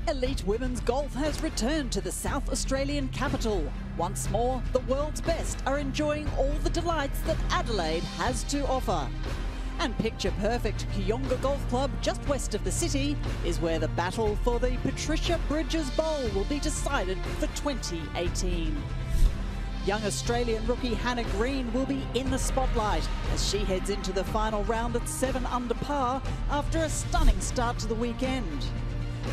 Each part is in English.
Elite women's golf has returned to the South Australian capital. Once more, the world's best are enjoying all the delights that Adelaide has to offer. And picture-perfect Kooyonga Golf Club, just west of the city, is where the battle for the Patricia Bridges Bowl will be decided for 2018. Young Australian rookie Hannah Green will be in the spotlight as she heads into the final round at 7 under par after a stunning start to the weekend.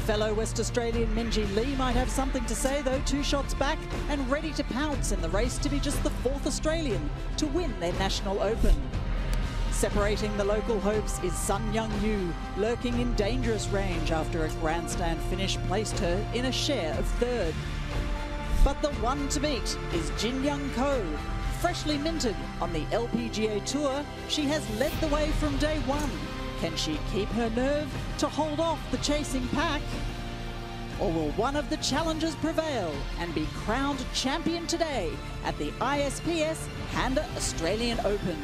Fellow West Australian Minjee Lee might have something to say though, 2 shots back and ready to pounce in the race to be just the 4th Australian to win their National Open. Separating the local hopes is Sun Young Yu, lurking in dangerous range after a grandstand finish placed her in a share of 3rd. But the one to beat is Jin Young Ko. Freshly minted on the LPGA Tour, she has led the way from day one. Can she keep her nerve to hold off the chasing pack? Or will one of the challengers prevail and be crowned champion today at the ISPS Handa Australian Open?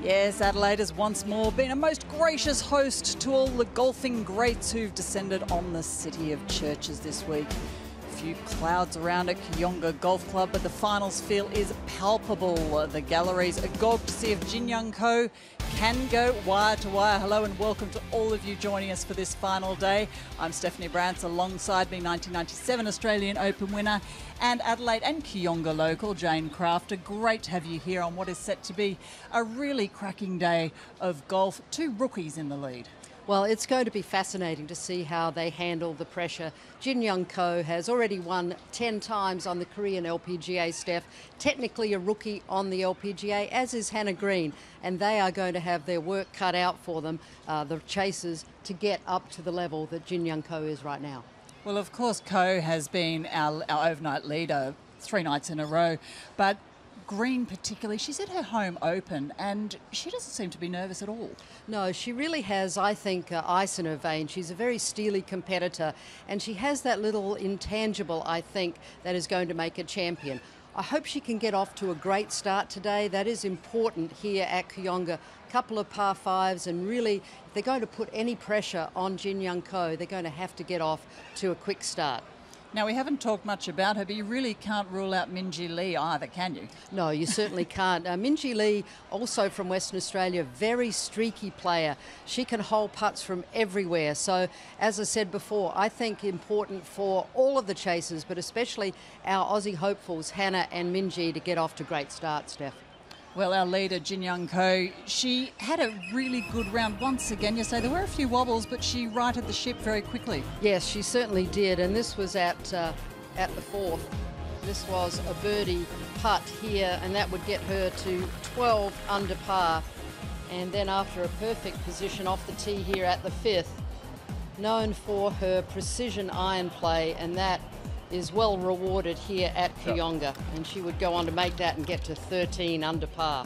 Yes, Adelaide has once more been a most gracious host to all the golfing greats who've descended on the city of churches this week. A few clouds around at Kooyonga Golf Club, but the finals feel is palpable. The galleries agog to see if Jin Young Ko can go wire to wire. Hello and welcome to all of you joining us for this final day. I'm Stephanie Brantz, alongside me 1997 Australian Open winner and Adelaide and Kooyonga local Jane Crafter. Great to have you here on what is set to be a really cracking day of golf. 2 rookies in the lead. Well, it's going to be fascinating to see how they handle the pressure. Jin Young Ko has already won 10 times on the Korean LPGA, Steph. Technically a rookie on the LPGA, as is Hannah Green. And they are going to have their work cut out for them, the chasers, to get up to the level that Jin Young Ko is right now. Well, of course, Ko has been our overnight leader 3 nights in a row. But Green particularly, she's at her home open and she doesn't seem to be nervous at all. No, she really has, I think, ice in her veins. She's a very steely competitor and she has that little intangible, I think, that is going to make a champion. I hope she can get off to a great start today. That is important here at Kooyonga. Couple of par 5s, and really, if they're going to put any pressure on Jin Young Ko, they're going to have to get off to a quick start. Now, we haven't talked much about her, but you really can't rule out Minjee Lee either, can you? No, you certainly can't. Minjee Lee, also from Western Australia, very streaky player. She can hole putts from everywhere. So, as I said before, I think important for all of the chasers, but especially our Aussie hopefuls, Hannah and Minjee, to get off to great starts, Steph. Well, our leader, Jin Young Ko, she had a really good round once again. You say there were a few wobbles, but she righted the ship very quickly. Yes, she certainly did, and this was at the 4th. This was a birdie putt here, and that would get her to 12 under par. And then after a perfect position off the tee here at the 5th, known for her precision iron play, and that is well rewarded here at Kooyonga, and she would go on to make that and get to 13 under par.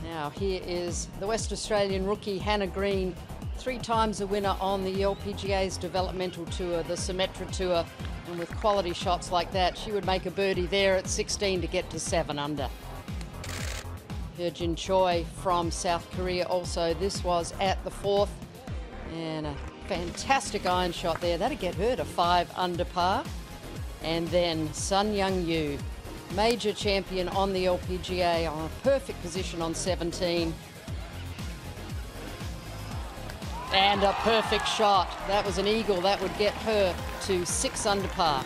Now here is the West Australian rookie Hannah Green, 3 times a winner on the LPGA's developmental tour, the Symetra Tour, and with quality shots like that, she would make a birdie there at 16 to get to 7 under. Jin Choi from South Korea also, this was at the 4th, and a fantastic iron shot there. That'd get her to 5 under par. And then Sun Young Yu, major champion on the LPGA, on a perfect position on 17. And a perfect shot. That was an eagle. That would get her to 6 under par.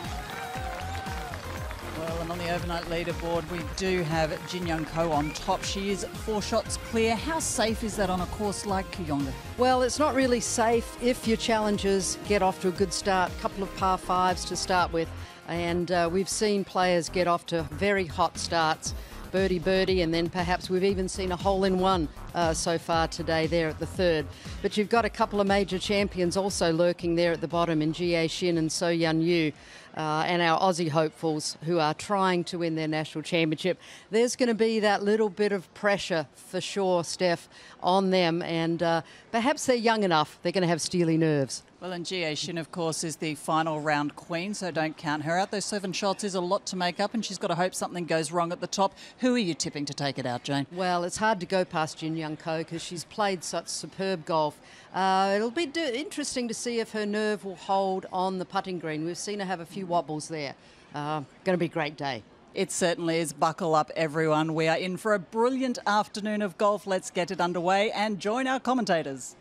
Well, and on the overnight leaderboard, we do have Jin Young Ko on top. She is 4 shots clear. How safe is that on a course like Kooyonga? Well, it's not really safe if your challengers get off to a good start. A couple of par 5s to start with. And we've seen players get off to very hot starts. Birdie, and then perhaps we've even seen a hole-in-one so far today there at the 3rd. But you've got a couple of major champions also lurking there at the bottom in Jie Shin and So Yun Yu. and our Aussie hopefuls who are trying to win their national championship. There's going to be that little bit of pressure for sure, Steph, on them, and perhaps they're young enough, they're going to have steely nerves. Well, and Jie Shin, of course, is the final round queen, so don't count her out. Those 7 shots is a lot to make up, and she's got to hope something goes wrong at the top. Who are you tipping to take it out, Jane? Well, it's hard to go past Jin Young Ko because she's played such superb golf. It'll be interesting to see if her nerve will hold on the putting green. We've seen her have a few wobbles there. Going to be a great day. It certainly is. Buckle up, everyone. We are in for a brilliant afternoon of golf. Let's get it underway and join our commentators.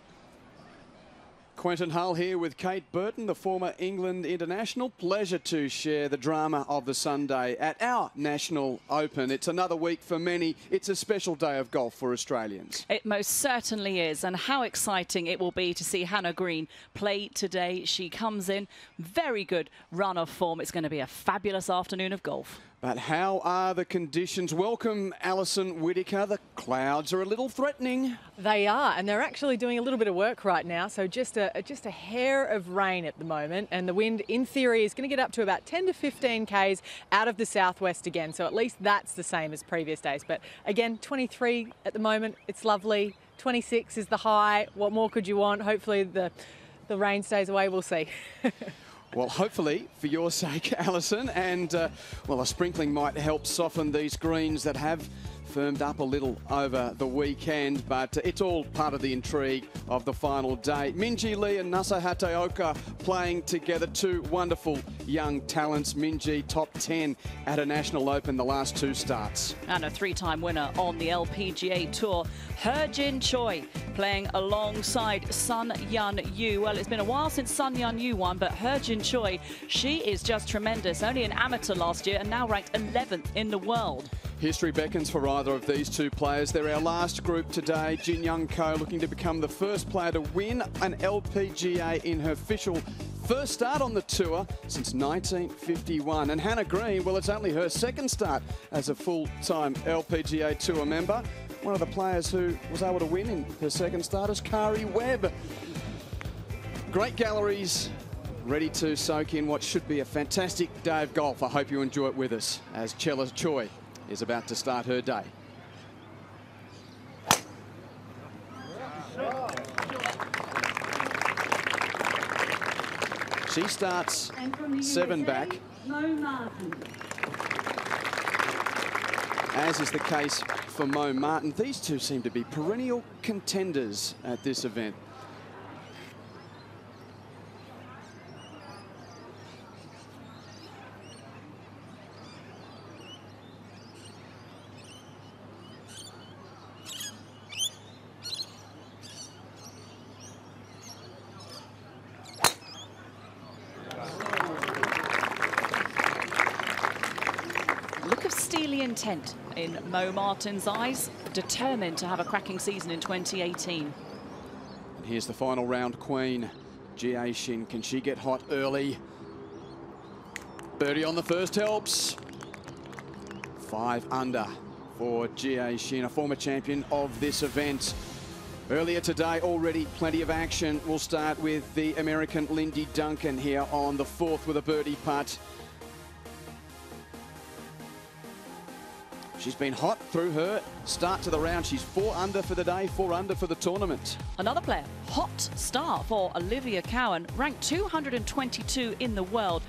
Quentin Hull here with Kate Burton, the former England international. Pleasure to share the drama of the Sunday at our National Open. It's another week for many. It's a special day of golf for Australians. It most certainly is, and how exciting it will be to see Hannah Green play today. She comes in very good run of form. It's going to be a fabulous afternoon of golf. But how are the conditions? Welcome, Alison Whittaker. The clouds are a little threatening. They are, and they're actually doing a little bit of work right now. So just a hair of rain at the moment, and the wind, in theory, is going to get up to about 10 to 15 k's out of the southwest again. So at least that's the same as previous days. But again, 23 at the moment. It's lovely. 26 is the high. What more could you want? Hopefully the rain stays away. We'll see. Well, hopefully, for your sake, Alison, and, well, a sprinkling might help soften these greens that have firmed up a little over the weekend, but it's all part of the intrigue of the final day. Minjee Lee and Nasa Hataoka playing together, 2 wonderful young talents. Minjee top 10 at a National Open the last 2 starts. And a 3-time winner on the LPGA Tour. Jin Choi playing alongside Sun Yun Yu. Well, it's been a while since Sun Yun Yu won, but Jin Choi, she is just tremendous. Only an amateur last year and now ranked 11th in the world. History beckons for either of these 2 players. They're our last group today. Jin Young Ko looking to become the first player to win an LPGA in her official first start on the tour since 1951. And Hannah Green, well, it's only her second start as a full-time LPGA Tour member. One of the players who was able to win in her second start is Kari Webb. Great galleries, ready to soak in what should be a fantastic day of golf. I hope you enjoy it with us as Chella Choi is about to start her day. She starts 7 back, as is the case for Mo Martin. These 2 seem to be perennial contenders at this event. Steely intent in Mo Martin's eyes, determined to have a cracking season in 2018. And here's the final round queen, Jie Shin. Can she get hot early? Birdie on the first helps. 5 under for Jie Shin, a former champion of this event. Earlier today, already plenty of action. We'll start with the American Lindy Duncan here on the 4th with a birdie putt. She's been hot through her start to the round. She's 4 under for the day, 4 under for the tournament. Another player, hot start for Olivia Cowan, ranked 222 in the world.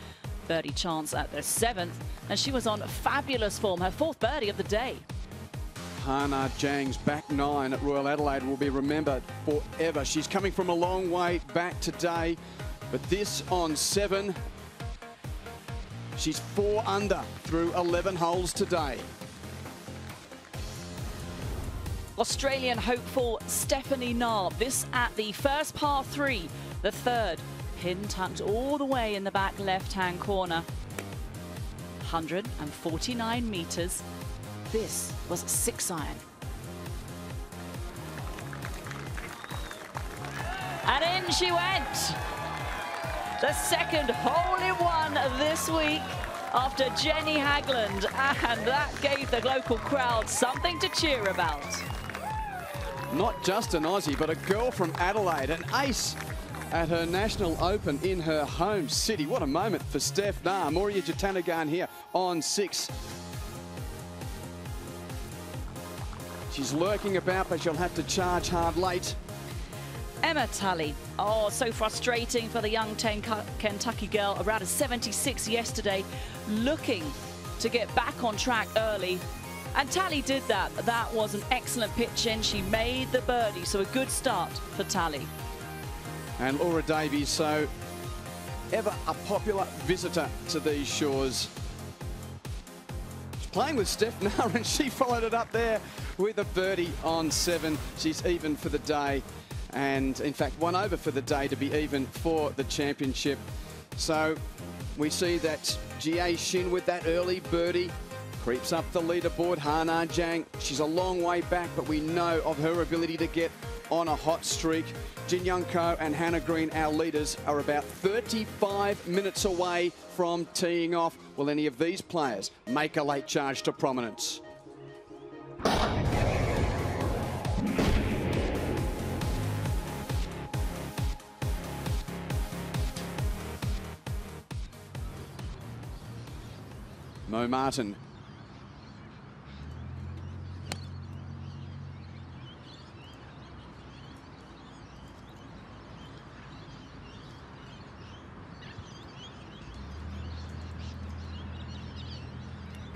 Birdie chance at the 7th, and she was on fabulous form, her 4th birdie of the day. Hana Jang's back 9 at Royal Adelaide will be remembered forever. She's coming from a long way back today, but this on 7. She's 4 under through 11 holes today. Australian hopeful Stephanie Naab, this at the first par 3, the 3rd, pin tucked all the way in the back left-hand corner. 149 metres. This was 6-iron. And in she went. The second hole-in-one this week after Jenny Hagland, and that gave the local crowd something to cheer about. Not just an Aussie, but a girl from Adelaide, an ace at her National Open in her home city. What a moment for Steph Na. Moria Jatanagarn here on 6. She's lurking about, but she'll have to charge hard late. Emma Tully. Oh, so frustrating for the young Kentucky girl. Around a 76 yesterday, looking to get back on track early. And Tally did that. That was an excellent pitch in. She made the birdie, so a good start for Tally. And Laura Davies, so ever a popular visitor to these shores. She's playing with Steph Na, and she followed it up there with a birdie on 7. She's even for the day, and in fact 1 over for the day to be even for the championship. So we see that Jie Shin with that early birdie creeps up the leaderboard. Hana Jang, she's a long way back, but we know of her ability to get on a hot streak. Jin Young Ko and Hannah Green, our leaders, are about 35 minutes away from teeing off. Will any of these players make a late charge to prominence? Mo Martin.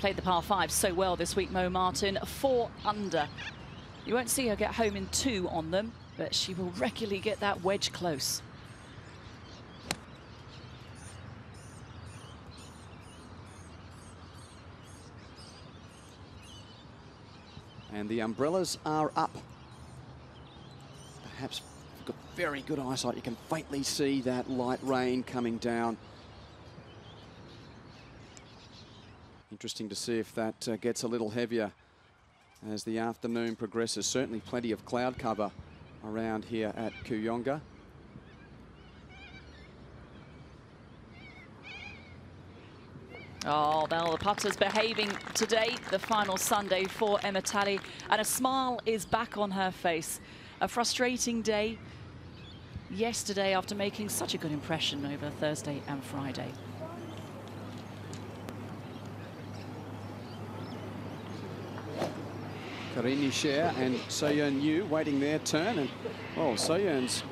Played the par 5 so well this week, Mo Martin. 4 under. You won't see her get home in 2 on them, but she will regularly get that wedge close. And the umbrellas are up. Perhaps if you've got very good eyesight, you can faintly see that light rain coming down. Interesting to see if that gets a little heavier as the afternoon progresses. Certainly plenty of cloud cover around here at Kooyonga. Oh, well, the putter's behaving today, the final Sunday for Emma Tally, and a smile is back on her face. A frustrating day yesterday after making such a good impression over Thursday and Friday. Karini Sher and Soyeon Yu waiting their turn, and Soyeon's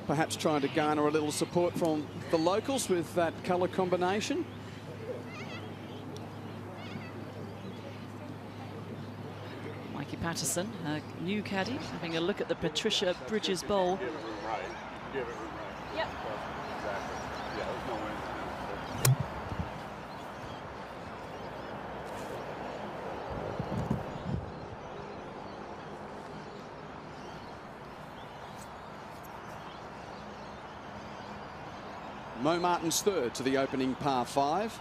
perhaps trying to garner a little support from the locals with that colour combination. Mikey Patterson, her new caddy, having a look at the Patricia Bridges bowl. Yep. Mo Martin's third to the opening par 5.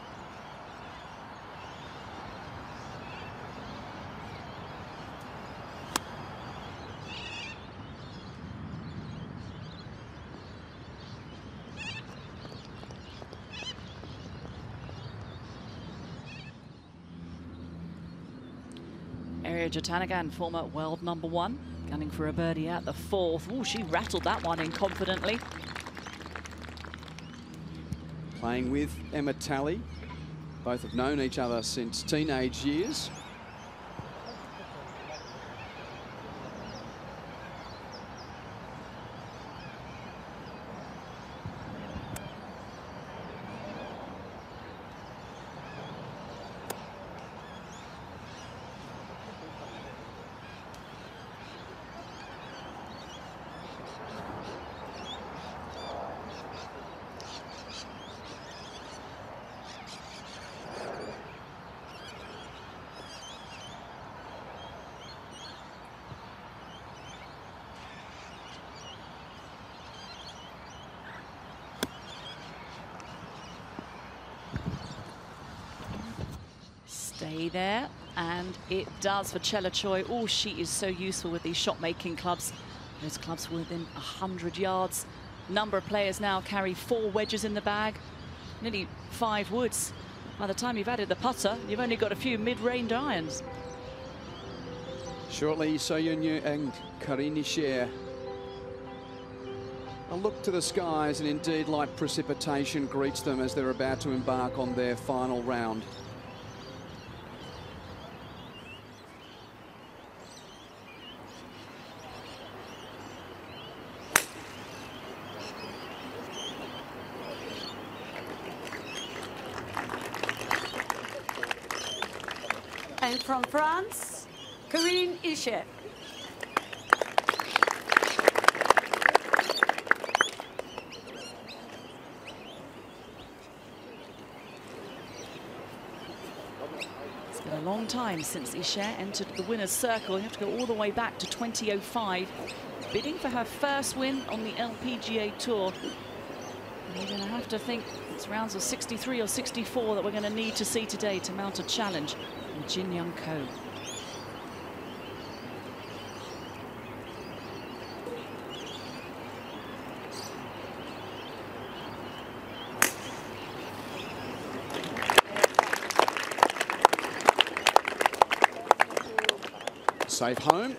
Moria Jatanagarn, former world #1, gunning for a birdie at the 4th. Oh, she rattled that one in confidently. Playing with Emma Tally. Both have known each other since teenage years. Stay there, and it does for Chella Choi. Oh, she is so useful with these shot-making clubs. Those clubs within 100 yards. Number of players now carry 4 wedges in the bag, nearly 5 woods. By the time you've added the putter, you've only got a few mid-range irons. Shortly, Soyeon Yu and Karini Sher A look to the skies, and indeed light precipitation greets them as they're about to embark on their final round. And from France, Corinne Ishet. It's been a long time since Ishet entered the winner's circle. You have to go all the way back to 2005, bidding for her first win on the LPGA Tour. You're going to have to think it's rounds of 63 or 64 that we're going to need to see today to mount a challenge from Jin Young Ko. Safe home.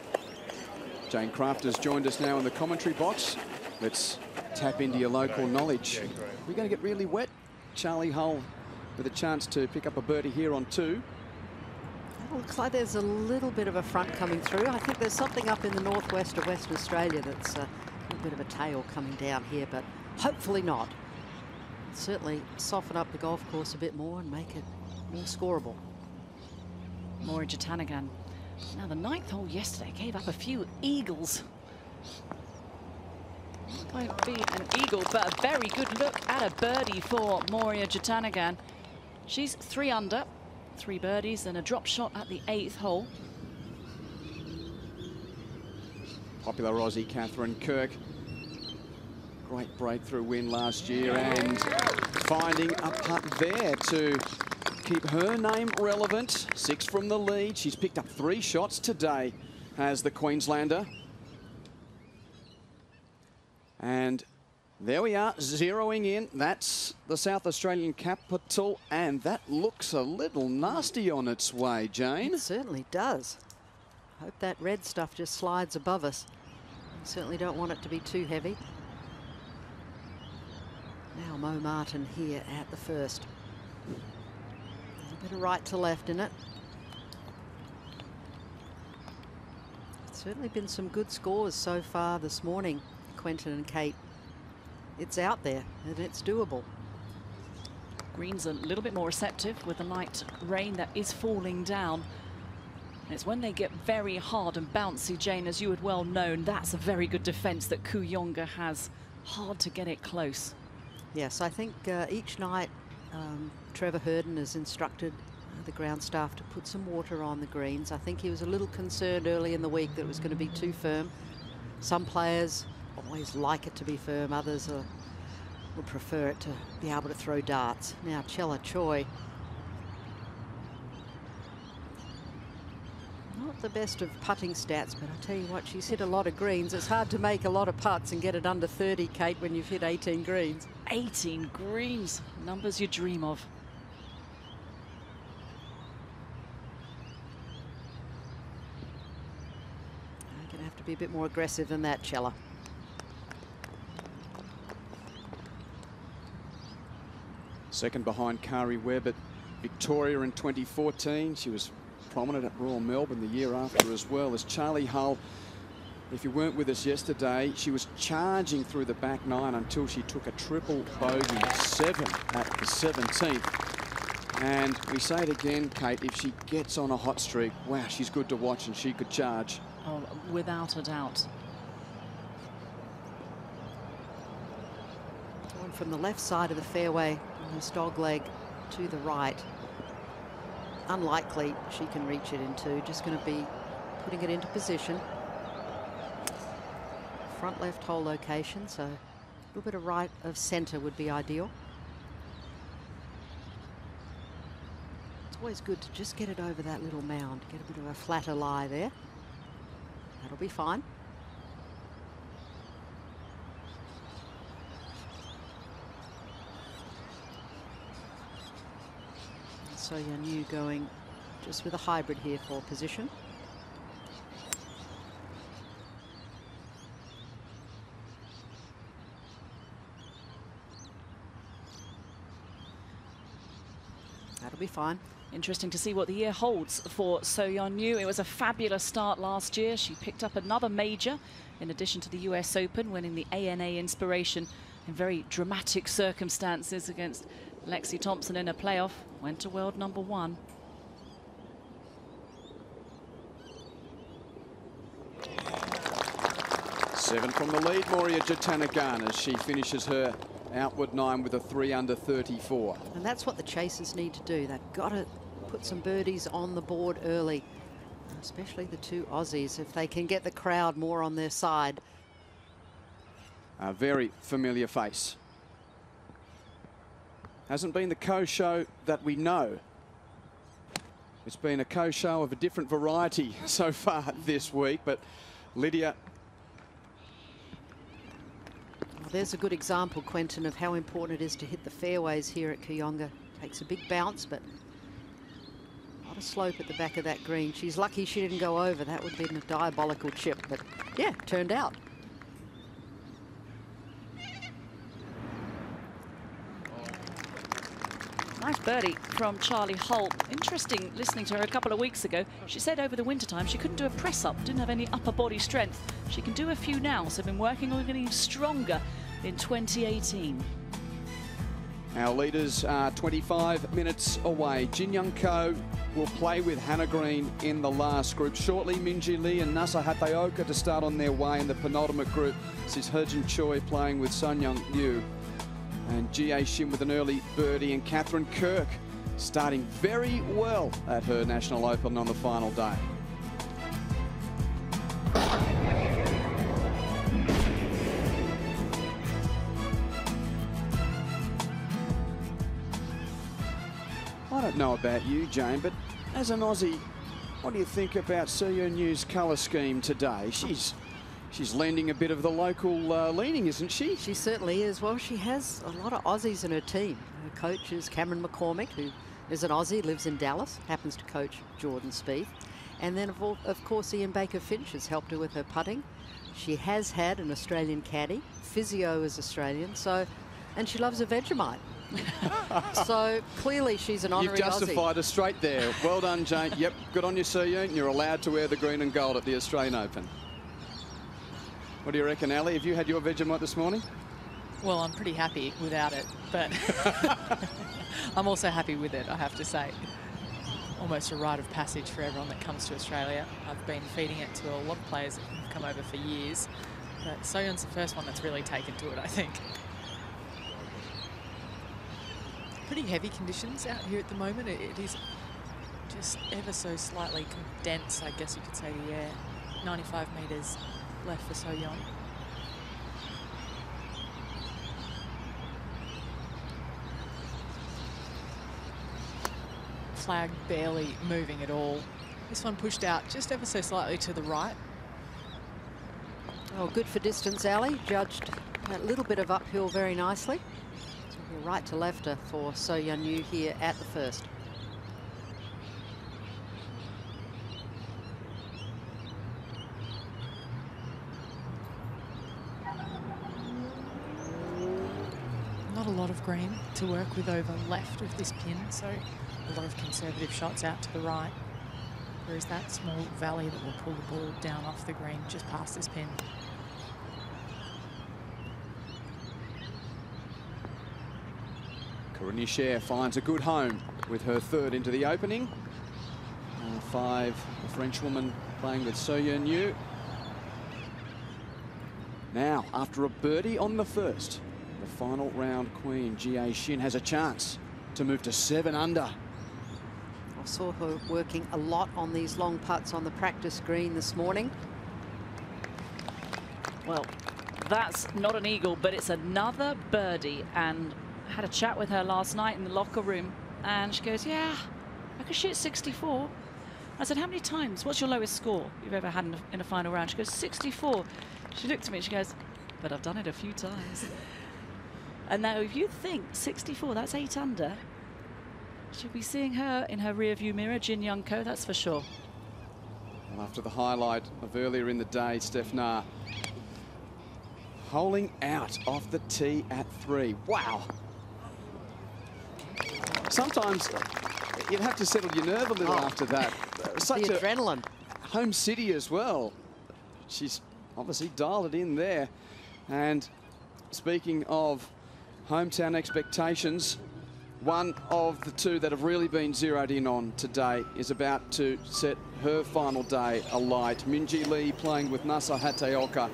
Jane Kraft has joined us now in the commentary box. Let's tap into your local knowledge. We're going to get really wet. Charlie Hull with a chance to pick up a birdie here on 2. It looks like there's a little bit of a front coming through. I think there's something up in the northwest of Western Australia that's a little bit of a tail coming down here, but hopefully not. Certainly soften up the golf course a bit more and make it more scoreable. Maura Jatanagan. Now, the 9th hole yesterday gave up a few eagles. Won't be an eagle, but a very good look at a birdie for Maura Jatanagan. She's 3 under, 3 birdies and a drop shot at the 8th hole. Popular Aussie Catherine Kirk. Great breakthrough win last year and finding a putt there to keep her name relevant. 6 from the lead. She's picked up 3 shots today as the Queenslander. And there we are, zeroing in. That's the South Australian capital, and that looks a little nasty on its way, Jane. It certainly does. Hope that red stuff just slides above us. Certainly don't want it to be too heavy. Now Mo Martin here at the first. A bit of right to left in it. Certainly been some good scores so far this morning, Quentin and Kate. It's out there and it's doable. Green's a little bit more receptive with the light rain that is falling down. And it's when they get very hard and bouncy, Jane, as you would well know, that's a very good defence that Kooyonga has. Hard to get it close. Yes, I think each night Trevor Herden has instructed the ground staff to put some water on the greens. I think he was a little concerned early in the week that it was going to be too firm. Some players always like it to be firm, others would prefer it to be able to throw darts. Now Chella Choi, not the best of putting stats, but I tell you what, she's hit a lot of greens. It's hard to make a lot of putts and get it under 30, Kate, when you've hit 18 greens. 18 greens, numbers you dream of. You're going to have to be a bit more aggressive than that, Chella. Second behind Kari Webb at Victoria in 2014. She was prominent at Royal Melbourne the year after as well. As Charlie Hull, if you weren't with us yesterday, she was charging through the back 9 until she took a triple bogey 7 at the 17th. And we say it again, Kate, if she gets on a hot streak, wow, she's good to watch and she could charge. Oh, without a doubt. Going from the left side of the fairway, this dog leg to the right. Unlikely she can reach it into. Just going to be putting it into position. Front left hole location, so a little bit of right of centre would be ideal. It's always good to just get it over that little mound, get a bit of a flatter lie there. That'll be fine. So Yanu going just with a hybrid here for position. be fine. Interesting to see what the year holds for So Yeon-Yu. It was a fabulous start last year. She picked up another major in addition to the US Open, winning the ANA Inspiration in very dramatic circumstances against Lexi Thompson in a playoff. Went to world #1. Seven from the lead, Moria Jatanagarn, as she finishes her outward 9 with a 3 under 34. And that's what the chasers need to do. They've got to put some birdies on the board early, especially the two Aussies, if they can get the crowd more on their side. A very familiar face. Hasn't been the co-show that we know. It's been a co-show of a different variety so far this week, but Lydia... Well, there's a good example, Quentin, of how important it is to hit the fairways here at Kooyonga. Takes a big bounce, but a lot of slope at the back of that green. She's lucky she didn't go over. That would have been a diabolical chip, but yeah, turned out. Nice birdie from Charlie Holt. Interesting listening to her a couple of weeks ago. She said over the winter time she couldn't do a press up, didn't have any upper body strength. She can do a few now, so been working on getting stronger in 2018. Our leaders are 25 minutes away. Jin Young Ko will play with Hannah Green in the last group. Shortly, Minji Lee and Nasa Hataoka to start on their way in the penultimate group. This is Hejin Choi playing with Sun Young-Yu. And Jie Shin with an early birdie, and Catherine Kirk starting very well at her National Open on the final day. I don't know about you, Jane, but as an Aussie, what do you think about So Yeon-Yu's colour scheme today? She's lending a bit of the local leaning, isn't she? She certainly is. Well, she has a lot of Aussies in her team. Her coach is Cameron McCormick, who is an Aussie, lives in Dallas, happens to coach Jordan Spieth. And then, of course, Ian Baker-Finch has helped her with her putting. She has had an Australian caddy. Physio is Australian, and she loves a Vegemite. So clearly she's an honorary Aussie. You've justified us straight there. Well done, Jane. Yep, good on you, So Yeon. You're allowed to wear the green and gold at the Australian Open. What do you reckon, Ali? Have you had your Vegemite this morning? Well, I'm pretty happy without it, but I'm also happy with it, I have to say. Almost a rite of passage for everyone that comes to Australia. I've been feeding it to a lot of players that have come over for years, but So Yeon's the first one that's really taken to it, I think. Pretty heavy conditions out here at the moment. It is just ever so slightly condensed, I guess you could say, the air. 95 metres left for So Yeon. Flag barely moving at all. This one pushed out just ever so slightly to the right. Oh, good for distance, Ali. Judged a little bit of uphill very nicely. So right to lefter for So Yeon-Yu here at the first. Not a lot of green to work with over left of this pin, so a lot of conservative shots out to the right. There is that small valley that will pull the ball down off the green just past this pin. Corinne Scher finds a good home with her third into the opening. 5, a Frenchwoman playing with So Yeon-Yu. Now, after a birdie on the first, the final round queen, Jie Shin, has a chance to move to 7 under. I saw her working a lot on these long putts on the practice green this morning. Well, that's not an eagle, but it's another birdie. And I had a chat with her last night in the locker room, and she goes, yeah, I could shoot 64. I said, how many times? What's your lowest score you've ever had in a final round? She goes, 64. She looked at me, she goes, but I've done it a few times. And now if you think 64, that's 8 under, she'll be seeing her in her rear view mirror, Jin Young Ko, that's for sure. Well, after the highlight of earlier in the day, Steph Na holing out off the tee at 3. Wow. Sometimes You'd have to settle your nerve a little after that. Such the a adrenaline. home city as well. She's obviously dialed it in there. And speaking of hometown expectations, one of the two that have really been zeroed in on today is about to set her final day alight. Minjee Lee playing with Nasa Hateoka,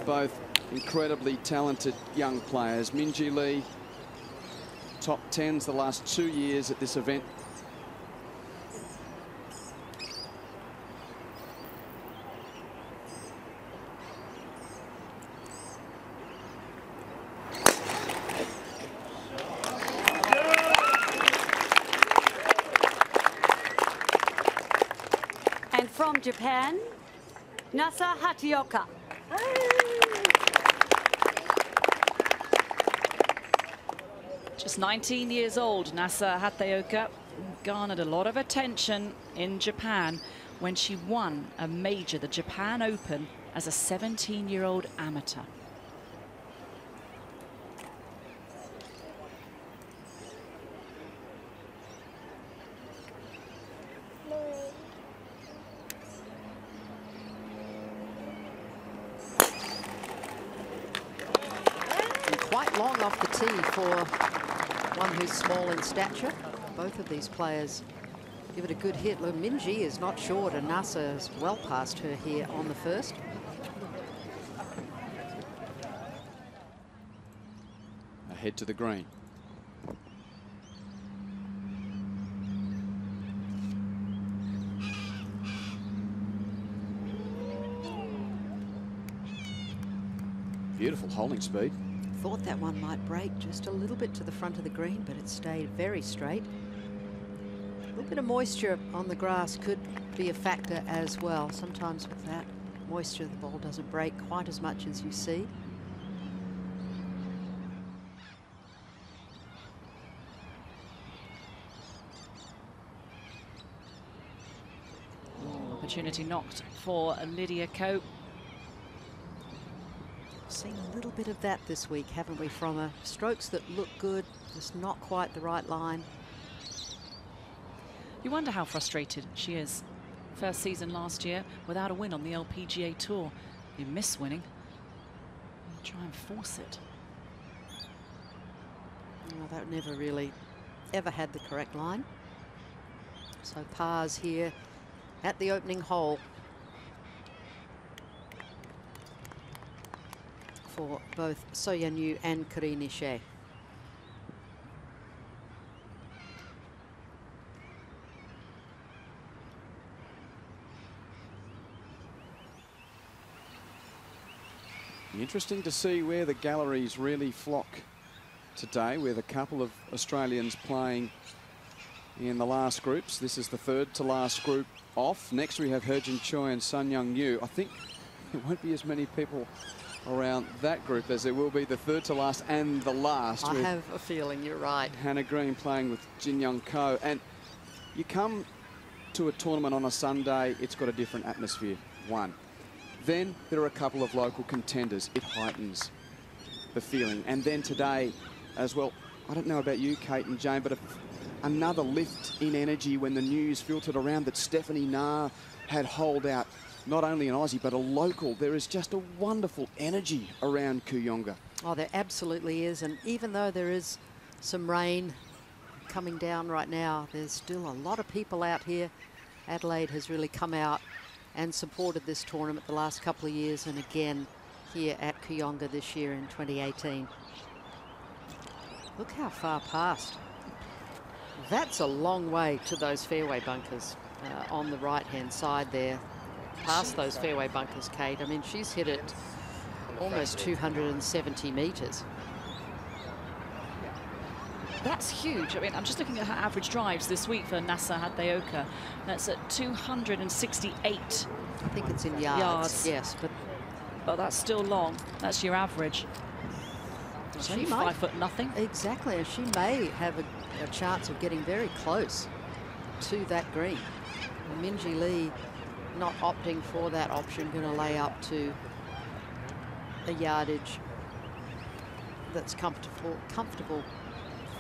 both incredibly talented young players. Minjee Lee, top 10s the last 2 years at this event. And from Japan, Nasa Hateoka. Just 19 years old, Nasa Hateoka garnered a lot of attention in Japan when she won a major, the Japan Open, as a 17-year-old amateur. Quite long off the tee for one who's small in stature. Both of these players give it a good hit. Look, Minjee is not short, and Nasa is well past her here on the first. Ahead to the green. Beautiful holding speed. Thought that one might break just a little bit to the front of the green, but it stayed very straight. A little bit of moisture on the grass could be a factor as well. Sometimes with that moisture, the ball doesn't break quite as much as you see. Opportunity knocked for Lydia Ko. Seen a little bit of that this week, haven't we, from her? Strokes that look good, just not quite the right line. You wonder how frustrated she is. First season last year without a win on the LPGA Tour. You miss winning, you try and force it. Well, that never really ever had the correct line. So pars here at the opening hole for both So Yeon-Yu and Corinne Ishii. Interesting to see where the galleries really flock today, with a couple of Australians playing in the last groups. This is the third to last group off. Next we have He-Jin Choi and Sun Young Yu. I think there won't be as many people around that group as there will be the third to last and the last. I have a feeling you're right. Hannah Green playing with Jin Young Ko. And you come to a tournament on a Sunday, it's got a different atmosphere, one. Then there are a couple of local contenders. It heightens the feeling. And then today as well, I don't know about you, Kate and Jane, but another lift in energy when the news filtered around that Stephanie Na had holed out not only an Aussie, but a local. There is just a wonderful energy around Kooyonga. Oh, there absolutely is. And even though there is some rain coming down right now, there's still a lot of people out here. Adelaide has really come out and supported this tournament the last couple of years, and again here at Kooyonga this year in 2018. Look how far past. That's a long way to those fairway bunkers on the right-hand side there. Past those fairway bunkers, Kate. I mean, she's hit it almost 270 metres. That's huge. I mean, I'm just looking at her average drives this week for Nasa Hateoka. That's at 268. I think it's in yards. Yes, but that's still long. That's your average. She's only 5 foot nothing. Exactly, and she may have a chance of getting very close to that green. And Minjee Lee not opting for that option, going to lay up to a yardage that's comfortable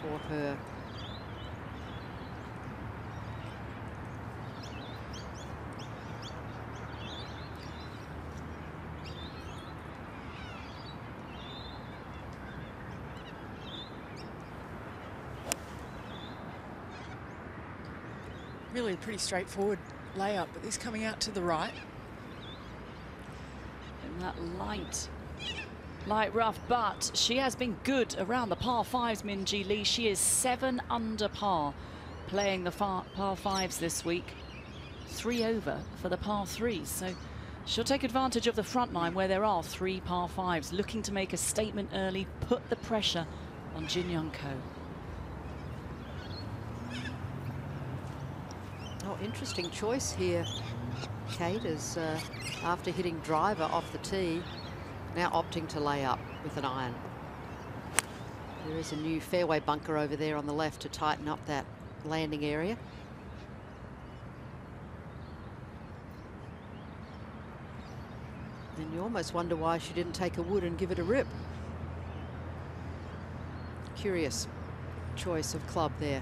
for her. Really a pretty straightforward layup, but this coming out to the right. In that light rough, but she has been good around the par fives, Minjee Lee. She is 7 under par playing the par fives this week. 3 over for the par threes. So she'll take advantage of the front line where there are 3 par fives, looking to make a statement early, put the pressure on Jin Young Ko. Oh, interesting choice here, Kate, is after hitting driver off the tee, now opting to lay up with an iron. There is a new fairway bunker over there on the left to tighten up that landing area. And you almost wonder why she didn't take a wood and give it a rip. Curious choice of club there.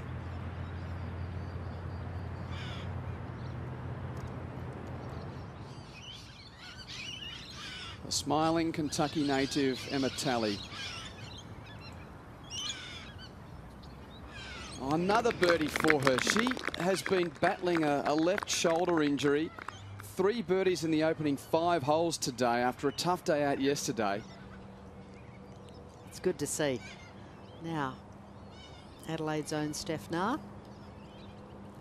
A smiling Kentucky native, Emma Talley. Oh, another birdie for her. She has been battling a left shoulder injury. 3 birdies in the opening 5 holes today after a tough day out yesterday. It's good to see. Now, Adelaide's own Steph Na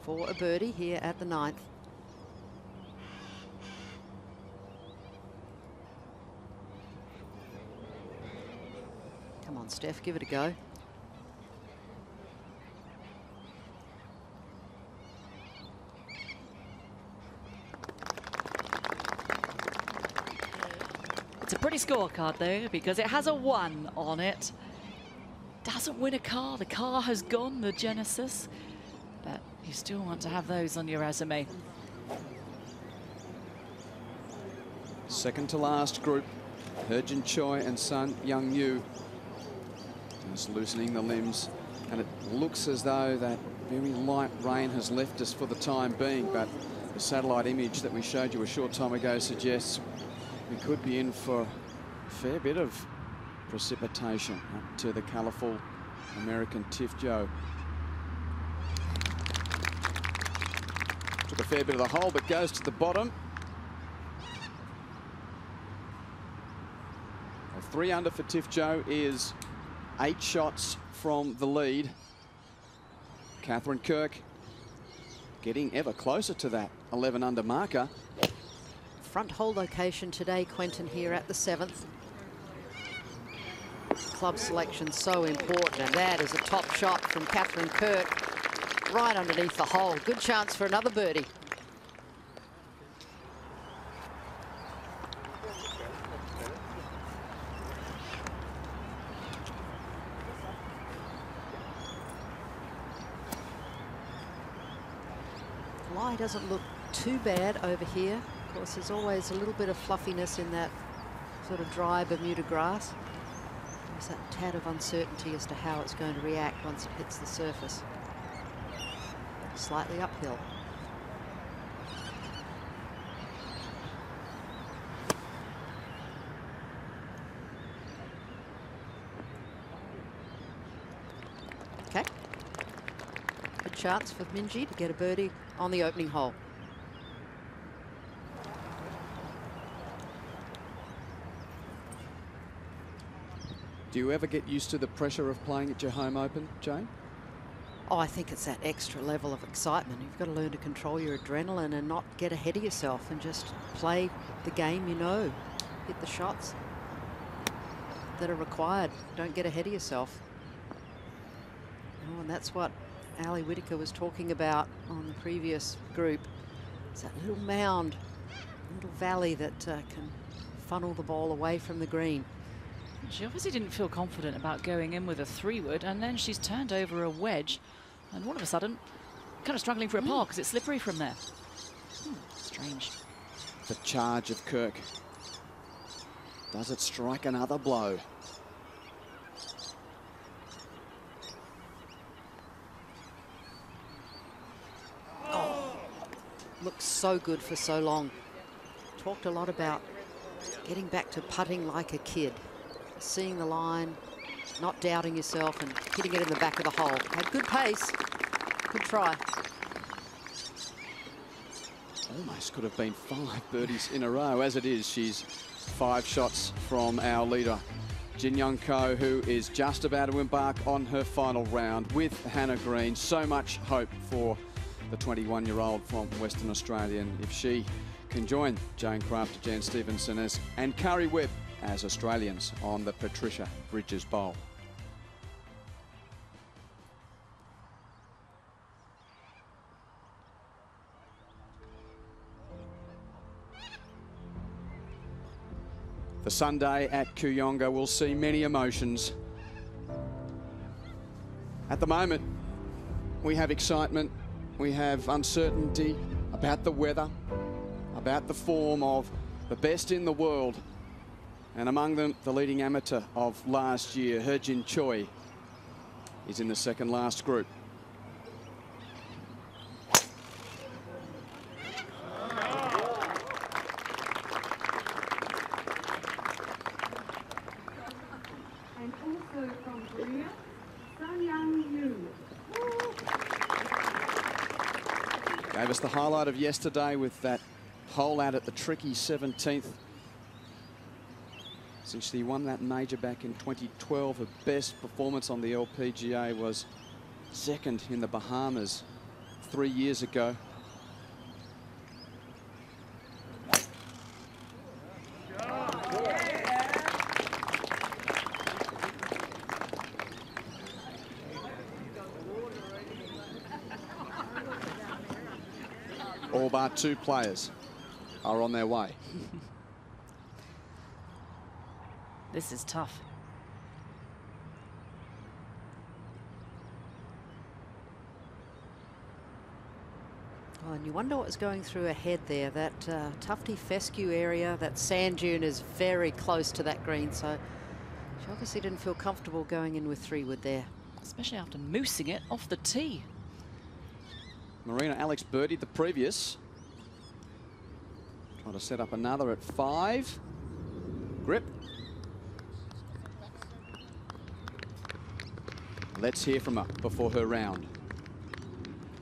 for a birdie here at the 9th. Come on, Steph, give it a go. It's a pretty scorecard though, because it has a 1 on it. Doesn't win a car. The car has gone, the Genesis. But you still want to have those on your resume. Second to last group, He-Jin Choi and Sun Young Yu. Just loosening the limbs, and it looks as though that very light rain has left us for the time being, but the satellite image that we showed you a short time ago suggests we could be in for a fair bit of precipitation up to the colourful American Tiff Joe. Took a fair bit of the hole, but goes to the bottom. 3 under for Tiff Joe is 8 shots from the lead. Catherine Kirk getting ever closer to that 11 under marker. Front hole location today, Quentin, here at the 7th. Club selection so important, and that is a top shot from Catherine Kirk right underneath the hole. Good chance for another birdie. Lie doesn't look too bad over here. Of course, there's always a little bit of fluffiness in that sort of dry Bermuda grass. There's that tad of uncertainty as to how it's going to react once it hits the surface. Slightly uphill. Okay. Good chance for Minjee to get a birdie on the opening hole. Do you ever get used to the pressure of playing at your home open, Jane? Oh, I think it's that extra level of excitement. You've got to learn to control your adrenaline and not get ahead of yourself and just play the game you know. Hit the shots that are required. Don't get ahead of yourself. Oh, and that's what Ali Whitaker was talking about on the previous group. It's that little mound, little valley that can funnel the ball away from the green. She obviously didn't feel confident about going in with a 3-wood, and then she's turned over a wedge, and all of a sudden, kind of struggling for a par because it's slippery from there. Strange. The charge of Kirk. Does it strike another blow? Oh, looks so good for so long. Talked a lot about getting back to putting like a kid. Seeing the line, not doubting yourself and hitting it in the back of the hole. Had good pace, good try. almost could have been 5 birdies in a row. As it is, she's 5 shots from our leader, Jin Young Ko, who is just about to embark on her final round with Hannah Green. So much hope for the 21-year-old from Western Australia. And if she can join Jane Crafter, Jan Stevenson and Curry Webb as Australians on the Patricia Bridges Bowl. The Sunday at Kooyonga will see many emotions. At the moment, we have excitement, we have uncertainty about the weather, about the form of the best in the world, and among them, the leading amateur of last year, Jin Choi, is in the second last group. Gave us the highlight of yesterday with that hole out at the tricky 17th. Since she won that major back in 2012, her best performance on the LPGA was second in the Bahamas 3 years ago. All but 2 players are on their way. This is tough. Oh, and you wonder what was going through her head there. That tufty fescue area, that sand dune is very close to that green, so she obviously didn't feel comfortable going in with 3-wood there. Especially after moosing it off the tee. Marina Alex birdied the previous. Trying to set up another at 5. Grip. Let's hear from her before her round.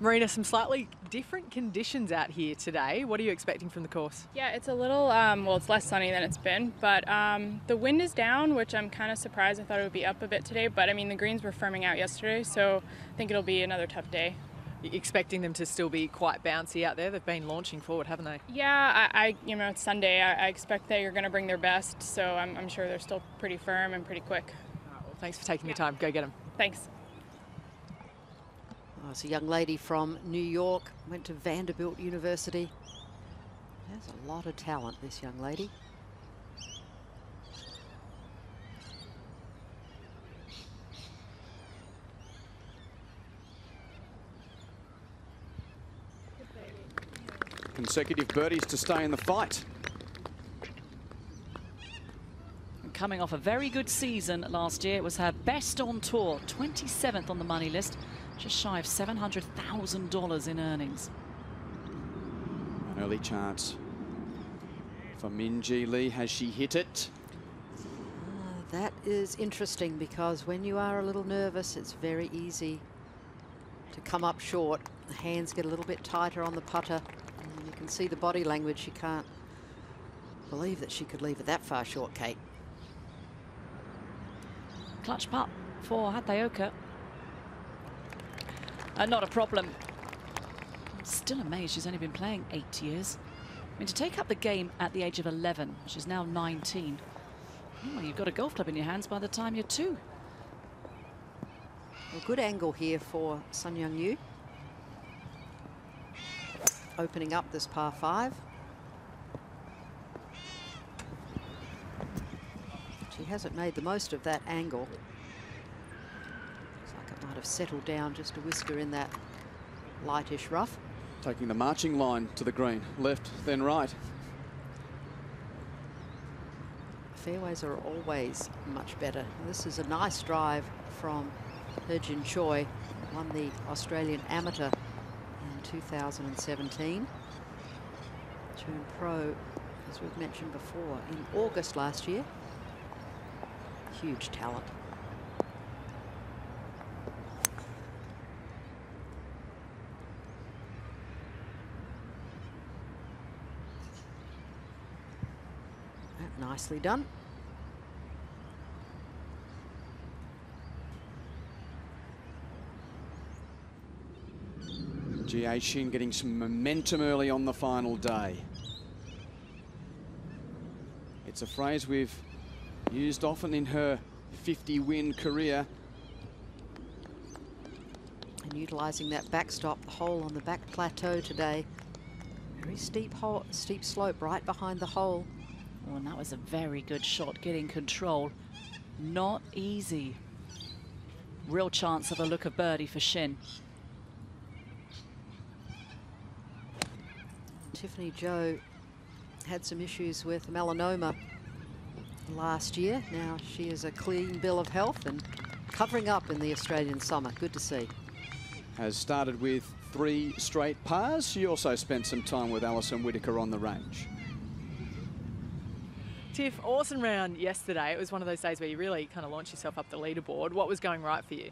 Marina, some slightly different conditions out here today. What are you expecting from the course? Yeah, it's a little, well, it's less sunny than it's been, but the wind is down, which I'm kind of surprised. I thought it would be up a bit today, but I mean, the greens were firming out yesterday, so I think it'll be another tough day. Expecting them to still be quite bouncy out there? They've been launching forward, haven't they? Yeah, you know, it's Sunday. I expect they're going to bring their best, so I'm sure they're still pretty firm and pretty quick. Well, thanks for taking the time. Go get them. Thanks. Oh, it's a young lady from New York, went to Vanderbilt University. Has a lot of talent, this young lady. Consecutive birdies to stay in the fight. And coming off a very good season last year, it was her best on tour, 27th on the money list, just shy of $700,000 in earnings. An early chance for Minjee Lee. Has she hit it? That is interesting, because when you are a little nervous, it's very easy to come up short. The hands get a little bit tighter on the putter. And you can see the body language. She can't believe that she could leave it that far short, Kate. Clutch putt for Hataoka. Not a problem. I'm still amazed she's only been playing 8 years. I mean, to take up the game at the age of 11, she's now 19. Well, you've got a golf club in your hands by the time you're 2. A good angle here for Sun Young Yu. Opening up this par 5. She hasn't made the most of that angle. Looks like it might have settled down just a whisker in that lightish rough. Taking the marching line to the green, left then right. Fairways are always much better. This is a nice drive from Jin Choi, won the Australian Amateur in 2017. Turned pro, as we've mentioned before, in August last year. Huge talent. Nicely done. Jie Shin getting some momentum early on the final day. It's a phrase we've used often in her 50-win career. And utilising that backstop, the hole on the back plateau today. Very steep slope right behind the hole. Oh, and that was a very good shot, getting control. Not easy. Real chance of a look of birdie for Shin. Tiffany Joe had some issues with melanoma last year. Now she is a clean bill of health and covering up in the Australian summer. Good to see. Has started with 3 straight pars. She also spent some time with Alison Whittaker on the range. Tiff, awesome round yesterday. It was one of those days where you really kind of launched yourself up the leaderboard. What was going right for you?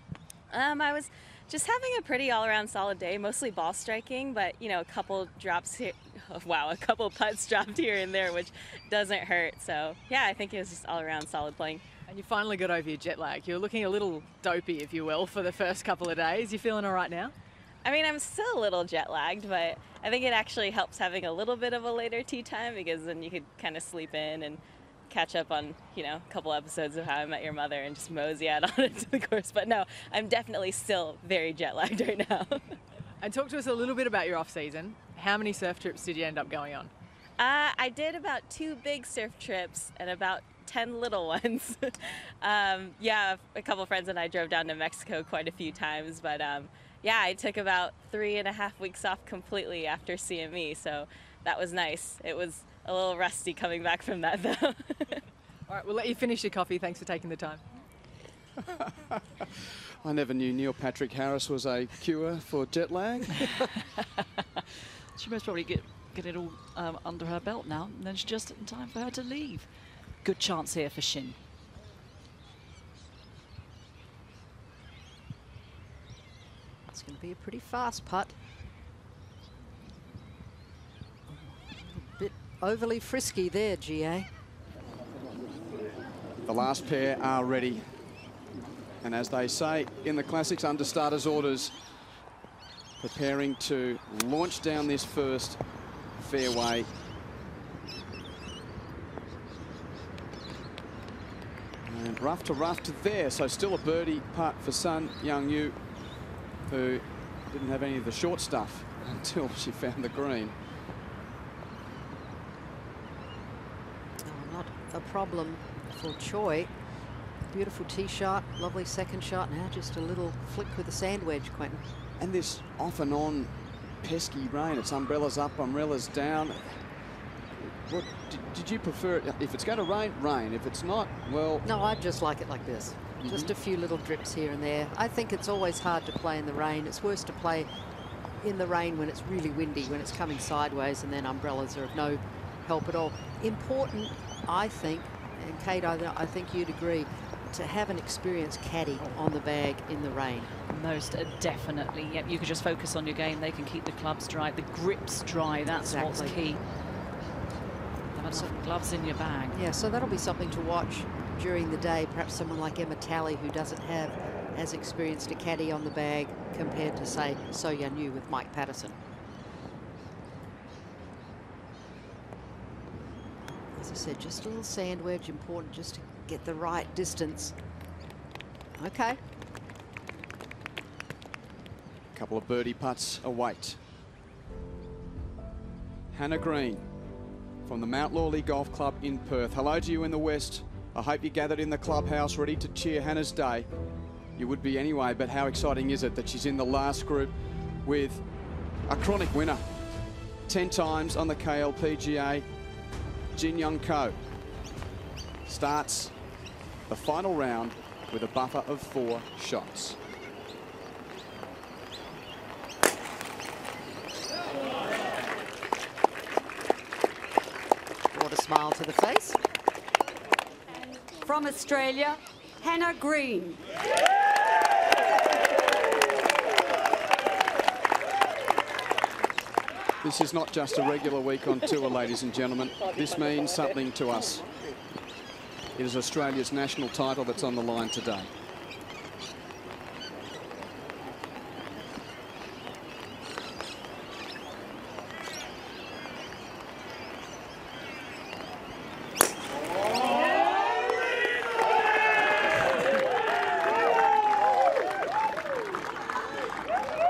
I was just having a pretty all-around solid day, mostly ball striking, but, you know, a couple drops here. Oh, wow, a couple putts dropped here and there, which doesn't hurt. So, yeah, I think it was just all-around solid playing. And you finally got over your jet lag. You were looking a little dopey, if you will, for the first couple of days. You feeling all right now? I mean, I'm still a little jet lagged, but I think it actually helps having a little bit of a later tee time, because then you could kind of sleep in and catch up on, you know, a couple episodes of How I Met Your Mother and just mosey out on it to the course. But no, I'm definitely still very jet lagged right now. And talk to us a little bit about your off season. How many surf trips did you end up going on? I did about 2 big surf trips and about 10 little ones. Yeah, a couple friends and I drove down to Mexico quite a few times, but yeah, I took about 3.5 weeks off completely after CME, so that was nice. It was a little rusty coming back from that, though. All right, we'll let you finish your coffee. Thanks for taking the time. I never knew Neil Patrick Harris was a cure for jet lag. She most probably get it all under her belt now, and then it's just in time for her to leave. Good chance here for Shin. It's going to be a pretty fast putt. A bit overly frisky there, GA. The last pair are ready. And as they say in the classics, under starters orders, preparing to launch down this first fairway. And rough to there, so still a birdie putt for Sun Young-Yu, who didn't have any of the short stuff until she found the green. Oh, not a problem for Choi. Beautiful tee shot, lovely second shot. Now just a little flick with the sand wedge, Quentin. And this off and on pesky rain. It's umbrellas up, umbrellas down. What did you prefer it? If it's going to rain, rain. If it's not, well... No, I just like it like this. Just a few little drips here and there. I think it's always hard to play in the rain. It's worse to play in the rain when it's really windy, when it's coming sideways, and then umbrellas are of no help at all. Important, I think, and Kate, I think you'd agree, to have an experienced caddy on the bag in the rain. Most definitely. Yep, you can just focus on your game. They can keep the clubs dry, the grips dry. That's what's key. Have enough gloves in your bag. Yeah, so that'll be something to watch during the day. Perhaps someone like Emma Talley, who doesn't have as experienced a caddy on the bag compared to, say, So Yan-Yu with Mike Patterson. As I said, just a little sand wedge, important just to get the right distance. Okay. A couple of birdie putts await. Hannah Green from the Mount Lawley Golf Club in Perth. Hello to you in the West. I hope you gathered in the clubhouse ready to cheer Hannah's day. You would be anyway, but how exciting is it that she's in the last group with a chronic winner. 10 times on the KLPGA. Jin Young Ko starts the final round with a buffer of 4 shots. Brought a smile to the face. From Australia, Hannah Green. This is not just a regular week on tour, ladies and gentlemen. This means something to us. It is Australia's national title that's on the line today.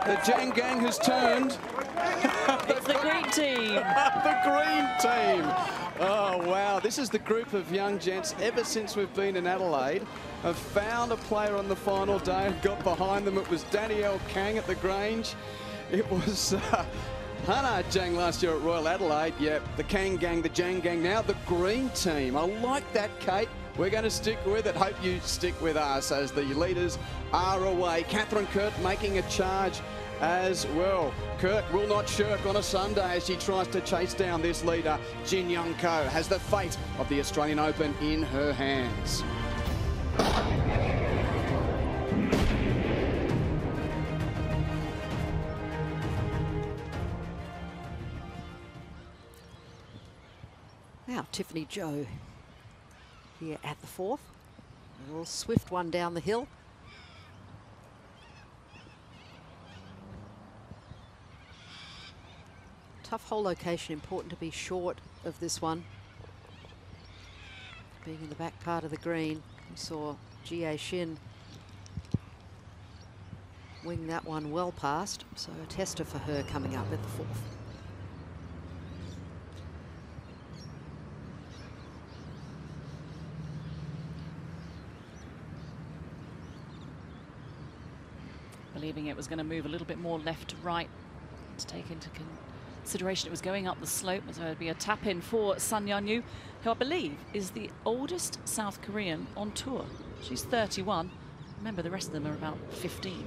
The Jang Gang has turned. It's the green team. The green team. Oh, wow. This is the group of young gents, ever since we've been in Adelaide, have found a player on the final day and got behind them. It was Danielle Kang at the Grange. It was Hana Jang last year at Royal Adelaide. Yeah, the Kang Gang, the Jang Gang, now the green team. I like that, Kate. We're going to stick with it. Hope you stick with us as the leaders are away. Catherine Kurt making a charge as well. Kurt will not shirk on a Sunday as she tries to chase down this leader. Jin Young Ko has the fate of the Australian Open in her hands. Now Tiffany Joe here at the fourth. A little swift one down the hill. Tough hole location, important to be short of this one. Being in the back part of the green, we saw Jie Shin wing that one well past, so a tester for her coming up at the fourth. Believing it was going to move a little bit more left to right to take into consideration it was going up the slope, so it'd be a tap in for Sun Yeon-yu, who I believe is the oldest South Korean on tour. She's 31. Remember, the rest of them are about 15.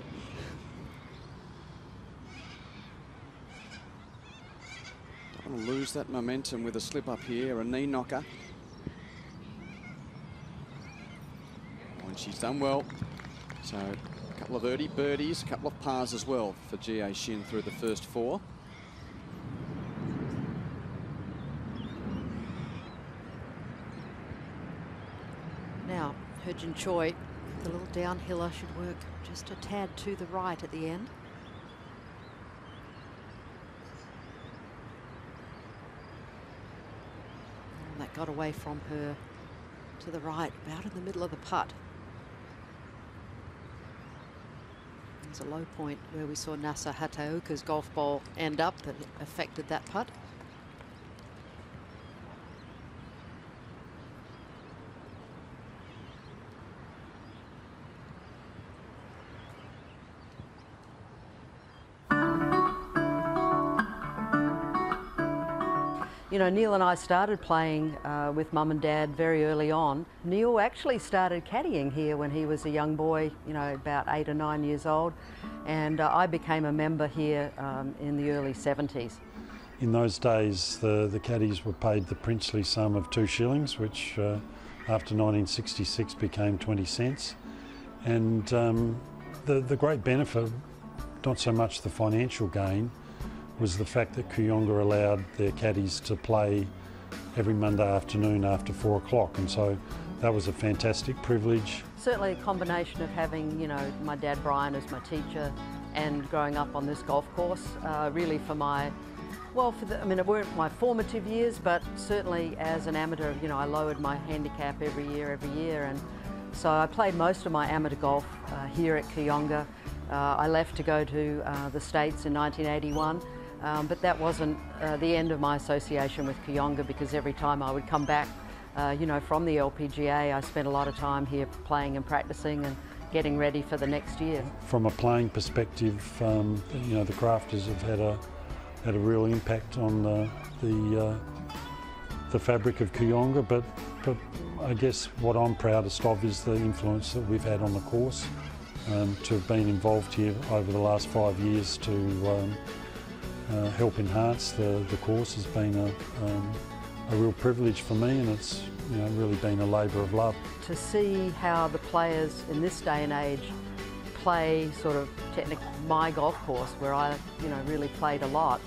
Don't want to lose that momentum with a slip up here, a knee knocker. Oh, and she's done well. So a couple of early birdies, a couple of pars as well for Jie Shin through the first four. Now, Heo-jin Choi, the little downhiller should work just a tad to the right at the end. And that got away from her to the right, about in the middle of the putt. There's a low point where we saw Nasa Hataoka's golf ball end up that affected that putt. You know, Neil and I started playing with Mum and Dad very early on. Neil actually started caddying here when he was a young boy, you know, about 8 or 9 years old. And I became a member here in the early 70s. In those days, the caddies were paid the princely sum of 2 shillings, which after 1966 became 20 cents. And the great benefit, not so much the financial gain, was the fact that Kooyonga allowed their caddies to play every Monday afternoon after 4 o'clock, and so that was a fantastic privilege. Certainly a combination of having, you know, my dad Brian as my teacher and growing up on this golf course, really for my, well, I mean, it weren't my formative years, but certainly as an amateur, you know, I lowered my handicap every year, and so I played most of my amateur golf here at Kooyonga. I left to go to the States in 1981. But that wasn't the end of my association with Kooyonga, because every time I would come back, you know, from the LPGA, I spent a lot of time here playing and practicing and getting ready for the next year. From a playing perspective, you know, the crafters have had a real impact on the fabric of Kooyonga, but I guess what I'm proudest of is the influence that we've had on the course. To have been involved here over the last 5 years to help enhance the course has been a real privilege for me, and it's, you know, really been a labour of love. To see how the players in this day and age play sort of technically my golf course, where I, you know, really played a lot,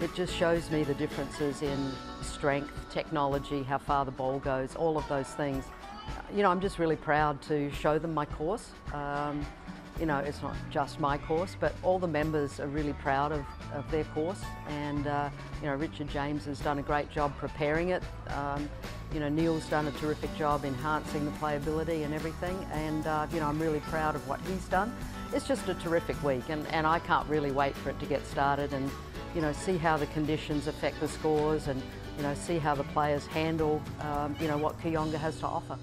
it just shows me the differences in strength, technology, how far the ball goes, all of those things. You know, I'm just really proud to show them my course. You know, it's not just my course, but all the members are really proud of their course. And, you know, Richard James has done a great job preparing it. You know, Neil's done a terrific job enhancing the playability and everything. And, you know, I'm really proud of what he's done. It's just a terrific week, and I can't really wait for it to get started and, you know, see how the conditions affect the scores and, you know, see how the players handle, you know, what Kooyonga has to offer.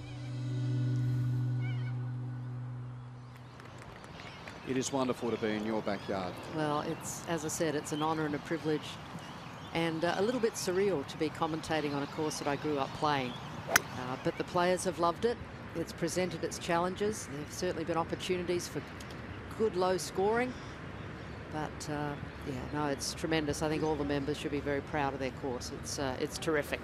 It is wonderful to be in your backyard. Well, it's, as I said, it's an honour and a privilege, and a little bit surreal to be commentating on a course that I grew up playing. But the players have loved it. It's presented its challenges. There have certainly been opportunities for good low scoring. But yeah, no, it's tremendous. I think all the members should be very proud of their course. It's terrific.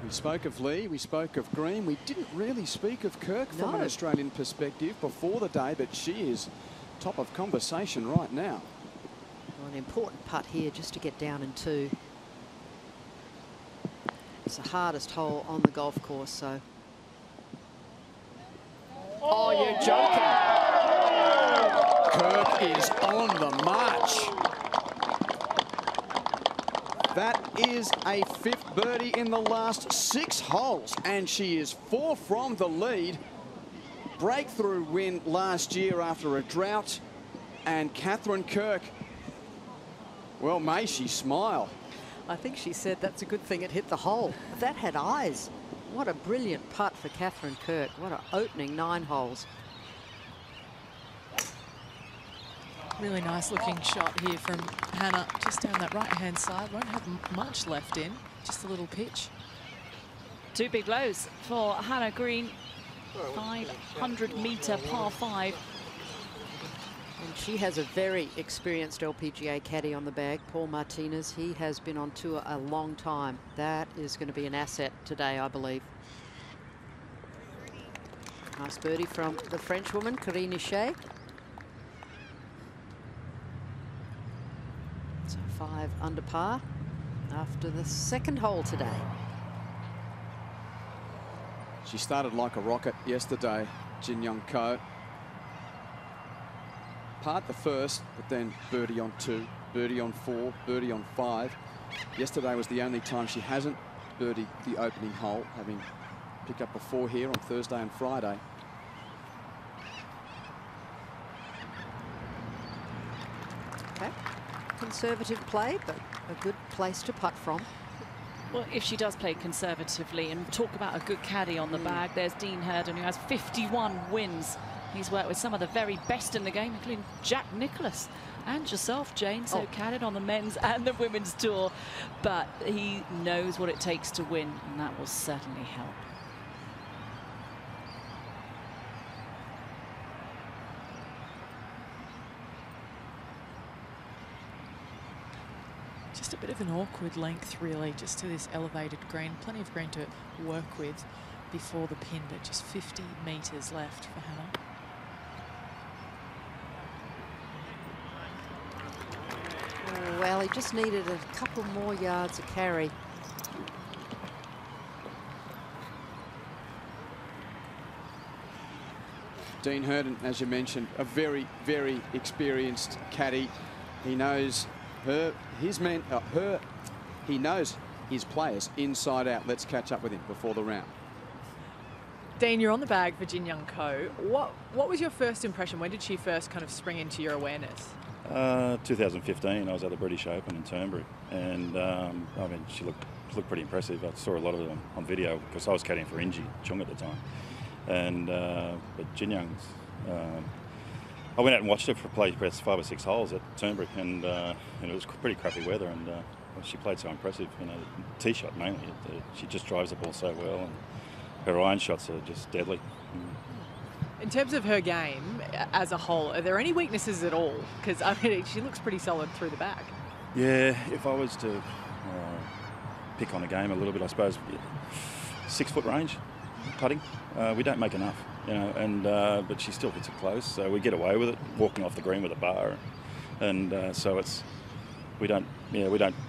We spoke of Lee, we spoke of Green. We didn't really speak of Kirk from an Australian perspective before the day, but she is top of conversation right now. Well, an important putt here just to get down in 2. It's the hardest hole on the golf course, so. Oh, you're joking. Kirk is on the march. That is a 5th birdie in the last 6 holes, and she is 4 from the lead. Breakthrough win last year after a drought, and Catherine Kirk, well, may she smile. I think she said that's a good thing it hit the hole. That had eyes. What a brilliant putt for Catherine Kirk. What an opening 9 holes. Really nice looking shot here from Hannah, just down that right-hand side. Won't have much left in, just a little pitch. 2 big lows for Hannah Green. 500-metre par 5. And she has a very experienced LPGA caddy on the bag, Paul Martinez. He has been on tour a long time. That is going to be an asset today, I believe. Nice birdie from the Frenchwoman, Corinne Hichet. So 5 under par after the 2nd hole today. She started like a rocket yesterday, Jin Young Ko. Part the 1st, but then birdie on 2, birdie on 4, birdie on 5. Yesterday was the only time she hasn't birdied the opening hole, having picked up a 4 here on Thursday and Friday. Okay. Conservative play, but a good place to putt from. Well, if she does play conservatively, and talk about a good caddy on the bag, there's Dean Herden, who has 51 wins. He's worked with some of the very best in the game, including Jack Nicklaus and yourself, Jane, so caddied on the men's and the women's tour. But he knows what it takes to win, and that will certainly help. Just a bit of an awkward length, really, just to this elevated green. Plenty of green to work with before the pin, but just 50 metres left for Hannah. Well, he just needed a couple more yards of carry. Dean Herden, as you mentioned, a very, very experienced caddy. He knows he knows his players inside out. Let's catch up with him before the round. Dean, you're on the bag for Jin Young Ko. What was your first impression? When did she first kind of spring into your awareness? 2015, I was at the British Open in Turnberry, and I mean, she looked pretty impressive. I saw a lot of it on video because I was caddying for Inji Chung at the time. And but Jin Young's, I went out and watched her play perhaps 5 or 6 holes at Turnberry, and it was pretty crappy weather, and she played so impressive. You know, tee shot mainly. She just drives the ball so well, and her iron shots are just deadly. In terms of her game as a whole, are there any weaknesses at all? Because I mean, she looks pretty solid through the back. Yeah, if I was to pick on a game a little bit, I suppose 6-foot range putting. We don't make enough, you know, and but she still hits it close, so we get away with it, walking off the green with a bar and so we don't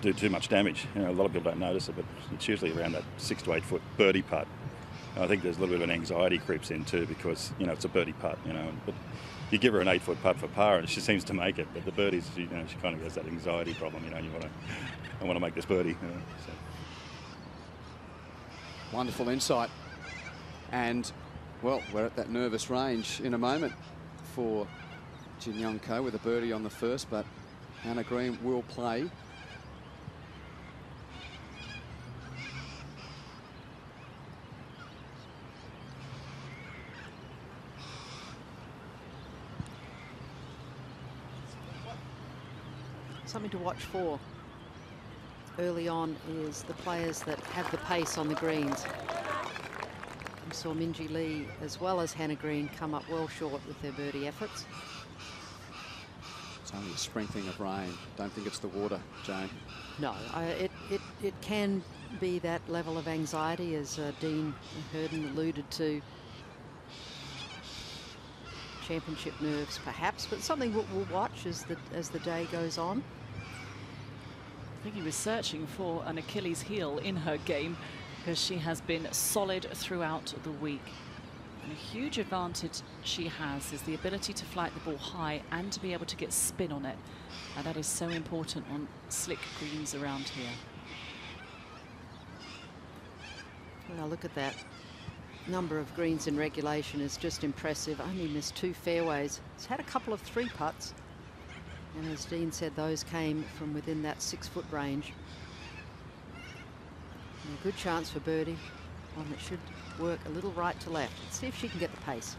do too much damage. You know, a lot of people don't notice it, but it's usually around that 6 to 8 foot birdie putt. I think there's a little bit of an anxiety creeps in too, because you know it's a birdie putt. You know, but you give her an 8 foot putt for par, and she seems to make it. But the birdies, you know, she kind of has that anxiety problem. You know, I want to make this birdie. You know, so. Wonderful insight. And, well, we're at that nervous range in a moment for Jin Young Ko with a birdie on the first, but Hannah Green will play. Something to watch for early on is the players that have the pace on the greens. We saw Minjee Lee as well as Hannah Green come up well short with their birdie efforts. It's only a sprinkling of rain. Don't think it's the water, Jane. No, it can be that level of anxiety, as Dean Herden alluded to. Championship nerves, perhaps, but something we'll watch as the day goes on. I think he was searching for an Achilles heel in her game, because she has been solid throughout the week. And a huge advantage she has is the ability to flight the ball high and to be able to get spin on it. And that is so important on slick greens around here. Well, look at that. Number of greens in regulation is just impressive. Only missed 2 fairways. He's had a couple of 3 putts. And as Dean said, those came from within that 6 foot range. And a good chance for birdie. One that should work a little right to left. Let's see if she can get the pace.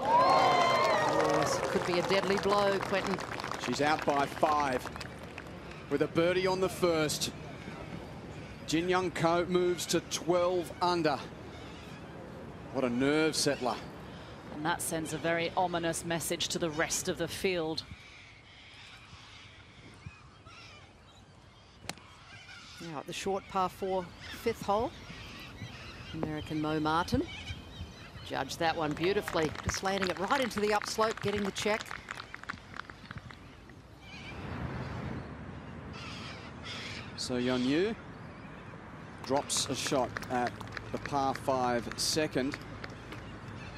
Yes, could be a deadly blow, Quentin. She's out by 5 with a birdie on the first. Jin Young Ko moves to 12 under. What a nerve settler. And that sends a very ominous message to the rest of the field. Now at the short par 4 5th hole, American Mo Martin judged that one beautifully, just landing it right into the upslope, getting the check. So Yeon Yu drops a shot at the par 5 second.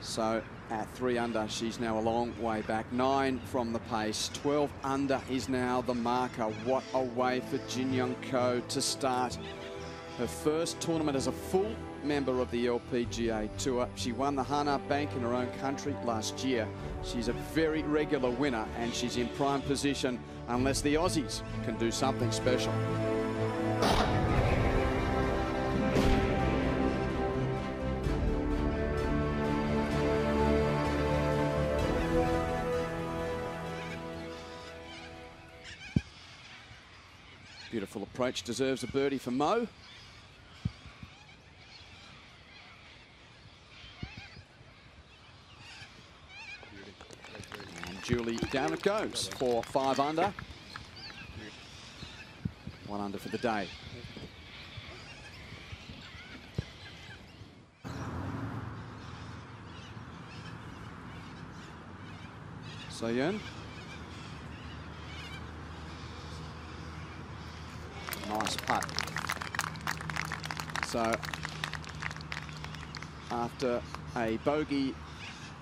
So at 3 under, she's now a long way back. 9 from the pace. 12 under is now the marker. What a way for Jin Young Ko to start her first tournament as a full member of the LPGA Tour. She won the Hana Bank in her own country last year. She's a very regular winner, and she's in prime position unless the Aussies can do something special. Beautiful approach, deserves a birdie for Mo. And Julie, down it goes for 5 under. 1 under for the day. So-Yeon. Nice putt. So after a bogey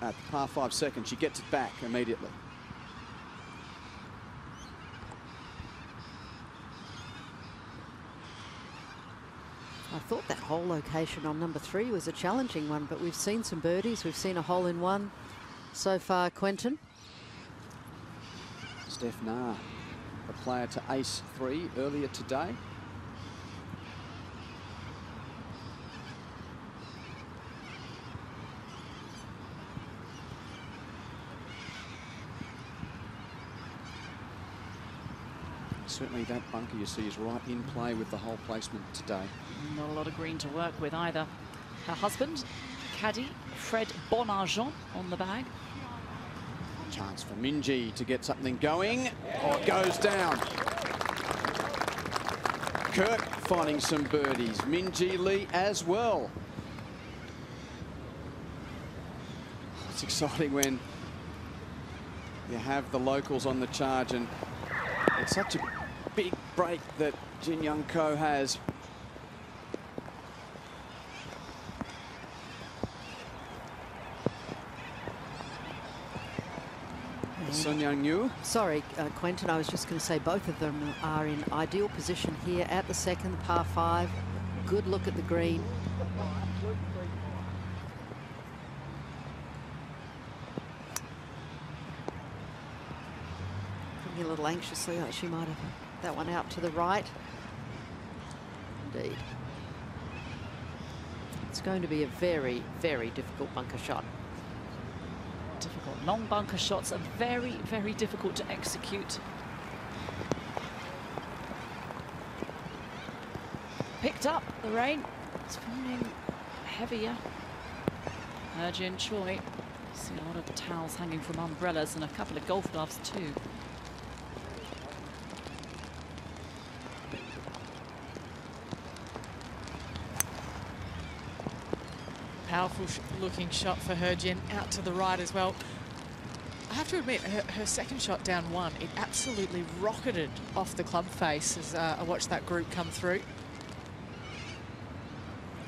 at the par 5 second, she gets it back immediately. I thought that hole location on number 3 was a challenging one, but we've seen some birdies. We've seen a hole in 1 so far, Quentin. Steph Na, a player to ace 3 earlier today. Certainly that bunker you see is right in play with the hole placement today. Not a lot of green to work with either. Her husband, caddy Fred Bonargent, on the bag. Chance for Minjee to get something going. Oh, it goes down. Kirk finding some birdies. Minjee Lee as well. It's exciting when you have the locals on the charge, and it's such a big break that Jin Young Ko has. Sun Young Yu. Sorry, Quentin, I was just going to say both of them are in ideal position here at the second, par 5. Good look at the green. Looking a little anxiously like she might have that one out to the right. Indeed. It's going to be a very, very difficult bunker shot. Difficult. Long bunker shots are very, very difficult to execute. Picked up the rain. It's falling heavier. Jin Choi. See a lot of towels hanging from umbrellas and a couple of golf gloves too. Powerful looking shot for her, Jin, out to the right as well. I have to admit, her second shot down 1, it absolutely rocketed off the club face as I watched that group come through.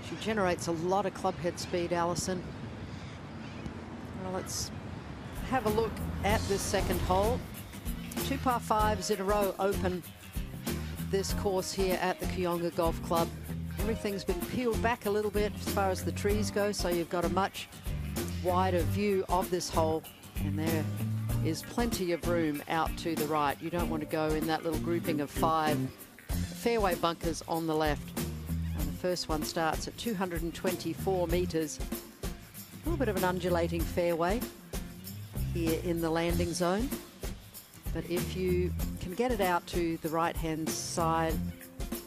She generates a lot of club head speed, Alison. Well, let's have a look at this second hole. 2 par 5s in a row open this course here at the Kooyonga Golf Club. Everything's been peeled back a little bit as far as the trees go, so you've got a much wider view of this hole, and there is plenty of room out to the right. You don't want to go in that little grouping of 5 fairway bunkers on the left. And the first one starts at 224 metres. A little bit of an undulating fairway here in the landing zone, but if you can get it out to the right-hand side,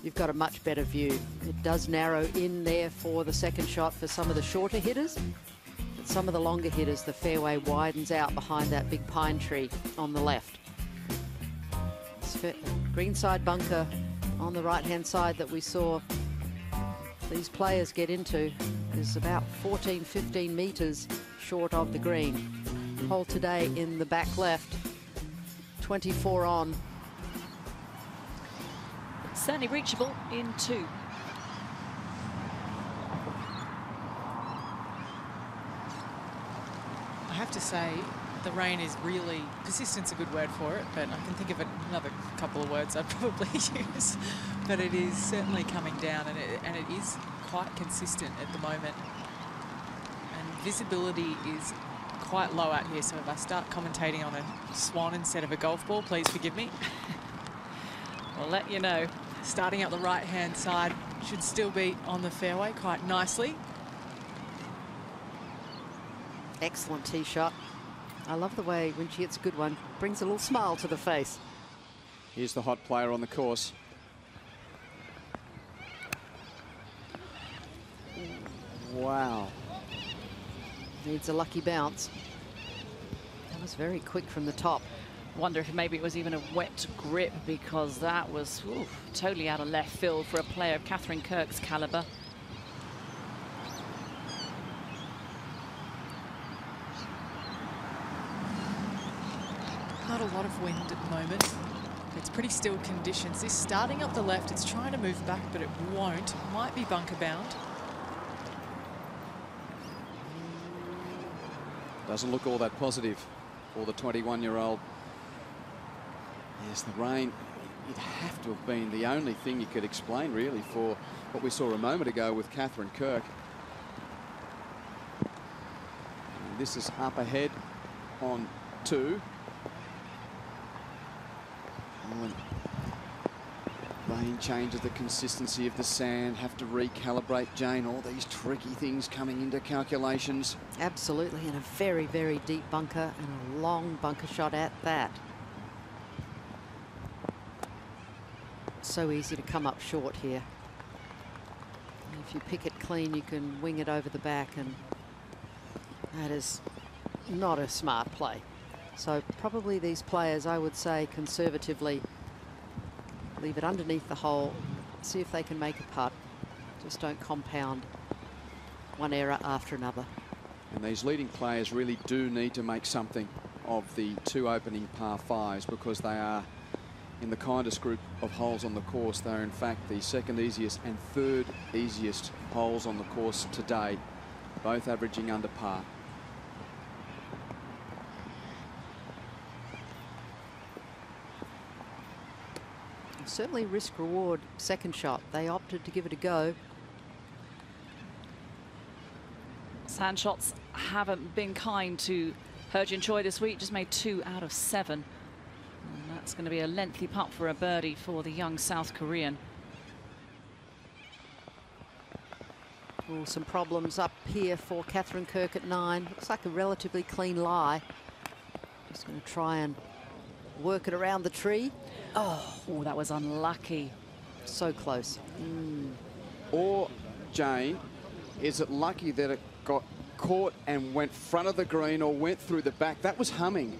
you've got a much better view. It does narrow in there for the second shot for some of the shorter hitters. But some of the longer hitters, the fairway widens out behind that big pine tree on the left. Greenside bunker on the right-hand side that we saw these players get into is about 14, 15 metres short of the green. Hole today in the back left, 24 on. Certainly reachable in 2. I have to say, the rain is really, persistent's a good word for it, but I can think of another couple of words I'd probably use. But it is certainly coming down, and it is quite consistent at the moment. And visibility is quite low out here, so if I start commentating on a swan instead of a golf ball, please forgive me. I'll let you know. Starting out the right-hand side, should still be on the fairway quite nicely. Excellent tee shot. I love the way when she hits a good one, brings a little smile to the face. Here's the hot player on the course. Wow. Needs a lucky bounce. That was very quick from the top. Wonder if maybe it was even a wet grip, because that was totally out of left field for a player of Catherine Kirk's calibre. Not a lot of wind at the moment. It's pretty still conditions. This starting up the left, it's trying to move back, but it won't. Might be bunker bound. Doesn't look all that positive for the 21-year-old. Yes, the rain, it'd have to have been the only thing you could explain, really, for what we saw a moment ago with Catherine Kirk. And this is up ahead on 2. Rain changes the consistency of the sand, have to recalibrate, Jane, all these tricky things coming into calculations. Absolutely, and a very, very deep bunker and a long bunker shot at that. So easy to come up short here. And if you pick it clean, you can wing it over the back, and that is not a smart play. So probably these players, I would say conservatively, leave it underneath the hole, see if they can make a putt. Just don't compound one error after another. And these leading players really do need to make something of the 2 opening par 5s, because they are in the kindest group of holes on the course. They are in fact the 2nd easiest and 3rd easiest holes on the course today, both averaging under par. Certainly risk-reward second shot. They opted to give it a go. Sand shots haven't been kind to Heo-Jin Choi this week. Just made 2 out of 7. And that's going to be a lengthy putt for a birdie for the young South Korean. Oh, some problems up here for Catherine Kirk at 9. Looks like a relatively clean lie. Just going to try and work it around the tree. Oh, that was unlucky. So close. Or, Jane, is it lucky that it got caught and went front of the green or went through the back? That was humming.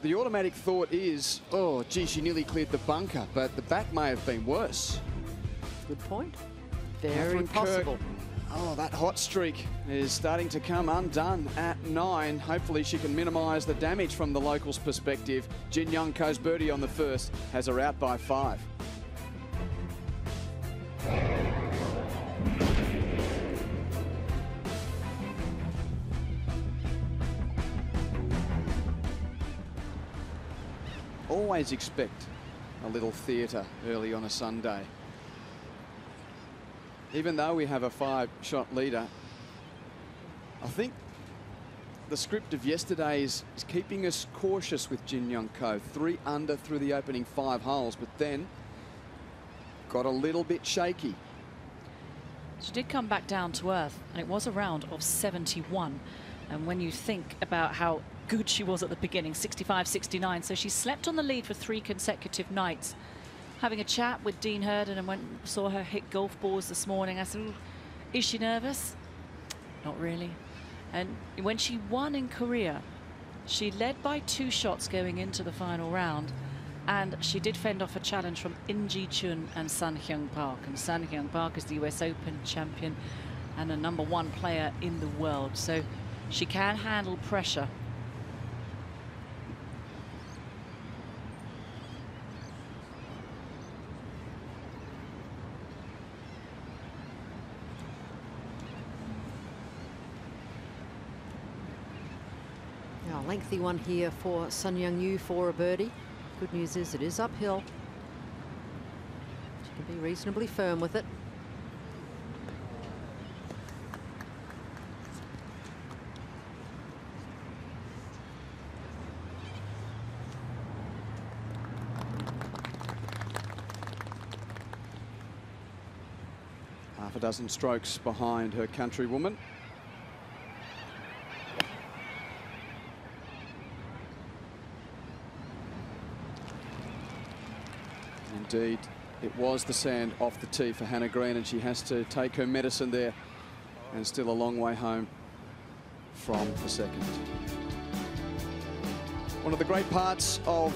The automatic thought is, oh, gee, she nearly cleared the bunker, but the back may have been worse. Good point. Very possible. Kirk, oh, that hot streak is starting to come undone at 9. Hopefully she can minimise the damage from the locals' perspective. Jin Young Ko's birdie on the first has her out by 5. Always expect a little theatre early on a Sunday. Even though we have a 5-shot leader, I think the script of yesterday is keeping us cautious with Jin Young Ko. 3 under through the opening 5 holes, but then got a little bit shaky. She did come back down to earth, and it was a round of 71. And when you think about how good she was at the beginning, 65, 69, so she slept on the lead for 3 consecutive nights. Having a chat with Dean Herden and saw her hit golf balls this morning, I said, is she nervous? Not really. And when she won in Korea, she led by 2 shots going into the final round, and she did fend off a challenge from In Ji Chun and Sun Hyung Park. And Sun Hyung Park is the US Open champion and a #1 player in the world, so she can handle pressure. Now, a lengthy one here for Sun Young Yu for a birdie. Good news is it is uphill. She can be reasonably firm with it. Half a dozen strokes behind her countrywoman. Indeed, it was the sand off the tee for Hannah Green, and she has to take her medicine there, and still a long way home from the second. One of the great parts of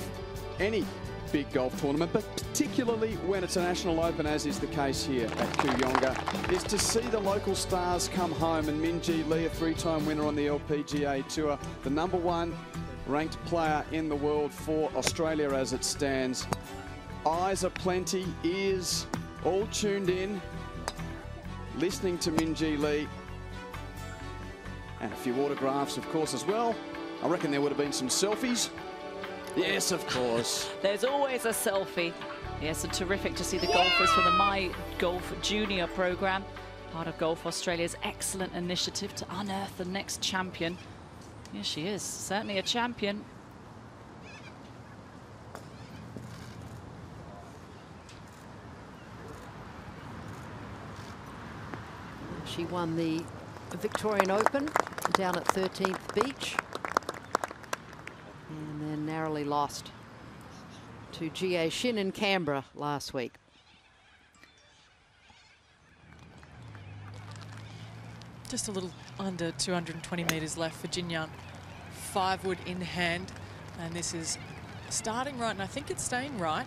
any big golf tournament, but particularly when it's a national open, as is the case here at Kooyonga, is to see the local stars come home. And Min-Ji Lee, a 3-time winner on the LPGA Tour, the #1 ranked player in the world for Australia as it stands. Eyes are plenty, ears all tuned in, listening to Min-Ji Lee. And a few autographs, of course, as well. I reckon there would have been some selfies. Yes, of course. There's always a selfie. Yes, and terrific to see the golfers from the My Golf Junior program, part of Golf Australia's excellent initiative to unearth the next champion. Yes, she is certainly a champion. She won the Victorian Open down at 13th Beach, and then narrowly lost to Jie Shin in Canberra last week. Just a little under 220 metres left for Jin Young. 5 wood in hand, and this is starting right, and I think it's staying right.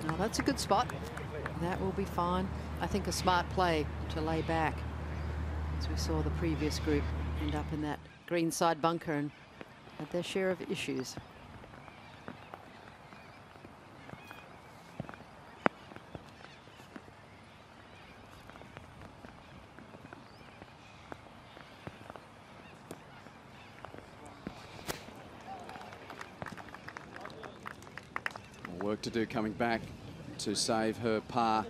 Now that's a good spot. That will be fine. I think, a smart play to lay back, as we saw the previous group end up in that greenside bunker and had their share of issues. Work to do coming back to save her par.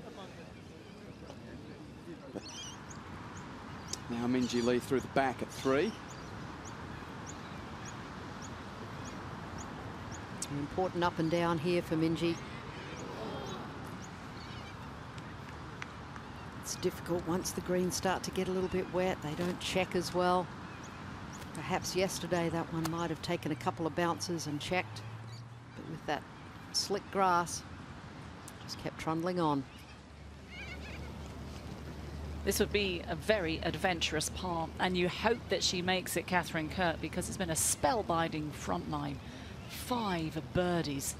But now Minjee Lee through the back at 3. An important up and down here for Minjee. It's difficult once the greens start to get a little bit wet. They don't check as well. Perhaps yesterday that one might have taken a couple of bounces and checked, but with that slick grass, just kept trundling on. This would be a very adventurous par, and you hope that she makes it, Catherine Kirk, because it's been a spellbinding front nine. 5 birdies.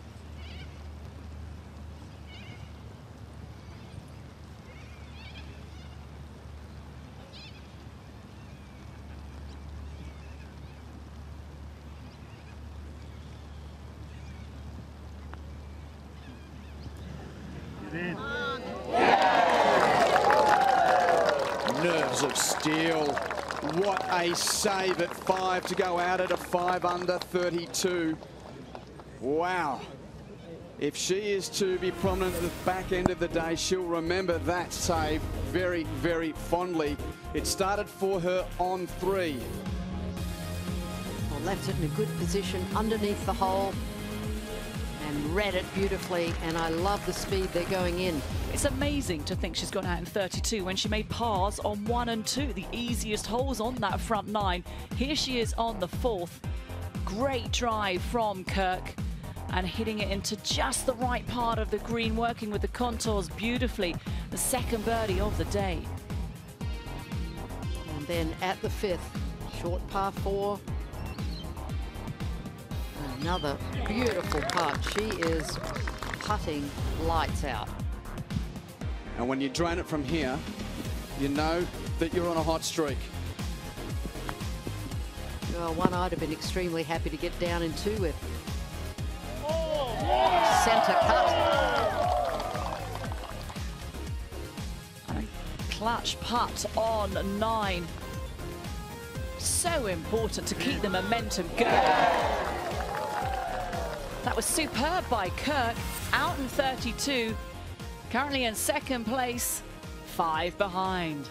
Nerves of steel. What a save at 5 to go out at a 5 under 32. Wow. If she is to be prominent at the back end of the day, she'll remember that save very, very fondly. It started for her on 3. Well, left it in a good position underneath the hole and read it beautifully, and I love the speed they're going in. It's amazing to think she's gone out in 32 when she made pars on 1 and 2, the easiest holes on that front 9. Here she is on the 4th. Great drive from Kirk and hitting it into just the right part of the green, working with the contours beautifully. The second birdie of the day. And then at the 5th, short par 4. Another beautiful putt. She is putting lights out. And when you drain it from here, you know that you're on a hot streak. Well, one I'd have been extremely happy to get down in 2 with. Centre cut. A clutch putt on 9. So important to keep the momentum going. That was superb by Kirk, out in 32. Currently in second place, 5 behind.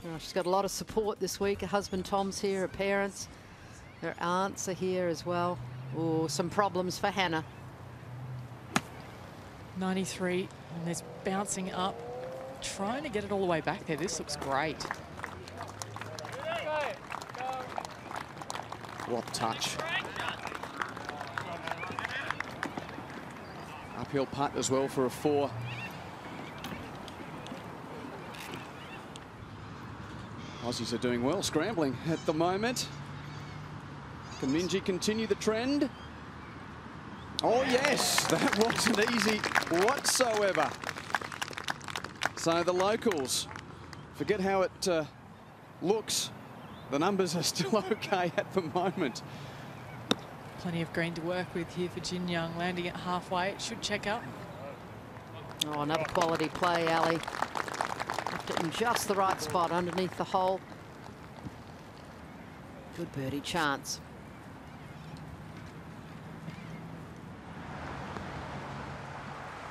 Oh, she's got a lot of support this week. Her husband Tom's here, her parents, her aunts are here as well. Oh, some problems for Hannah. 93, and there's bouncing up, trying to get it all the way back there. This looks great. What touch. Uphill putt as well for a 4. Aussies are doing well, scrambling at the moment. Can Minjee continue the trend? Oh yes, that wasn't easy whatsoever. So the locals, forget how it looks. The numbers are still okay at the moment. Plenty of green to work with here for Jin Young, landing it halfway. It should check up. Oh, another quality play, Ali. Left it in just the right spot underneath the hole. Good birdie chance.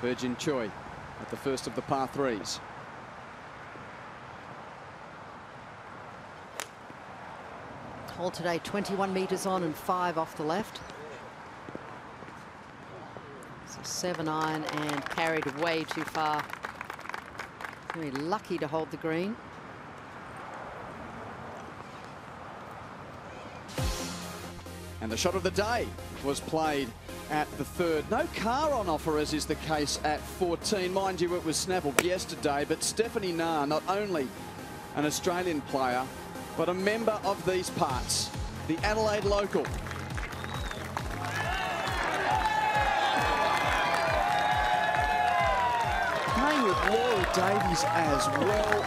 Virgin Choi at the first of the par 3s. Hole today, 21 metres on and 5 off the left. So 7-iron and carried way too far. Very lucky to hold the green. And the shot of the day was played at the 3rd. No car on offer, as is the case at 14. Mind you, it was snaffled yesterday, but Stephanie Na, not only an Australian player, but a member of these parts, the Adelaide local. with Laura Davies as well.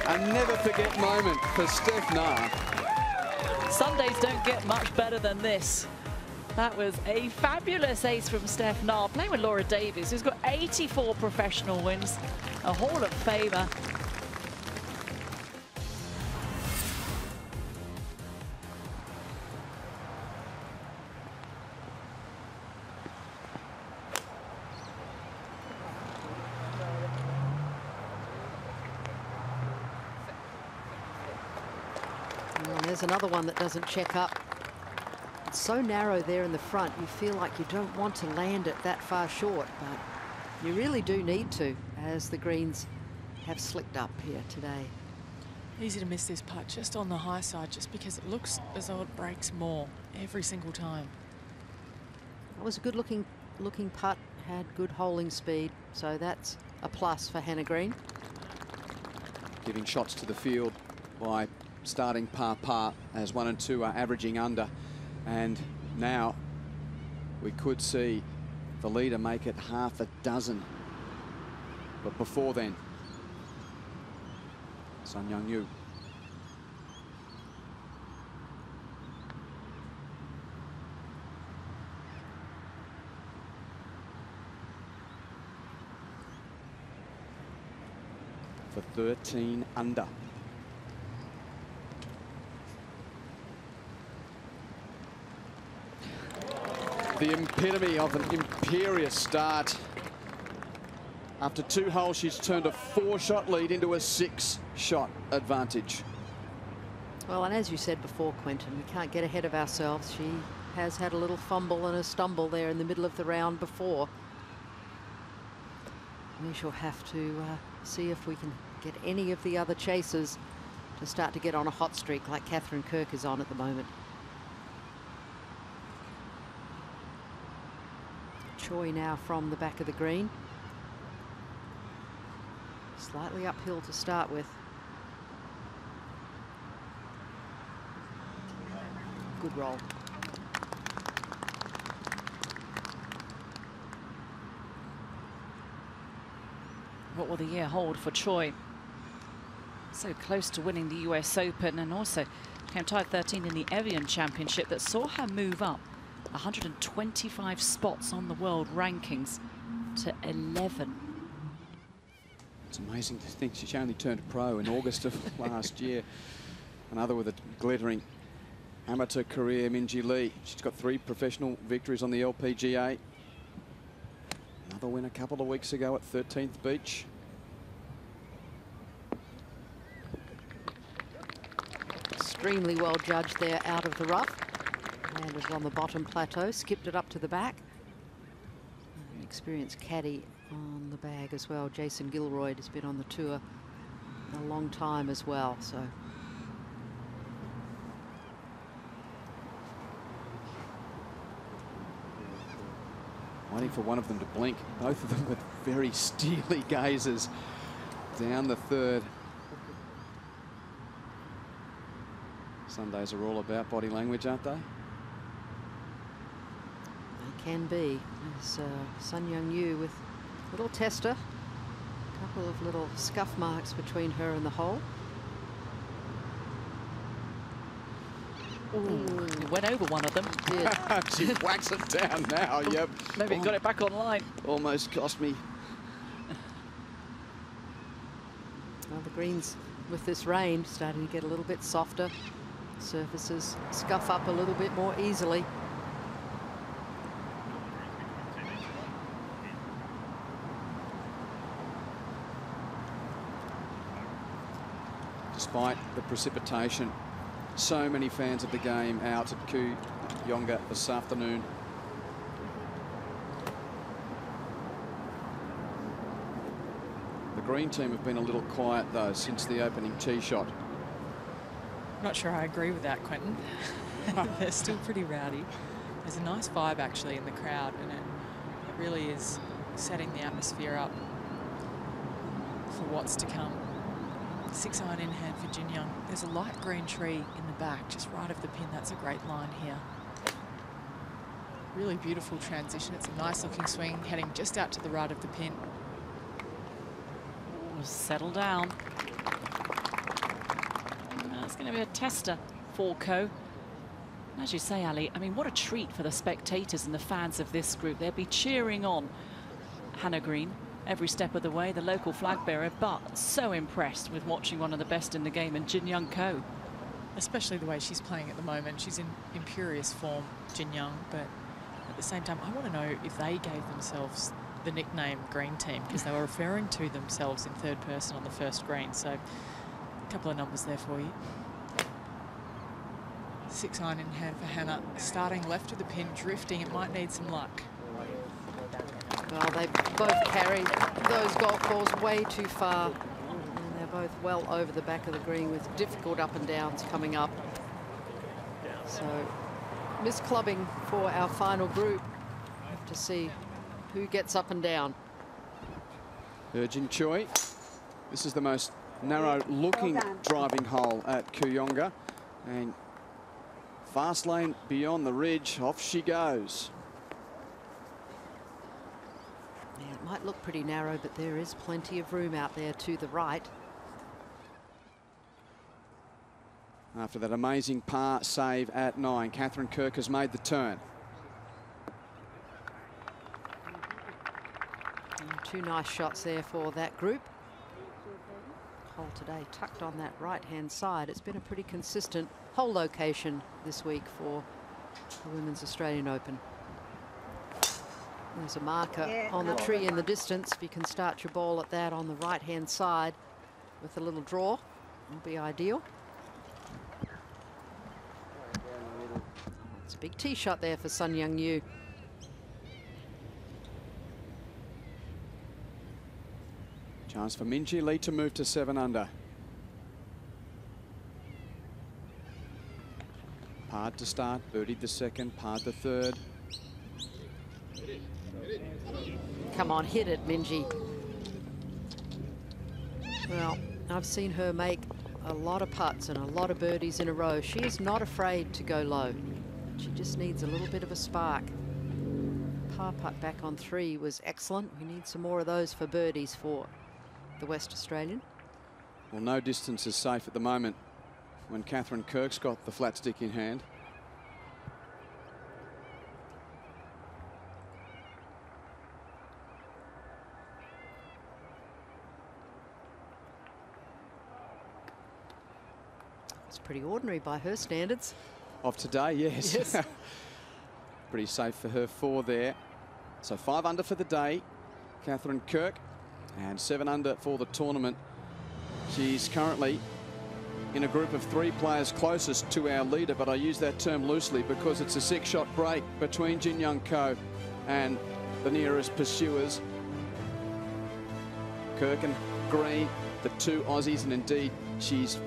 A never forget moment for Steph Nah. Sundays don't get much better than this. That was a fabulous ace from Steph Nah, playing with Laura Davies, who's got 84 professional wins, a Hall of Famer. Well, there's another one that doesn't check up. It's so narrow there in the front, you feel like you don't want to land it that far short, but you really do need to, as the greens have slicked up here today. Easy to miss this putt just on the high side, just because it looks as though it breaks more every single time. That was a good looking putt, had good holding speed, so that's a plus for Hannah Green. Giving shots to the field by starting par as 1 and 2 are averaging under. And now we could see the leader make it half a dozen. But before then, Sun Young Yu. For 13 under. The epitome of an imperious start. After 2 holes, she's turned a 4-shot lead into a 6-shot advantage. Well, and as you said before, Quentin, we can't get ahead of ourselves. She has had a little fumble and a stumble there in the middle of the round before. We shall have to see if we can get any of the other chasers to start to get on a hot streak like Catherine Kirk is on at the moment. Choi now from the back of the green. Slightly uphill to start with. Good roll. What will the year hold for Choi? So close to winning the US Open, and also came tied 13 in the Evian Championship that saw her move up 125 spots on the world rankings to 11. It's amazing to think she only turned pro in August of last year. Another with a glittering amateur career, Minjee Lee. She's got 3 professional victories on the LPGA. Another win a couple of weeks ago at 13th Beach. Extremely well judged there out of the rough. Landed on the bottom plateau, skipped it up to the back. An experienced caddy on the bag as well. Jason Gilroy has been on the tour a long time as well, so. Waiting for one of them to blink. Both of them with very steely gazes down the third. Sundays are all about body language, aren't they? They can be. There's Sun Young Yu with a little tester. A couple of little scuff marks between her and the hole. Ooh, he went over one of them. Yeah. She whacks it down now, yep. Maybe got it back online. Almost cost me. Well, the greens with this rain starting to get a little bit softer. Surfaces scuff up a little bit more easily. Despite the precipitation, so many fans of the game out at Kooyonga this afternoon. The green team have been a little quiet though since the opening tee shot. Not sure I agree with that, Quentin. They're still pretty rowdy. There's a nice vibe actually in the crowd, and it really is setting the atmosphere up for what's to come. 6-iron in hand for Jin Young. There's a light green tree in the back, just right of the pin. That's a great line here. Really beautiful transition. It's a nice looking swing, heading just out to the right of the pin. settle down. It's going to be a tester for Ko. As you say, Ali, I mean, what a treat for the spectators and the fans of this group. They'll be cheering on Hannah Green every step of the way, the local flag bearer, but so impressed with watching one of the best in the game, and Jin Young Ko. Especially the way she's playing at the moment. She's in imperious form, Jin Young, but at the same time, I want to know if they gave themselves the nickname Green Team, because they were referring to themselves in third person on the first green. So a couple of numbers there for you. 6 iron in hand for Hannah, starting left of the pin, drifting. It might need some luck. Well, they both carried those golf balls way too far, and they're both well over the back of the green with difficult up and downs coming up. So misclubbing for our final group. Have to see who gets up and down. Jin Choi. This is the most narrow-looking driving hole at Kooyonga, and fast lane beyond the ridge. Off she goes. Yeah, it might look pretty narrow, but there is plenty of room out there to the right. After that amazing par save at 9, Catherine Kirk has made the turn. And 2 nice shots there for that group. Hole today tucked on that right-hand side. It's been a pretty consistent hole location this week for the Women's Australian Open. There's a marker on the tree in the distance. If you can start your ball at that on the right-hand side with a little draw, will be ideal. It's a big tee shot there for Sun Young Yu. Chance for Minjee Lee to move to 7 under. Parred to start, birdied the second, parred the third. Come on, hit it, Minjee. Well, I've seen her make a lot of putts and a lot of birdies in a row. She is not afraid to go low. She just needs a little bit of a spark. Par putt back on 3 was excellent. We need some more of those for birdies for the West Australian. Well, no distance is safe at the moment when Catherine Kirk's got the flat stick in hand. It's pretty ordinary by her standards. Of today, yes. Yes. Pretty safe for her 4 there. So 5 under for the day, Catherine Kirk, and 7 under for the tournament. She's currently in a group of 3 players closest to our leader, but I use that term loosely because it's a 6-shot break between Jin Young Ko and the nearest pursuers. Kirk and Green, the 2 Aussies, and indeed she's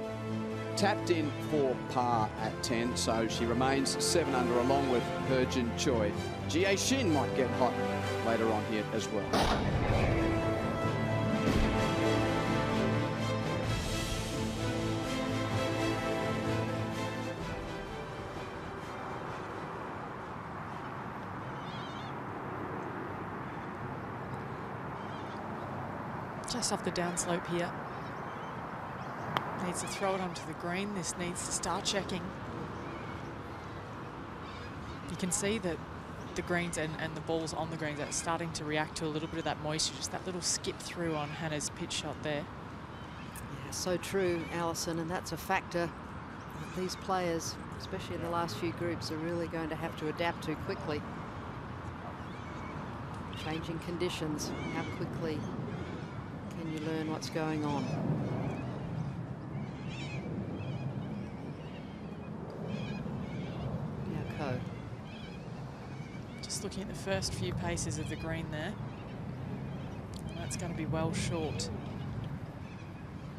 tapped in for par at 10, so she remains 7 under along with Jin Choi. Jie Shin might get hot later on here as well. Just off the downslope here. Needs to throw it onto the green. This needs to start checking. You can see that the greens and the balls on the greens are starting to react to a little bit of that moisture. Just that little skip through on Hannah's pitch shot there. Yeah, so true, Alison, and that's a factor that these players, especially in the last few groups, are really going to have to adapt to quickly. Changing conditions, how quickly can you learn what's going on? Just looking at the first few paces of the green there. That's going to be well short.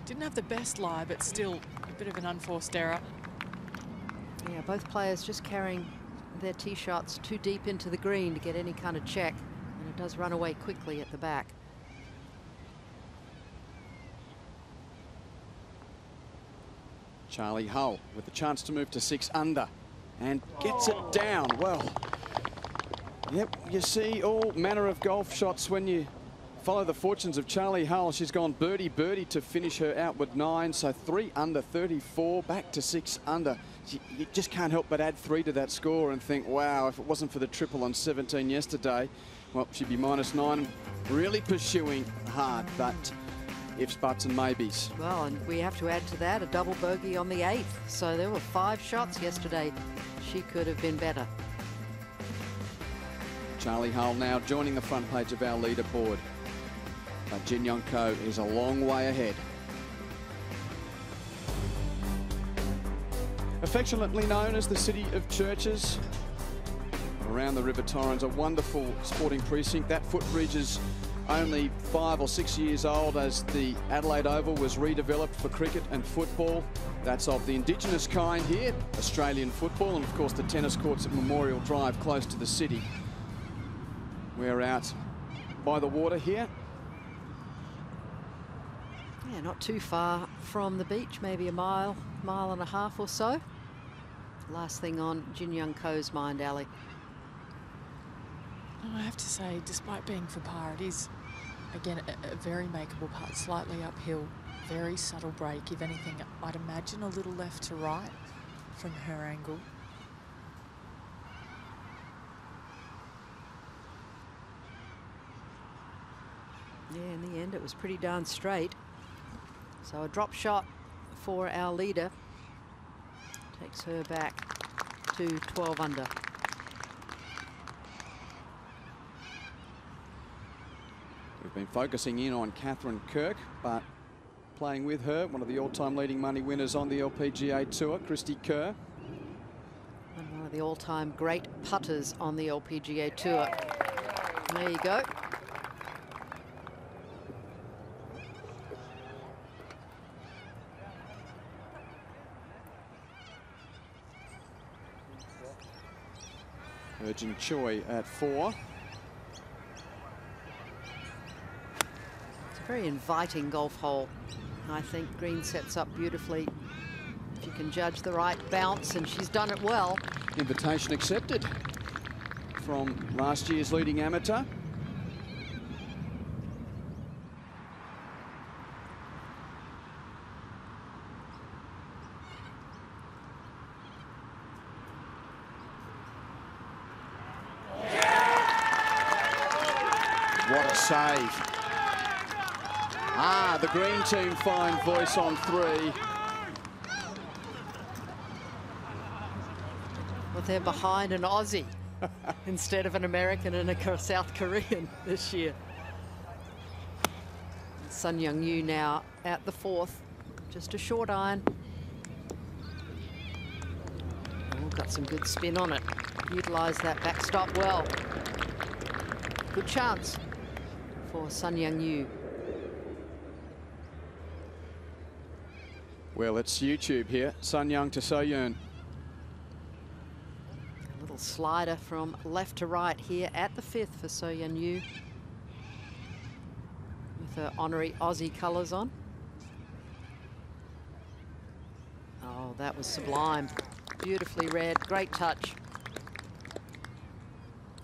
Didn't have the best lie, but still a bit of an unforced error. Yeah, both players just carrying their tee shots too deep into the green to get any kind of check, and it does run away quickly at the back. Charlie Hull with the chance to move to 6 under and gets it down. Well, yep, you see all manner of golf shots when you follow the fortunes of Charlie Hull. She's gone birdie to finish her outward 9, so 3 under 34, back to 6 under. You just can't help but add 3 to that score and think, wow, if it wasn't for the triple on 17 yesterday, well, she'd be -9. Really pursuing hard, but ifs, buts and maybes. Well, and we have to add to that a double bogey on the 8th. So there were 5 shots yesterday. She could have been better. Charlie Hull now joining the front page of our leaderboard. But Jin Young Ko is a long way ahead. Affectionately known as the City of Churches, around the River Torrens, a wonderful sporting precinct. That footbridge is only 5 or 6 years old as the Adelaide Oval was redeveloped for cricket and football. That's of the Indigenous kind here, Australian football, and of course the tennis courts at Memorial Drive close to the city. We're out by the water here. Yeah, not too far from the beach, maybe a mile and a half or so. Last thing on Jin Young Ko's mind, Ali. I have to say, despite being for par, it is, again, a very makeable putt, slightly uphill, very subtle break. If anything, I'd imagine a little left to right from her angle. Yeah, in the end, it was pretty darn straight. So a drop shot for our leader takes her back to 12 under. We've been focusing in on Catherine Kirk, but playing with her, one of the all-time leading money winners on the LPGA Tour, Christy Kerr. And one of the all-time great putters on the LPGA Tour. There you go. Virgin Choi at 4. It's a very inviting golf hole. I think green sets up beautifully if you can judge the right bounce, and she's done it well. Invitation accepted from last year's leading amateur. What a save. Ah, the green team find voice on 3. But they're behind an Aussie instead of an American and a South Korean this year. Sun Young Yu now at the 4th, just a short iron. Oh, got some good spin on it. Utilised that backstop well. Good chance for Sun Young Yu. Well, it's YouTube here. Sun Young to So Yeon. A little slider from left to right here at the 5th for So Yeon Yu, with her honorary Aussie colours on. Oh, that was sublime. Beautifully read. Great touch.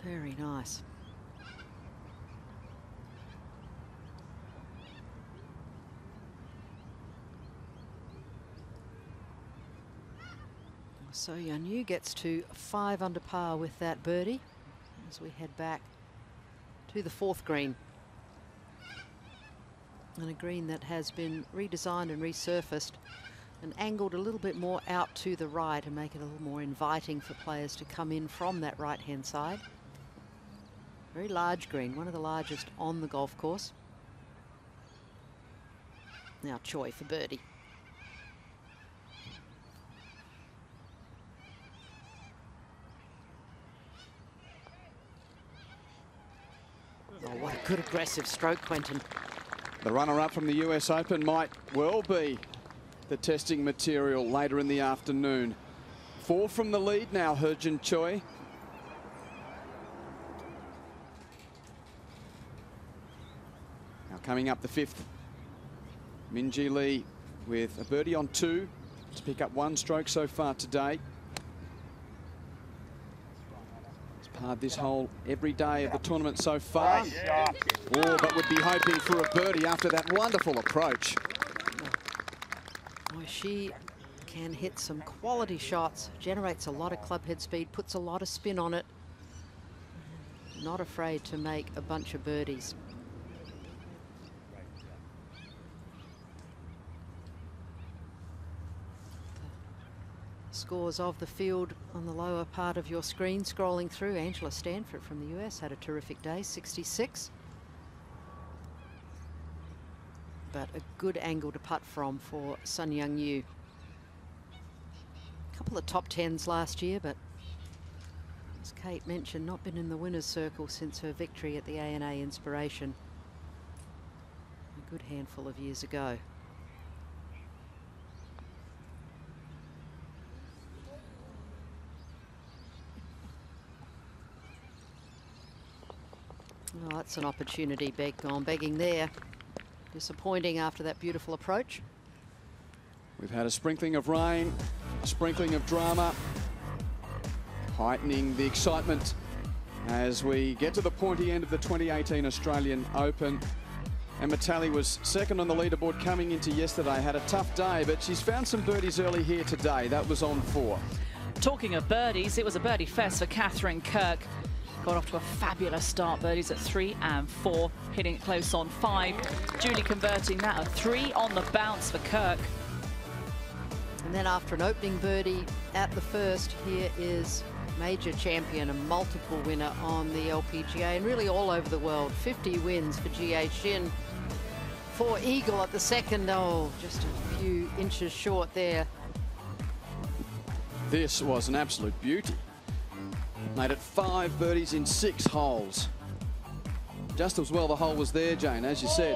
Very nice. So Yeon Yu gets to 5 under par with that birdie as we head back to the 4th green. And a green that has been redesigned and resurfaced and angled a little bit more out to the right and make it a little more inviting for players to come in from that right-hand side. Very large green, one of the largest on the golf course. Now Choi for birdie. Oh, what a good aggressive stroke, Quentin. The runner-up from the US Open might well be the testing material later in the afternoon. 4 from the lead now, Virgin Choi. Now coming up the 5th, Minjee Lee with a birdie on 2 to pick up 1 stroke so far today. It's Hard this hole every day of the tournament so far. Oh, but would be hoping for a birdie after that wonderful approach. Boy, she can hit some quality shots, generates a lot of club head speed, puts a lot of spin on it. Not afraid to make a bunch of birdies. The scores of the field on the lower part of your screen scrolling through. Angela Stanford from the US had a terrific day, 66. But a good angle to putt from for Sun Young Yu. A couple of top tens last year, but as Kate mentioned, not been in the winner's circle since her victory at the ANA Inspiration a good handful of years ago. Oh, that's an opportunity gone begging there. Disappointing after that beautiful approach. We've had a sprinkling of rain, a sprinkling of drama, heightening the excitement as we get to the pointy end of the 2018 Australian Open. Emma Talley was second on the leaderboard coming into yesterday. Had a tough day, but she's found some birdies early here today. That was on 4. Talking of birdies, it was a birdie fest for Catherine Kirk. Got off to a fabulous start, birdies at 3 and 4, hitting it close on 5. Julie converting that, a 3 on the bounce for Kirk. And then after an opening birdie at the first, here is major champion and multiple winner on the LPGA and really all over the world. 50 wins for Jie Shin. For Eagle at the second, oh, just a few inches short there. This was an absolute beauty. Made it 5 birdies in 6 holes. Just as well the hole was there, Jane, as you said.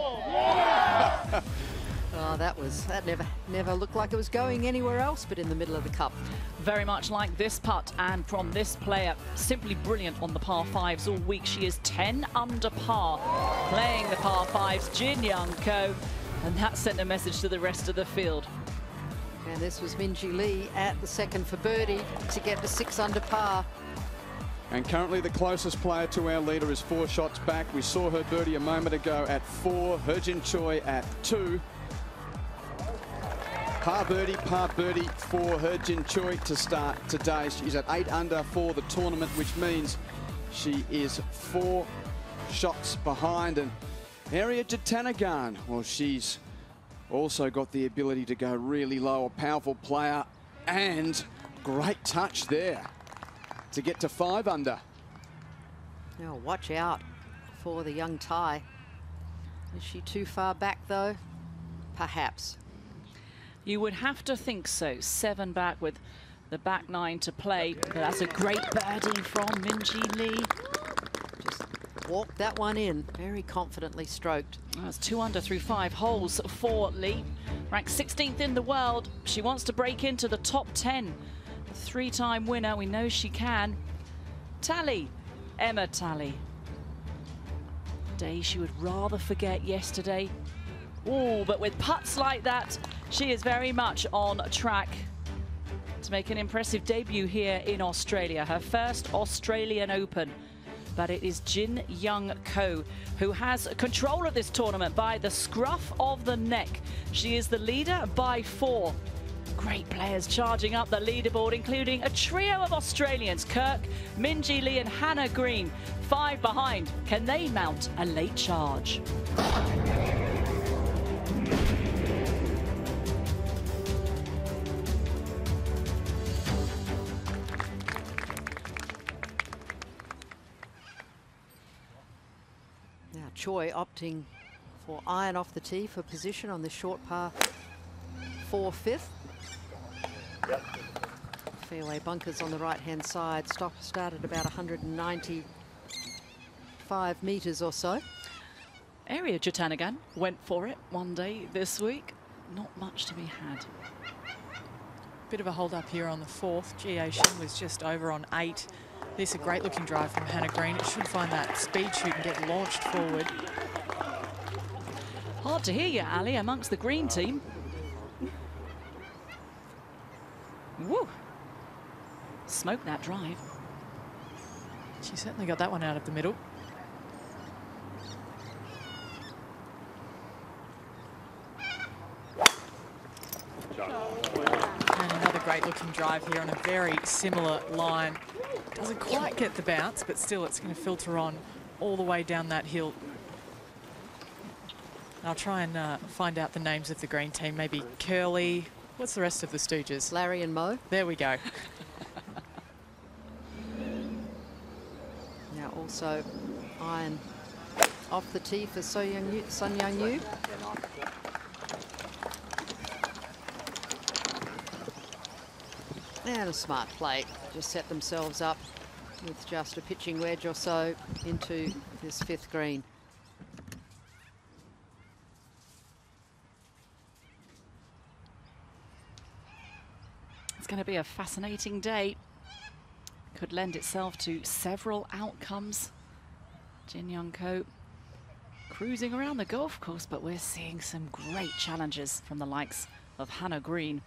Oh, that never looked like it was going anywhere else but in the middle of the cup. Very much like this putt, and from this player, simply brilliant on the par 5s all week. She is 10 under par, playing the par 5s, Jin Young Ko, and that sent a message to the rest of the field. And this was Minjee Lee at the second for birdie to get to 6 under par. And currently the closest player to our leader is 4 shots back. We saw her birdie a moment ago at 4, Heo-Jin Choi at 2. Par birdie for Heo-Jin Choi to start today. She's at 8 under for the tournament, which means she is 4 shots behind. And Arya Jatanagarn, well, she's also got the ability to go really low, a powerful player, and great touch there to get to 5 under. Now watch out for the young Thai. Is she too far back though? Perhaps. You would have to think so. 7 back with the back 9 to play. But that's a great birdie from Minjee Lee. Just walked that one in, very confidently stroked. That's 2 under through 5 holes for Lee. Ranked 16th in the world. She wants to break into the top 10. The 3-time winner, we know she can. Talley, Emma Talley. Day she would rather forget yesterday. Oh, but with putts like that, she is very much on track to make an impressive debut here in Australia. Her first Australian Open. But it is Jin Young Ko who has control of this tournament by the scruff of the neck. She is the leader by 4. Great players charging up the leaderboard, including a trio of Australians, Kirk, Minjee Lee and Hannah Green. 5 behind. Can they mount a late charge? Now Choi opting for iron off the tee for position on this short par 4 fifth. Yep. Fairway bunkers on the right-hand side. Started about 195 metres or so. Arya Jatanagarn went for it one day this week. Not much to be had. Bit of a hold up here on the 4th. Jie Shin was just over on 8. This is a great looking drive from Hannah Green. It should find that speed shoot and get launched forward. Hard to hear you, Ali, amongst the green team. Woo! Smoke that drive. She certainly got that one out of the middle. And another great looking drive here on a very similar line. Doesn't quite get the bounce, but still it's going to filter on all the way down that hill. I'll try and find out the names of the green team. Maybe Curly. What's the rest of the Stooges? Larry and Mo. There we go. Now also iron off the tee for Sun Young Yu. And a smart play. Just set themselves up with just a pitching wedge or so into this 5th green. It's going to be a fascinating day. Could lend itself to several outcomes. Jin Young Ko cruising around the golf course, but we're seeing some great challenges from the likes of Hannah Green.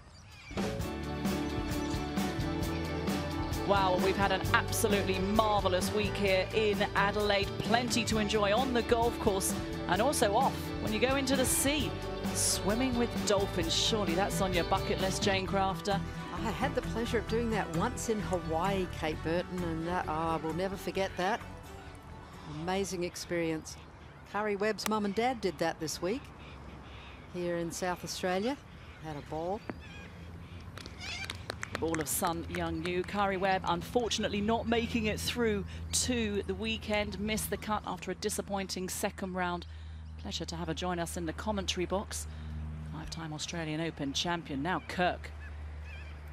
Wow, we've had an absolutely marvellous week here in Adelaide. Plenty to enjoy on the golf course and also off when you go into the sea. Swimming with dolphins, surely that's on your bucket list, Jane Crafter. I had the pleasure of doing that once in Hawaii, Kate Burton, and I will never forget that. Amazing experience. Curry Webb's mum and dad did that this week here in South Australia. Had a ball. Ball of Sun Young Yu. Kari Webb unfortunately not making it through to the weekend. Missed the cut after a disappointing 2nd round. Pleasure to have her join us in the commentary box. 5-time Australian Open champion. Now Kirk.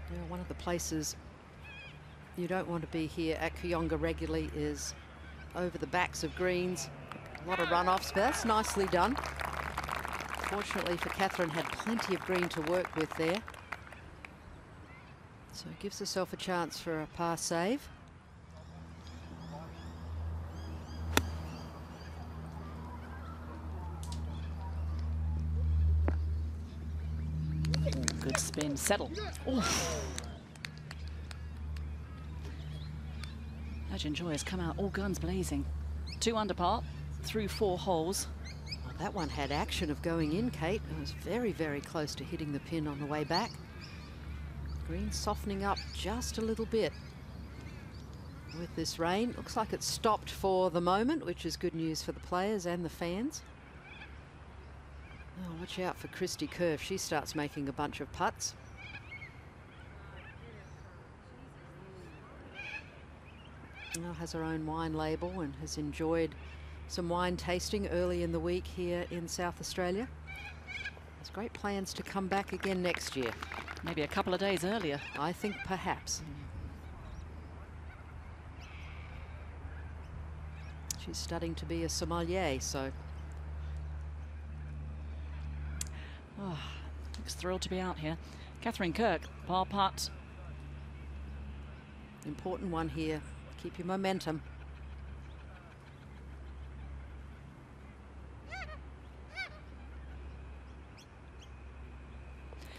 Yeah, one of the places you don't want to be here at Kooyonga regularly is over the backs of greens. A lot of runoffs, but that's nicely done. Fortunately for Catherine, had plenty of green to work with there. So gives herself a chance for a par save. Good spin, settle. Oof. Legend Joy has come out all guns blazing. 2 under par through 4 holes. Well, that one had action of going in, Kate. It was very, very close to hitting the pin on the way back. Green softening up just a little bit with this rain. Looks like it's stopped for the moment, which is good news for the players and the fans. Oh, watch out for Christy Kerr if she starts making a bunch of putts. Now has her own wine label and has enjoyed some wine tasting early in the week here in South Australia. Has great plans to come back again next year. Maybe a couple of days earlier. I think perhaps. She's studying to be a sommelier, so. Oh, looks thrilled to be out here. Catherine Kirk, par putt. Important one here. Keep your momentum.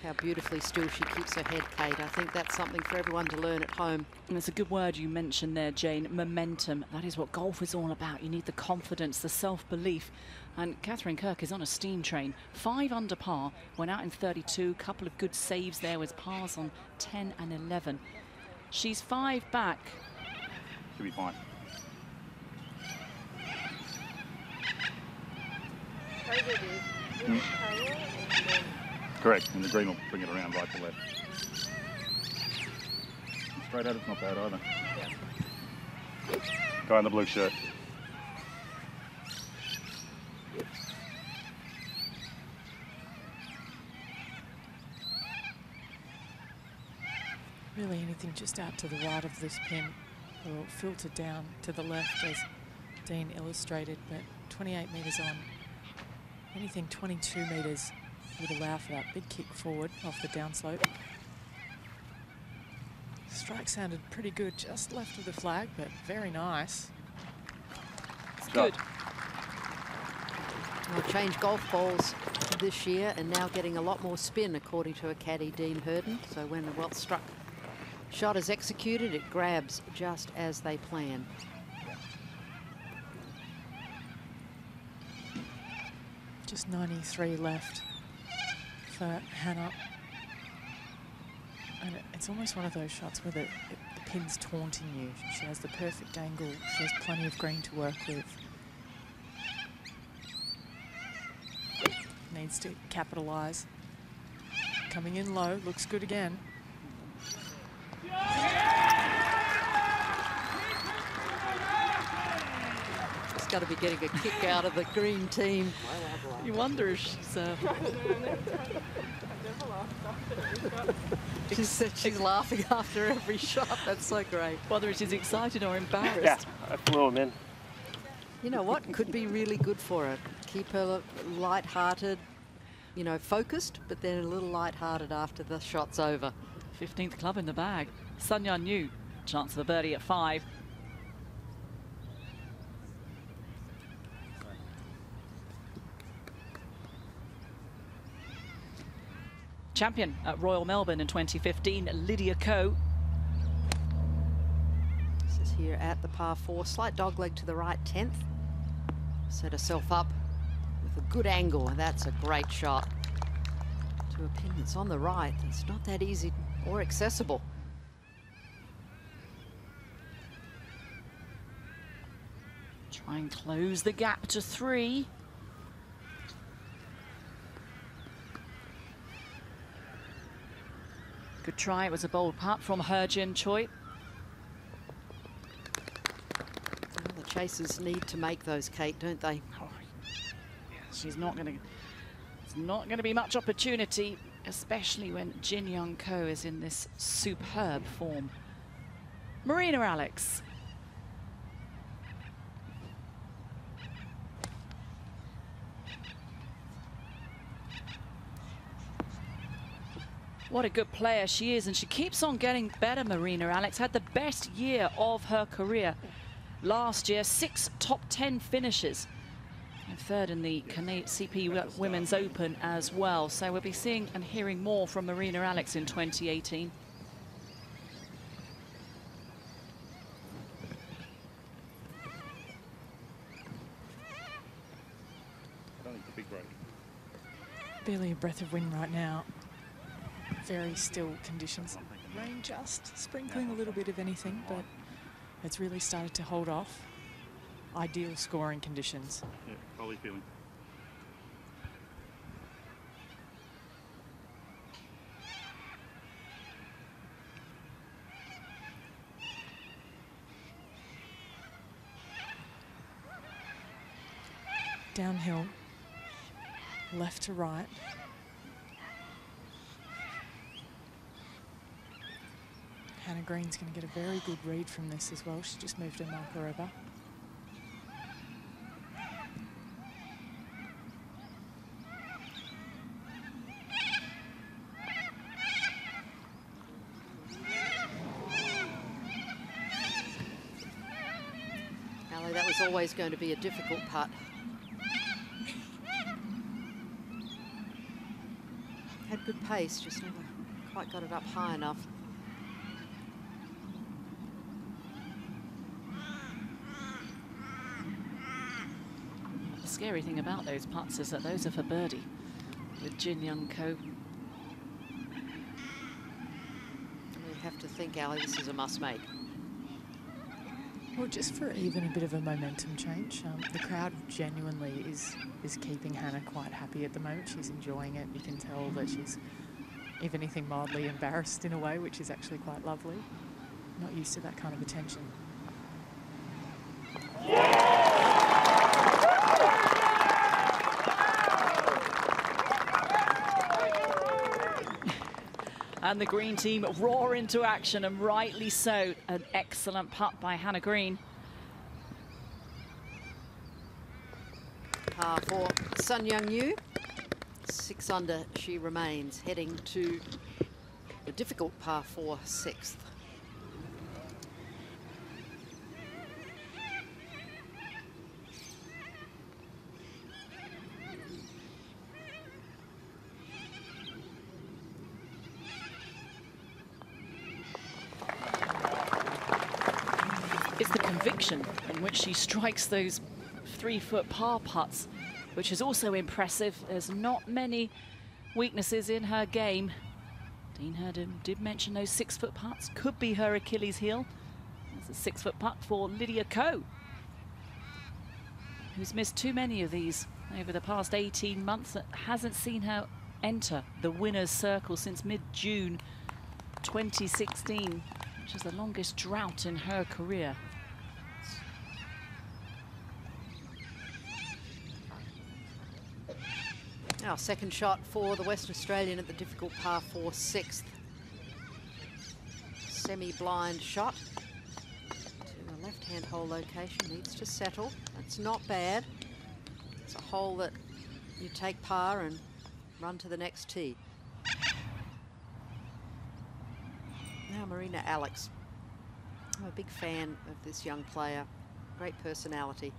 How beautifully still she keeps her head, Kate. I think that's something for everyone to learn at home. And it's a good word you mentioned there, Jane. Momentum. That is what golf is all about. You need the confidence, the self-belief. And Catherine Kirk is on a steam train. 5 under par, went out in 32. Couple of good saves there with pars on 10 and 11. She's 5 back. Should be fine. Correct, and the green will bring it around right to left. Straight at it's not bad either. Guy in the blue shirt. Really anything just out to the right of this pin will filter down to the left as Dean illustrated, but 28 metres on. Anything 22 metres would allow for that big kick forward off the downslope. Strike sounded pretty good, just left of the flag, but very nice. It's good. They'll change golf balls this year and now getting a lot more spin, according to a caddy, Dean Hurden. So when a well-struck shot is executed, it grabs just as they plan. Just 93 left for Hannah. And it's almost one of those shots where the pin's taunting you. She has the perfect angle. She has plenty of green to work with. Needs to capitalise. Coming in low, looks good again. She's got to be getting a kick out of the green team. You wonder if she's... She said she's laughing after every shot. That's so great. Whether she's excited or embarrassed. Yeah, I flew him in. You know what? Could be really good for her. Keep her light-hearted, you know, focused, but then a little light-hearted after the shot's over. 15th club in the bag. Sun Yun Yu, chance of a birdie at 5. Champion at Royal Melbourne in 2015, Lydia Ko. This is here at the par 4, slight dogleg to the right, 10th. Set herself up with a good angle, and that's a great shot. To a pin that's on the right, it's not that easy or accessible. Try and close the gap to 3. Good try, it was a bold putt from Jin Choi. Well, the chasers need to make those, Kate, don't they? Oh, yeah, she's not going to. It's not going to be much opportunity, especially when Jin Young Ko is in this superb form. Marina Alex. What a good player she is, and she keeps on getting better. Marina Alex had the best year of her career last year, 6 top 10 finishes, and 3rd in the CP Women's Open as well. So we'll be seeing and hearing more from Marina Alex in 2018. Barely a breath of wind right now. Very still conditions. Rain just sprinkling a little bit of anything, but it's really started to hold off. Ideal scoring conditions. Yeah, probably feeling. Downhill, left to right. Hannah Green's going to get a very good read from this as well. She just moved her marker over. Ali, that was always going to be a difficult putt. Had good pace, just never quite got it up high enough. The scary thing about those putts is that those are for birdie with Jin Young Ko. You have to think, Ali, this is a must-make. Well, just for even a bit of a momentum change, the crowd genuinely is keeping Hannah quite happy at the moment. She's enjoying it. You can tell that she's, if anything, mildly embarrassed in a way, which is actually quite lovely. Not used to that kind of attention. And the green team roar into action, and rightly so. An excellent putt by Hannah Green. Par 4, Sun Young Yu. 6 under she remains, heading to the difficult par 4, 6th. It's the conviction in which she strikes those 3-foot par putts which is also impressive. There's not many weaknesses in her game. Dean Herden did mention those 6-foot putts could be her Achilles heel. That's a 6-foot putt for Lydia Ko, who's missed too many of these over the past 18 months. That hasn't seen her enter the winner's circle since mid-June 2016, which is the longest drought in her career. Now, second shot for the Western Australian at the difficult par 4 6th. Semi-blind shot to a left-hand hole location, needs to settle. That's not bad. It's a hole that you take par and run to the next tee. Now Marina Alex. I'm a big fan of this young player. Great personality.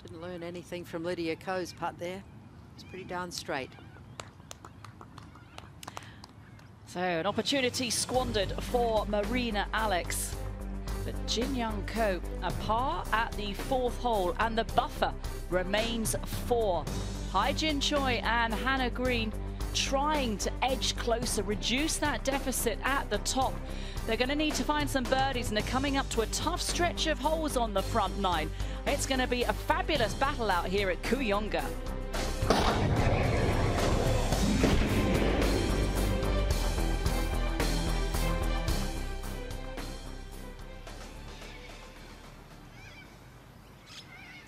Didn't learn anything from Lydia Ko's putt there. It's pretty darn straight. So an opportunity squandered for Marina Alex. But Jin Young Ko, a par at the 4th hole, and the buffer remains 4. Hai Jin Choi and Hannah Green trying to edge closer, reduce that deficit at the top. They're going to need to find some birdies, and they're coming up to a tough stretch of holes on the front 9. It's going to be a fabulous battle out here at Kooyonga.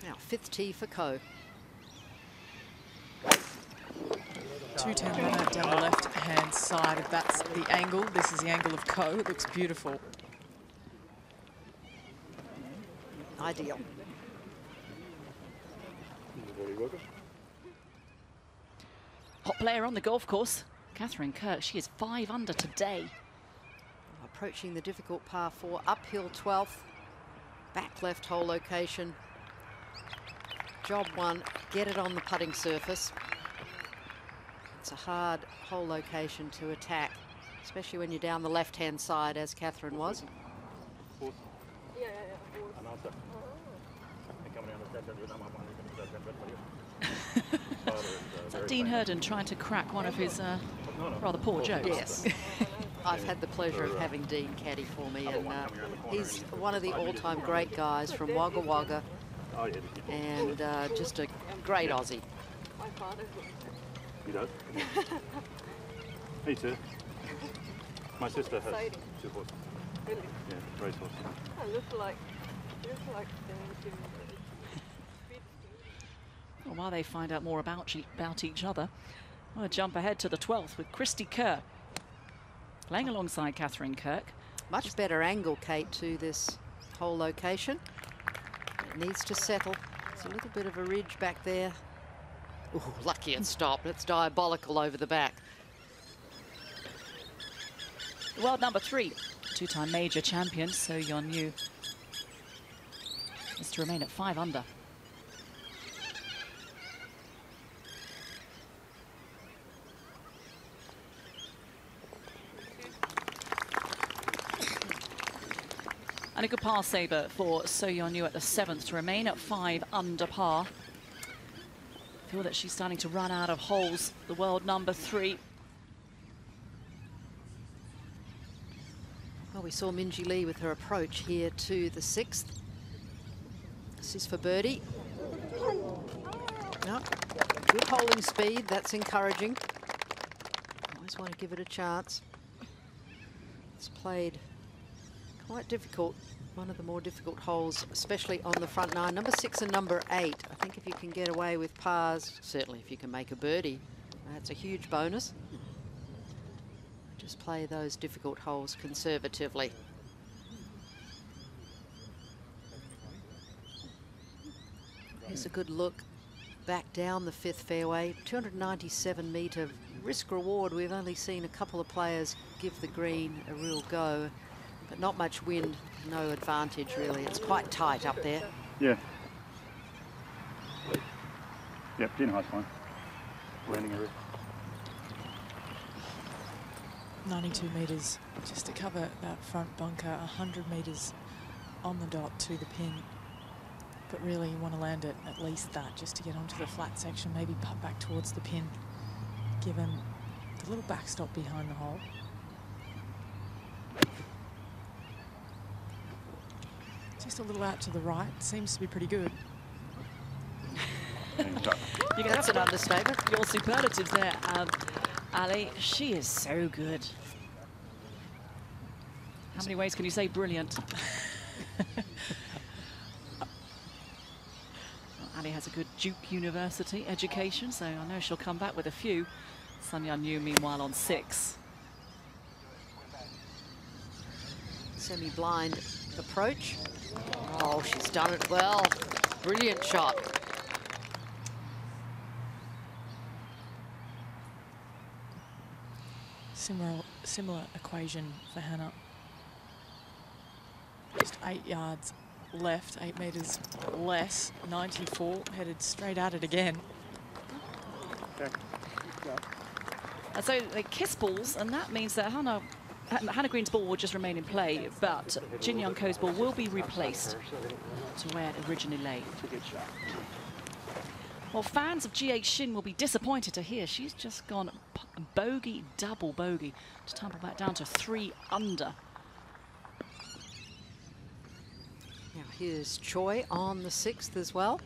Now, 5th tee for Ko. 210 runner down the left-hand side. If that's the angle, this is the angle of Ko. It looks beautiful. Ideal. Hot player on the golf course, Catherine Kirk. She is 5 under today. Approaching the difficult par 4, uphill 12th, back left hole location. Job 1, get it on the putting surface. It's a hard hole location to attack, especially when you're down the left-hand side, as Catherine was. Is that Dean Herden trying to crack one of his rather poor jokes? Yes. I've had the pleasure of having Dean caddy for me, and he's one of the all-time great guys from Wagga Wagga, and just a great Aussie. He does? Me too. My sister has 2 horses. Really? Yeah, racehorse. I look like Well, while they find out more about each other, I want to jump ahead to the 12th with Christy Kerr playing alongside Catherine Kirk. Much better angle, Kate, to this hole location. It needs to settle. There's a little bit of a ridge back there. Ooh, lucky it stopped. It's diabolical over the back. World number 3, 2-time major champion So Yeon Yu is to remain at 5 under. And a good par saver for So Yeon Yu at the 7th to remain at 5 under par. I feel that she's starting to run out of holes, the world number 3. Well, we saw Minjee Lee with her approach here to the 6th. This is for birdie. No, good holding speed, that's encouraging. Always want to give it a chance. It's played quite difficult, one of the more difficult holes, especially on the front 9. Number 6 and number 8. I think if you can get away with pars, certainly if you can make a birdie, that's a huge bonus. Just play those difficult holes conservatively. Here's a good look back down the 5th fairway. 297 metre risk reward. We've only seen a couple of players give the green a real go, but not much wind, no advantage really. It's quite tight up there. Yeah. Yep, Dean High's fine. Landing area. 92 metres just to cover that front bunker, 100 metres on the dot to the pin. But really, you want to land it at least that just to get onto the flat section, maybe putt back towards the pin, given the little backstop behind the hole. Just a little out to the right, seems to be pretty good. That's an understatement. Your superlatives there, Ali. She is so good. How many ways can you say brilliant? Ali has a good Duke University education, so I know she'll come back with a few. Sun Yan Yu, meanwhile, on 6. Semi-blind approach. Oh, she's done it well. Brilliant shot. Similar equation for Hannah. Just 8 yards left, 8 metres less, 94, headed straight at it again. And so they kiss balls, and that means that Hannah Green's ball will just remain in play, but Jin Young Ko's ball will be replaced to where it originally lay. Well, fans of GH Shin will be disappointed to hear she's just gone bogey, double bogey, to tumble back down to 3 under. Now here's Choi on the 6th as well.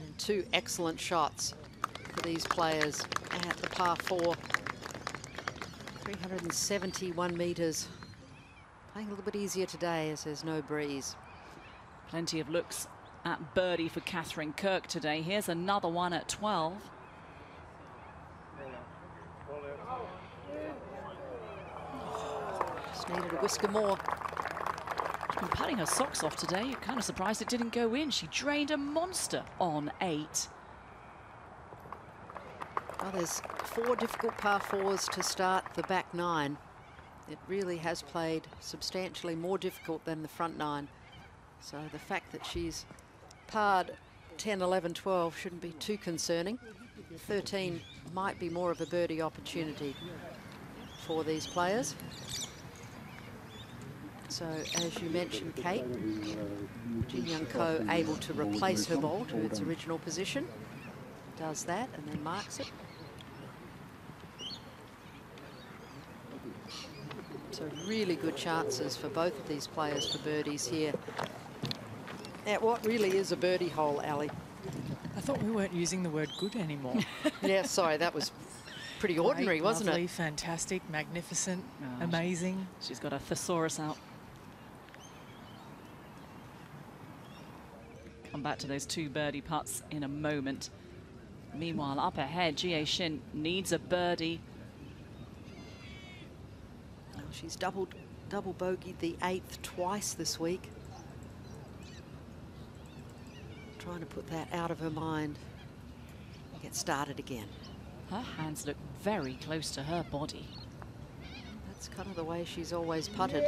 And 2 excellent shots for these players at the par 4. 371 metres. Playing a little bit easier today as there's no breeze. Plenty of looks at birdie for Catherine Kirk today. Here's another one at 12. Just needed a whisker more. She's been putting her socks off today. You're kind of surprised it didn't go in. She drained a monster on 8. Well, there's 4 difficult par 4s to start the back 9. It really has played substantially more difficult than the front 9. So the fact that she's parred 10, 11, 12 shouldn't be too concerning. 13 might be more of a birdie opportunity for these players. So as you mentioned, Kate, Jin Young Ko able to replace her ball to its original position. Does that and then marks it. So really good chances for both of these players for birdies here at what really is a birdie hole, Ali. I thought we weren't using the word good anymore. Yeah, sorry, that was pretty ordinary, wasn't lovely, it? Fantastic, magnificent, amazing. She's got a thesaurus out. Come back to those 2 birdie putts in a moment. Meanwhile, up ahead, Jie Shin needs a birdie. She's double bogeyed the 8th twice this week. Trying to put that out of her mind and get started again. Her hands look very close to her body. That's kind of the way she's always putted.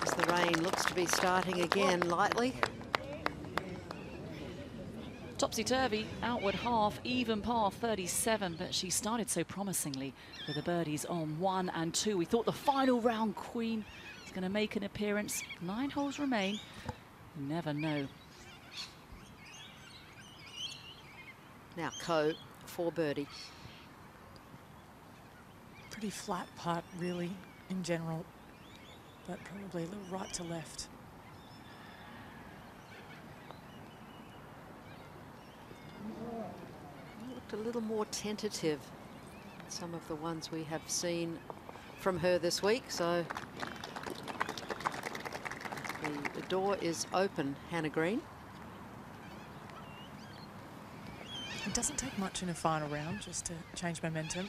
As the rain looks to be starting again lightly. Topsy-turvy, outward half, even par 37, but she started so promisingly with the birdies on 1 and 2. We thought the final round queen is going to make an appearance. 9 holes remain. You never know. Now Ko for birdie. Pretty flat putt, really, in general, but probably a little right to left. Looked a little more tentative than some of the ones we have seen from her this week. So the door is open, Hannah Green. It doesn't take much in a final round just to change momentum.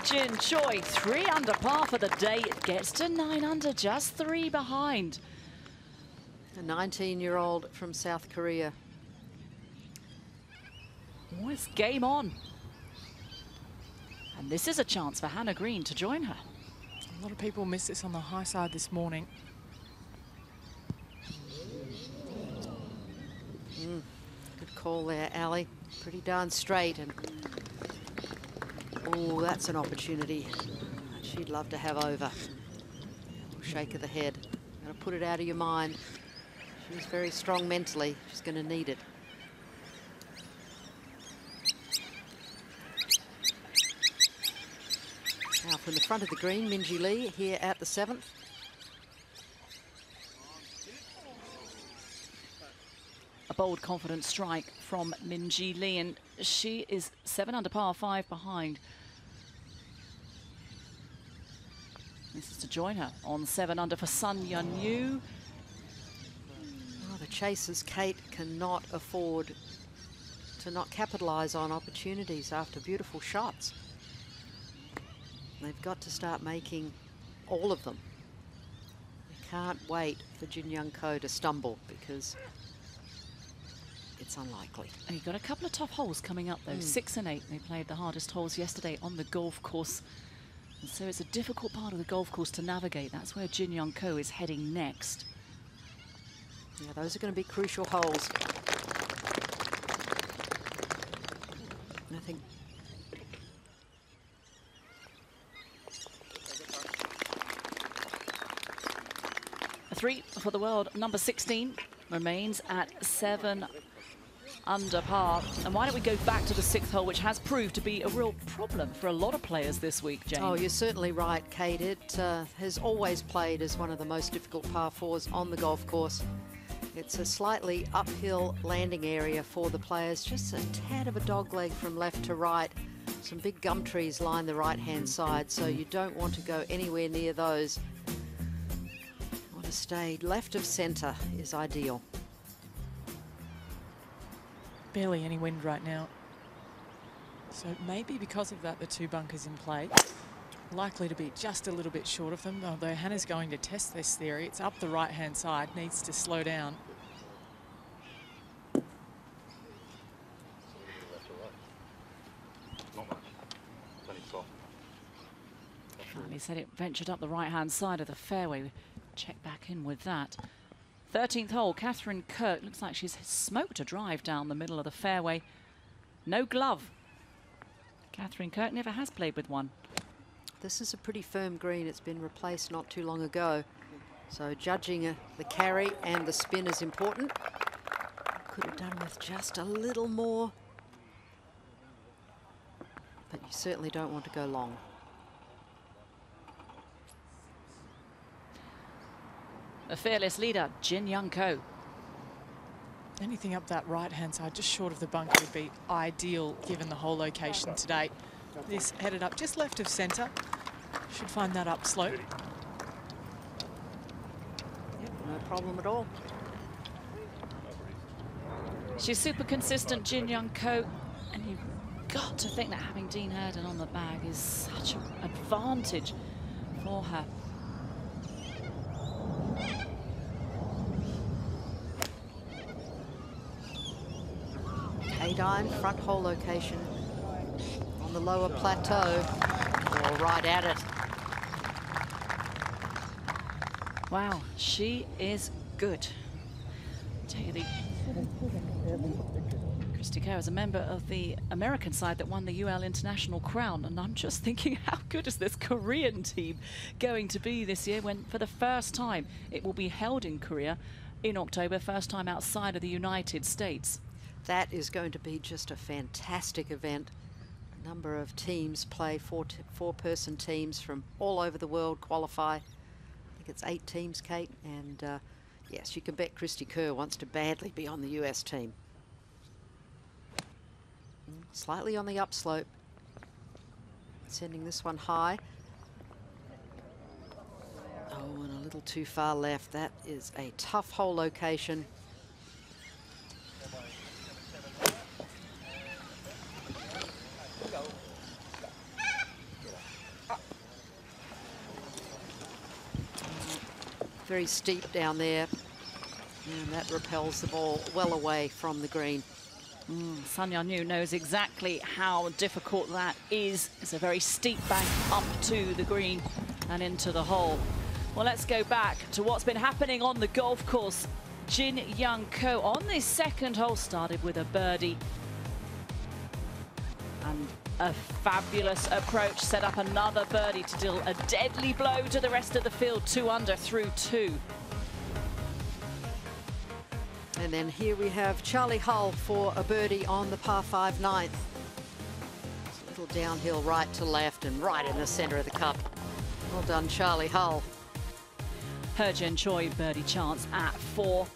Jin Choi, 3 under par for the day. It gets to 9 under, just 3 behind. A 19-year-old from South Korea. Oh, it's game on. And this is a chance for Hannah Green to join her. A lot of people missed this on the high side this morning. Good call there, Ali. Pretty darn straight. And oh, that's an opportunity she'd love to have over. Shake of the head. Got to put it out of your mind. She's very strong mentally. She's going to need it. Now from the front of the green, Minjee Lee here at the 7th. A bold, confident strike from Minjee Lee, and she is 7 under par 5 behind. This is to join her on 7 under for Sun Yun Yu. Oh, the chasers, Kate, cannot afford to not capitalise on opportunities after beautiful shots. They've got to start making all of them. They can't wait for Jin Young Ko to stumble because it's unlikely. And you've got a couple of tough holes coming up though, 6 and 8. They played the hardest holes yesterday on the golf course. And so it's a difficult part of the golf course to navigate. That's where Jin Young Ko is heading next. Yeah, those are going to be crucial holes. I think a 3 for the world. Number 16 remains at 7 under par. And why don't we go back to the 6th hole, which has proved to be a real problem for a lot of players this week, Jane. Oh, you're certainly right, Kate. It has always played as one of the most difficult par 4s on the golf course. It's a slightly uphill landing area for the players, just a tad of a dogleg from left to right. Some big gum trees line the right-hand side, so you don't want to go anywhere near those. You want to stay left of centre is ideal. Barely any wind right now. So maybe because of that, the 2 bunkers in play. Likely to be just a little bit short of them, although Hannah's going to test this theory. It's up the right-hand side, needs to slow down. Not much. Plenty soft. He said it ventured up the right-hand side of the fairway. Check back in with that. 13th hole, Catherine Kirk. Looks like she's smoked a drive down the middle of the fairway. No glove. Catherine Kirk never has played with one. This is a pretty firm green. It's been replaced not too long ago. So judging the carry and the spin is important. Could have done with just a little more. But you certainly don't want to go long. The fearless leader, Jin Young Ko. Anything up that right-hand side, just short of the bunker, would be ideal given the hole location today. This headed up just left of centre. Should find that upslope. Yep, no problem at all. She's super consistent, Jin Young Ko, and you've got to think that having Dean Herden on the bag is such an advantage for her. Iron front hole location on the lower plateau, or right at it. Wow, she is good. Tell you, Christy Kerr is a member of the American side that won the UL International Crown, and I'm just thinking, how good is this Korean team going to be this year when, for the first time, it will be held in Korea in October, first time outside of the United States. That is going to be just a fantastic event. A number of teams play, four-person teams from all over the world qualify. I think it's 8 teams, Kate, and yes, you can bet Christy Kerr wants to badly be on the US team. Slightly on the upslope, sending this one high. Oh, and a little too far left. That is a tough hole location. Very steep down there, and that repels the ball well away from the green. Sun Yan-yu knows exactly how difficult that is. It's a very steep bank up to the green and into the hole. Well, let's go back to what's been happening on the golf course. Jin Young Ko on this second hole started with a birdie. And a fabulous approach, set up another birdie to deal a deadly blow to the rest of the field, 2 under through 2. And then here we have Charlie Hull for a birdie on the par 5 ninth. It's a little downhill right to left and right in the centre of the cup. Well done, Charlie Hull. Jin Choi birdie chance at 4,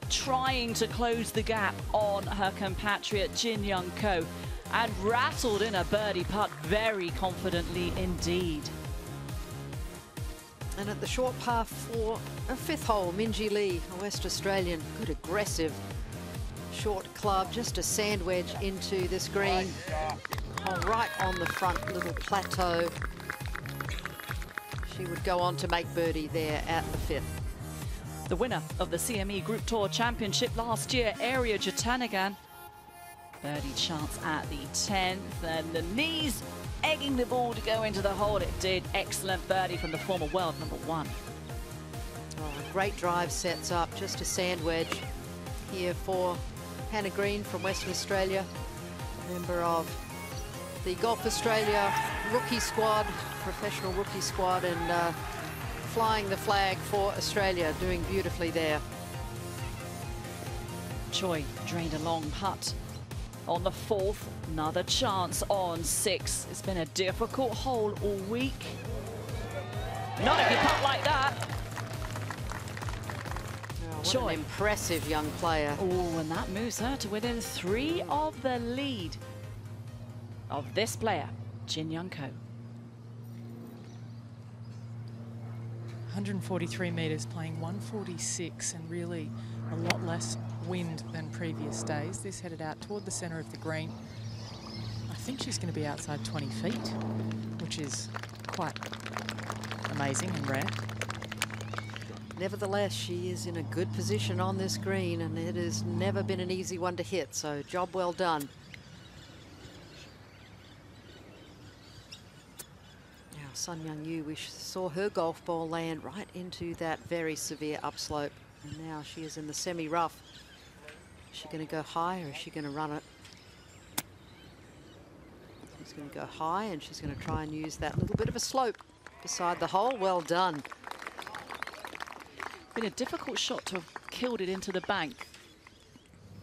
trying to close the gap on her compatriot Jin Young Ko, and rattled in a birdie putt very confidently indeed. And at the short par 4, a 5th hole, Minjee Lee, a West Australian, good aggressive short club, just a sand wedge into this green, right on the front little plateau. She would go on to make birdie there at the 5th. The winner of the CME Group Tour Championship last year, Arya Jatanagan, birdie chance at the 10th, and the knees egging the ball to go into the hole. It did. Excellent birdie from the former world number 1. Oh, a great drive sets up, just a sand wedge here for Hannah Green from Western Australia, member of the Golf Australia rookie squad, professional rookie squad, and flying the flag for Australia, doing beautifully there. Choi drained a long putt on the 4th, another chance on 6. It's been a difficult hole all week. Not if you putt like that. Oh, what an impressive young player. Oh, and that moves her to within 3 of the lead of this player, Jin Young Ko. 143 metres, playing 146, and really a lot less wind than previous days. This headed out toward the centre of the green. I think she's going to be outside 20 feet, which is quite amazing and rare. Nevertheless, she is in a good position on this green, and it has never been an easy one to hit, so job well done. Now, Sun Yan-yu, we saw her golf ball land right into that very severe upslope, and now she is in the semi-rough. Is she going to go high, or is she going to run it? She's going to go high, and she's going to try and use that little bit of a slope beside the hole. Well done. Been a difficult shot to have killed it into the bank.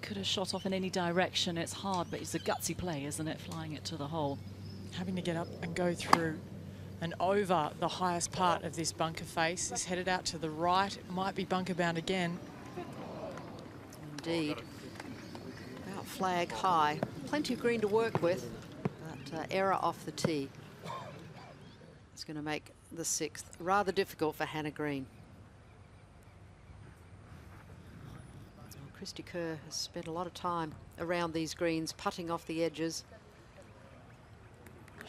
Could have shot off in any direction. It's hard, but it's a gutsy play, isn't it, flying it to the hole? Having to get up and go through and over the highest part of this bunker face. Is headed out to the right. It might be bunker bound again. Indeed. About flag high. Plenty of green to work with, but error off the tee. It's going to make the 6th rather difficult for Hannah Green. Christy Kerr has spent a lot of time around these greens, putting off the edges.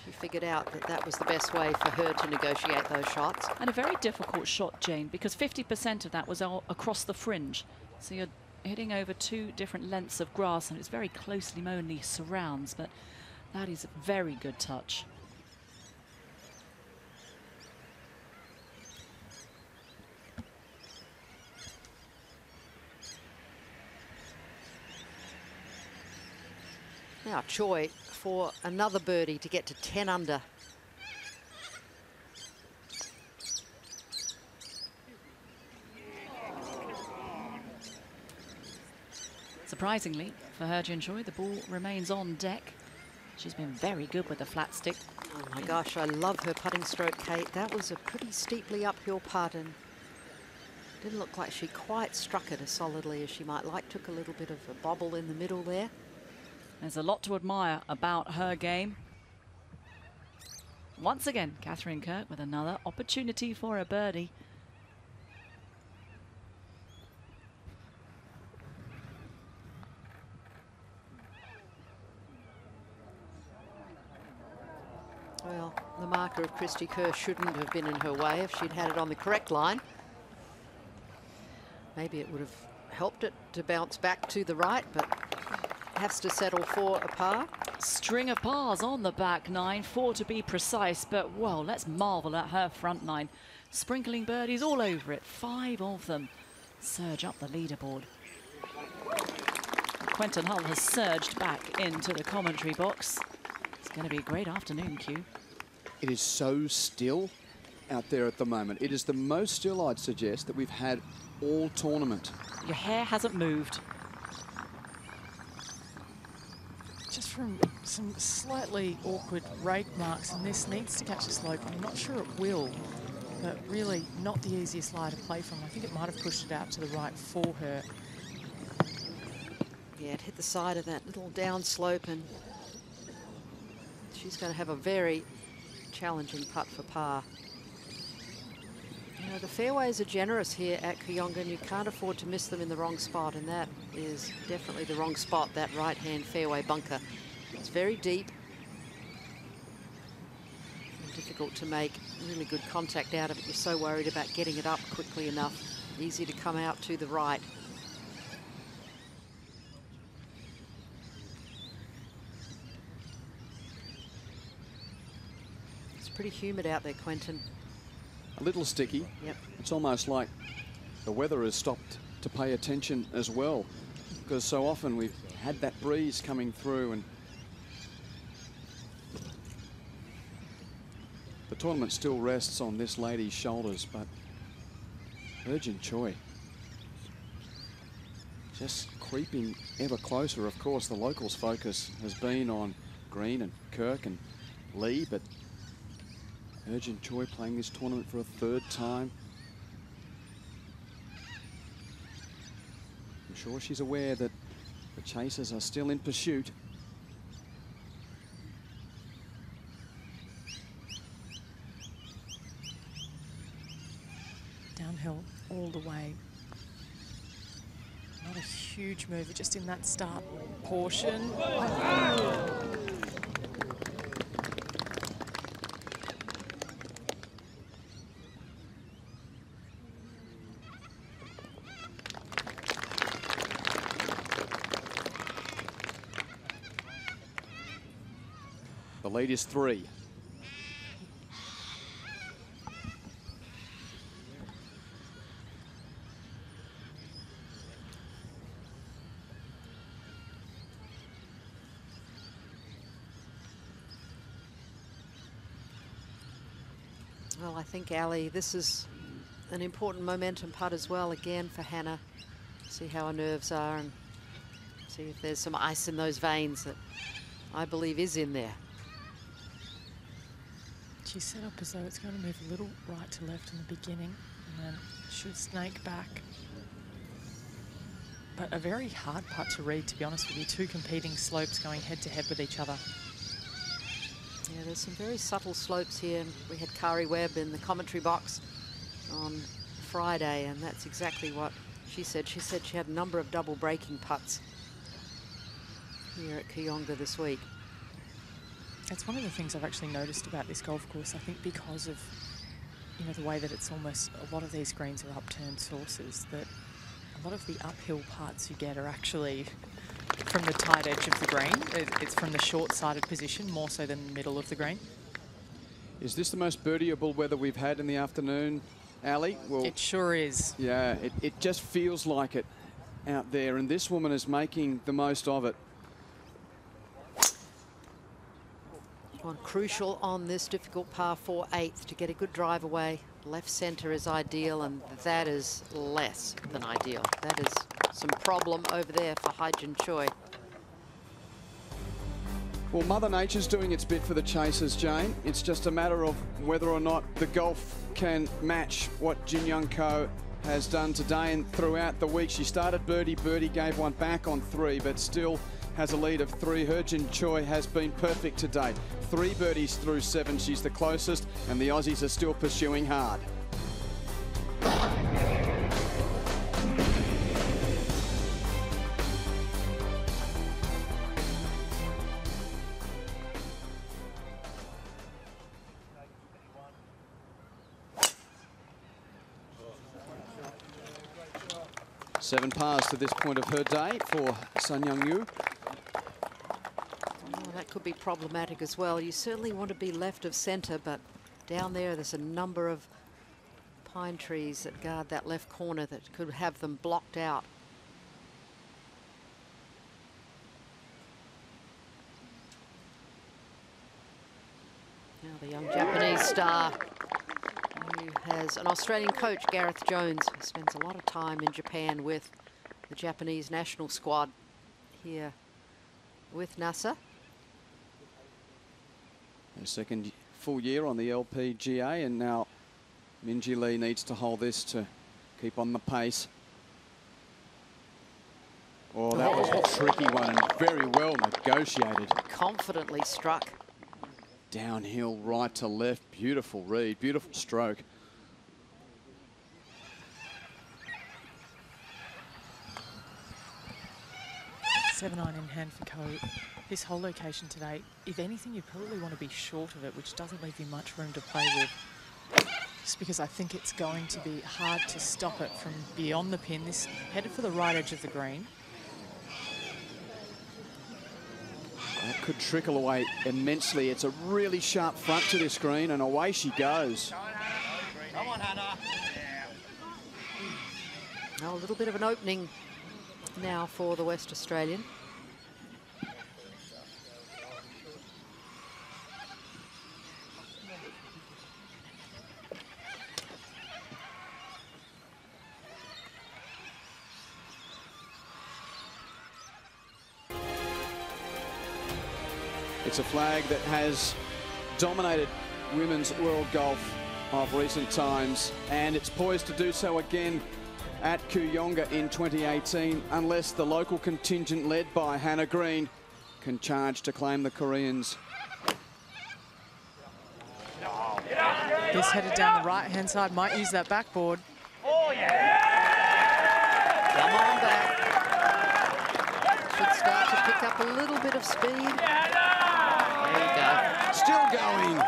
She figured out that that was the best way for her to negotiate those shots. And a very difficult shot, Jane, because 50% of that was all across the fringe. So you're hitting over 2 different lengths of grass, and it's very closely mown, these surrounds, but that is a very good touch. Now Choi for another birdie to get to 10 under. Surprisingly for Jin Choi, the ball remains on deck. She's been very good with the flat stick. Oh my gosh, I love her putting stroke, Kate. That was a pretty steeply uphill putt, and didn't look like she quite struck it as solidly as she might like. Took a little bit of a bobble in the middle there. There's a lot to admire about her game. Once again, Catherine Kirk with another opportunity for a birdie. Well, the marker of Christy Kerr shouldn't have been in her way if she'd had it on the correct line. Maybe it would have helped it to bounce back to the right, but has to settle for a par. String of pars on the back nine, 4 to be precise, but well, let's marvel at her front nine. Sprinkling birdies all over it, 5 of them surge up the leaderboard. Quentin Hull has surged back into the commentary box. It's going to be a great afternoon, Q. It is so still out there at the moment. It is the most still, I'd suggest, that we've had all tournament. Your hair hasn't moved. Just from some slightly awkward rake marks, and this needs to catch a slope. I'm not sure it will, but really not the easiest lie to play from. I think it might have pushed it out to the right for her. Yeah, it hit the side of that little down slope, and she's going to have a very challenging putt for par. You know, the fairways are generous here at Kooyonga, and you can't afford to miss them in the wrong spot, and that is definitely the wrong spot, that right-hand fairway bunker. It's very deep. And difficult to make really good contact out of it. You're so worried about getting it up quickly enough. Easy to come out to the right. It's pretty humid out there, Quentin. A little sticky. Yep. It's almost like the weather has stopped to pay attention as well, because so often we've had that breeze coming through, and the tournament still rests on this lady's shoulders, but Virgin Choi just creeping ever closer. Of course, the locals' focus has been on Green and Kirk and Lee, but Virgin Choi playing this tournament for a 3rd time. I'm sure she's aware that the chasers are still in pursuit. Downhill all the way. Not a huge move, just in that start portion. The lead is 3. Well, I think, Ali, this is an important momentum putt as well, again, for Hannah. See how her nerves are and see if there's some ice in those veins that I believe is in there. She's set up as though it's going to move a little right to left in the beginning, and then should snake back. But a very hard putt to read, to be honest with you. 2 competing slopes going head-to-head with each other. Yeah, there's some very subtle slopes here. We had Kari Webb in the commentary box on Friday, and that's exactly what she said. She said she had a number of double breaking putts here at Kooyonga this week. That's one of the things I've actually noticed about this golf course. I think because of, you know, the way that it's almost, a lot of these greens are upturned sources, that a lot of the uphill putts you get are actually from the tight edge of the green. It's from the short-sided position more so than the middle of the green. Is this the most birdieable weather we've had in the afternoon, Ali? Well, it sure is. Yeah, it just feels like it out there, and this woman is making the most of it. One crucial on this difficult par 4 8th to get a good drive away. Left centre is ideal, and that is less than ideal. That is some problem over there for Virgin Choi. Well, Mother Nature's doing its bit for the chasers, Jane. It's just a matter of whether or not the golf can match what Jin Young Ko has done today and throughout the week. She started birdie, gave one back on 3, but still has a lead of 3. Virgin Choi has been perfect to date. 3 birdies through 7. She's the closest, and the Aussies are still pursuing hard. Seven pars to this point of her day for Sun Young Yu. that could be problematic as well. You certainly want to be left of centre, but down there's a number of pine trees that guard that left corner that could have them blocked out. Now the young Japanese star, who has an Australian coach, Gareth Jones, who spends a lot of time in Japan with the Japanese national squad here with NASA. Her second full year on the LPGA, and now Minjee Lee needs to hold this to keep on the pace. Oh, that was a tricky one and very well negotiated. Confidently struck. Downhill, right to left. Beautiful read, beautiful stroke. Seven iron in hand for Ko. This whole location today, if anything, you probably want to be short of it, which doesn't leave you much room to play with. Just because I think it's going to be hard to stop it from beyond the pin. This headed for the right edge of the green. That could trickle away immensely. It's a really sharp front to this green, and away she goes. Come on, Hannah. Now a little bit of an opening now for the West Australian. It's a flag that has dominated women's world golf of recent times, and it's poised to do so again at Kooyonga in 2018, unless the local contingent led by Hannah Green can charge to claim the Koreans. This headed down the right-hand side, might use that backboard. Oh, yeah. Come on back. Should start to pick up a little bit of speed. There you go. Still going.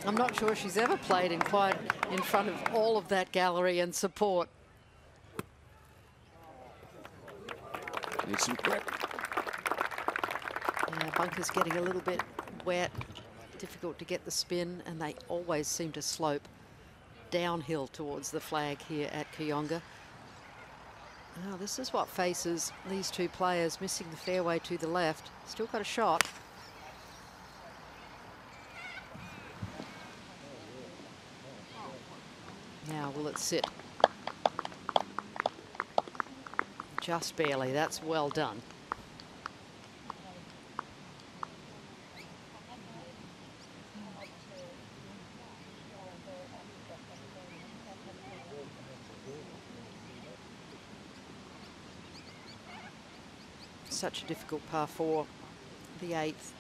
I'm not sure she's ever played in quite in front of all of that gallery and support. Needs some grip. Yeah, bunker's getting a little bit wet, difficult to get the spin, and they always seem to slope downhill towards the flag here at Kooyonga. Now, this is what faces these two players, missing the fairway to the left. Still got a shot. Now, will it sit? Just barely. That's well done. Such a difficult par 4, the 8th.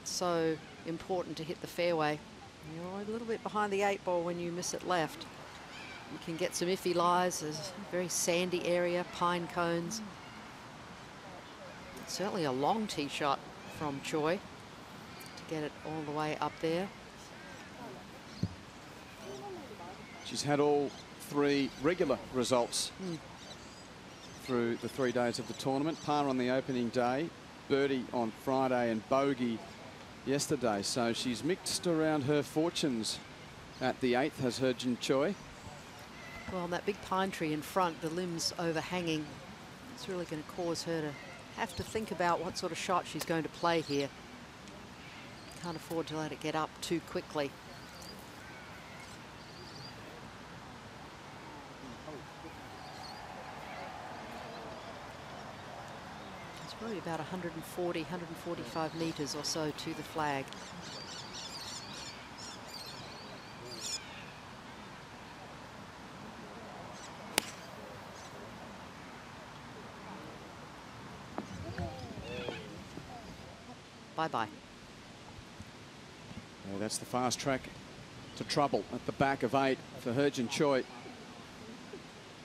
So important to hit the fairway. You're a little bit behind the 8 ball when you miss it left. You can get some iffy lies. There's a very sandy area, pine cones. It's certainly a long tee shot from Choi to get it all the way up there. She's had all 3 regular results through the 3 days of the tournament. Par on the opening day, birdie on Friday, and bogey yesterday. So she's mixed around her fortunes at the 8th, has Heo-Jin Choi. Well, and that big pine tree in front, the limbs overhanging, it's really going to cause her to have to think about what sort of shot she's going to play here. Can't afford to let it get up too quickly. It's probably about 140, 145 metres or so to the flag. Bye-bye. Yeah, that's the fast track to trouble at the back of 8 for Heo-Jin Choi.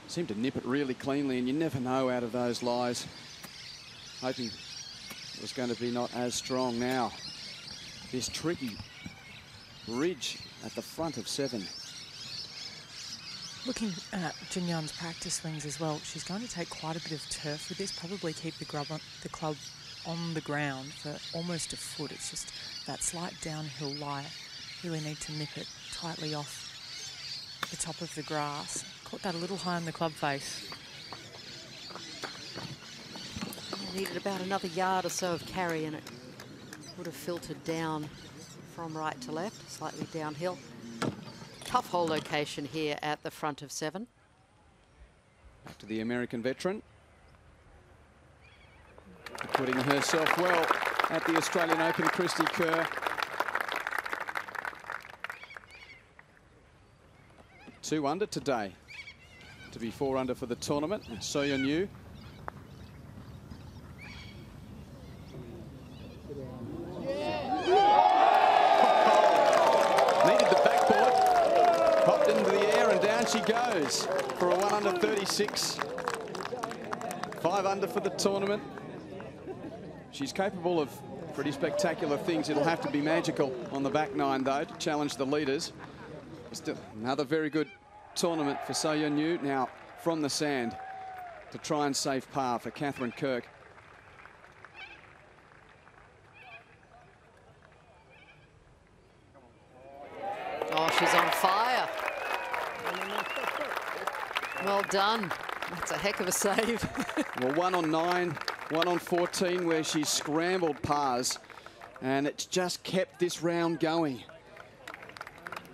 Seemed to nip it really cleanly, and you never know out of those lies. Hoping it was going to be not as strong now. This tricky ridge at the front of 7. Looking at Jin Yun's practice swings as well, she's going to take quite a bit of turf with this, probably keep the club on the ground for almost a foot. It's just that slight downhill lie. Really need to nip it tightly off the top of the grass. Caught that a little high on the club face. Needed about another yard or so of carry and it would have filtered down from right to left, slightly downhill. Tough hole location here at the front of 7. Back to the American veteran. Putting herself well at the Australian Open, Christy Kerr. 2 under today, to be 4 under for the tournament. So Yeon-yu. Needed the backboard, hopped into the air and down she goes for a 1 under 36. 5 under for the tournament. She's capable of pretty spectacular things. It'll have to be magical on the back 9 though to challenge the leaders. Still another very good tournament for So Yeon-yu now from the sand to try and save par for Catherine Kirk. Oh, she's on fire. Well done. That's a heck of a save. Well, 1 on 9, 1 on 14 where she's scrambled pars and it's just kept this round going.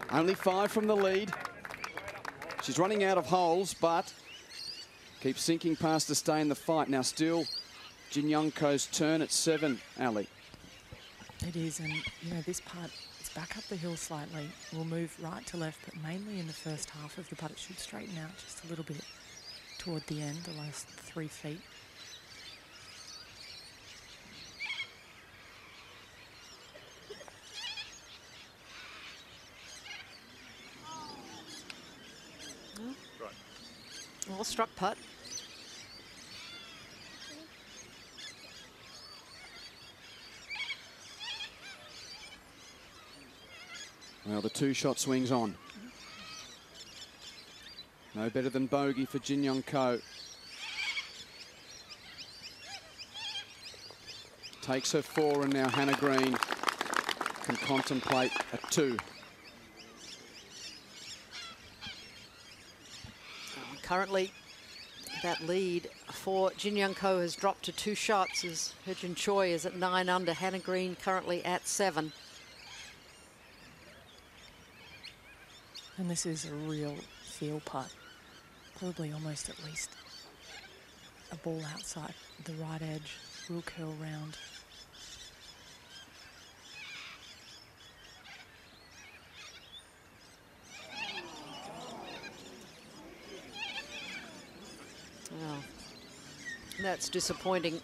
Only 5 from the lead. She's running out of holes, but keeps sinking past to stay in the fight. Now still Jin Young Ko's turn at 7, Ali. It is, and you know, this putt, it's back up the hill slightly. We'll move right to left, but mainly in the first half of the putt. It should straighten out just a little bit toward the end, the last 3 feet. Well struck putt. Well, the 2-shot swings on. No better than bogey for Jin Young Ko. Takes her 4 and now Hannah Green can contemplate a 2. Currently, that lead for Jin Young Ko has dropped to 2 shots as Heo-jin Choi is at 9 under. Hannah Green currently at 7. And this is a real feel putt. Probably almost at least a ball outside the right edge. Real curl round. Well, that's disappointing.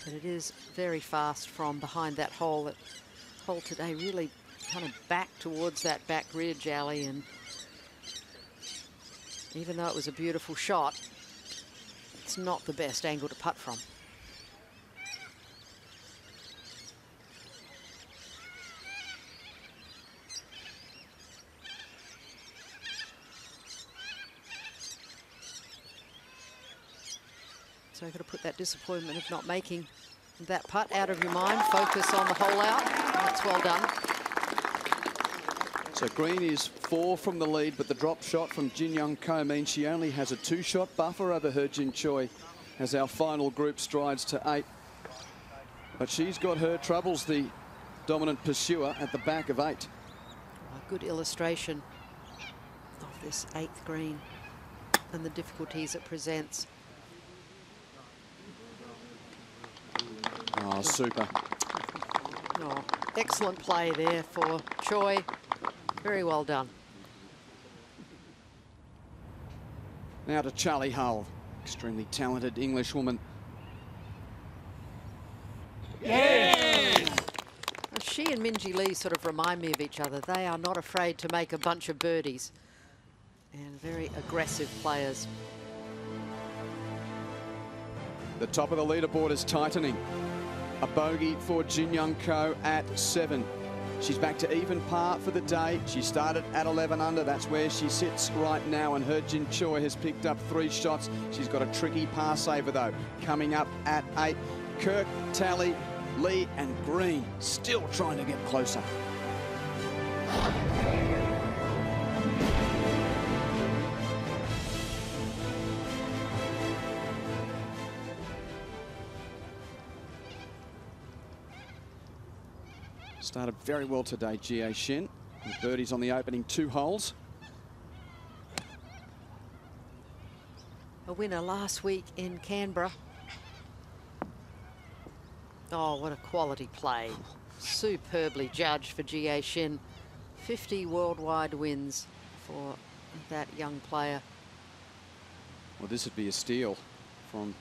But it is very fast from behind that hole. That hole today really kind of back towards that back ridge, Ali, and even though it was a beautiful shot, it's not the best angle to putt from. So you've got to put that disappointment of not making that putt out of your mind. Focus on the hole out. That's well done. So Green is 4 from the lead, but the drop shot from Jin Young Ko means she only has a 2-shot buffer over Heo-jin Choi as our final group strides to 8. But she's got her troubles, the dominant pursuer, at the back of 8. A good illustration of this 8th green and the difficulties it presents. Oh, super. Oh, excellent play there for Choi. Very well done. Now to Charlie Hull, extremely talented English woman. Yeah! She and Minji Lee sort of remind me of each other. They are not afraid to make a bunch of birdies and very aggressive players. The top of the leaderboard is tightening. A bogey for Jin Young Ko at 7. She's back to even par for the day. She started at 11 under. That's where she sits right now. And Jin Choi has picked up 3 shots. She's got a tricky par saver, though, coming up at 8. Kirk, Talley, Lee and Green still trying to get closer. Started very well today, Jie Shin, with birdies on the opening 2 holes. A winner last week in Canberra. Oh, what a quality play. Superbly judged for Jie Shin. 50 worldwide wins for that young player. Well, this would be a steal from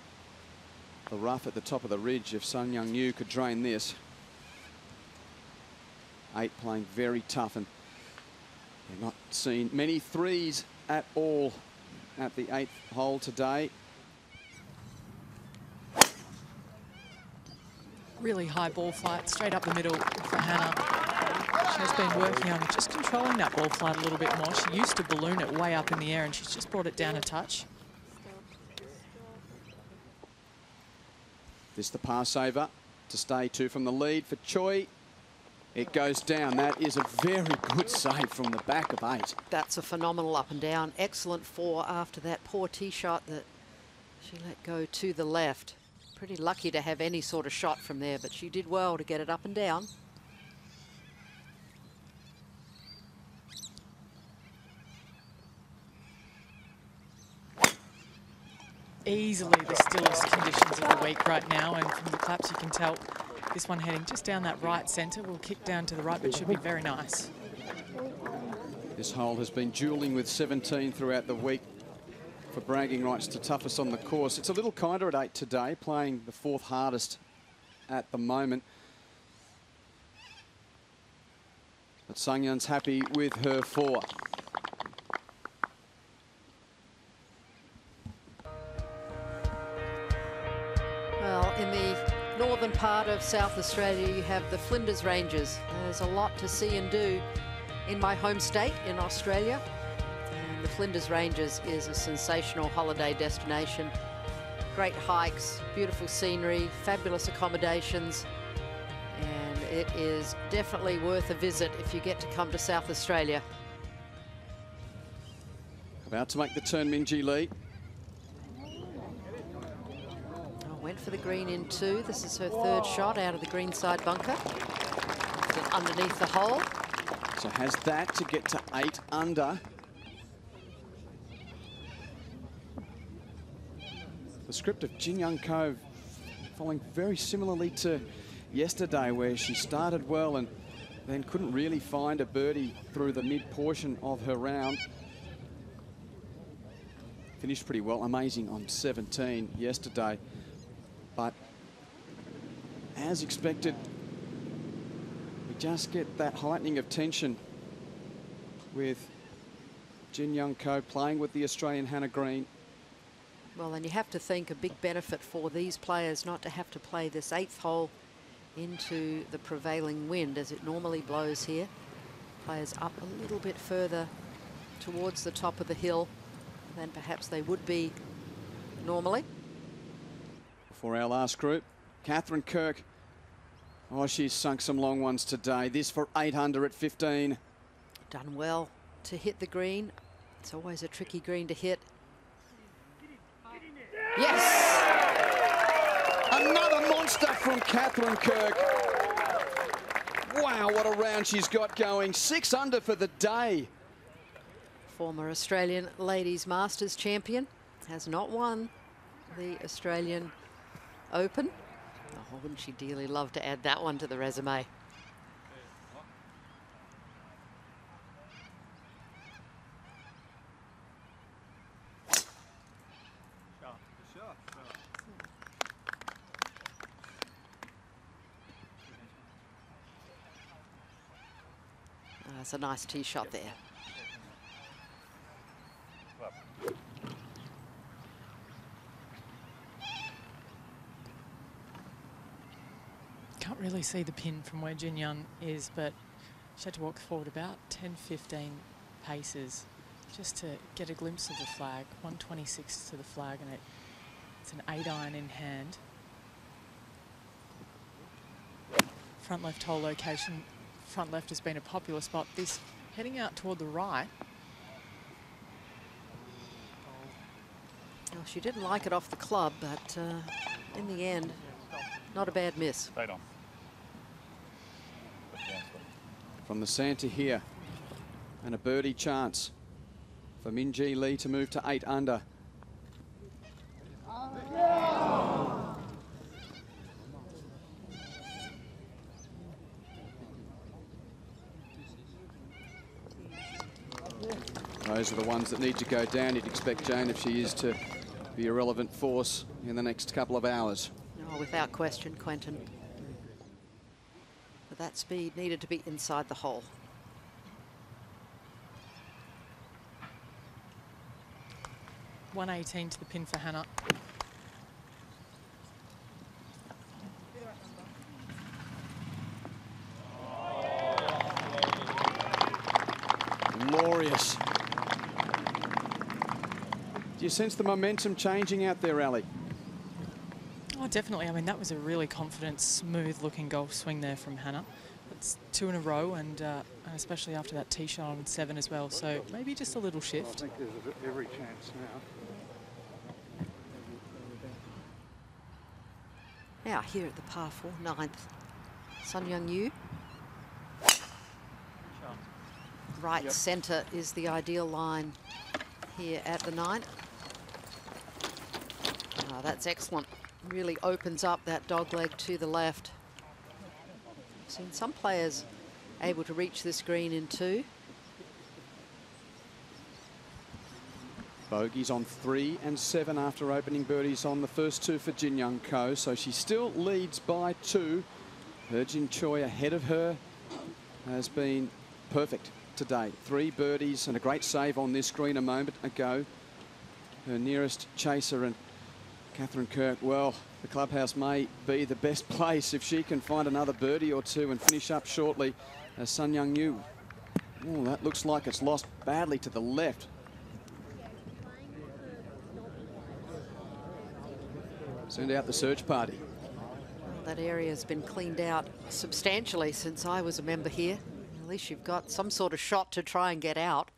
the rough at the top of the ridge if Sun Young Yu could drain this. 8 playing very tough, and they've not seen many 3s at all at the 8th hole today. Really high ball flight, straight up the middle for Hannah. She has been working on just controlling that ball flight a little bit more. She used to balloon it way up in the air, and she's just brought it down a touch. This the par saver to stay 2 from the lead for Choi. It goes down. That is a very good save from the back of 8. That's a phenomenal up and down. Excellent 4 after that poor tee shot that she let go to the left. Pretty lucky to have any sort of shot from there, but she did well to get it up and down. Easily the stillest conditions of the week right now, and from the claps you can tell this one heading just down that right centre will kick down to the right, but should be very nice. This hole has been duelling with 17 throughout the week for bragging rights to toughest on the course. It's a little kinder at 8 today, playing the 4th hardest at the moment. But Sun Yun's happy with her 4. Well, in the northern part of South Australia, you have the Flinders Ranges. There's a lot to see and do in my home state in Australia. And the Flinders Ranges is a sensational holiday destination. Great hikes, beautiful scenery, fabulous accommodations. And it is definitely worth a visit if you get to come to South Australia. About to make the turn, Minjee Lee. Went for the green in 2. This is her 3rd shot out of the greenside bunker. Then underneath the hole. So has that to get to 8 under. The script of Jin Young Ko following very similarly to yesterday, where she started well and then couldn't really find a birdie through the mid portion of her round. Finished pretty well, amazing on 17 yesterday. But as expected, we just get that heightening of tension with Jin Young Ko playing with the Australian Hannah Green. Well, and you have to think a big benefit for these players not to have to play this 8th hole into the prevailing wind as it normally blows here. Players up a little bit further towards the top of the hill than perhaps they would be normally. For our last group, Catherine Kirk. Oh, she's sunk some long ones today. This for 8 under at 15. Done well to hit the green. It's always a tricky green to hit. Yes! Another monster from Catherine Kirk. Wow, what a round she's got going. 6 under for the day. Former Australian Ladies Masters champion. Has not won the Australian Open. Oh, wouldn't she dearly love to add that one to the resume? That's a nice tee shot there. Can't really see the pin from where Jin Young is, but She had to walk forward about 10-15 paces just to get a glimpse of the flag. 126 to the flag, and it's an 8-iron in hand. Front left hole location. Front left has been a popular spot. This heading out toward the right. Well, she didn't like it off the club, but in the end, not a bad miss. Right on. From the Santa here, and a birdie chance for Minjee Lee to move to 8 under. Those are the ones that need to go down. You'd expect Jane, if she is to be a relevant force in the next couple of hours. Oh, without question, Quentin. But that speed needed to be inside the hole. .118 to the pin for Hannah. Glorious. Do you sense the momentum changing out there, Ali? Oh, definitely. I mean, that was a really confident, smooth-looking golf swing there from Hannah. It's 2 in a row, and especially after that tee shot on 7 as well. So maybe just a little shift. I think there's every chance now. Now here at the par 4, 9th, Sun Young Yu. Right centre is the ideal line here at the 9. Oh, that's excellent. Really opens up that dogleg to the left. I've seen some players able to reach this green in 2. Bogeys on 3 and 7 after opening birdies on the first 2 for Jin Young Ko, so she still leads by 2. Jin Choi ahead of her has been perfect today. 3 birdies and a great save on this green a moment ago. Her nearest chaser, and Catherine Kirk, well, the clubhouse may be the best place if she can find another birdie or 2 and finish up shortly as Sun Young Yu. Oh, that looks like it's lost badly to the left. Send out the search party. Well, that area has been cleaned out substantially since I was a member here. At least you've got some sort of shot to try and get out.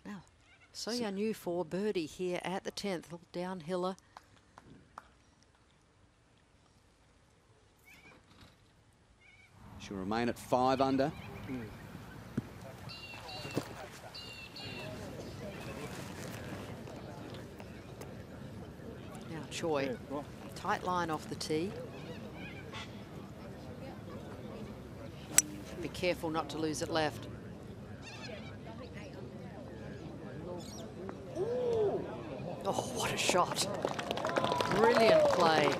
Now, So Young Yu for birdie here at the 10th, little downhiller. She'll remain at 5 under. Now Choi, tight line off the tee. Be careful not to lose it left. Oh, what a shot. Brilliant play.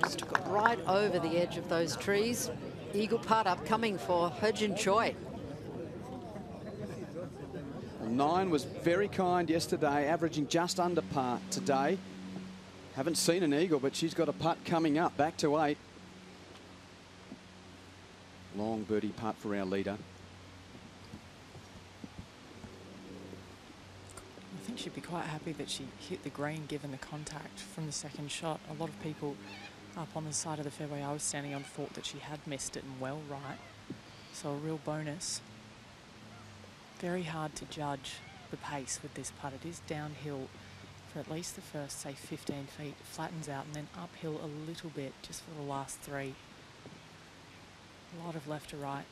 Just took it right over the edge of those trees. Eagle putt upcoming for Jin Choi. 9 was very kind yesterday, averaging just under par today. Haven't seen an eagle, but she's got a putt coming up, back to 8. Long birdie putt for our leader. I think she'd be quite happy that she hit the green given the contact from the second shot. A lot of people up on the side of the fairway I was standing on thought that she had missed it and well right. So a real bonus. Very hard to judge the pace with this putt. It is downhill for at least the first, say, 15 feet. It flattens out and then uphill a little bit just for the last 3. A lot of left to right.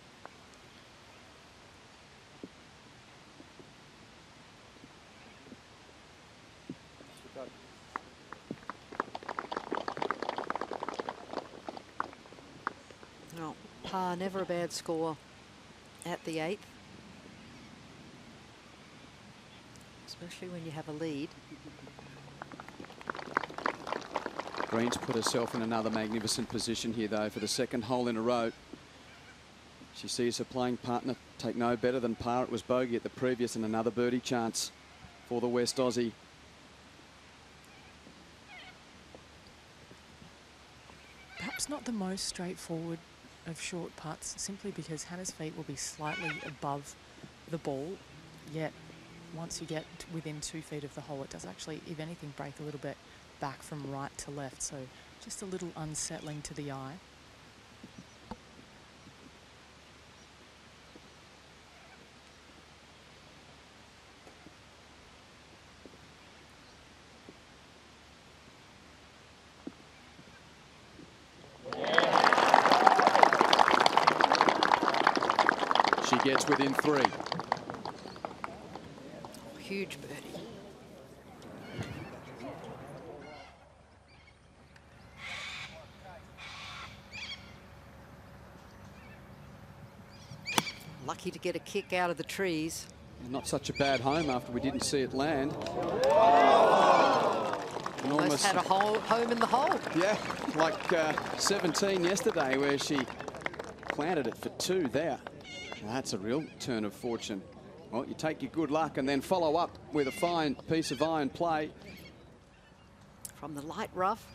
No, par, never a bad score at the 8th. Especially when you have a lead. Green's put herself in another magnificent position here, though, for the second hole in a row. She sees her playing partner take no better than par. It was bogey at the previous, and another birdie chance for the West Aussie. Perhaps not the most straightforward of short putts simply because Hannah's feet will be slightly above the ball, yet once you get within 2 feet of the hole, it does actually, if anything, break a little bit back from right to left, so just a little unsettling to the eye. She gets within 3. Huge birdie. Lucky to get a kick out of the trees. Not such a bad home after we didn't see it land. Almost had a home in the hole. Yeah, like 17 yesterday where she planted it for 2 there. Now, that's a real turn of fortune. Well, you take your good luck and then follow up with a fine piece of iron play. From the light rough.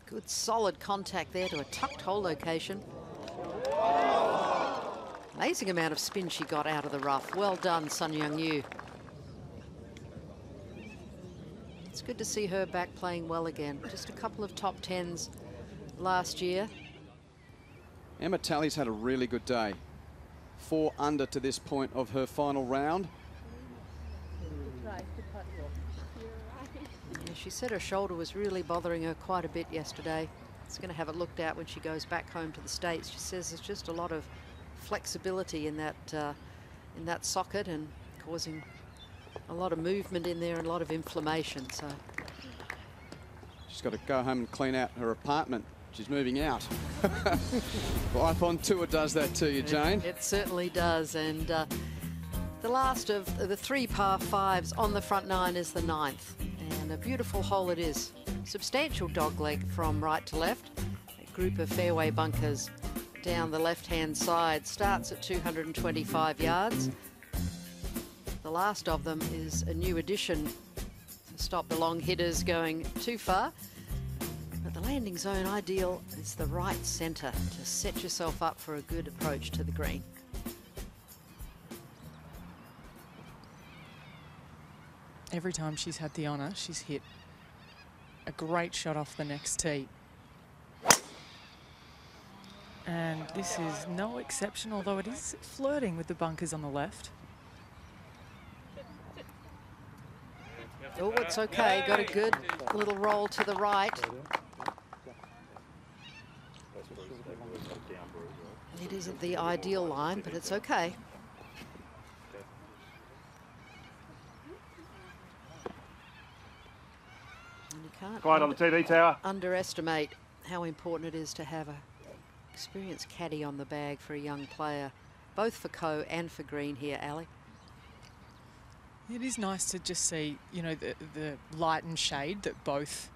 Good solid contact there to a tucked hole location. Amazing amount of spin she got out of the rough. Well done, Sun Young Yu. It's good to see her back playing well again. Just a couple of top 10s last year. Emma Talley's had a really good day. 4 under to this point of her final round. Yeah, she said her shoulder was really bothering her quite a bit yesterday. She's going to have it looked at when she goes back home to the States. She says there's just a lot of flexibility in that socket and causing a lot of movement in there and a lot of inflammation. So she's got to go home and clean out her apartment. She's moving out. Life on tour does that to you, Jane. It certainly does. And the last of the 3 par 5s on the front 9 is the 9th. And a beautiful hole it is. Substantial dogleg from right to left. A group of fairway bunkers down the left-hand side. Starts at 225 yards. The last of them is a new addition to stop the long hitters going too far. But the landing zone ideal is the right centre to set yourself up for a good approach to the green. Every time she's had the honour, she's hit a great shot off the next tee. And this is no exception, although it is flirting with the bunkers on the left. Oh, it's okay. Got a good little roll to the right. It isn't the ideal line, but it's okay. And you can't Quiet on the TV tower. underestimate how important it is to have a experienced caddy on the bag for a young player, both for Co and for green here, Ali. It is nice to just see, you know, the light and shade that both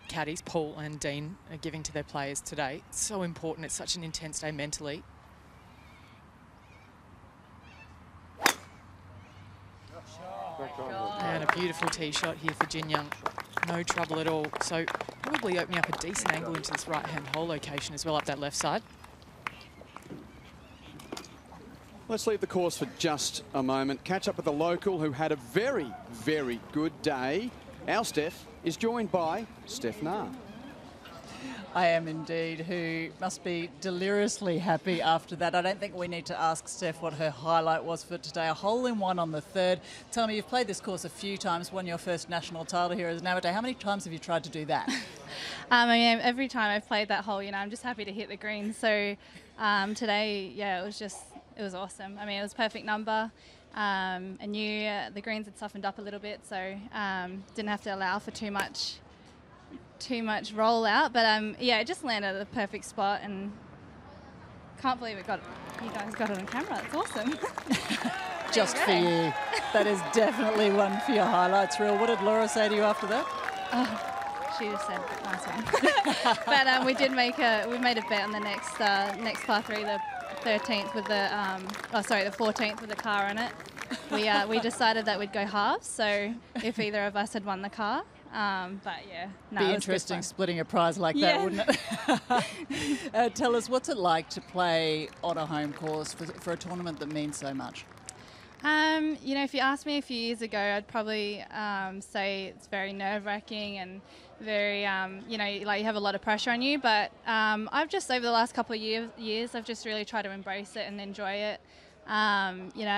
caddies, Paul and Dean, are giving to their players today. It's so important. It's such an intense day mentally. And a beautiful tee shot here for Jin Young. No trouble at all. So probably opening up a decent angle into this right-hand hole location as well up that left side. Let's leave the course for just a moment. Catch up with the local who had a very, very good day. Our Steph is joined by Steph Nah. I am indeed, who must be deliriously happy after that. I don't think we need to ask Steph what her highlight was for today. A hole-in-one on the 3rd. Tell me, you've played this course a few times, won your first national title here as an amateur. How many times have you tried to do that? I mean, every time I've played that hole, you know, I'm just happy to hit the green. So today, yeah, it was awesome. I mean, it was a perfect number. I knew the greens had softened up a little bit, so didn't have to allow for too much rollout. But yeah, it just landed at the perfect spot, and can't believe you guys got it on camera. It's awesome. Just for you. That is definitely one for your highlights reel. What did Laura say to you after that? She just said, nice one. But we made a bet on the next par 3, the 13th with the the 14th with the car on it. We decided that we'd go halves, so if either of us had won the car, But yeah, no, Be it was interesting good fun. splitting a prize like that, wouldn't it? Tell us, what's it like to play on a home course for a tournament that means so much? You know, if you asked me a few years ago, I'd probably say it's very nerve-wracking and very, you know, like you have a lot of pressure on you. But I've just, over the last couple of years, I've just really tried to embrace it and enjoy it. You know,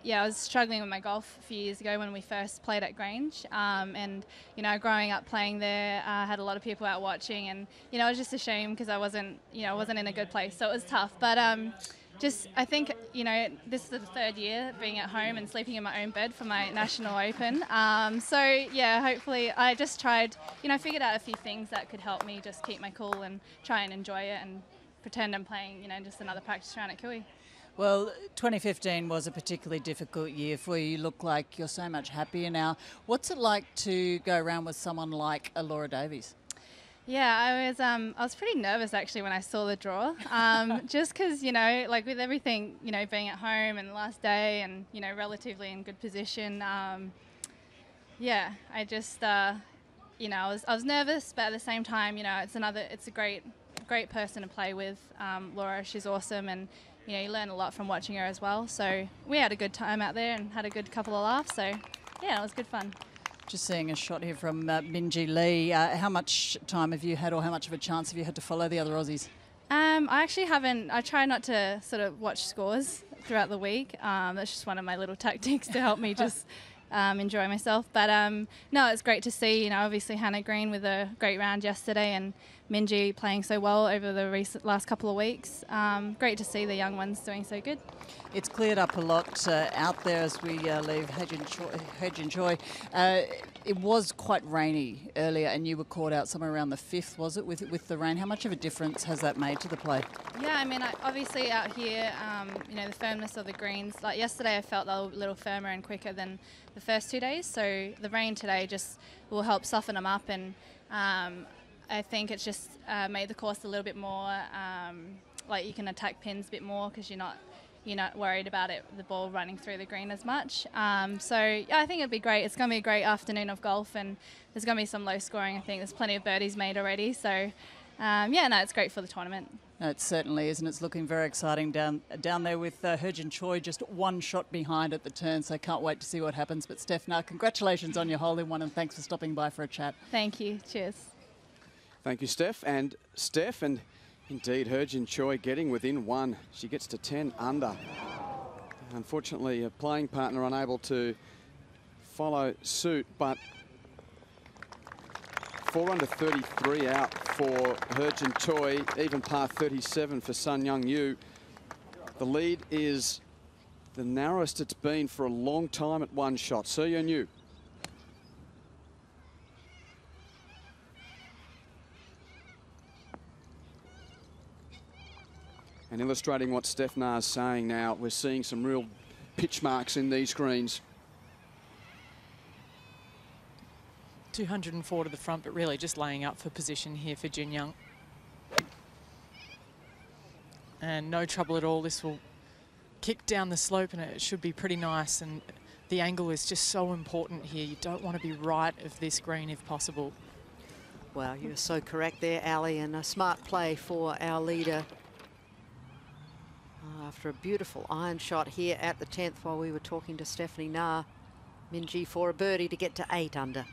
I was struggling with my golf a few years ago when we first played at Grange. And, you know, growing up playing there, I had a lot of people out watching, and, you know, it was just a shame because I wasn't in a good place. So it was tough. But I think, you know, this is the third year being at home and sleeping in my own bed for my National Open. So, yeah, hopefully I just tried, you know, figured out a few things that could help me just keep my cool and try and enjoy it and pretend I'm playing, you know, just another practice round at Kooyonga. Well, 2015 was a particularly difficult year for you. You look like you're so much happier now. What's it like to go around with someone like Laura Davies? Yeah, I was pretty nervous actually when I saw the draw, just because, you know, like with everything, you know, being at home and the last day and, you know, relatively in good position. Yeah, I just, you know, I was nervous, but at the same time, you know, it's a great person to play with. Laura, she's awesome, and, you know, you learn a lot from watching her as well. So we had a good time out there and had a good couple of laughs. So yeah, it was good fun. Just seeing a shot here from Minjee Lee. How much time have you had, or how much of a chance have you had to follow the other Aussies? I actually haven't. I try not to sort of watch scores throughout the week. That's just one of my little tactics to help me just enjoy myself. But no, it's great to see, you know, obviously Hannah Green with a great round yesterday and Minjee playing so well over the last couple of weeks. Great to see the young ones doing so good. It's cleared up a lot out there as we leave Hejin Choi. It was quite rainy earlier, and you were caught out somewhere around the 5th, was it, with the rain? How much of a difference has that made to the play? Yeah, I mean, obviously out here, you know, the firmness of the greens. Like yesterday, I felt they were a little firmer and quicker than the first 2 days. So the rain today just will help soften them up, and I think it's just made the course a little bit more like you can attack pins a bit more because you're not worried about the ball running through the green as much. So yeah, I think it'll be great. It's going to be a great afternoon of golf, and there's going to be some low scoring. I think there's plenty of birdies made already. So yeah, no, it's great for the tournament. No, it certainly is, and it's looking very exciting down there with Hejin Choi just one shot behind at the turn, so can't wait to see what happens. But Steph, now congratulations on your hole-in-one, and thanks for stopping by for a chat. Thank you. Cheers. Thank you, Steph. And indeed, Hejin Choi getting within one. She gets to 10 under. Unfortunately, a playing partner unable to follow suit, but 4 under 33 out for Hejin Choi, even par 37 for Sun Young Yu. The lead is the narrowest it's been for a long time at one shot. So Young Yu. And illustrating what Steph Na's saying now, we're seeing some real pitch marks in these greens. 204 to the front, but really just laying up for position here for Jin Young. And no trouble at all. This will kick down the slope, and it should be pretty nice. And the angle is just so important here. You don't want to be right of this green if possible. Well, you're so correct there, Ali, and a smart play for our leader. After a beautiful iron shot here at the 10th while we were talking to Stephanie Na, Minjee for a birdie to get to 8 under.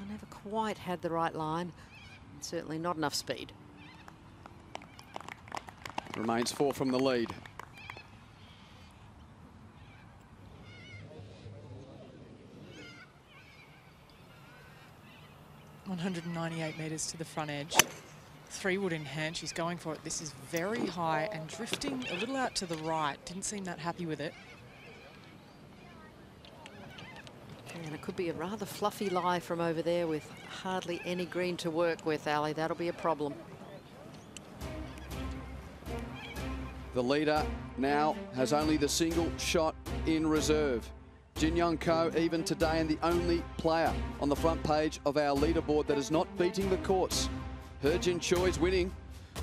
Never quite had the right line, and certainly not enough speed. Remains 4 from the lead. .198 metres to the front edge. 3 wood in hand. She's going for it. This is very high and drifting a little out to the right. Didn't seem that happy with it. And it could be a rather fluffy lie from over there with hardly any green to work with, Ali. That'll be a problem. The leader now has only the single shot in reserve. Jin Young Ko even today, and the only player on the front page of our leaderboard that is not beating the course. Hejin Choi's winning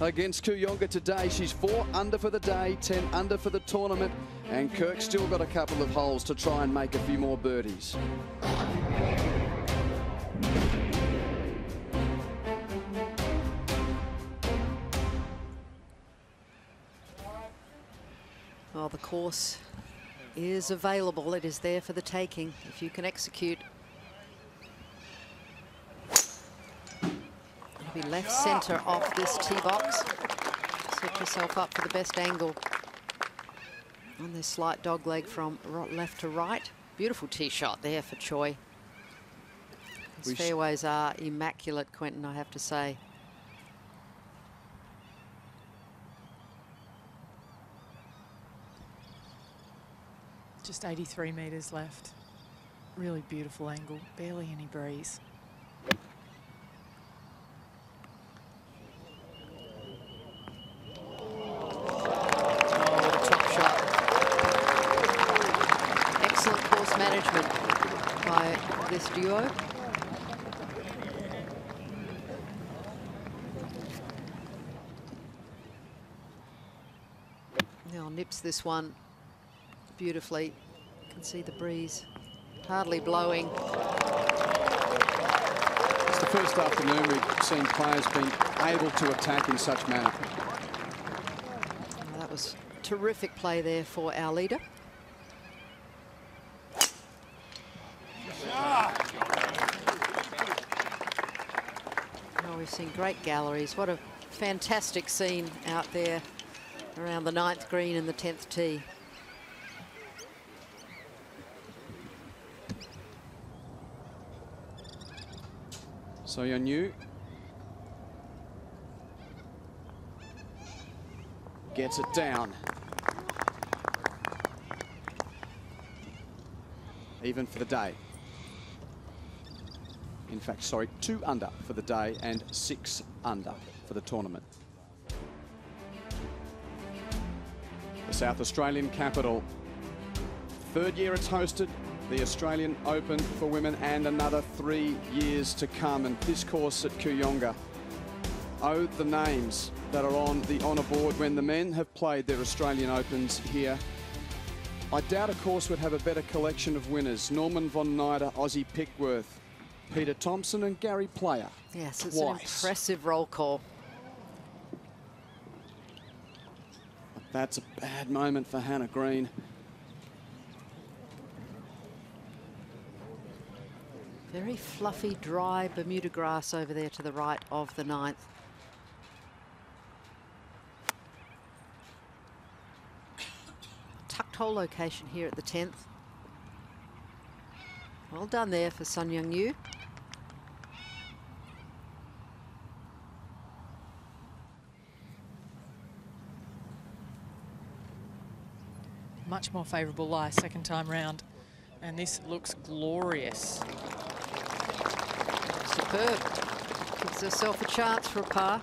against Kooyonga today. She's 4 under for the day, 10 under for the tournament, and Kirk's still got a couple of holes to try and make a few more birdies. Well, the course is available. It is there for the taking if you can execute. Be left centre off this tee box. Set yourself up for the best angle on this slight dog leg from left to right. Beautiful tee shot there for Choi. These fairways are immaculate, Quentin, I have to say. Just 83 metres left. Really beautiful angle, barely any breeze. Management by this duo. Now nips this one beautifully. You can see the breeze hardly blowing. It's the first afternoon we've seen players being able to attack in such manner. Well, that was terrific play there for our leader. We've seen great galleries. What a fantastic scene out there around the 9th green and the 10th tee. So Yeon-Yu gets it down. Even for the day. In fact, sorry, 2 under for the day and 6 under for the tournament. The South Australian capital. 3rd year it's hosted the Australian Open for women and another 3 years to come. And this course at Kooyonga owed the names that are on the honour board when the men have played their Australian Opens here. I doubt a course would have a better collection of winners. Norman von Nida, Ozzie Pickworth, Peter Thompson and Gary Player. Yes, it's an impressive roll call. That's a bad moment for Hannah Green. Very fluffy, dry Bermuda grass over there to the right of the 9th. Tucked hole location here at the 10th. Well done there for Sun Young-Yu. Much more favourable lie second time round, and this looks glorious. Superb. Gives herself a chance for a par.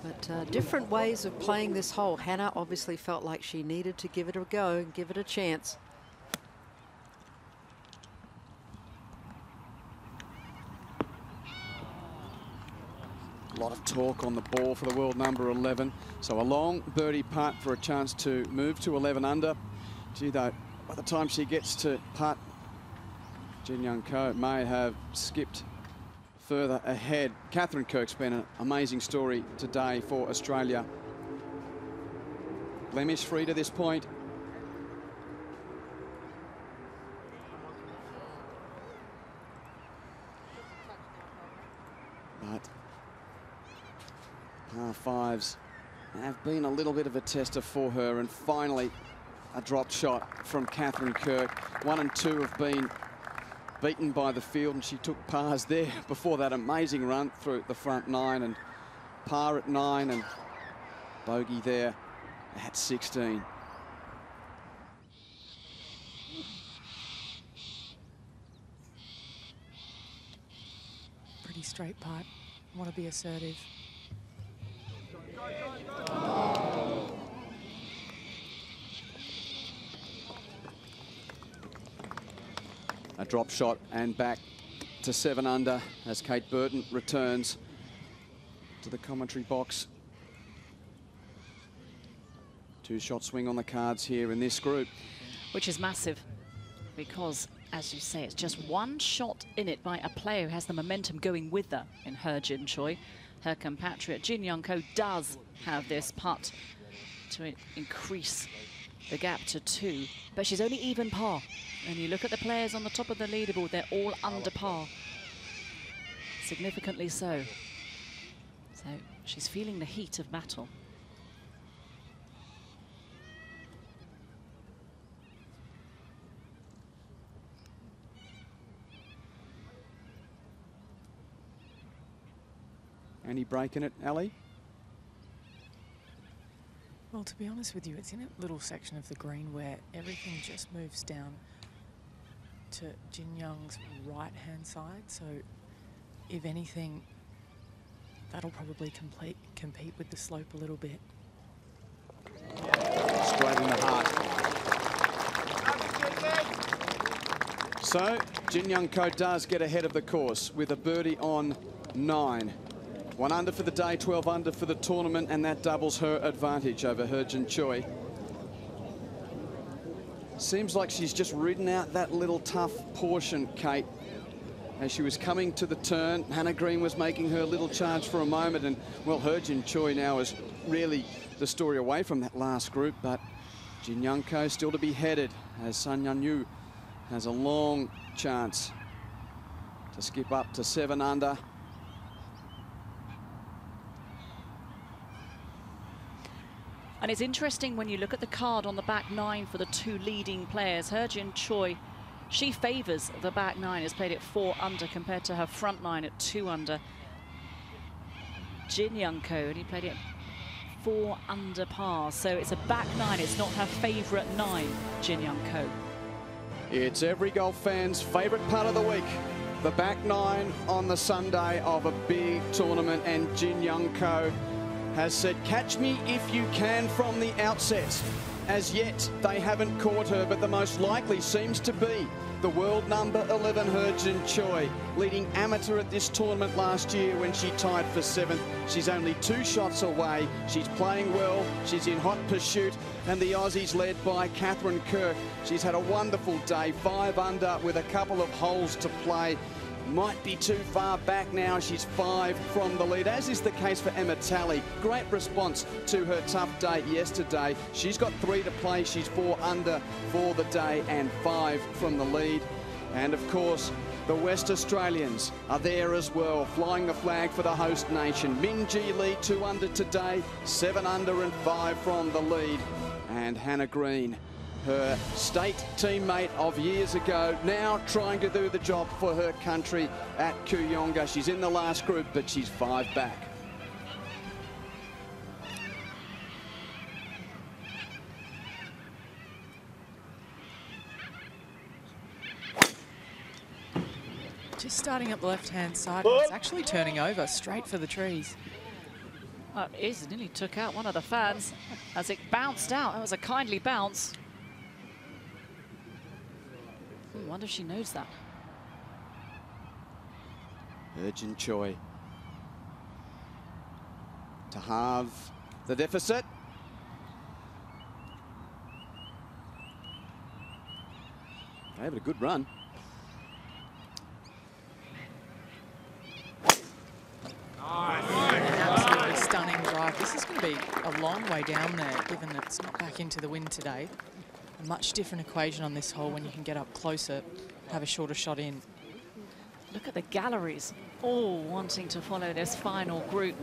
But different ways of playing this hole. Hannah obviously felt like she needed to give it a go and give it a chance. A lot of talk on the ball for the world number 11. So a long birdie putt for a chance to move to 11 under. Gee, though, by the time she gets to putt, Jin Young Ko may have skipped further ahead. Catherine Kirk's been an amazing story today for Australia. Blemish-free to this point. But par 5s have been a little bit of a tester for her, and finally a drop shot from Catherine Kirk. 1 and 2 have been beaten by the field, and she took pars there before that amazing run through the front 9, and par at 9 and bogey there at 16. Pretty straight putt. Want to be assertive. A drop shot and back to 7 under as Kate Burton returns to the commentary box. Two-shot swing on the cards here in this group. Which is massive because, as you say, it's just one shot in it by a player who has the momentum going with her in Jin Choi. Her compatriot Jin Young Ko does have this putt to increase the gap to 2, but she's only even par. And you look at the players on the top of the leaderboard, they're all under par. Significantly so. So she's feeling the heat of battle. Any break in it, Ali? Well, to be honest with you, it's in a little section of the green where everything just moves down to Jin Young's right-hand side. So, if anything, that'll probably compete with the slope a little bit. Straight in the heart. So, Jin Young Ko does get ahead of the course with a birdie on 9. 1 under for the day, 12 under for the tournament, and that doubles her advantage over Jin Choi. Seems like she's just ridden out that little tough portion, Kate. As she was coming to the turn, Hannah Green was making her little charge for a moment, and, well, Jin Choi now is really the story away from that last group, but Jin Young Ko still to be headed, as Sun Yun Yu has a long chance to skip up to 7 under. And it's interesting when you look at the card on the back 9 for the 2 leading players. Jin Choi, she favours the back 9, has played it 4 under compared to her front 9 at 2 under. Jin Young Ko only played it 4 under par, so it's a back 9. It's not her favourite 9, Jin Young Ko. It's every golf fan's favourite part of the week. The back 9 on the Sunday of a big tournament, and Jin Young Ko has said, catch me if you can from the outset. As yet, they haven't caught her, but the most likely seems to be the world number 11, Jin Choi, leading amateur at this tournament last year when she tied for 7th. She's only 2 shots away. She's playing well. She's in hot pursuit. And the Aussies led by Catherine Kirk. She's had a wonderful day, 5 under with a couple of holes to play. Might be too far back now. She's 5 from the lead, as is the case for Emma Talley. Great response to her tough day yesterday. She's got 3 to play. She's 4 under for the day and 5 from the lead. And of course, the West Australians are there as well, flying the flag for the host nation. Min Ji Lee 2 under today, 7 under and 5 from the lead. And Hannah Green, her state teammate of years ago, now trying to do the job for her country at Kooyonga. She's in the last group, but she's 5 back. Just starting up the left-hand side, it's actually turning over straight for the trees. Well, it is. It nearly took out one of the fans as it bounced out. That was a kindly bounce. I wonder if she knows that. Jin Choi to halve the deficit. Gave it a good run. Absolutely stunning drive. This is going to be a long way down there, given that it's not back into the wind today. A much different equation on this hole when you can get up closer, have a shorter shot in. Look at the galleries, all wanting to follow this final group.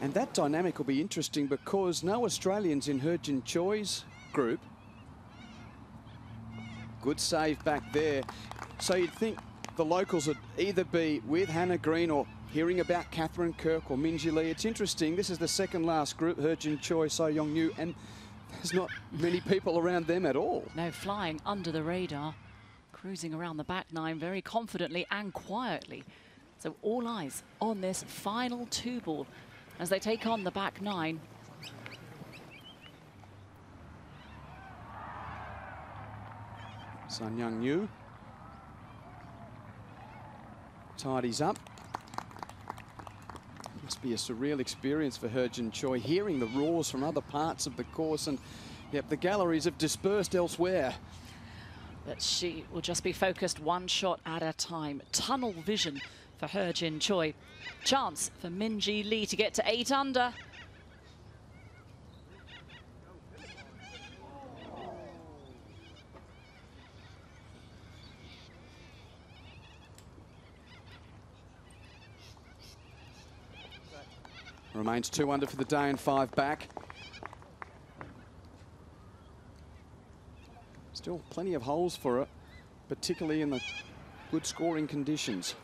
And that dynamic will be interesting because no Australians in Jin Choi's group. Good save back there. So you'd think the locals would either be with Hannah Green or hearing about Catherine Kirk or Min Ji Lee. It's interesting. This is the second last group, Jin Choi, So Yong Yu, and there's not many people around them at all. No, flying under the radar, cruising around the back 9 very confidently and quietly. So all eyes on this final 2-ball as they take on the back 9. Sun Young Yu tidies up. Must be a surreal experience for Heo-Jin Choi, hearing the roars from other parts of the course, and yep, the galleries have dispersed elsewhere. But she will just be focused one shot at a time. Tunnel vision for Heo-Jin Choi. Chance for Min-Ji Lee to get to 8 under. Remains 2 under for the day and 5 back. Still plenty of holes for her, particularly in the good scoring conditions.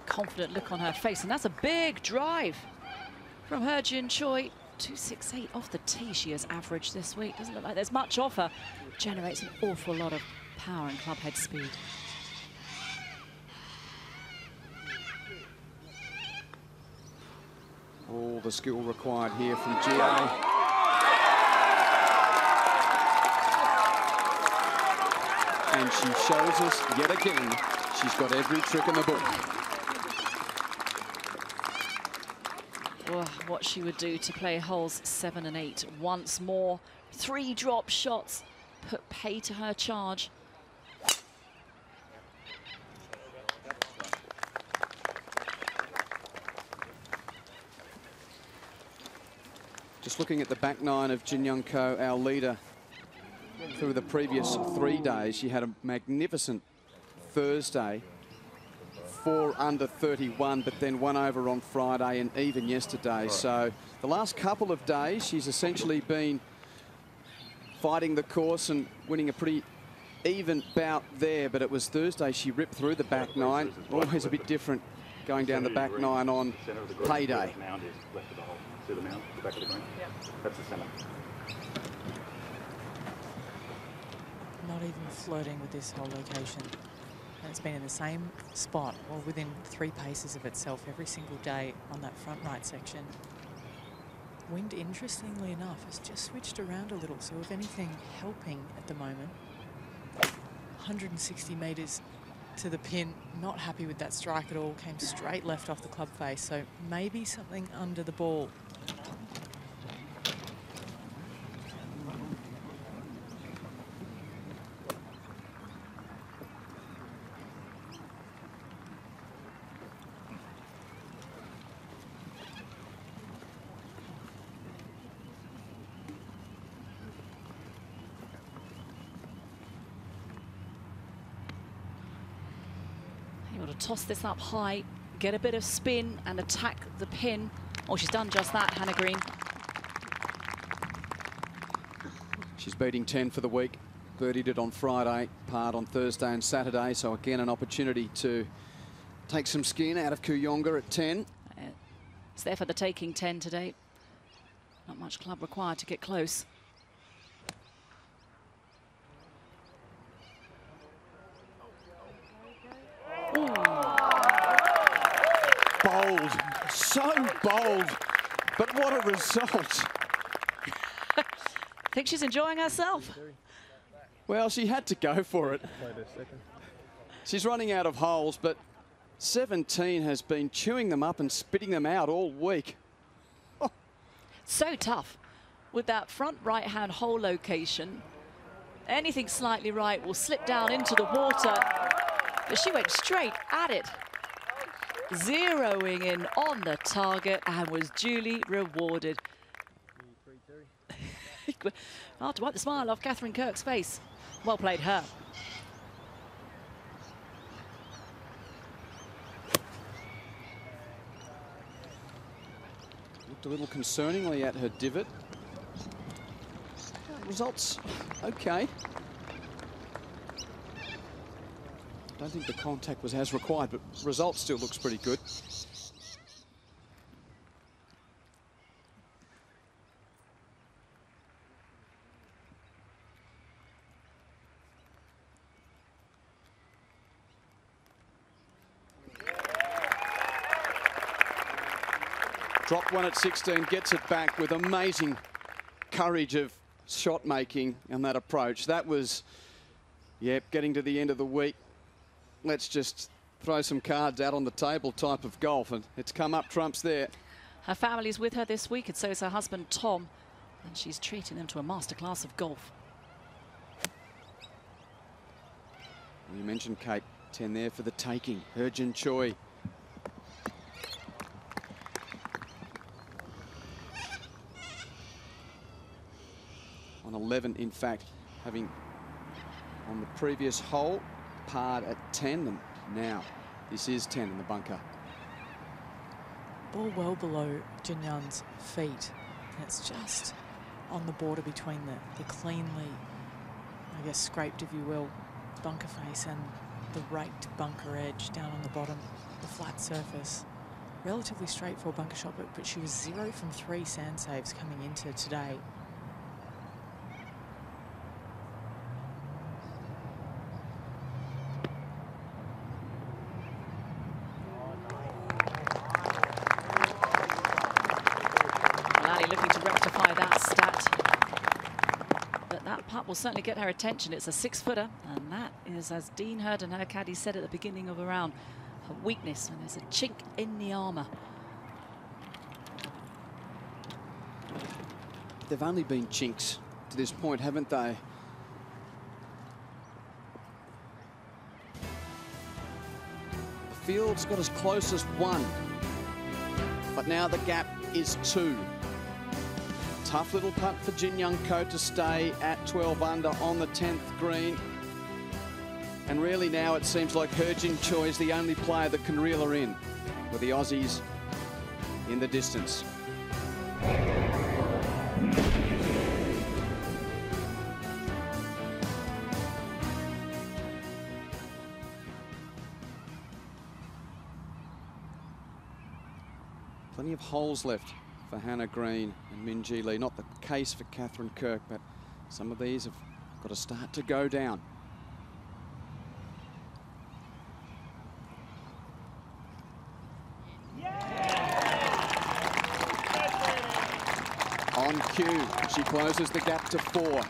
Confident look on her face, and that's a big drive from Heo-Jin Choi. 268 off the tee she has averaged this week. Doesn't look like there's much off her. Generates an awful lot of power and club head speed. All the skill required here from GA. And she shows us yet again she's got every trick in the book. Oh, what she would do to play holes 7 and 8 once more. 3 drop shots put pay to her charge. Just looking at the back nine of Jin Young Ko, our leader, through the previous 3 days, she had a magnificent Thursday. 4 under 31, but then 1 over on Friday and even yesterday. So the last couple of days, she's essentially been fighting the course and winning a pretty even bout there. But it was Thursday she ripped through the back nine. Always a bit different going down the back nine on payday. See the mound, the back of the green? Yeah. That's the centre. Not even flirting with this whole location. And it's been in the same spot, or within 3 paces of itself every single day on that front right section. Wind, interestingly enough, has just switched around a little, so if anything, helping at the moment. 160 metres to the pin, not happy with that strike at all, came straight left off the club face, so maybe something under the ball. Toss this up high, get a bit of spin and attack the pin. Oh, she's done just that, Hannah Green. She's beating 10 for the week. Birdied it on Friday, parred on Thursday and Saturday. So again, an opportunity to take some skin out of Kooyonga at 10. It's there for the taking, 10 today. Not much club required to get close. Bold, so bold, but what a result. I think she's enjoying herself. Well, she had to go for it. She's running out of holes, but 17 has been chewing them up and spitting them out all week. Oh. So tough with that front right-hand hole location. Anything slightly right will slip down into the water, but she went straight at it, zeroing in on the target and was duly rewarded. Hard to wipe the smile off Catherine Kirk's face. Well played, her. Looked a little concerningly at her divot. Results okay. Don't think the contact was as required, but result still looks pretty good. Dropped one at 16, gets it back with amazing courage of shot making and that approach. That was, yep, getting to the end of the week. Let's just throw some cards out on the table type of golf, and it's come up trumps there. Her family's with her this week, and so is her husband, Tom, and she's treating them to a masterclass of golf. You mentioned Kate, 10 there for the taking. Heo-jin Choi. On 11, in fact, having on the previous hole, parred at 10, and now this is 10 in the bunker. Ball well below Jin-Yun's feet, and it's just on the border between the cleanly, I guess, scraped, if you will, bunker face and the raked bunker edge down on the bottom, the flat surface. Relatively straightforward bunker shot, but she was 0 from 3 sand saves coming into today. Looking to rectify that stat, but that putt will certainly get her attention. It's a 6-footer, and that is, as Dean Hurd and her caddy said at the beginning of the round, her weakness when there's a chink in the armour. They've only been chinks to this point, haven't they? The field's got as close as 1, but now the gap is 2. Tough little putt for Jin-Young Ko to stay at 12 under on the 10th green. And really now it seems like Heo-jin Choi is the only player that can reel her in, with the Aussies in the distance. Plenty of holes left for Hannah Green and Min-Ji Lee. Not the case for Catherine Kirk, but some of these have got to start to go down. On cue, she closes the gap to 4.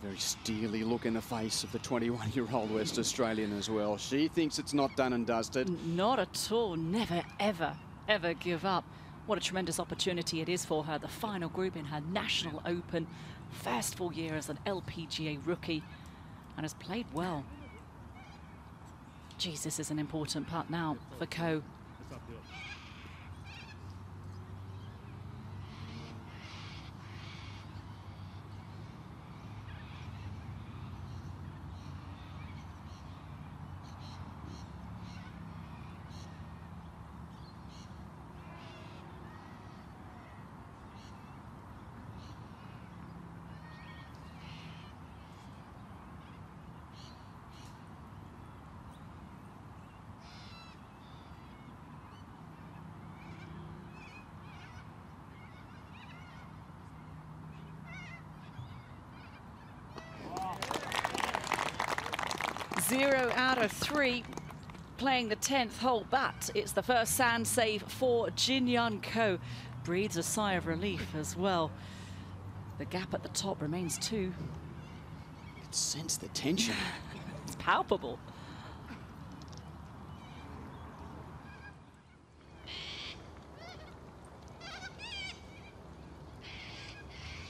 Very steely look in the face of the 21-year-old West Australian as well. She thinks it's not done and dusted. Not at all. Never, ever, ever give up. What a tremendous opportunity it is for her. The final group in her National Open. First full year as an LPGA rookie, and has played well. Geez, this is an important putt now for Ko. Zero out of 3 playing the 10th hole, but it's the first sand save for Jin-Young Ko. Breathes a sigh of relief as well. The gap at the top remains 2. You can sense the tension. It's palpable.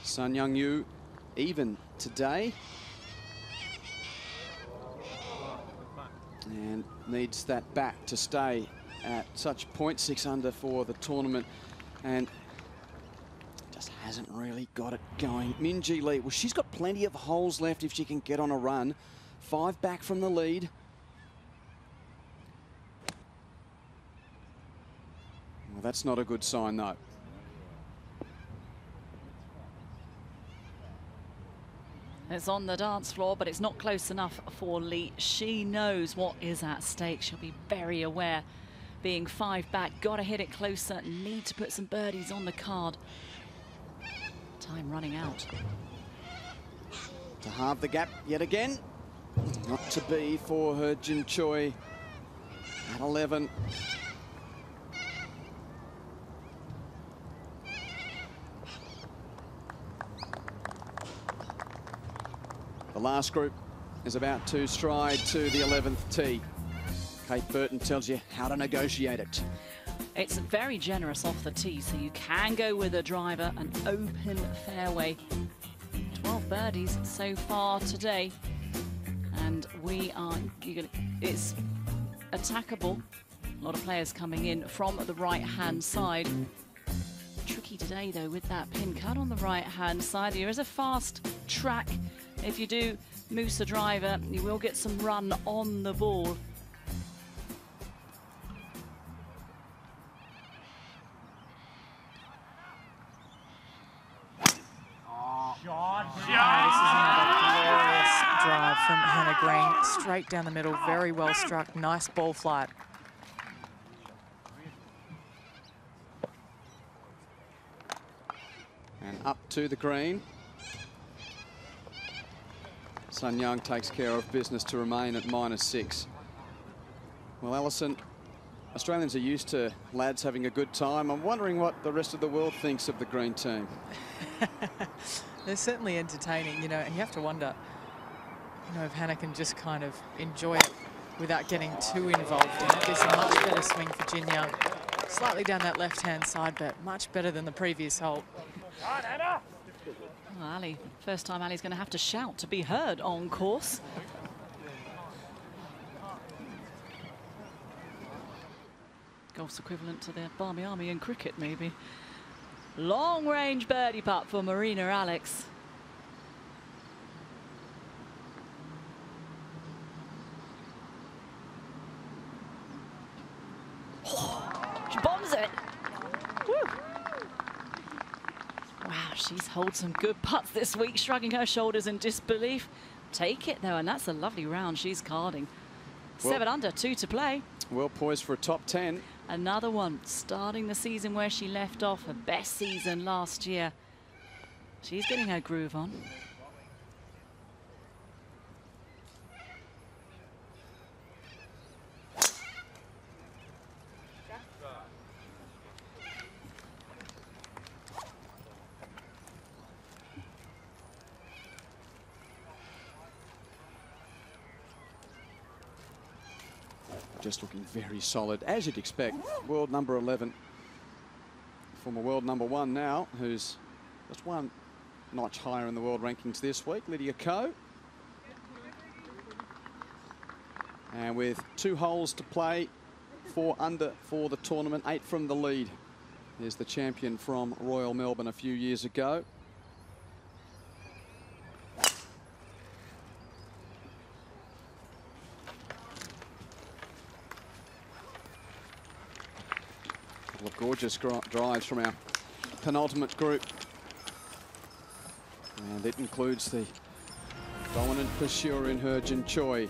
Sun Young Yu even today. And needs that back to stay at such point, 6 under for the tournament, and just hasn't really got it going. Min-Ji Lee, well, she's got plenty of holes left if she can get on a run. 5 back from the lead. Well, that's not a good sign, though. It's on the dance floor, but it's not close enough for Lee. She knows what is at stake. She'll be very aware. Being 5 back, got to hit it closer. Need to put some birdies on the card. Time running out. To halve the gap yet again. Not to be for He-Jin Choi at 11. The last group is about to stride to the 11th tee. Kate Burton tells you how to negotiate it. It's very generous off the tee, so you can go with a driver, an open fairway. 12 birdies so far today. And it's attackable. A lot of players coming in from the right-hand side. Tricky today, though, with that pin cut on the right-hand side. There is a fast track. If you do moose a driver, you will get some run on the ball. This is another glorious drive from Hannah Green. Straight down the middle, very well struck, nice ball flight. And up to the green. Sun Young takes care of business to remain at -6. Well, Alison, Australians are used to lads having a good time. I'm wondering what the rest of the world thinks of the green team. They're certainly entertaining, you know, and you have to wonder, you know, if Hannah can just kind of enjoy it without getting too involved. And this is a much better swing for Jin Young. Slightly down that left-hand side, but much better than the previous hole. Well, Ali, first time Ali's going to have to shout to be heard on course. Golf's equivalent to the Barmy Army in cricket, maybe. Long range birdie putt for Marina Alex. She bombs it. Woo. Wow, she's holed some good putts this week, shrugging her shoulders in disbelief. Take it though, and that's a lovely round she's carding. Well, 7 under, 2 to play. Well poised for a top 10. Another one, starting the season where she left off, her best season last year. She's getting her groove on. Just looking very solid, as you'd expect. World number 11. Former world number 1 now, who's just one notch higher in the world rankings this week, Lydia Ko. And with 2 holes to play, 4 under for the tournament, 8 from the lead. There's the champion from Royal Melbourne a few years ago. Gorgeous drives from our penultimate group. And it includes the dominant pursuer in He-Jin Choi.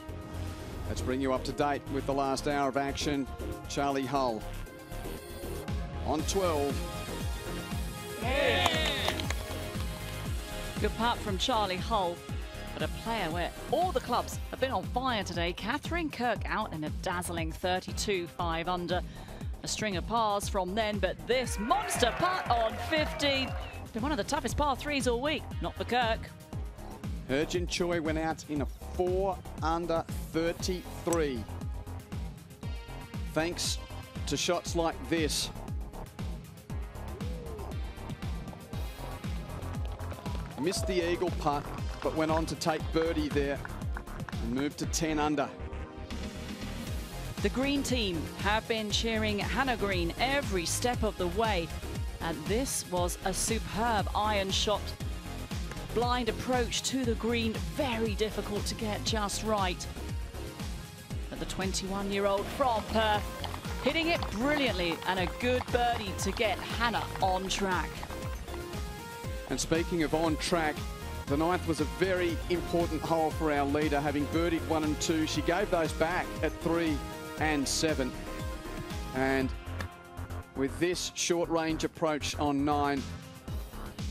Let's bring you up to date with the last hour of action. Charlie Hull on 12. Yeah. Good putt from Charlie Hull, but a player where all the clubs have been on fire today. Catherine Kirk out in a dazzling 32, 5 under. A string of pars from then, but this monster putt on 15. It's been one of the toughest par 3s all week, not for Kirk. He-Jin Choi went out in a 4 under 33. Thanks to shots like this. Missed the eagle putt, but went on to take birdie there and moved to 10 under. The green team have been cheering Hannah Green every step of the way, and this was a superb iron shot. Blind approach to the green, very difficult to get just right. But the 21-year-old from Perth hitting it brilliantly, and a good birdie to get Hannah on track. And speaking of on track, the 9th was a very important hole for our leader, having birdied 1 and 2. She gave those back at 3 and 7, and with this short range approach on 9,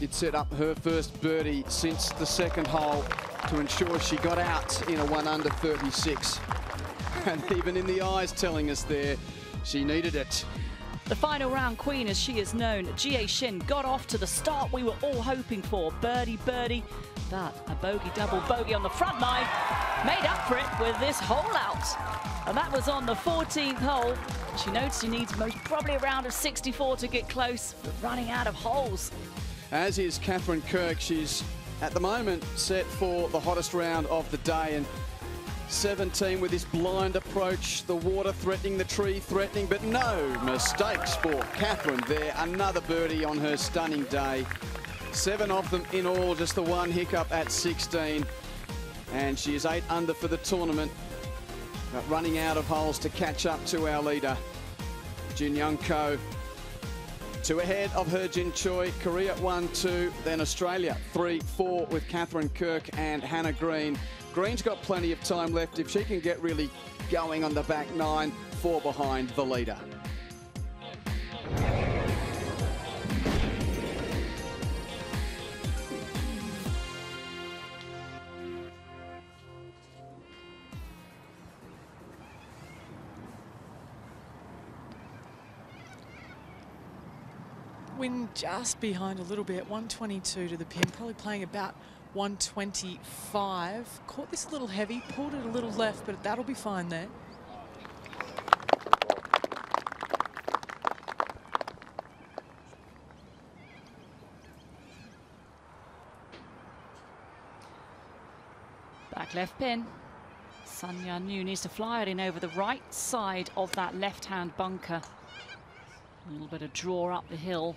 it set up her first birdie since the 2nd hole to ensure she got out in a 1 under 36. And even in the eyes telling us there, she needed it. The final round queen, as she is known, Jie Shin, got off to the start we were all hoping for. Birdie, birdie, but a bogey, double bogey on the front nine. Made up for it with this hole out. And that was on the 14th hole. She notes she needs most probably around a 64 to get close, but running out of holes. As is Catherine Kirk. She's at the moment set for the hottest round of the day. And 17 with this blind approach, the water threatening, the tree threatening, but no mistakes for Catherine there. Another birdie on her stunning day. 7 of them in all, just the one hiccup at 16. And she is 8 under for the tournament, but running out of holes to catch up to our leader, Jin Young Ko. 2 ahead of Jin Choi, Korea 1-2, then Australia 3-4 with Catherine Kirk and Hannah Green. Green's got plenty of time left. If she can get really going on the back 9, 4 behind the leader. Wind just behind a little bit, 122 to the pin, probably playing about 125. Caught this a little heavy, pulled it a little left, but that'll be fine there. Back left pin. Sun Yan-yu needs to fly it in over the right side of that left-hand bunker. A little bit of draw up the hill.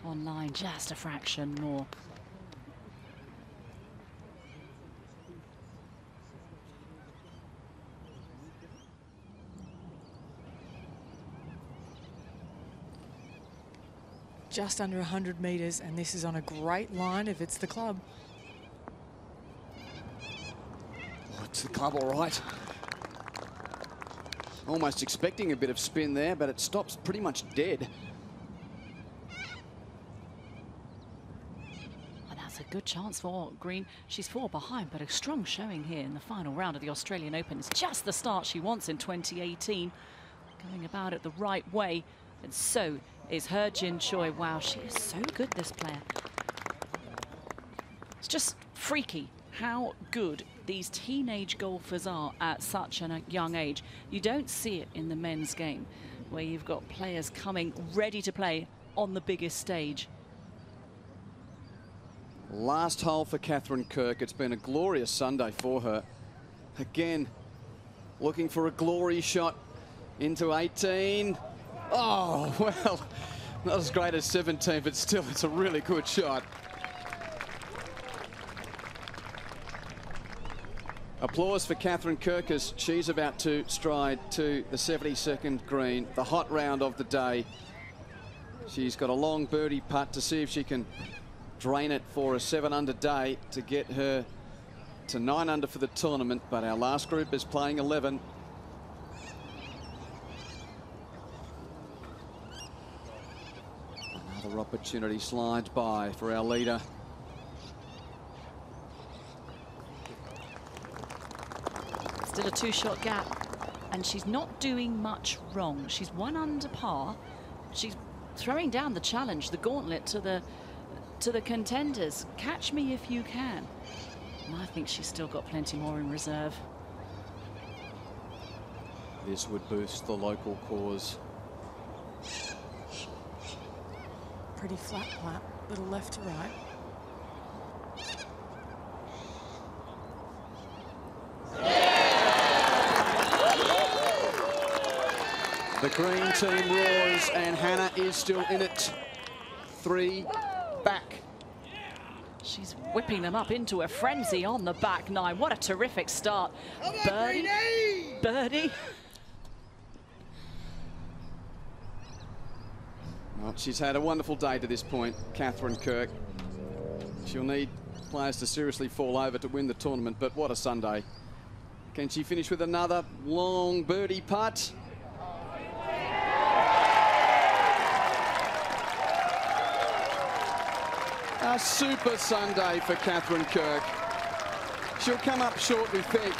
On line, just a fraction more. Just under 100 metres, and this is on a great line if it's the club. Oh, it's the club, all right. Almost expecting a bit of spin there, but it stops pretty much dead. And that's a good chance for Green. She's 4 behind, but a strong showing here in the final round of the Australian Open. It's just the start she wants in 2018. Going about it the right way, and so is Jin Choi. Wow, she is so good, this player. It's just freaky how good these teenage golfers are at such a young age. You don't see it in the men's game, where you've got players coming ready to play on the biggest stage. Last hole for Catherine Kirk. It's been a glorious Sunday for her. Again, looking for a glory shot into 18. Oh, well, not as great as 17, but still, it's a really good shot. Applause for Catherine Kirk as she's about to stride to the 72nd green, the hot round of the day. She's got a long birdie putt to see if she can drain it for a 7 under day to get her to 9 under for the tournament, but our last group is playing 11. Another opportunity slides by for our leader. Still a 2-shot gap, and she's not doing much wrong. She's 1 under par. She's throwing down the challenge, the gauntlet to the contenders. Catch me if you can. And I think she's still got plenty more in reserve. This would boost the local cause. Pretty flat, little left to right. The green team roars, and Hannah is still in it. 3 back. She's whipping them up into a frenzy on the back 9. What a terrific start. Birdie, birdie. Well, she's had a wonderful day to this point, Catherine Kirk. She'll need players to seriously fall over to win the tournament, but what a Sunday. Can she finish with another long birdie putt? A super Sunday for Catherine Kirk. She'll come up short, we think.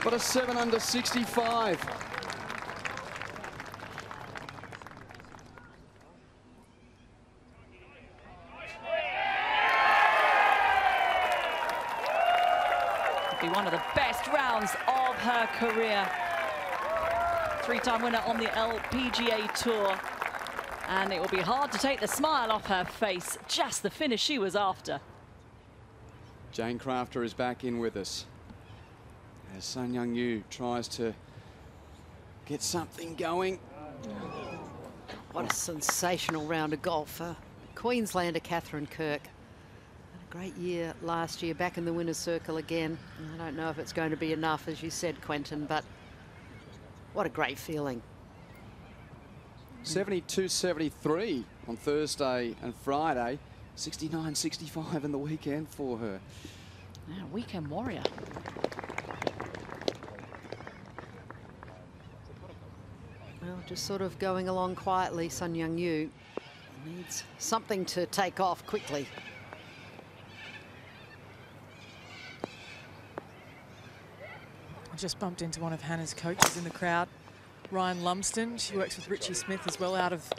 But a 7 under 65. Be one of the best rounds of her career. Three-time winner on the LPGA Tour. And it will be hard to take the smile off her face. Just the finish she was after. Jane Crafter is back in with us as Sun Young Yu tries to get something going. What a sensational round of golf for Queenslander Catherine Kirk. Great year last year, back in the winner's circle again. I don't know if it's going to be enough, as you said, Quentin, but what a great feeling. 72-73 on Thursday and Friday. 69-65 in the weekend for her. Yeah, weekend warrior. Well, just sort of going along quietly, Sun Young Yu needs something to take off quickly. I just bumped into one of Hannah's coaches in the crowd, Ryan Lumsden. She works with Richie Smith as well out of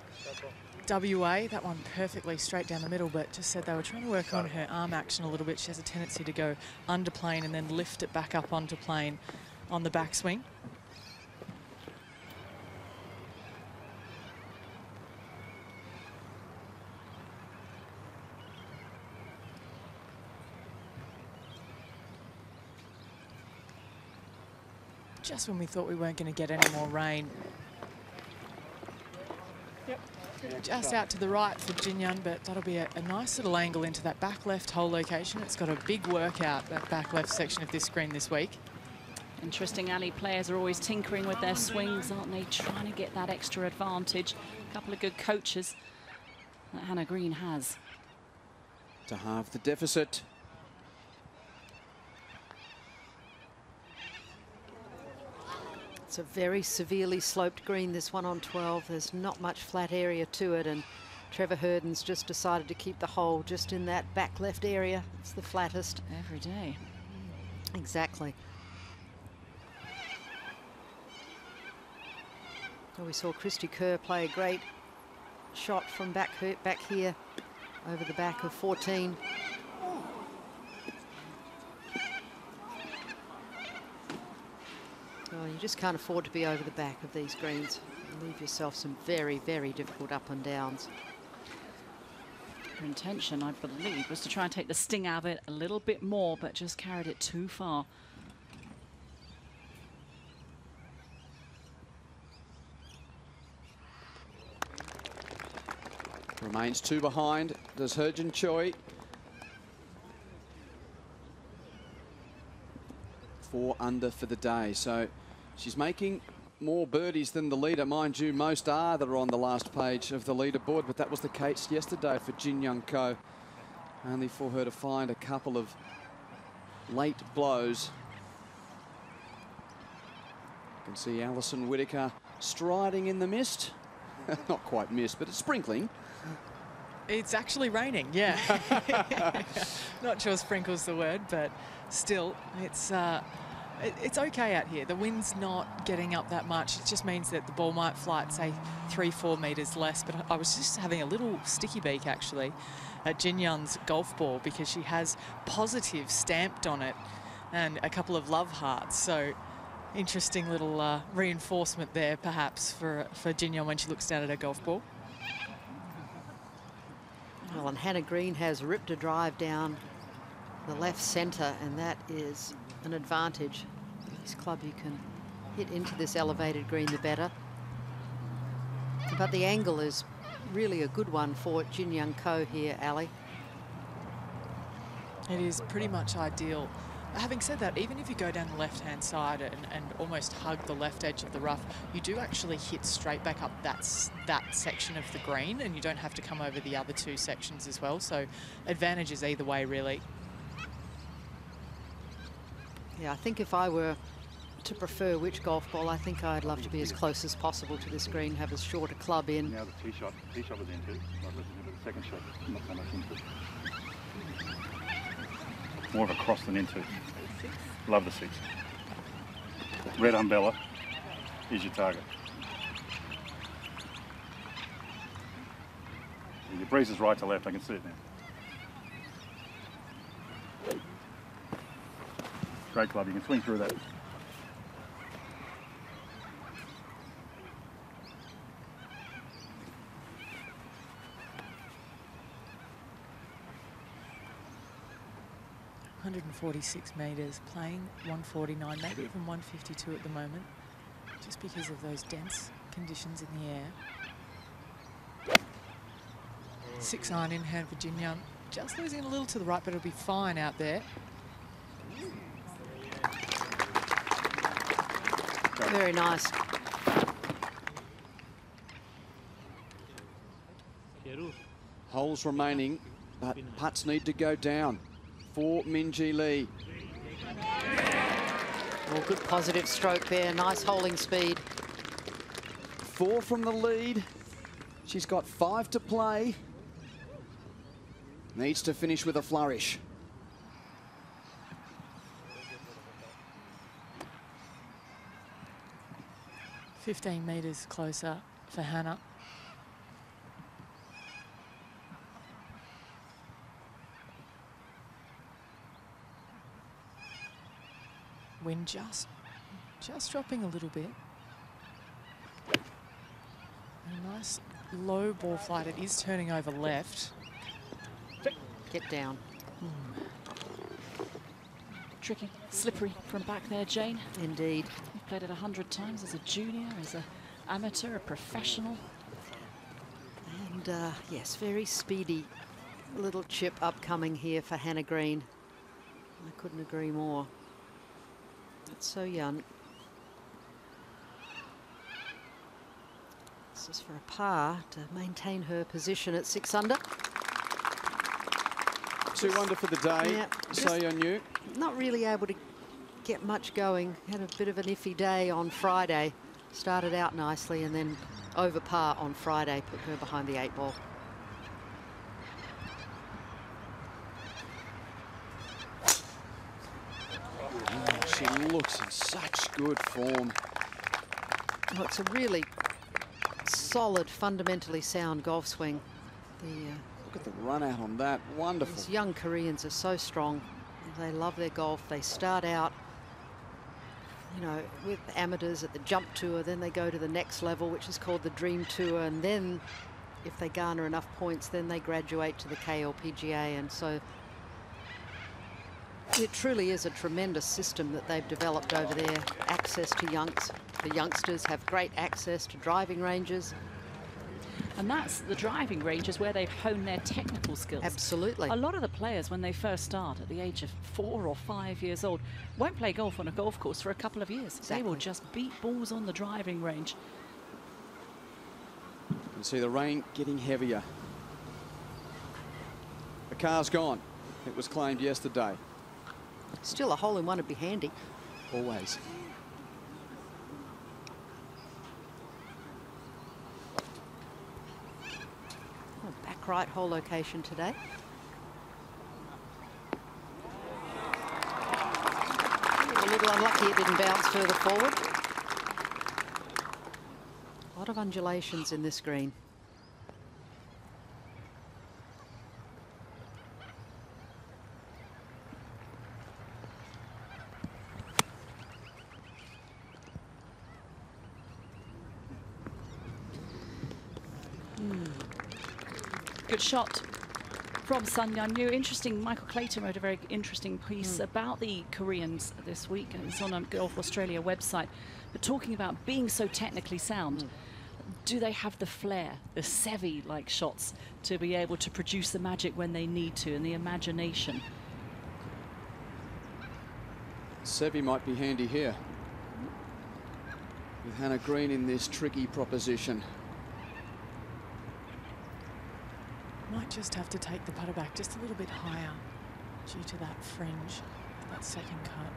WA. That one perfectly straight down the middle, but just said they were trying to work on her arm action a little bit. She has a tendency to go under plane and then lift it back up onto plane on the backswing. Just when we thought we weren't going to get any more rain. Yep. Just out to the right for Jin Yun, but that'll be a nice little angle into that back left hole location. It's got a big workout, that back left section of this green this week. Interesting, Ali, players are always tinkering with their swings, aren't they? Trying to get that extra advantage. A couple of good coaches that Hannah Green has. To halve the deficit. It's a very severely sloped green, this one on 12. There's not much flat area to it, and Trevor Hurden's just decided to keep the hole just in that back left area. It's the flattest. Every day. Exactly. Well, we saw Christy Kerr play a great shot from back here over the back of 14. Well, you just can't afford to be over the back of these greens. You leave yourself some very, very difficult up and downs. Her intention, I believe, was to try and take the sting out of it a little bit more, but just carried it too far. Remains 2 behind. Does Herjin Choi. 4 under for the day. So she's making more birdies than the leader. Mind you, most are that are on the last page of the leaderboard, but that was the case yesterday for Jin Young Ko. Only for her to find a couple of late blows. You can see Alison Whittaker striding in the mist. Not quite mist, but it's sprinkling. It's actually raining, yeah. Not sure sprinkle's the word, but still, it's okay out here. The wind's not getting up that much. It just means that the ball might fly at, say, 3-4 metres less. But I was just having a little sticky beak, actually, at Jin Yun's golf ball, because she has positive stamped on it and a couple of love hearts. So interesting little reinforcement there, perhaps, for Jin Yun when she looks down at her golf ball. Well, and Hannah Green has ripped a drive down the left centre, and that is an advantage. This club, you can hit into this elevated green, the better. But the angle is really a good one for Jin Young Ko here, Ali. It is pretty much ideal. Having said that, even if you go down the left-hand side and almost hug the left edge of the rough, you do actually hit straight back up that section of the green, and you don't have to come over the other 2 sections as well. So advantages either way, really. Yeah, I think if I were to prefer which golf ball, I think I'd love to be as close as possible to this green, have as short a club in. Now the tee shot was in too. second shot. Not so much into. More of a cross than into. Love the 6. Red umbrella is your target. Your breeze is right to left, I can see it now. Great club, you can swing through that. .146 metres, playing 149, maybe even 152 at the moment, just because of those dense conditions in the air. 6 iron in hand for Jin Young. Just losing a little to the right, but it'll be fine out there. Very nice. Holes remaining, but putts need to go down for Minjee Lee. Oh, good positive stroke there. Nice holding speed. 4 from the lead. She's got 5 to play. Needs to finish with a flourish. .15 metres closer for Hannah. Wind just dropping a little bit. A nice low ball flight. It is turning over left. Get down. Tricky, slippery from back there, Jane. Indeed. You've played it 100 times as a junior, as an amateur, a professional. And yes, very speedy little chip upcoming here for Hannah Green. I couldn't agree more. That's so young. This is for a par to maintain her position at 6 under. 2 under for the day. Yep. So you knew. Not really able to get much going. Had a bit of an iffy day on Friday. Started out nicely and then over par on Friday. Put her behind the 8 ball. She looks in such good form. Oh, it's a really solid, fundamentally sound golf swing. Look at the run out on that. Wonderful. These young Koreans are so strong. They love their golf. They start out, you know, with amateurs at the Jump Tour, then they go to the next level, which is called the Dream Tour, and then if they garner enough points, then they graduate to the KLPGA. And so it truly is a tremendous system that they've developed over there. Access to the youngsters have great access to driving ranges. And that's the driving ranges where they've honed their technical skills. Absolutely. A lot of the players, when they first start at the age of 4 or 5 years old, won't play golf on a golf course for a couple of years. Exactly. They will just beat balls on the driving range. You can see the rain getting heavier. The car's gone. It was claimed yesterday. Still a hole-in-one would be handy. Always. Back right hole location today. A little unlucky it didn't bounce further forward. A lot of undulations in this green. Good shot from Sun Yan-yu. Interesting, Michael Clayton wrote a very interesting piece about the Koreans this week, and it's on a Golf Australia website, but talking about being so technically sound. Do they have the flair, the Seve-like shots, to be able to produce the magic when they need to, and the imagination? Seve might be handy here with Hannah Green in this tricky proposition. Might just have to take the putter back just a little bit higher due to that fringe, that second cut.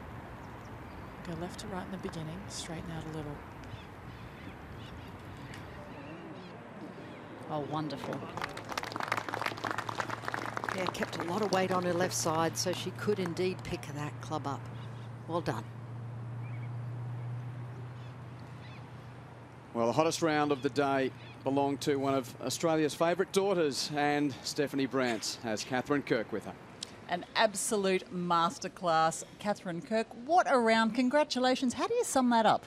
Go left to right in the beginning, straighten out a little. Oh, wonderful. Yeah, kept a lot of weight on her left side, so she could indeed pick that club up. Well done. Well, the hottest round of the day belonged to one of Australia's favourite daughters, and Stephanie Brant has Catherine Kirk with her. An absolute masterclass, Catherine Kirk. What a round. Congratulations. How do you sum that up?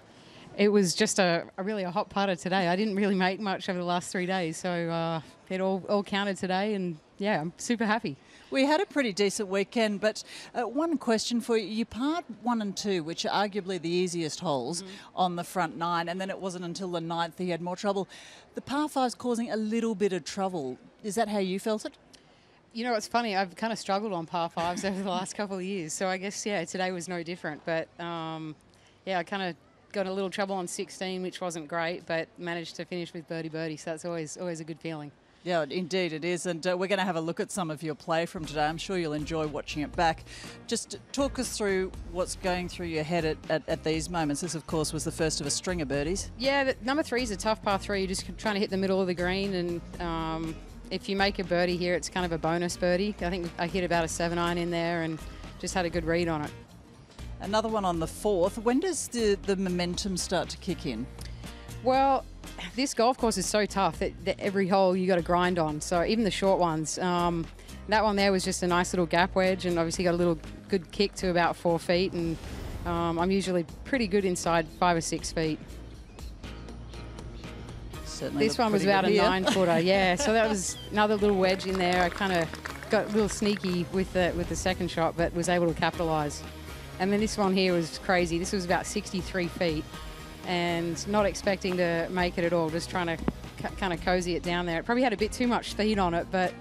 It was just a really hot putter today. I didn't really make much over the last 3 days, so it all counted today, and yeah, I'm super happy. We had a pretty decent weekend, but one question for you. You parred 1 and 2, which are arguably the easiest holes on the front 9, and then it wasn't until the 9th that you had more trouble. The par 5's causing a little bit of trouble. Is that how you felt it? You know, it's funny. I've kind of struggled on par 5s over the last couple of years, so I guess, yeah, today was no different. But, yeah, I kind of got a little trouble on 16, which wasn't great, but managed to finish with birdie, so that's always a good feeling. Yeah, indeed it is, and we're going to have a look at some of your play from today. I'm sure you'll enjoy watching it back. Just talk us through what's going through your head at these moments. This, of course, was the first of a string of birdies. Yeah, number 3 is a tough par 3. You're just trying to hit the middle of the green, and if you make a birdie here, it's kind of a bonus birdie. I think I hit about a 7-iron in there and just had a good read on it. Another one on the 4th. When does the momentum start to kick in? Well, this golf course is so tough that every hole you got to grind on. So even the short ones. That one there was just a nice little gap wedge, and obviously got a little good kick to about 4 feet. And I'm usually pretty good inside 5 or 6 feet. Certainly this one was about a 9-footer, yeah. So that was another little wedge in there. I kind of got a little sneaky with the second shot, but was able to capitalise. And then this one here was crazy. This was about 63 feet. And not expecting to make it at all, just trying to kind of cozy it down there. It probably had a bit too much speed on it, but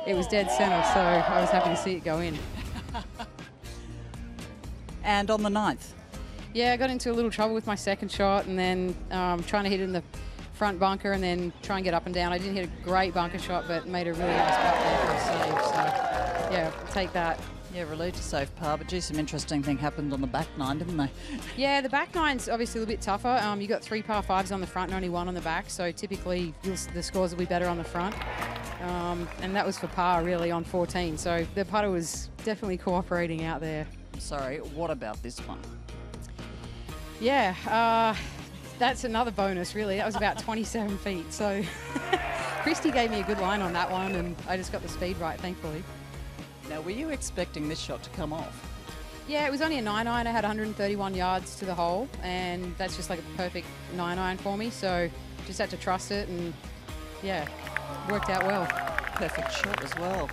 it was dead centre, so I was happy to see it go in. And on the 9th? Yeah, I got into a little trouble with my second shot, and then trying to hit it in the front bunker and then try and get up and down. I didn't hit a great bunker shot, but made a really nice putt there for a save, so yeah, I'll take that. Yeah, relieved to save par, but gee, some interesting thing happened on the back 9, didn't they? Yeah, the back 9's obviously a little bit tougher. You got 3 par 5s on the front and only 1 on the back, so typically the scores will be better on the front. And that was for par really on 14, so the putter was definitely cooperating out there. Sorry, what about this one? Yeah, that's another bonus really. That was about 27 feet, so Christy gave me a good line on that one, and I just got the speed right, thankfully. Now, were you expecting this shot to come off? Yeah, it was only a 9-iron. I had 131 yards to the hole, and that's just like a perfect 9-iron for me. So just had to trust it, and yeah, worked out well. Perfect shot as well.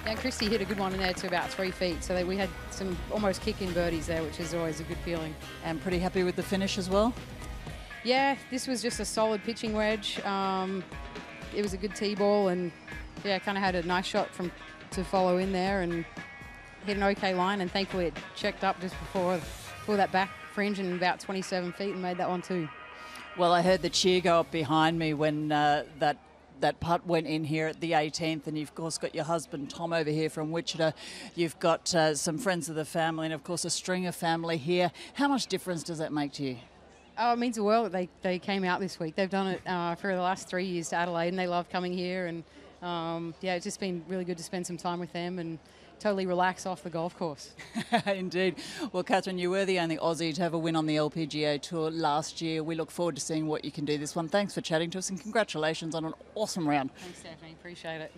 Yeah, and Christy hit a good one in there to about 3 feet, so we had some almost kick-in birdies there, which is always a good feeling. And pretty happy with the finish as well? Yeah, this was just a solid pitching wedge. It was a good tee ball, and yeah, kind of had a nice shot to follow in there and hit an okay line, and thankfully it checked up just before that back fringe and about 27 feet and made that one too. Well, I heard the cheer go up behind me when that putt went in here at the 18th, and you've of course got your husband Tom over here from Wichita. You've got some friends of the family, and of course a string of family here. How much difference does that make to you? Oh, it means the world that they came out this week. They've done it for the last 3 years to Adelaide, and they love coming here, and yeah, it's just been really good to spend some time with them and totally relax off the golf course. Indeed. Well, Catherine, you were the only Aussie to have a win on the LPGA Tour last year. We look forward to seeing what you can do this one. Thanks for chatting to us, and congratulations on an awesome round. Thanks, Stephanie. Appreciate it.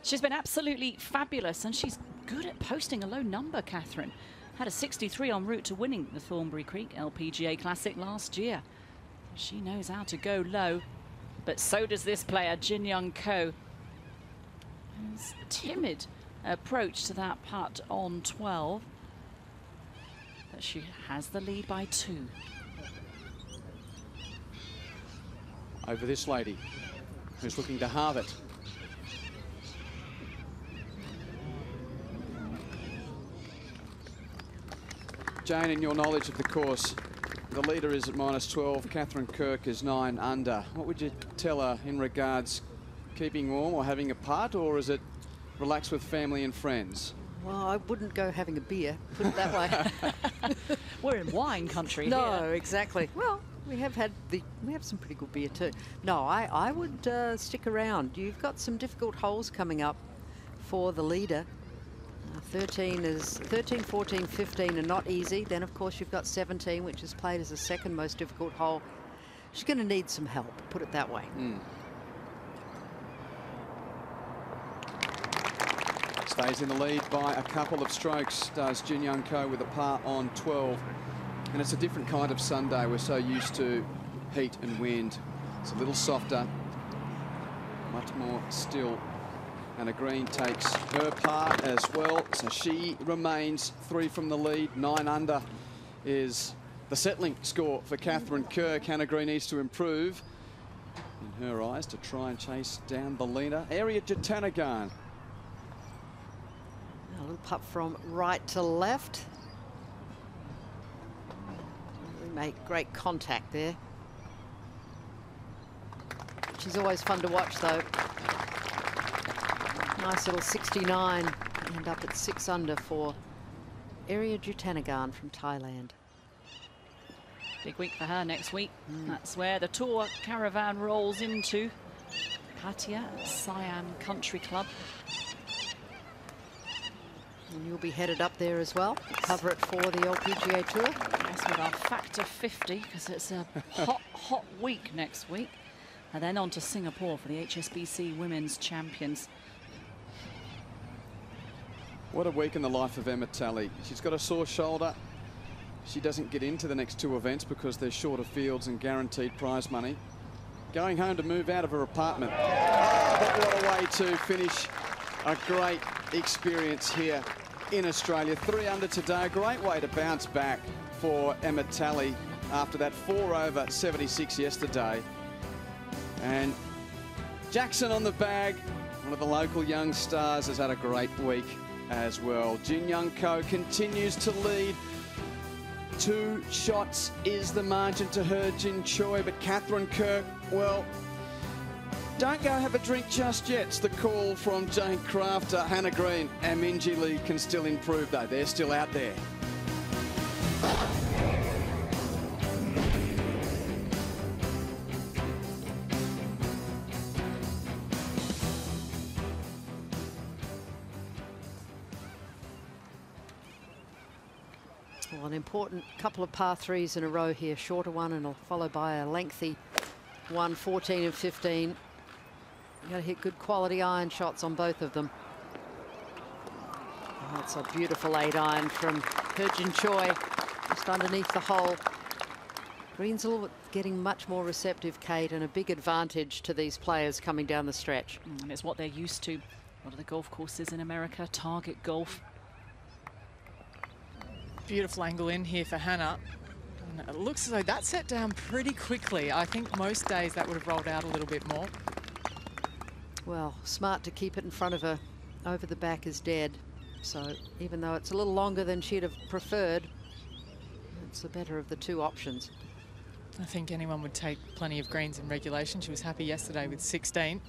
She's been absolutely fabulous, and she's good at posting a low number, Catherine. Had a 63 en route to winning the Thornbury Creek LPGA Classic last year. She knows how to go low. But so does this player, Jin Young Ko. His timid approach to that putt on 12. But she has the lead by 2. Over this lady, who's looking to halve it. Jane, in your knowledge of the course, the leader is at -12. Catherine Kirk is 9 under. What would you tell her in regards keeping warm or having a putt, or is it relax with family and friends? Well, I wouldn't go having a beer, put it that way. We're in wine country here. No, exactly. Well, we have some pretty good beer too. No, I would stick around. You've got some difficult holes coming up. for the leader. 13, 14, 15 are not easy. Then, of course, you've got 17, which is played as the second most difficult hole. She's going to need some help, put it that way. Stays in the lead by a couple of strokes, does Jin Young Ko with a par on 12. And it's a different kind of Sunday. We're so used to heat and wind. It's a little softer, much more still. And a green takes her par as well. So she remains 3 from the lead. 9 under is the settling score for Catherine Kirk. Hannah Green needs to improve, in her eyes, to try and chase down the leader. Area Jatanagarn. A little putt from right to left. We make great contact there. She's always fun to watch, though. Nice little 69, and up at 6 under for Area Jatanagarn from Thailand. Big week for her next week. That's where the tour caravan rolls into Pattaya Siam Country Club. And you'll be headed up there as well. Cover it for the LPGA Tour. Yes, with our factor 50, because it's a hot, hot week next week. And then on to Singapore for the HSBC Women's Champions. What a week in the life of Emma Talley. She's got a sore shoulder. She doesn't get into the next 2 events because there's shorter fields and guaranteed prize money. Going home to move out of her apartment. Oh, but what a way to finish a great experience here in Australia. 3 under today. Great way to bounce back for Emma Talley after that 4 over 76 yesterday. And Jackson on the bag, one of the local young stars, has had a great week as well. Jin Young Ko continues to lead. 2 shots is the margin to her, Jin Choi, but Catherine Kirk, well, don't go have a drink just yet. It's the call from Jane Crafter. Hannah Green and Minjee Lee can still improve, though. They're still out there. Well, an important couple of par 3s in a row here. Shorter one and followed by a lengthy one, 14 and 15. You've got to hit good quality iron shots on both of them. Oh, that's a beautiful 8 iron from Jin Choi, just underneath the hole. Green's a little bit getting much more receptive, Kate, and a big advantage to these players coming down the stretch. And it's what they're used to. A lot of the golf courses in America, target golf. Beautiful angle in here for Hannah. And it looks as though that set down pretty quickly. I think most days that would have rolled out a little bit more. Well, smart to keep it in front of her. Over the back is dead. So even though it's a little longer than she'd have preferred, it's the better of the 2 options. I think anyone would take plenty of greens in regulation. She was happy yesterday with 16.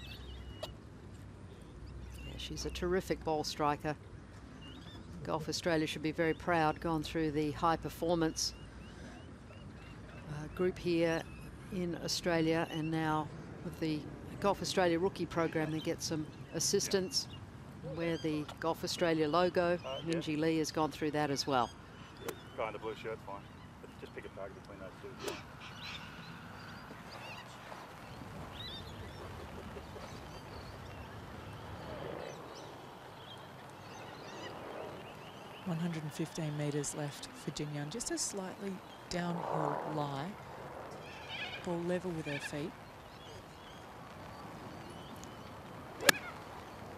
Yeah, she's a terrific ball striker. Golf Australia should be very proud, gone through the high performance group here in Australia, and now with the Golf Australia rookie program they get some assistance. Wear the Golf Australia logo. Minjee Lee has gone through that as well. Guy in the blue shirt, fine. But just pick a target between those 2. 115 metres left for Jin Young. Just a slightly downhill lie. Ball level with her feet.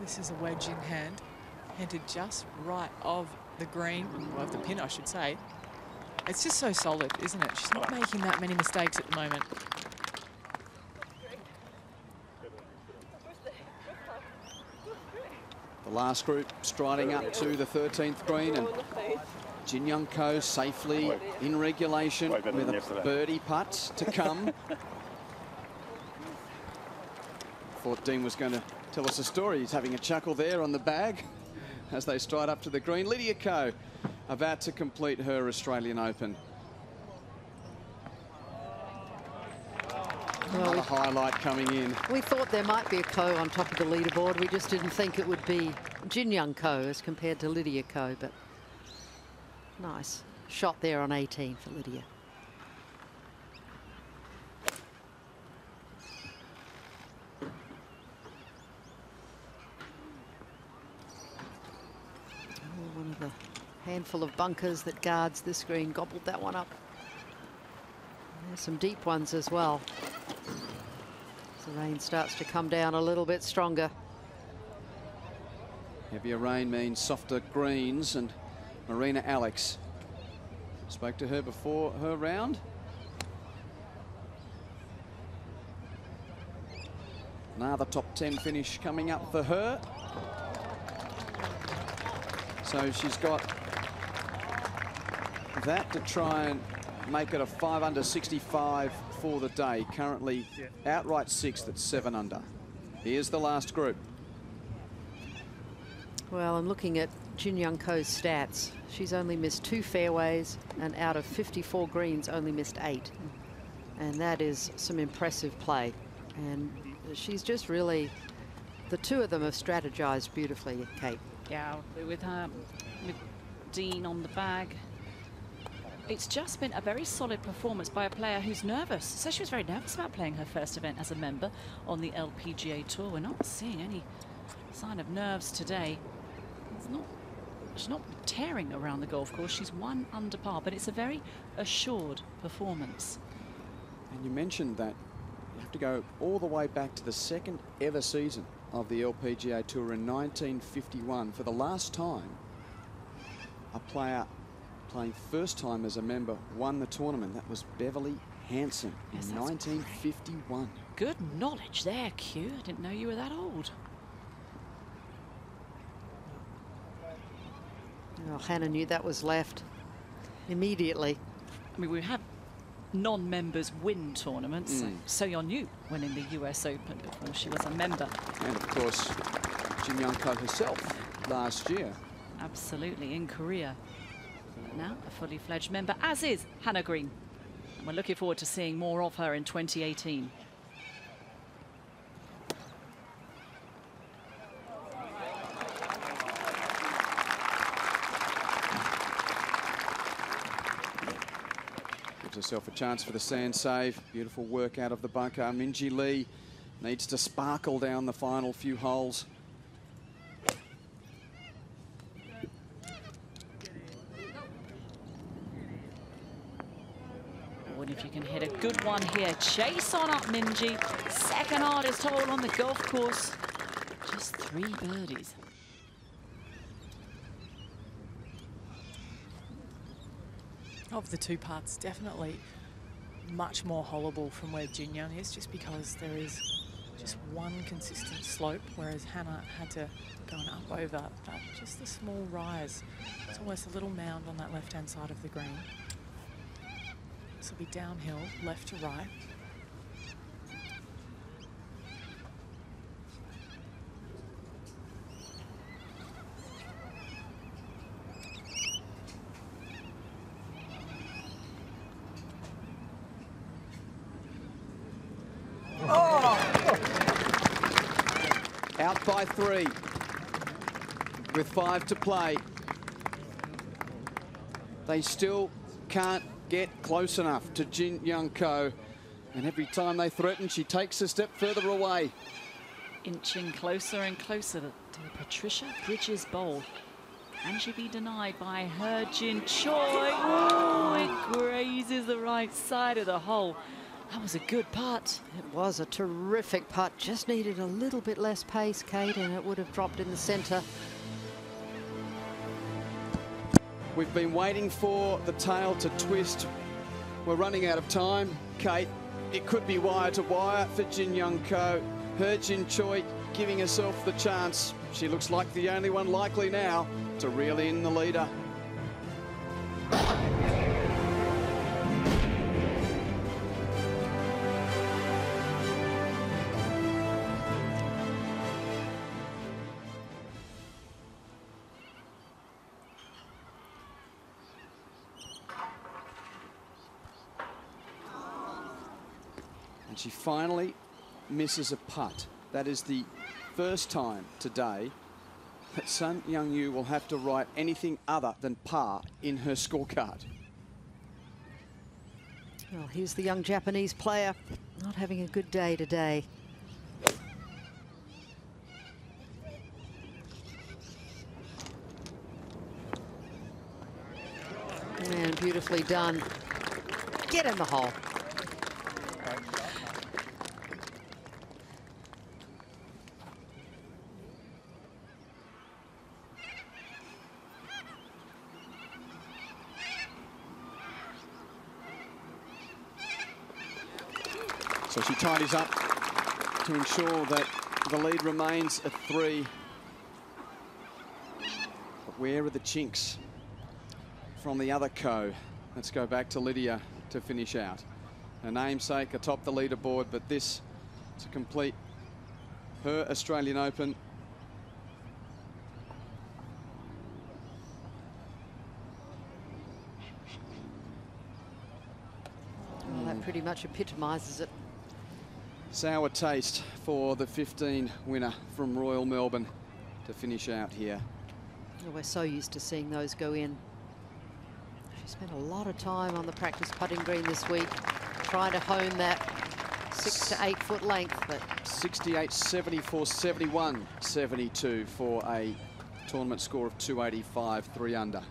This is a wedge in hand. Headed just right of the green, or of the pin, I should say. It's just so solid, isn't it? She's not making that many mistakes at the moment. The last group striding up to the 13th green, and Jin Young Ko safely in regulation with a birdie putt to come. Thought Dean was going to tell us a story. He's having a chuckle there on the bag as they stride up to the green. Lydia Ko about to complete her Australian Open. Another highlight coming in. We thought there might be a Ko on top of the leaderboard. We just didn't think it would be Jin Young Ko as compared to Lydia Ko, but nice shot there on 18 for Lydia. Oh, one of the handful of bunkers that guards this green gobbled that one up. There's some deep ones as well. As the rain starts to come down a little bit stronger. Heavier rain means softer greens, and Marina Alex spoke to her before her round. Another top 10 finish coming up for her. So she's got that to try and make it a 5 under 65 for the day. Currently outright 6th at 7 under. Here's the last group. Well, I'm looking at Jin Young Ko's stats. She's only missed 2 fairways, and out of 54 greens, only missed 8. And that is some impressive play. And she's just really, the two of them have strategized beautifully, Kate. Yeah, with Dean on the bag. It's just been a very solid performance by a player who's nervous. So she was very nervous about playing her first event as a member on the LPGA Tour. We're not seeing any sign of nerves today. She's not tearing around the golf course. She's 1 under par, but it's a very assured performance. And you mentioned that you have to go all the way back to the 2nd ever season of the LPGA Tour in 1951. For the last time, a player playing first time as a member won the tournament. That was Beverly Hansen in 1951. Good knowledge there, Q. I didn't know you were that old. Oh, Hannah knew that was left immediately. I mean, we have non-members win tournaments. So Yeon Yu winning the US Open before she was a member. And of course, Jin Young Ko herself last year. Absolutely, in Korea. But now a fully fledged member, as is Hannah Green. And we're looking forward to seeing more of her in 2018. Gives herself a chance for the sand save. Beautiful work out of the bunker. Minji Lee needs to sparkle down the final few holes. And if you can hit a good one here, chase on up, Minji. 2nd hardest hole on the golf course. Just 3 birdies. Of the 2 parts, definitely much more hollowable from where Jin Young is, just because there is just one consistent slope, whereas Hannah had to go up over that, just a small rise. It's almost a little mound on that left-hand side of the green. This will be downhill, left to right. Out by 3 with 5 to play. They still can't get close enough to Jin Young Ko, and every time they threaten, she takes a step further away. Inching closer and closer to Patricia Bridges' bowl. Can she be denied by Jin Choi? Oh, it grazes the right side of the hole. That was a good putt. It was a terrific putt. Just needed a little bit less pace, Kate, and it would have dropped in the centre. We've been waiting for the tail to twist. We're running out of time, Kate. It could be wire to wire for Jin Young Ko. Jin Choi giving herself the chance. She looks like the only one likely now to reel in the leader. And she finally misses a putt. That is the first time today that Sun Young-Yu will have to write anything other than par in her scorecard. Well, here's the young Japanese player not having a good day today. And beautifully done. Get in the hole. So she tidies up to ensure that the lead remains at 3. But where are the chinks from the other co? Let's go back to Lydia to finish out. Her namesake atop the leaderboard, but this to complete her Australian Open. Well, that pretty much epitomises it. Sour taste for the 15 winner from Royal Melbourne to finish out here. Well, we're so used to seeing those go in. She spent a lot of time on the practice putting green this week, trying to hone that 6 to 8 foot length. But 68, 74, 71, 72 for a tournament score of 285, 3 under.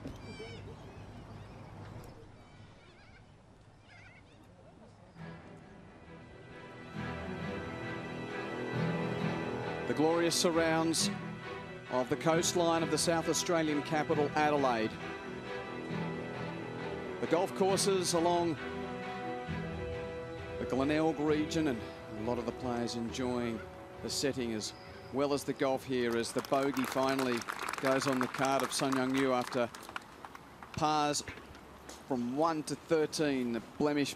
The glorious surrounds of the coastline of the South Australian capital, Adelaide. The golf courses along the Glenelg region, and a lot of the players enjoying the setting as well as the golf here, as the bogey finally goes on the card of Sun Young-Yu after pars from 1 to 13. The blemish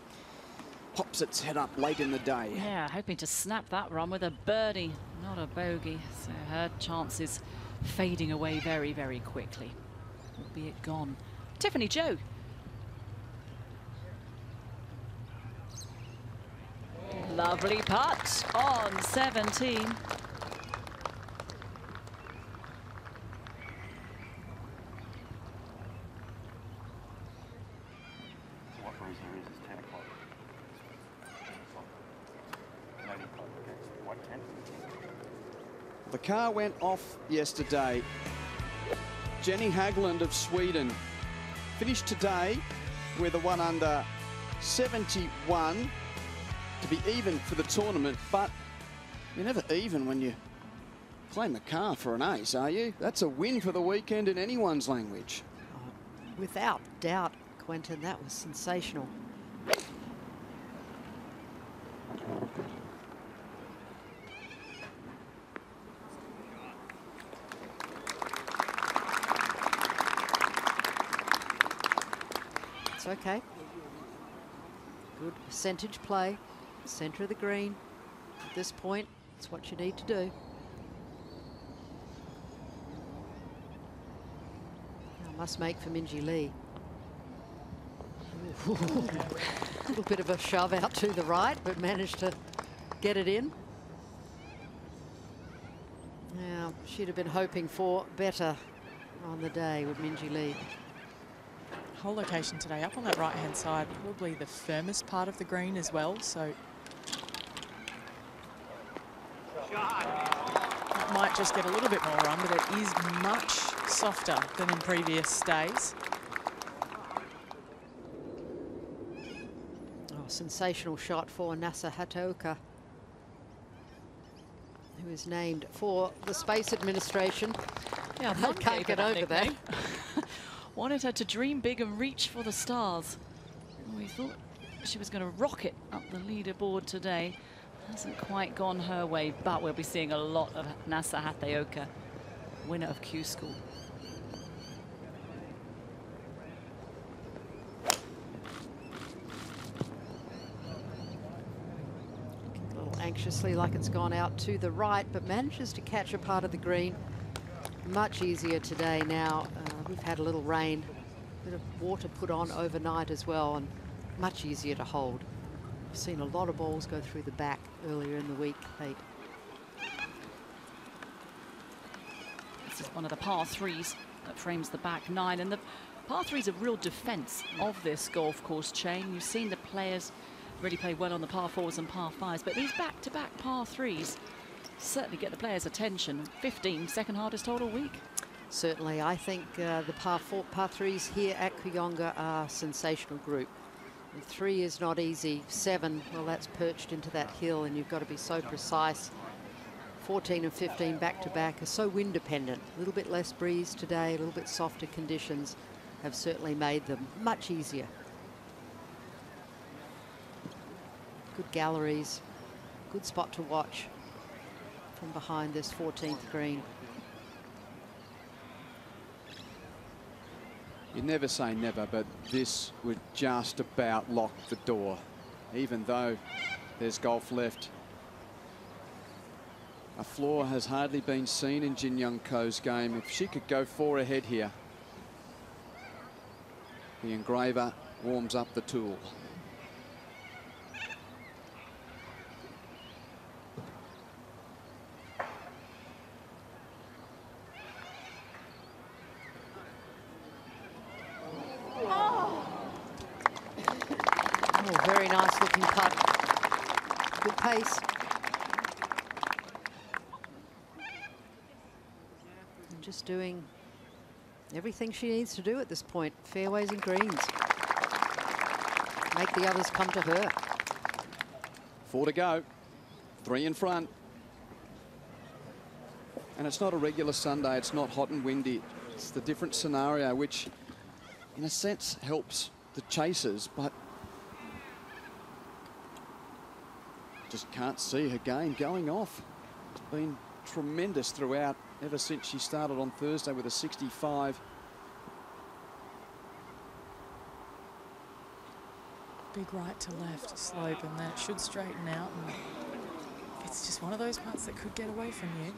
pops its head up late in the day. Yeah, hoping to snap that run with a birdie, not a bogey. So her chances fading away very, very quickly, albeit gone. Tiffany Joe. Lovely putt on 17. The car went off yesterday. Jenny Hagland of Sweden finished today with a 1 under 71 to be even for the tournament, but you're never even when you claim the car for an ace, are you? That's a win for the weekend in anyone's language. without doubt, Quentin, that was sensational. It's okay. Good percentage play, centre of the green. At this point, it's what you need to do. Now must make for Minjee Lee. A little bit of a shove out to the right, but managed to get it in. Now, she'd have been hoping for better on the day with Minjee Lee. Whole location today up on that right-hand side, probably the firmest part of the green as well, so it might just get a little bit more run, but it is much softer than in previous days. Oh, sensational shot for Nasa Hataoka, who is named for the Space Administration. Yeah, I can't get over that. Wanted her to dream big and reach for the stars. We thought she was going to rocket up the leaderboard today. Hasn't quite gone her way, but we'll be seeing a lot of Nasa Hataoka, winner of Q School. Looking a little anxiously like it's gone out to the right, but manages to catch a part of the green. Much easier today now. We've had a little rain, a bit of water put on overnight as well, and much easier to hold. We've seen a lot of balls go through the back earlier in the week, Kate. This is one of the par threes that frames the back nine, and the par three's a real defence of this golf course chain. You've seen the players really play well on the par fours and par fives, but these back-to-back par threes certainly get the players' attention. 15, second hardest hole all week. Certainly, I think the par threes here at Kooyonga are a sensational group. And 3 is not easy. 7, well, that's perched into that hill, and you've got to be so precise. 14 and 15 back-to-back are so wind-dependent. A little bit less breeze today, a little bit softer conditions have certainly made them much easier. Good galleries, good spot to watch from behind this 14th green. You never say never, but this would just about lock the door, even though there's golf left. A flaw has hardly been seen in Jin Young Ko's game. If she could go 4 ahead here, the engraver warms up the tool. Very nice looking putt. Good pace. And just doing everything she needs to do at this point. Fairways and greens. Make the others come to her. 4 to go. 3 in front. And it's not a regular Sunday. It's not hot and windy. It's the different scenario, which in a sense helps the chasers, but just can't see her game going off. It's been tremendous throughout ever since she started on Thursday with a 65. Big right to left slope, and that should straighten out. And it's just one of those putts that could get away from you.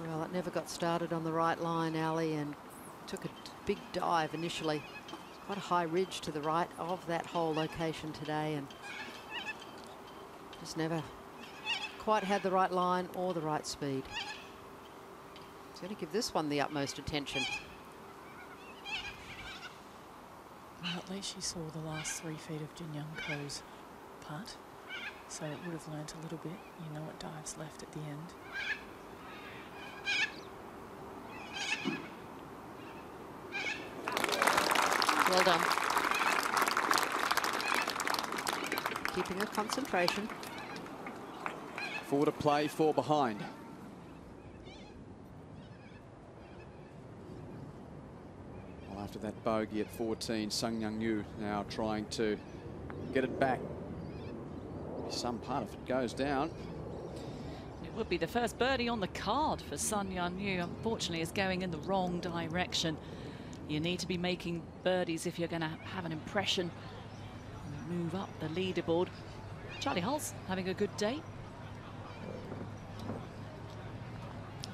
Well, it never got started on the right line, Ali, and took a big dive initially. Quite a high ridge to the right of that whole location today, and just never quite had the right line or the right speed. He's going to give this one the utmost attention. Well, at least she saw the last 3 feet of Jin Young Ko's putt, so it would have learnt a little bit. You know, it dives left at the end. Well done. Keeping her concentration. 4 to play, 4 behind. Well, after that bogey at 14, Sung Young Yu now trying to get it back. Some part if it goes down. It would be the first birdie on the card for Sun Yun Yu. Unfortunately, is going in the wrong direction. You need to be making birdies if you're going to have an impression. Move up the leaderboard. Charlie Hull's having a good day.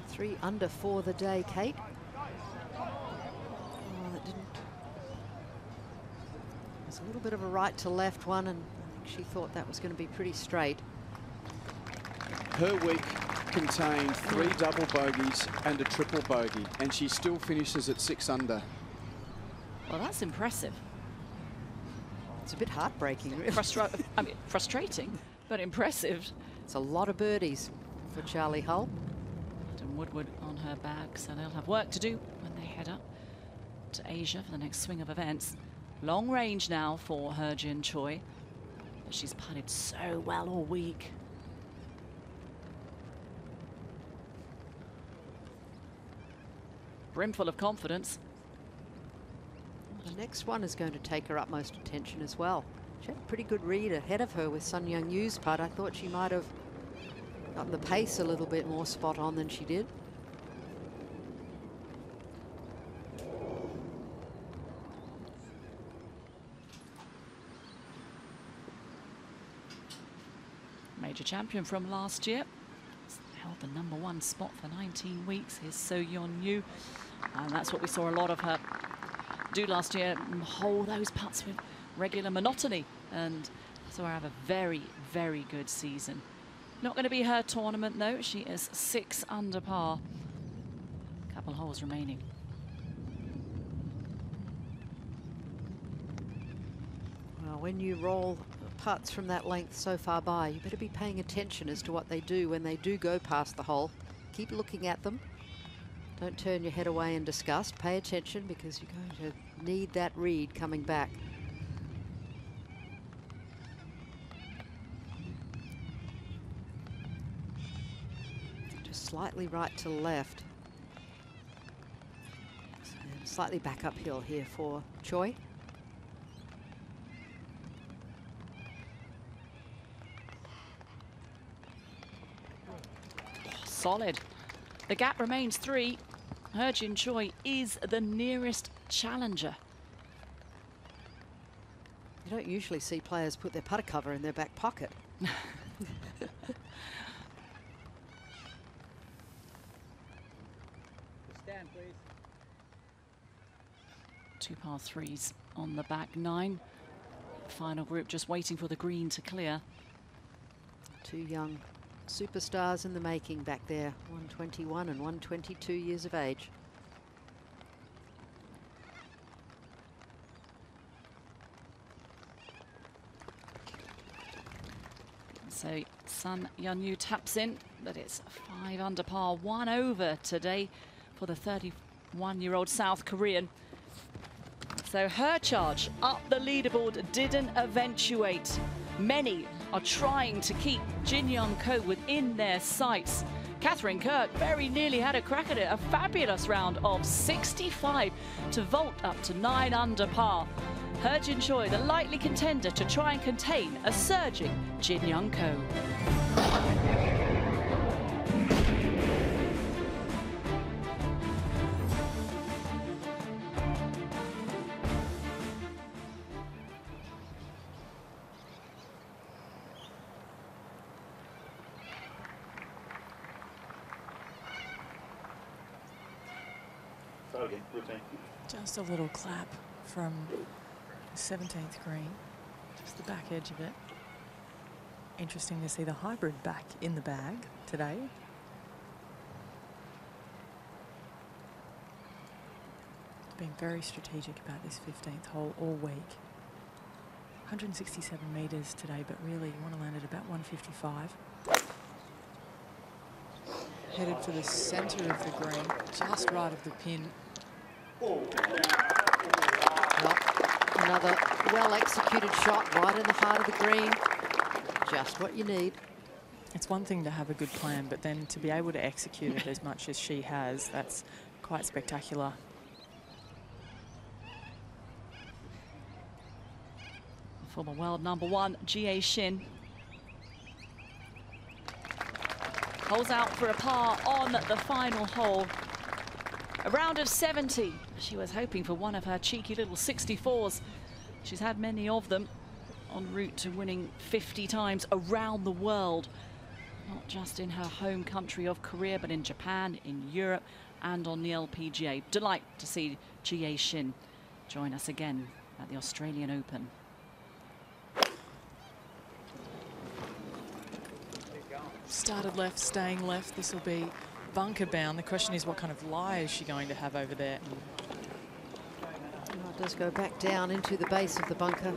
3 under for the day, Kate. Oh, that didn't. It was a little bit of a right to left one, and I think she thought that was going to be pretty straight. Her week contained 3 double bogeys and a triple bogey, and she still finishes at 6 under. Well, that's impressive. It's a bit heartbreaking, really. I mean, frustrating, but impressive. It's a lot of birdies for Charlie Hull. And Woodward on her back, so they'll have work to do when they head up to Asia for the next swing of events. Long range now for Jin Choi. But she's putted so well all week. Brimful of confidence. The next one is going to take her utmost attention as well. She had a pretty good read ahead of her with Sun Young Yu's putt. I thought she might have gotten the pace a little bit more spot on than she did. Major champion from last year. Held the #1 spot for 19 weeks. Here's So Yeon Yu. And that's what we saw a lot of her do last year. Hold those putts with regular monotony. And Saw her have a very, very good season. Not going to be her tournament though. She is 6 under par. Couple holes remaining. Well, when you roll putts from that length so far by, you better be paying attention as to what they do when they do go past the hole. Keep looking at them. Don't turn your head away in disgust. Pay attention because you're going to need that read coming back. Just slightly right to left. And slightly back uphill here for Choi. Solid. The gap remains 3. Heo-jin Choi is the nearest challenger. You don't usually see players put their putter cover in their back pocket. Stand, please. 2 par 3s on the back 9. Final group just waiting for the green to clear. 2 young superstars in the making back there, 121 and 122 years of age. So Sun Yunyu taps in, but it's 5 under par, 1 over today for the 31-year-old South Korean. So her charge up the leaderboard didn't eventuate. Many are trying to keep Jin Young Ko within their sights. Catherine Kirk very nearly had a crack at it. A fabulous round of 65 to vault up to 9 under par. Heo-jin Choi, the likely contender to try and contain a surging Jin Young Ko. Just a little clap from the 17th green, just the back edge of it. Interesting to see the hybrid back in the bag today. Been very strategic about this 15th hole all week. 167 metres today, but really you want to land at about 155. Headed for the centre of the green, just right of the pin. Another well-executed shot right in the heart of the green. Just what you need. It's one thing to have a good plan, but then to be able to execute it as much as she has, that's quite spectacular. Former world #1, Jie Shin. Holds out for a par on the final hole. A round of 70. She was hoping for one of her cheeky little 64s. She's had many of them, en route to winning 50 times around the world. Not just in her home country of Korea, but in Japan, in Europe, and on the LPGA. Delight to see Jie Shin join us again at the Australian Open. Started left, staying left. This will be bunker bound. The question is, what kind of lie is she going to have over there? Well, it does go back down into the base of the bunker.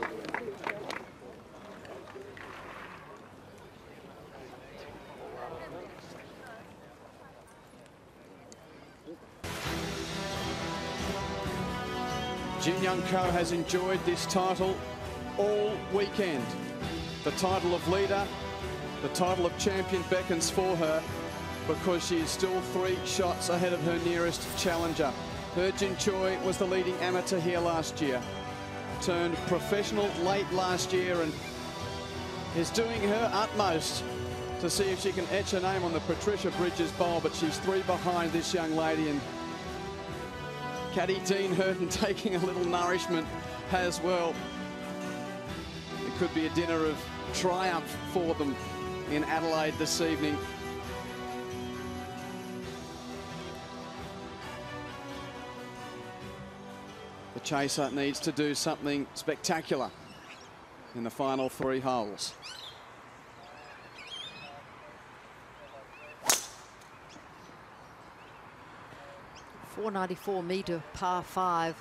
Jin Young Ko has enjoyed this title all weekend. The title of leader, the title of champion beckons for her because she is still 3 shots ahead of her nearest challenger. Heo-jin Choi was the leading amateur here last year. Turned professional late last year and is doing her utmost to see if she can etch her name on the Patricia Bridges bowl, but she's 3 behind this young lady, and caddy Dean Hurton taking a little nourishment as well. It could be a dinner of triumph for them in Adelaide this evening. The chaser needs to do something spectacular in the final 3 holes. .494-metre par 5.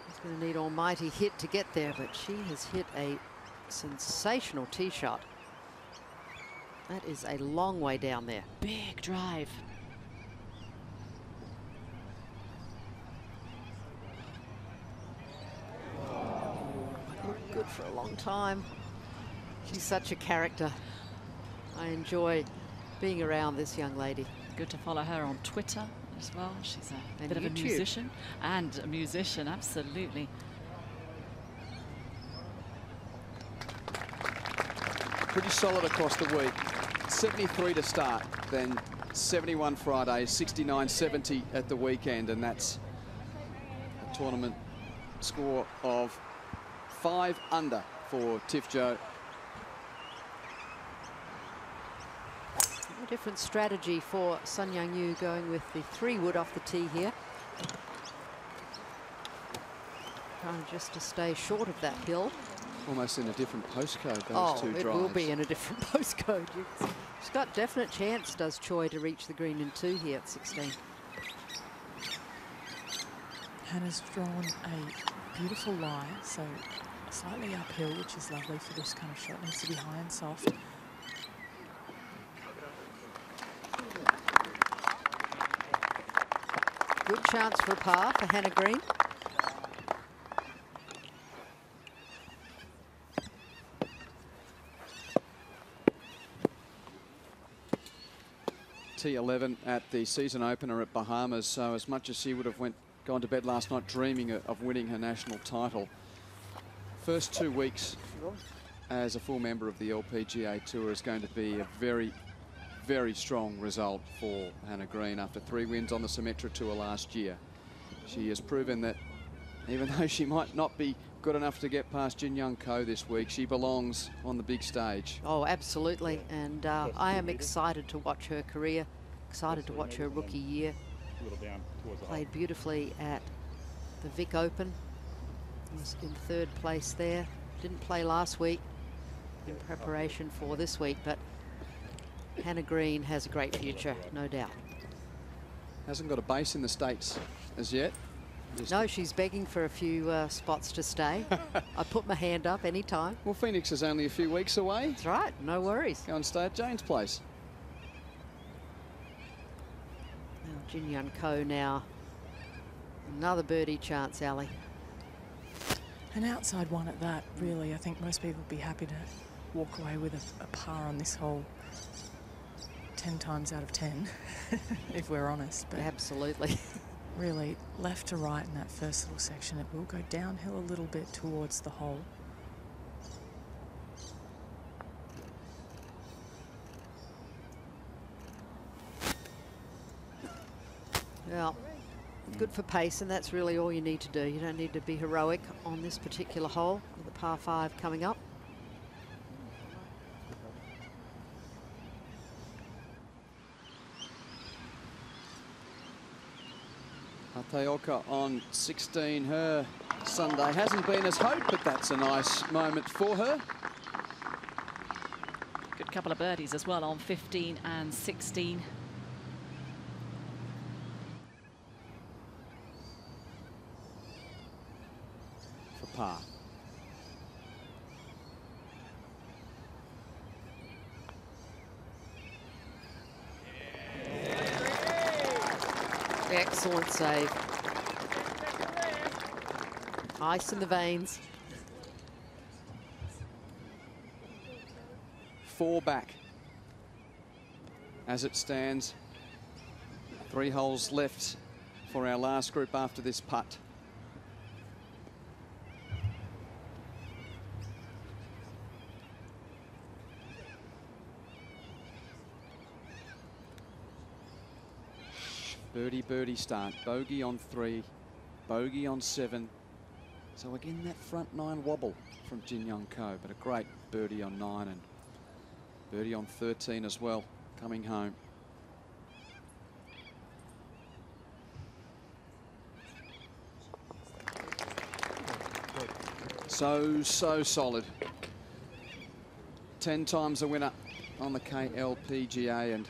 He's going to need almighty hit to get there, but she has hit a sensational tee shot. That is a long way down there. Big drive. Looked good for a long time. She's such a character. I enjoy being around this young lady. Good to follow her on Twitter as well. She's a And bit of a YouTube. musician. And a musician, absolutely. Pretty solid across the week. 73 to start, then 71 Friday, 69-70 at the weekend, and that's a tournament score of 5 under for Tiff Jo. A different strategy for Sun Young Yu, going with the 3-wood off the tee here. Trying just to stay short of that hill. Almost in a different postcode, those two drives. It will be in a different postcode. She's got definite chance, does Choi, to reach the green in 2 here at 16. Hannah's drawn a beautiful lie, so slightly uphill, which is lovely for this kind of shot. Needs to be high and soft. Good chance for a par for Hannah Green. T11 at the season opener at Bahamas, so as much as she would have gone to bed last night dreaming of winning her national title, first 2 weeks as a full member of the LPGA Tour is going to be a very, very strong result for Hannah Green after 3 wins on the Symetra Tour last year. She has proven that even though she might not be good enough to get past Jin Young Ko this week, she belongs on the big stage. Oh, absolutely. And I am excited to watch her career, excited to watch her rookie year. Played beautifully at the Vic Open. Was in 3rd place there. Didn't play last week in preparation for this week, but Hannah Green has a great future, no doubt. Hasn't got a base in the States as yet. No, she's begging for a few spots to stay. I put my hand up anytime. Well, Phoenix is only a few weeks away. That's right, no worries. Go and stay at Jane's place. Now, Jin Young Ko now. Another birdie chance, Ali. An outside one at that, really. I think most people would be happy to walk away with a par on this hole 10 times out of 10, if we're honest. But absolutely. Really, left to right in that first little section, it will go downhill a little bit towards the hole. Well, good for pace, and that's really all you need to do. You don't need to be heroic on this particular hole with the par 5 coming up. Taoka on 16. Her Sunday hasn't been as hoped, but that's a nice moment for her. Good couple of birdies as well on 15 and 16. For par. Excellent save. Ice in the veins. 4 back as it stands. 3 holes left for our last group after this putt. Birdie start. Bogey on 3, bogey on 7. So again, that front 9 wobble from Jin Young Ko, but a great birdie on 9 and birdie on 13 as well, coming home. So solid. 10 times a winner on the KLPGA and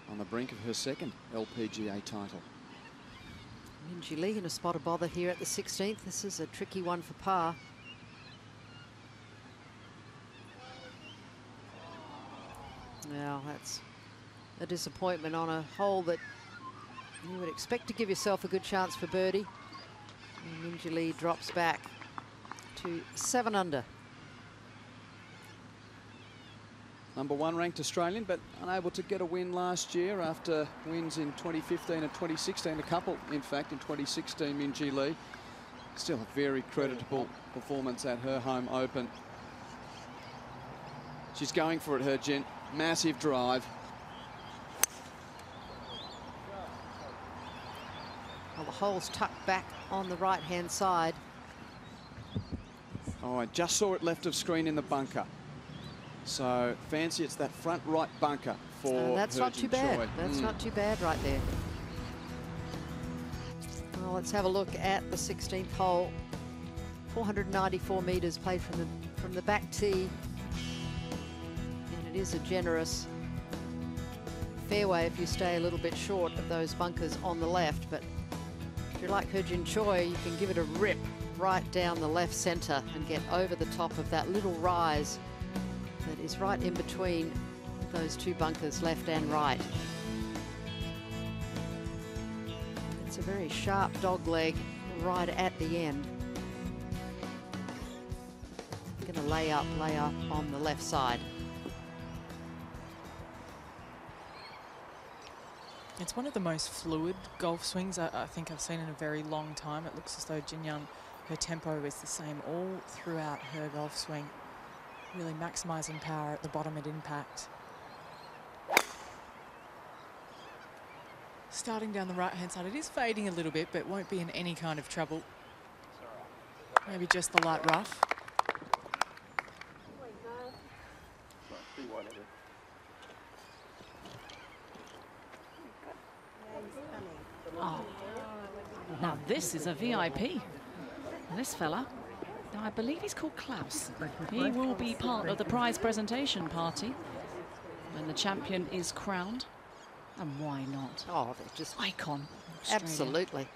on the brink of her second LPGA title. Minjee Lee in a spot of bother here at the 16th. This is a tricky one for par. Now that's a disappointment on a hole that you would expect to give yourself a good chance for birdie. And Minjee Lee drops back to 7 under. #1 ranked Australian, but unable to get a win last year after wins in 2015 and 2016. A couple, in fact, in 2016, Minjee Lee. Still a very creditable performance at her home open. She's going for it, Herjin. Massive drive. Well, the hole's tucked back on the right-hand side. Oh, I just saw it left of screen in the bunker. So fancy it's that front right bunker for that's not too bad. Choi. That's not too bad right there. Well, let's have a look at the 16th hole. 494 metres played from the back tee. And it is a generous fairway if you stay a little bit short of those bunkers on the left. But if you're like Herjin Choi, you can give it a rip right down the left centre and get over the top of that little rise that is right in between those two bunkers, left and right. It's a very sharp dog leg right at the end. Going to lay up on the left side. It's one of the most fluid golf swings I think I've seen in a very long time. It looks as though Jin Young, her tempo is the same all throughout her golf swing. Really maximising power at the bottom at impact. Starting down the right-hand side, it is fading a little bit, but won't be in any kind of trouble. Maybe just the light rough. Oh, now this is a VIP. This fella. Now, I believe he's called Klaus. He will be part of the prize presentation party when the champion is crowned. And why not? Oh, they're just icon. Australia. Absolutely.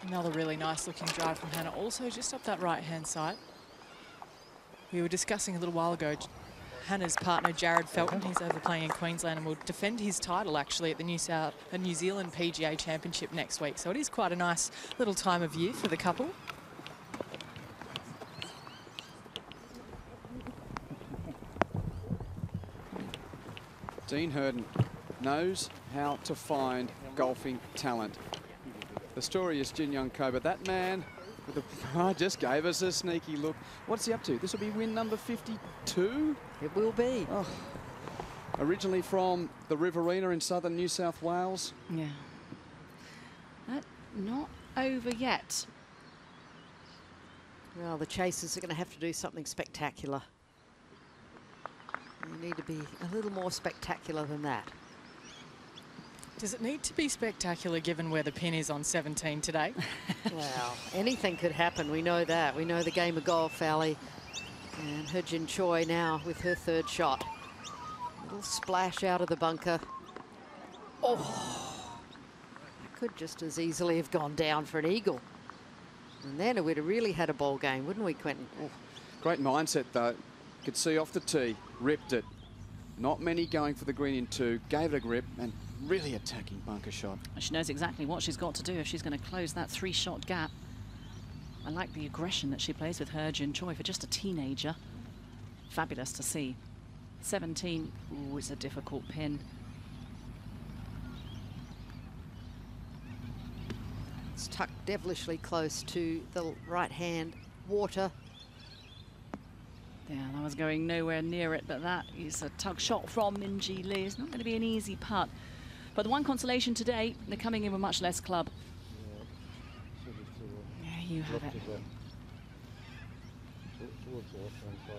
Another really nice looking drive from Hannah, also just up that right-hand side. We were discussing a little while ago, Hannah's partner, Jared Felton, he's over playing in Queensland and will defend his title actually at the New Zealand PGA Championship next week. So it is quite a nice little time of year for the couple. Dean Herden knows how to find golfing talent. The story is Jin Young Ko, but that man with the just gave us a sneaky look. What's he up to? This will be win number 52? It will be. Oh. Originally from the Riverina in southern New South Wales. Yeah. Not over yet. Well, the chasers are going to have to do something spectacular. You need to be a little more spectacular than that. Does it need to be spectacular given where the pin is on 17 today? Well, anything could happen. We know that. We know the game of golf, Ali. And Herjin Choi now with her third shot. Little splash out of the bunker. Oh, could just as easily have gone down for an eagle. And then we'd have really had a ball game, wouldn't we, Quentin? Oh, great mindset, though. Could see off the tee, ripped it. Not many going for the green in two, gave it a grip, and really attacking bunker shot. She knows exactly what she's got to do if she's going to close that 3-shot gap. I like the aggression that she plays with Herjin Choi for just a teenager. Fabulous to see. 17, ooh, it's a difficult pin. It's tucked devilishly close to the right-hand water. Yeah, that was going nowhere near it, but that is a tug shot from Minjee Lee. It's not going to be an easy putt. But the one consolation today, they're coming in with much less club. There you have it.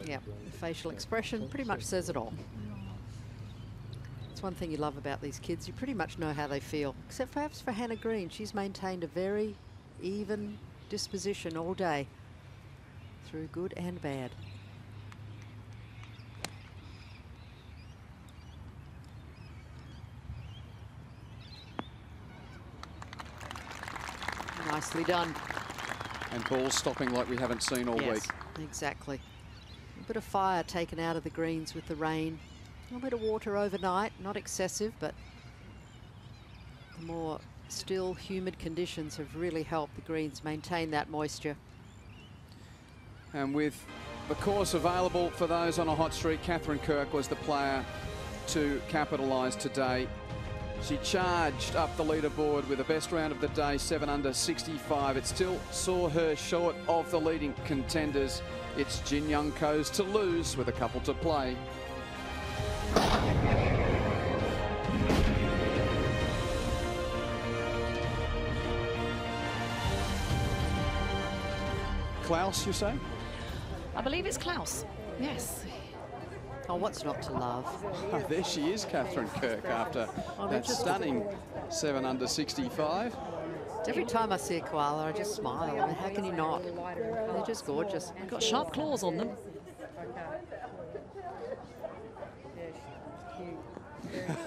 Yeah, the facial expression pretty much says it all. It's one thing you love about these kids. You pretty much know how they feel, except perhaps for Hannah Green. She's maintained a very even disposition all day, through good and bad. Nicely done. And balls stopping like we haven't seen all week. Exactly. A bit of fire taken out of the greens with the rain. A little bit of water overnight, not excessive, but the more still, humid conditions have really helped the greens maintain that moisture. And with the course available for those on a hot streak, Catherine Kirk was the player to capitalise today. She charged up the leaderboard with the best round of the day, 7 under 65. It still saw her short of the leading contenders. It's Jin Young Ko's to lose with a couple to play. Klaus, you say? I believe it's Klaus. Yes. Oh, what's not to love? Oh, there she is, Catherine Kirk, after that stunning 7 under 65. Every time I see a koala, I just smile. I mean, how can you not? They're just gorgeous. They've got sharp claws on them.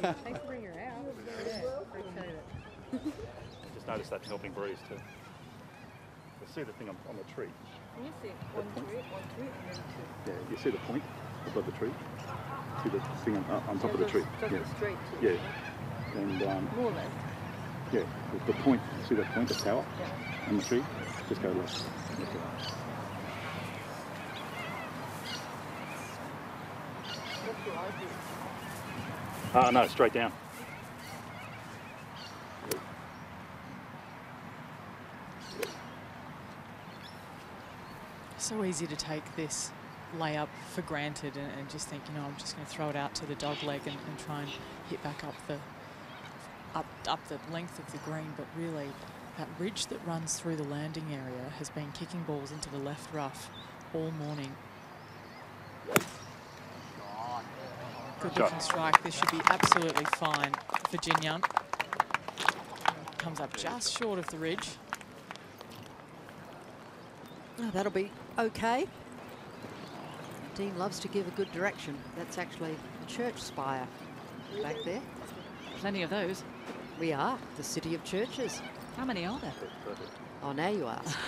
Thanks for bringing her out. Yeah, appreciate it. Just noticed that helping breeze too. You see the thing on the tree. You see one tree, and then two. Yeah, you see the point above the tree. See the thing on top of the tree. Straight. Yeah. And More left. yeah, the point. See that point, the tower on the tree. Just go left. Okay. No, straight down. So easy to take this layup for granted and just think, you know, I'm just going to throw it out to the dog leg and try and hit back up the length of the green. But really, that ridge that runs through the landing area has been kicking balls into the left rough all morning. Good looking strike. This should be absolutely fine for Jin Young. Comes up just short of the ridge. Oh, that'll be okay. Dean loves to give a good direction. That's actually a church spire back there. Plenty of those. We are the city of churches. How many are there? Oh, now you ask.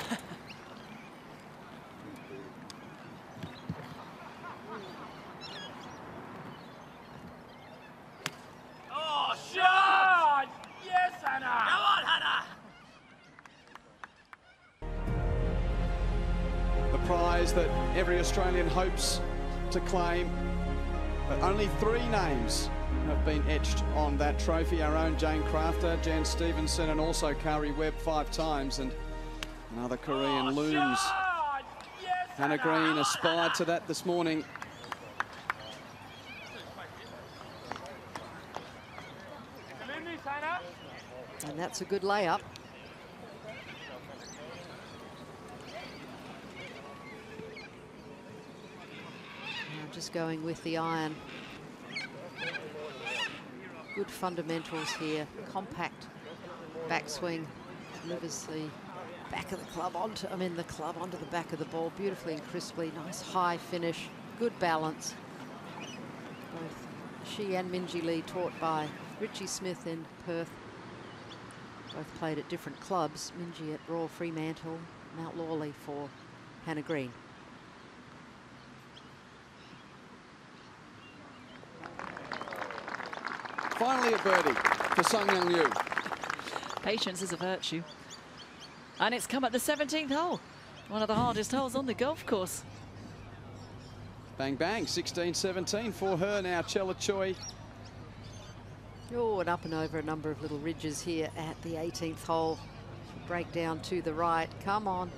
Oh, shot! Yes, Hannah! Come on, Hannah! The prize that every Australian hopes to claim. But only 3 names have been etched on that trophy. Our own Jane Crafter, Jan Stevenson, and also Kari Webb 5 times. And another Korean looms. Yes, Hannah Green aspired to that this morning. And that's a good layup. Now just going with the iron. Good fundamentals here. Compact backswing. Delivers the back of the club onto, the club onto the back of the ball beautifully and crisply. Nice high finish. Good balance. Both she and Minjee Lee, taught by Richie Smith in Perth. Both played at different clubs. Minjee at Royal Fremantle, Mount Lawley for Hannah Green. Finally a birdie for Sung Young Yu. Patience is a virtue. And it's come at the 17th hole. One of the hardest holes on the golf course. Bang, bang, 16-17 for her now, Chella Choi. Oh, and up and over a number of little ridges here at the 18th hole. Break down to the right. Come on.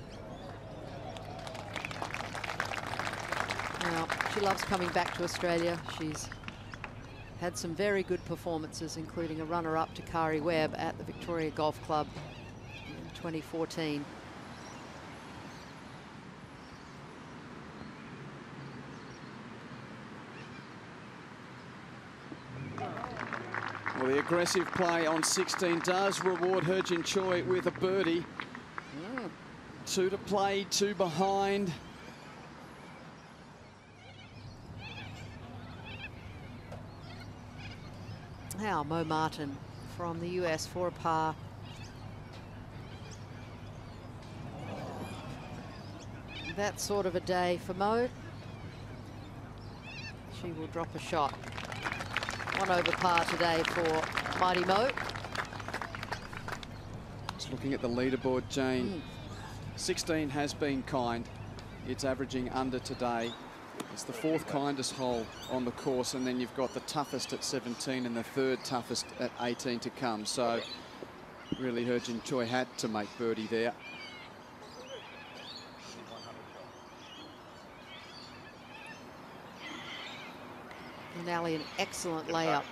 Now, she loves coming back to Australia. She's had some very good performances, including a runner-up to Kari Webb at the Victoria Golf Club in 2014. Well, the aggressive play on 16 does reward Heo-Jin Choi with a birdie. 2 to play, 2 behind. Now Mo Martin from the US for a par. That sort of a day for Mo. She will drop a shot. 1 over par today for Mighty Mo. Just looking at the leaderboard, Jane. 16 has been kind. It's averaging under today. It's the 4th kindest hole on the course, and then you've got the toughest at 17 and the 3rd toughest at 18 to come. So really Heo-Jin Choi had to make birdie there. And Ali, an excellent layup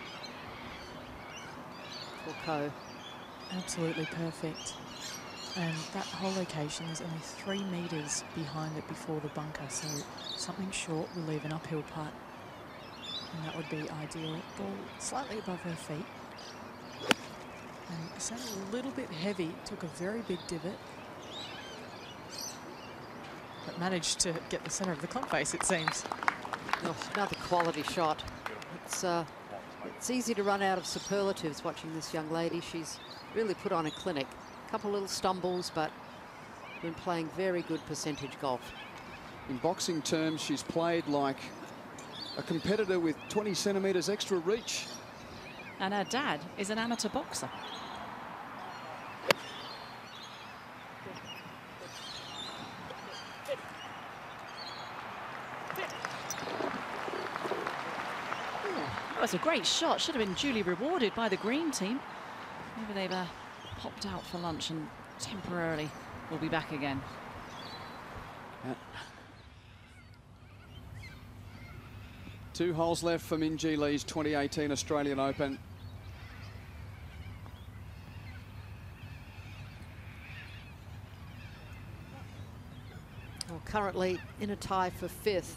for Ko. Absolutely perfect. And that whole location is only 3 metres behind it before the bunker, so something short will leave an uphill putt, and that would be ideal. Ball slightly above her feet, and it's a little bit heavy. Took a very big divot, but managed to get the centre of the club face, it seems. Oh, another quality shot. It's easy to run out of superlatives watching this young lady. She's really put on a clinic. Couple little stumbles, but been playing very good percentage golf. In boxing terms, she's played like a competitor with 20 centimetres extra reach. And her dad is an amateur boxer. That was a great shot. Should have been duly rewarded by the green team. Maybe they've popped out for lunch and temporarily will be back again. Yeah. 2 holes left for Minjee Lee's 2018 Australian Open. Well, currently in a tie for 5th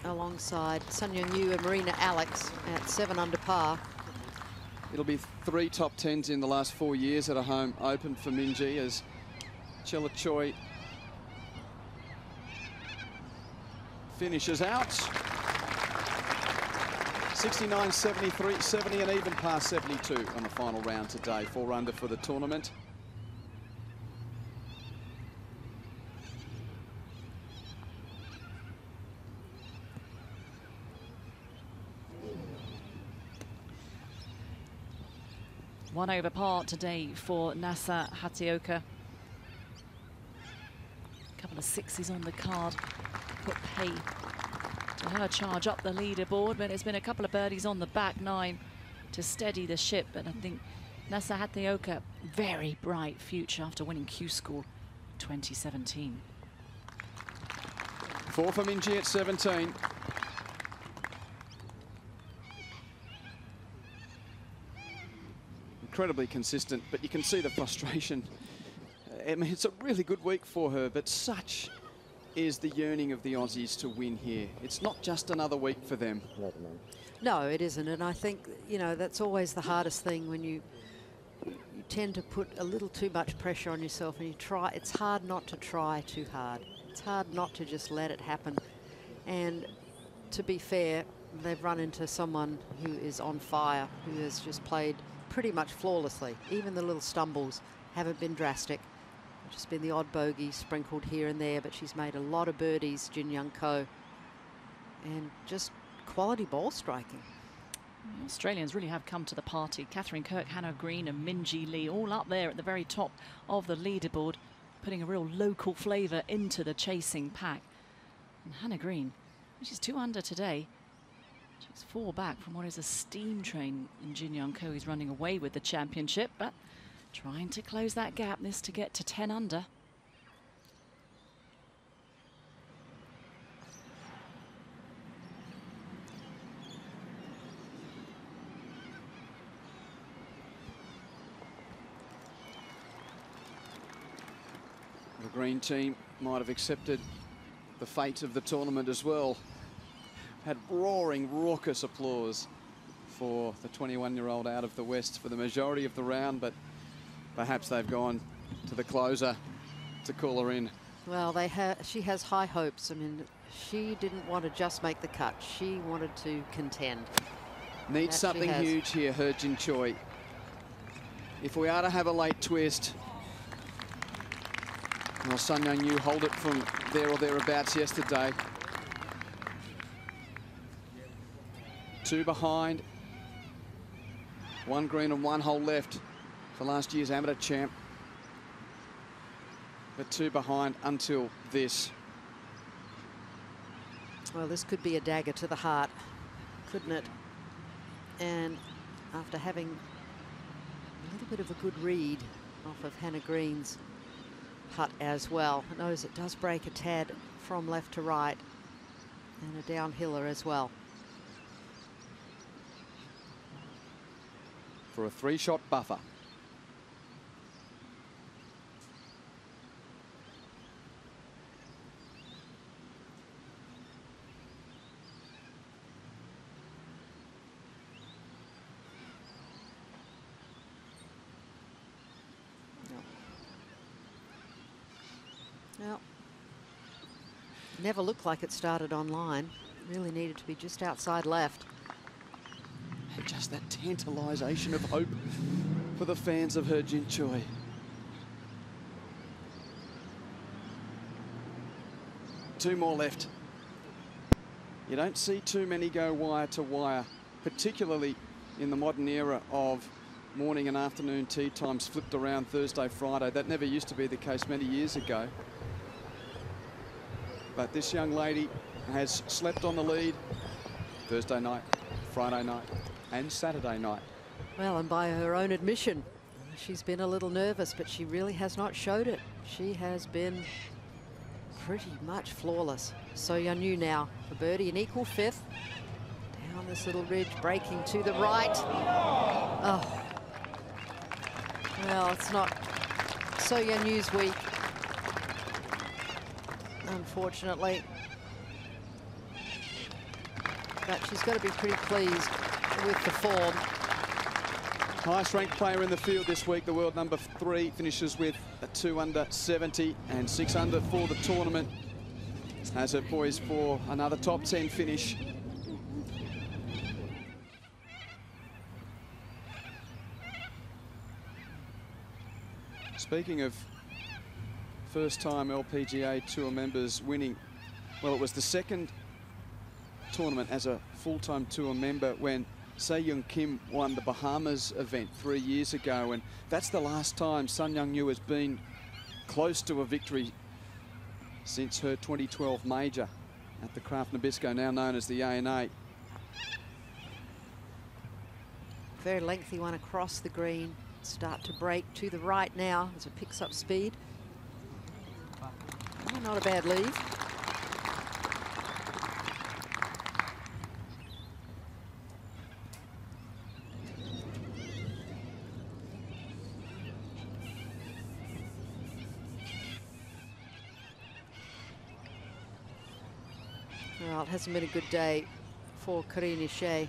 alongside Sun Young Yu and Marina Alex at 7 under par. It'll be 3 top 10s in the last 4 years at a home open for Minjee as Chella Choi finishes out. 69, 73, 70 and even par 72 on the final round today. 4 under for the tournament. One over par today for Nasa Hatioka. A couple of 6s on the card. Put pay to her charge up the leaderboard, but it's been a couple of birdies on the back 9 to steady the ship. But I think Nasa Hatioka, very bright future after winning Q School 2017. 4 for Minjee at 17. Incredibly consistent, but you can see the frustration. I mean, it's a really good week for her, but such is the yearning of the Aussies to win here. It's not just another week for them. No, it isn't, and I think, you know, that's always the hardest thing when you tend to put a little too much pressure on yourself and you try. It's hard not to try too hard. It's hard not to just let it happen. And to be fair, they've run into someone who is on fire, who has just played pretty much flawlessly. Even the little stumbles haven't been drastic. Just been the odd bogey sprinkled here and there, but she's made a lot of birdies, Jin Young Ko, and just quality ball striking. The Australians really have come to the party. Catherine Kirk, Hannah Green and Minjee Lee all up there at the very top of the leaderboard, putting a real local flavour into the chasing pack. And Hannah Green, she's 2 under today. She's 4 back from what is a steam train in Jin Young Ko. He's running away with the championship, but trying to close that gap, this to get to 10 under. The green team might have accepted the fate of the tournament as well. Had roaring, raucous applause for the 21-year-old out of the West for the majority of the round, but perhaps they've gone to the closer to call her in. Well, she has high hopes. I mean, she didn't want to just make the cut. She wanted to contend. Needs something huge here, Jin Choi. If we are to have a late twist, well, Sun Young Yu hold it from there or thereabouts yesterday. 2 behind. 1 green and 1 hole left for last year's amateur champ. But 2 behind until this. Well, this could be a dagger to the heart, couldn't it? And after having a little bit of a good read off of Hannah Green's putt as well, it knows it does break a tad from left to right, and a downhiller as well. For a 3-shot buffer. Well, never looked like it started online. Really needed to be just outside left. And just that tantalisation of hope for the fans of Jin Choi. Two more left. You don't see too many go wire to wire, particularly in the modern era of morning and afternoon tee times flipped around Thursday, Friday. That never used to be the case many years ago. But this young lady has slept on the lead Thursday night, Friday night, and Saturday night. Well, and by her own admission, she's been a little nervous, but she really has not showed it. She has been pretty much flawless. So Yeon Yu now for birdie, an equal 5th. Down this little ridge, breaking to the right. Oh. Well, it's not So Yeon Yu's week, unfortunately. But she's got to be pretty pleased with the form. Highest ranked player in the field this week, the world number 3, finishes with a 2 under 70 and 6 under for the tournament. Has her poised for another top 10 finish. Speaking of first-time LPGA Tour members winning, well, it was the second tournament as a full-time tour member when Se-Young Kim won the Bahamas event 3 years ago, and that's the last time Sun Young Yu has been close to a victory since her 2012 major at the Kraft Nabisco, now known as the ANA. Very lengthy one across the green. Start to break to the right now as it picks up speed. Oh, not a bad lead. Well, it hasn't been a good day for Karine Shea.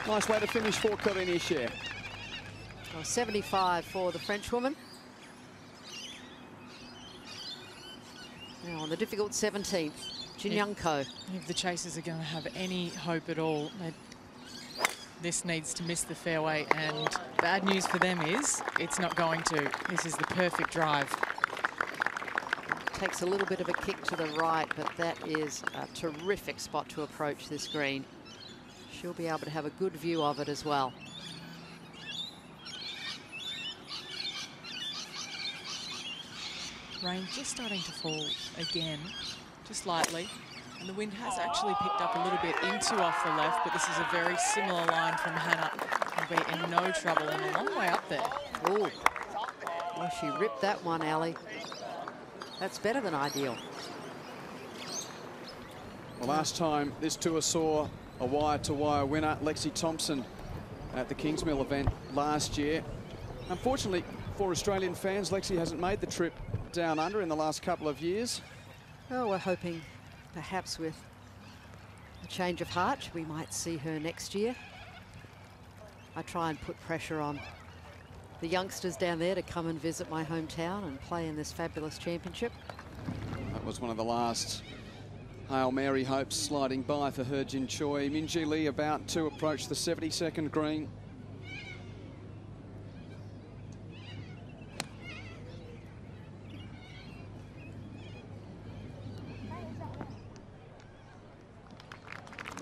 Nice way to finish for Karine Shea. Well, 75 for the Frenchwoman. Now on the difficult 17th, Jin Young Ko. If the chasers are going to have any hope at all, this needs to miss the fairway, and bad news for them is it's not going to. This is the perfect drive. Takes a little bit of a kick to the right, but that is a terrific spot to approach this green. She'll be able to have a good view of it as well. Rain just starting to fall again, just lightly. And the wind has actually picked up a little bit into off the left, but this is a very similar line from Hannah. Will be in no trouble and a long way up there. Ooh. Well, she ripped that one, Ali. That's better than ideal. The last time this tour saw a wire-to-wire winner, Lexi Thompson, at the Kingsmill event last year. Unfortunately for Australian fans, Lexi hasn't made the trip down under in the last couple of years. Well, we're hoping perhaps with a change of heart, we might see her next year. I try and put pressure on the youngsters down there to come and visit my hometown and play in this fabulous championship. That was one of the last Hail Mary hopes sliding by for He-Jin Choi. Minjee Lee about to approach the 72nd green.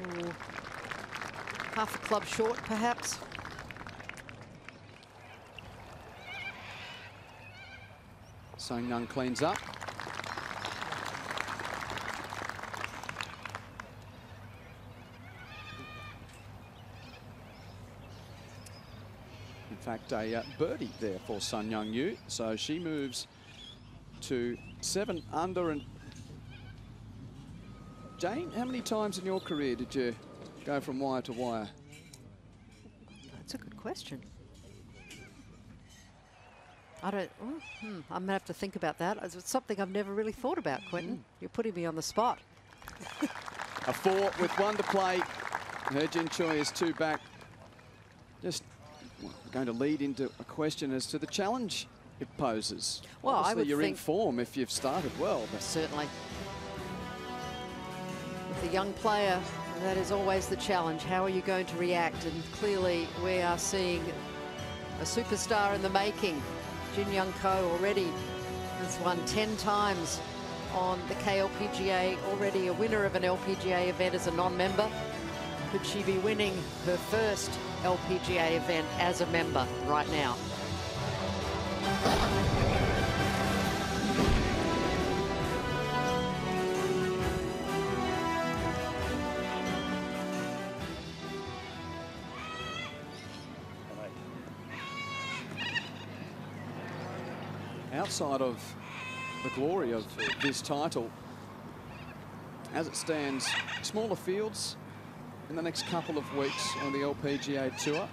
Ooh. Half a club short, perhaps. Sang Nung cleans up. In fact, a birdie there for Sun Young Yu. So she moves to 7 under. And Jane, how many times in your career did you go from wire to wire? That's a good question. I don't, I'm gonna have to think about that. It's something I've never really thought about, Quentin. You're putting me on the spot. A 4 with 1 to play. He-Jin Choi is 2 back. Just going to lead into a question as to the challenge it poses. Well, obviously I would you're in think form if you've started well. But certainly. With a young player, that is always the challenge. How are you going to react? And clearly we are seeing a superstar in the making. Jin Young Ko already has won 10 times on the KLPGA, already a winner of an LPGA event as a non-member. Could she be winning her first LPGA event as a member right now? Outside of the glory of this title, as it stands, smaller fields in the next couple of weeks on the LPGA Tour.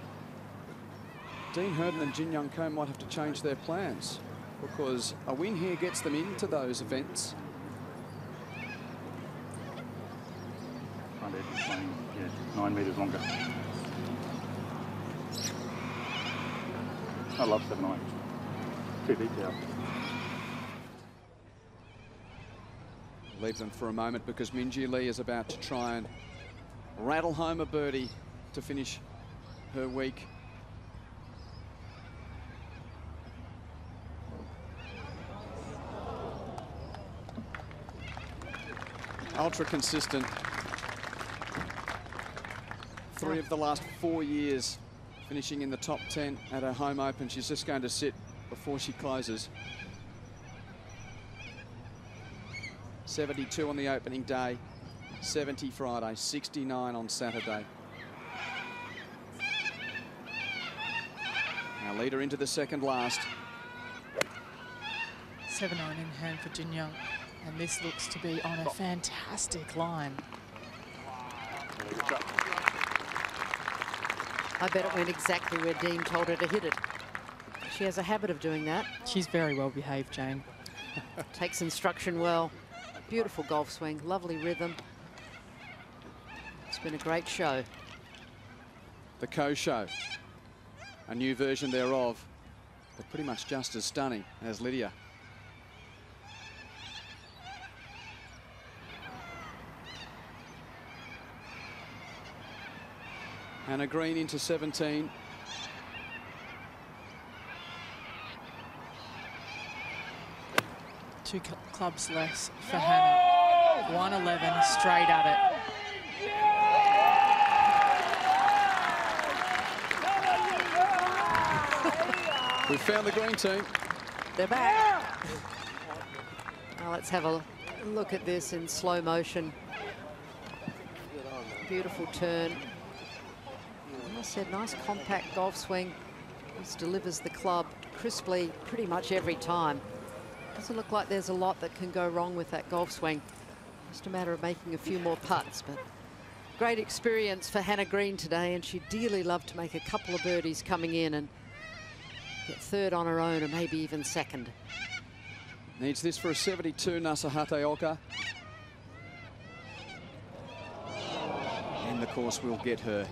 Dean Herden and Jin Young Ko might have to change their plans because a win here gets them into those events. Playing, yeah, 9 metres longer. I love 7 irons. Too deep out. Leave them for a moment because Minjee Lee is about to try and rattle home a birdie to finish her week. Ultra consistent. 3 of the last 4 years finishing in the top 10 at her home open. She's just going to sit before she closes. 72 on the opening day, 70 Friday, 69 on Saturday. Now lead her into the second last. 7 iron in hand for Jin Young, and this looks to be on a fantastic line. I bet it went exactly where Dean told her to hit it. She has a habit of doing that. She's very well behaved, Jane. Takes instruction well. Beautiful golf swing, lovely rhythm. It's been a great show. The Ko Show, a new version thereof, but pretty much just as stunning as Lydia. Hannah Green into 17. Two clubs less for Hannah. 111 straight at it. We've found the green team. They're back. Now let's have a look at this in slow motion. Beautiful turn. As I said, nice compact golf swing. This delivers the club crisply pretty much every time. Doesn't look like there's a lot that can go wrong with that golf swing. Just a matter of making a few more putts, but great experience for Hannah Green today, and she'd dearly love to make a couple of birdies coming in and get third on her own, or maybe even second. Needs this for a 72, Nasahate Oka. And the course will get her,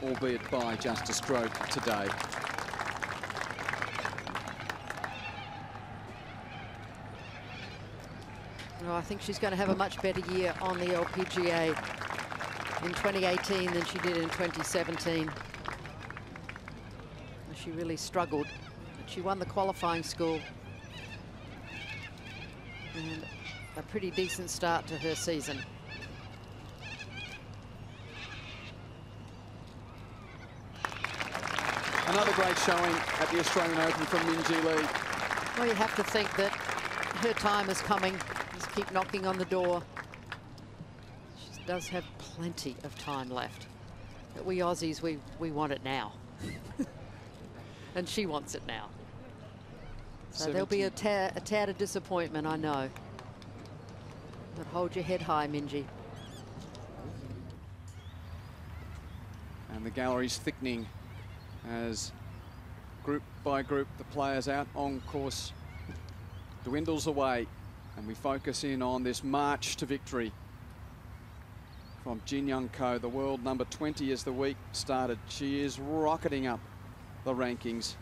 albeit by just a stroke today. Well, I think she's going to have a much better year on the LPGA in 2018 than she did in 2017. She really struggled, but she won the qualifying school. And a pretty decent start to her season. Another great showing at the Australian Open from Minjee Lee. Well, you have to think that her time is coming. Just keep knocking on the door. She does have plenty of time left. But we Aussies, we want it now. And she wants it now. So there'll be a tad of disappointment, I know. But hold your head high, Minjee. And the gallery's thickening as group by group the players out on course dwindles away, and we focus in on this march to victory from Jin Young Ko, the world number 20 as the week started. She is rocketing up the rankings.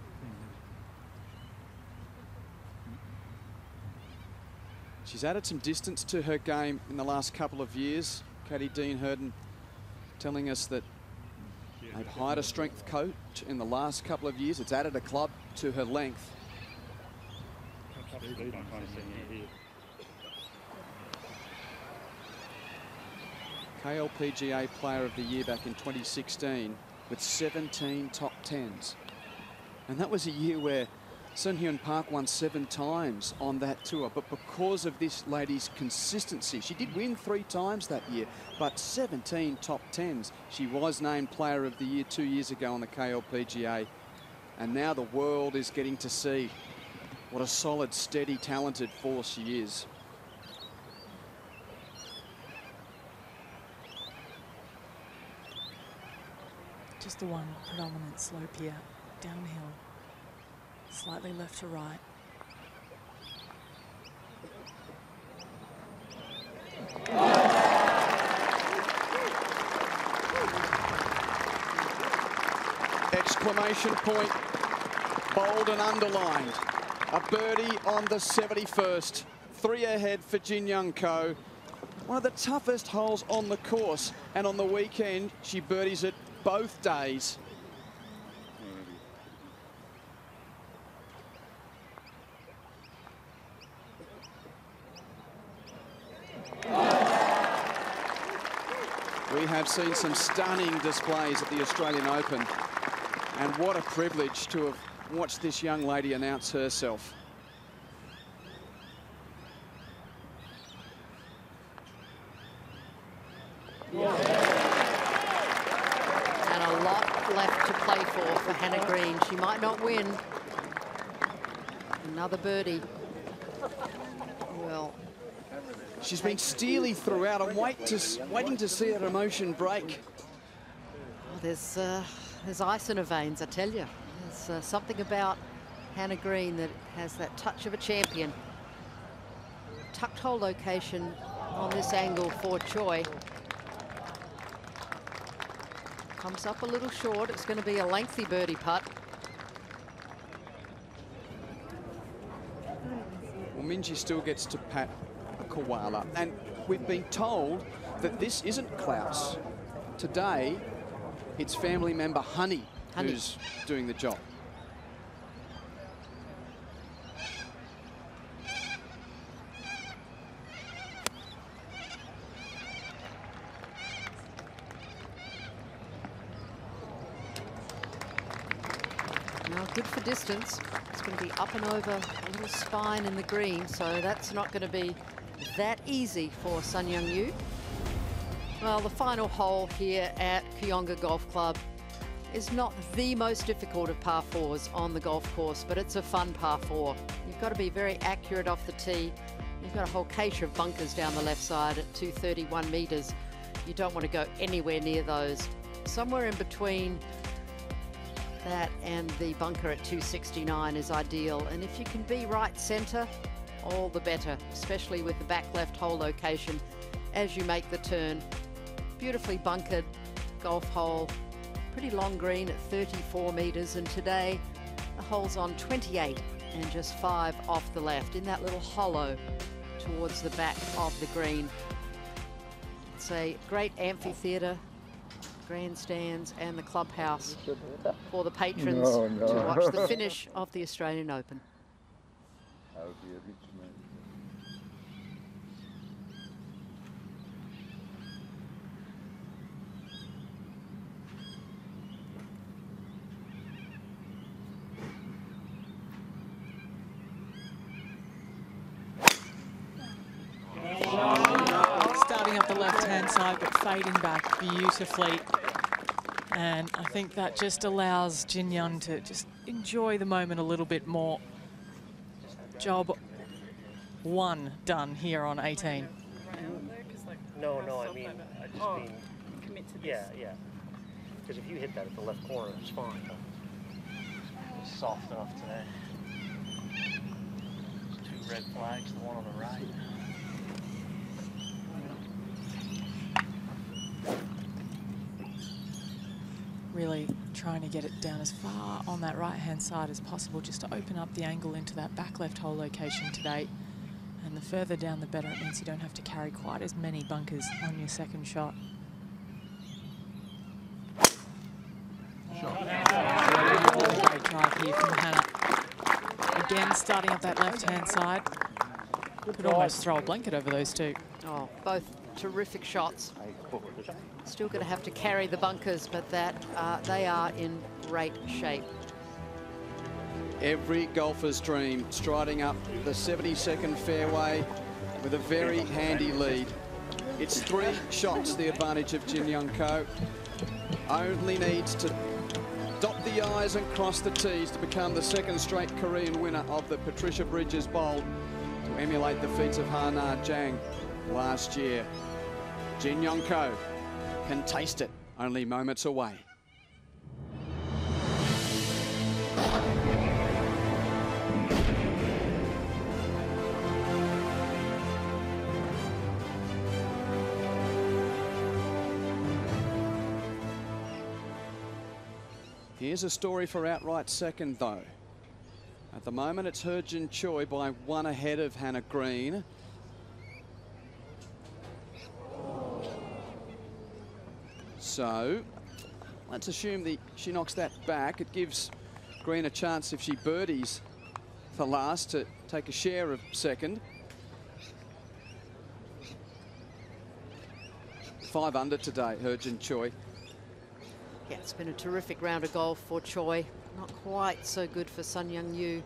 She's added some distance to her game in the last couple of years. Caddy Dean Herden telling us that they've hired a strength coach in the last couple of years. It's added a club to her length. KLPGA Player of the Year back in 2016 with 17 top 10s. And that was a year where Sun Hyun Park won 7 times on that tour, but because of this lady's consistency, she did win 3 times that year, but 17 top 10s. She was named Player of the Year 2 years ago on the KLPGA, and now the world is getting to see what a solid, steady, talented force she is. Just the one predominant slope here, downhill. Slightly left to right. Exclamation point, bold and underlined. A birdie on the 71st. 3 ahead for Jin Young Ko. One of the toughest holes on the course. And on the weekend, she birdies it both days. We have seen some stunning displays at the Australian Open, and what a privilege to have watched this young lady announce herself. And a lot left to play for Hannah Green. She might not win. Another birdie. Well, she's been steely throughout. I'm waiting to see that emotion break. Oh, there's ice in her veins, I tell you. There's something about Hannah Green that has that touch of a champion. Tucked hole location on this angle for Choi. Comes up a little short. It's going to be a lengthy birdie putt. Well, Minjee still gets to pat a koala, and we've been told that this isn't Klaus. Today, it's family member Honey who's doing the job. Now, good for distance. It's going to be up and over a little spine in the green, so that's not going to be that easy for Sun Young Yu. Well, the final hole here at Kooyonga Golf Club is not the most difficult of par 4s on the golf course, but it's a fun par 4. You've got to be very accurate off the tee, You've got a whole cache of bunkers down the left side at 231 metres. You don't want to go anywhere near those. Somewhere in between that and the bunker at 269 is ideal. And if you can be right centre, all the better, especially with the back left hole location as you make the turn. Beautifully bunkered golf hole, pretty long green at 34 metres, and today the hole's on 28 and just 5 off the left in that little hollow towards the back of the green. It's a great amphitheatre, grandstands and the clubhouse for the patrons to watch the finish of the Australian Open. Starting up the left-hand side, but fading back beautifully. And I think that just allows Jin Young to just enjoy the moment a little bit more. Job 1 done here on 18. No, I mean, I just mean, commit to this. Yeah. Because if you hit that at the left corner, it's fine. But it's soft enough today. There's 2 red flags, the one on the right. Really trying to get it down as far on that right-hand side as possible, just to open up the angle into that back left hole location today. And the further down, the better. It means you don't have to carry quite as many bunkers on your second shot. Great drive here from Hannah. Again, starting up that left-hand side. Could almost throw a blanket over those two. Oh, both terrific shots. Still going to have to carry the bunkers, but they are in great shape. Every golfer's dream, striding up the 72nd fairway with a very handy lead. It's 3 shots, the advantage of Jin Young Ko. Only needs to dot the I's and cross the T's to become the 2nd straight Korean winner of the Patricia Bridges Bowl, to emulate the feats of Hana Jang last year. Jin Young Ko can taste it, only moments away. Here's a story for outright second, though. At the moment, it's Heo-Jin Choi by 1 ahead of Hannah Green. So let's assume she knocks that back. It gives Green a chance, if she birdies for last, to take a share of second. 5 under today, Heo-Jin Choi. Yeah, it's been a terrific round of golf for Choi. Not quite so good for Sun Young Yu.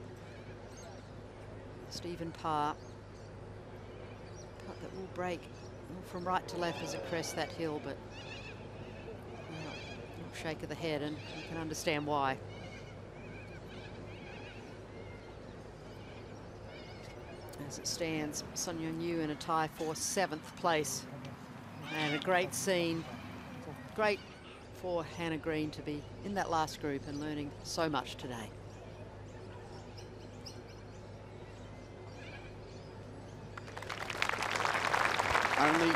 Stephen Parr. Putt that will break from right to left as it crests that hill, but little shake of the head, and you can understand why. As it stands, Sun Young Yu in a tie for 7th place. And a great scene. Great for Hannah Green to be in that last group and learning so much today. Only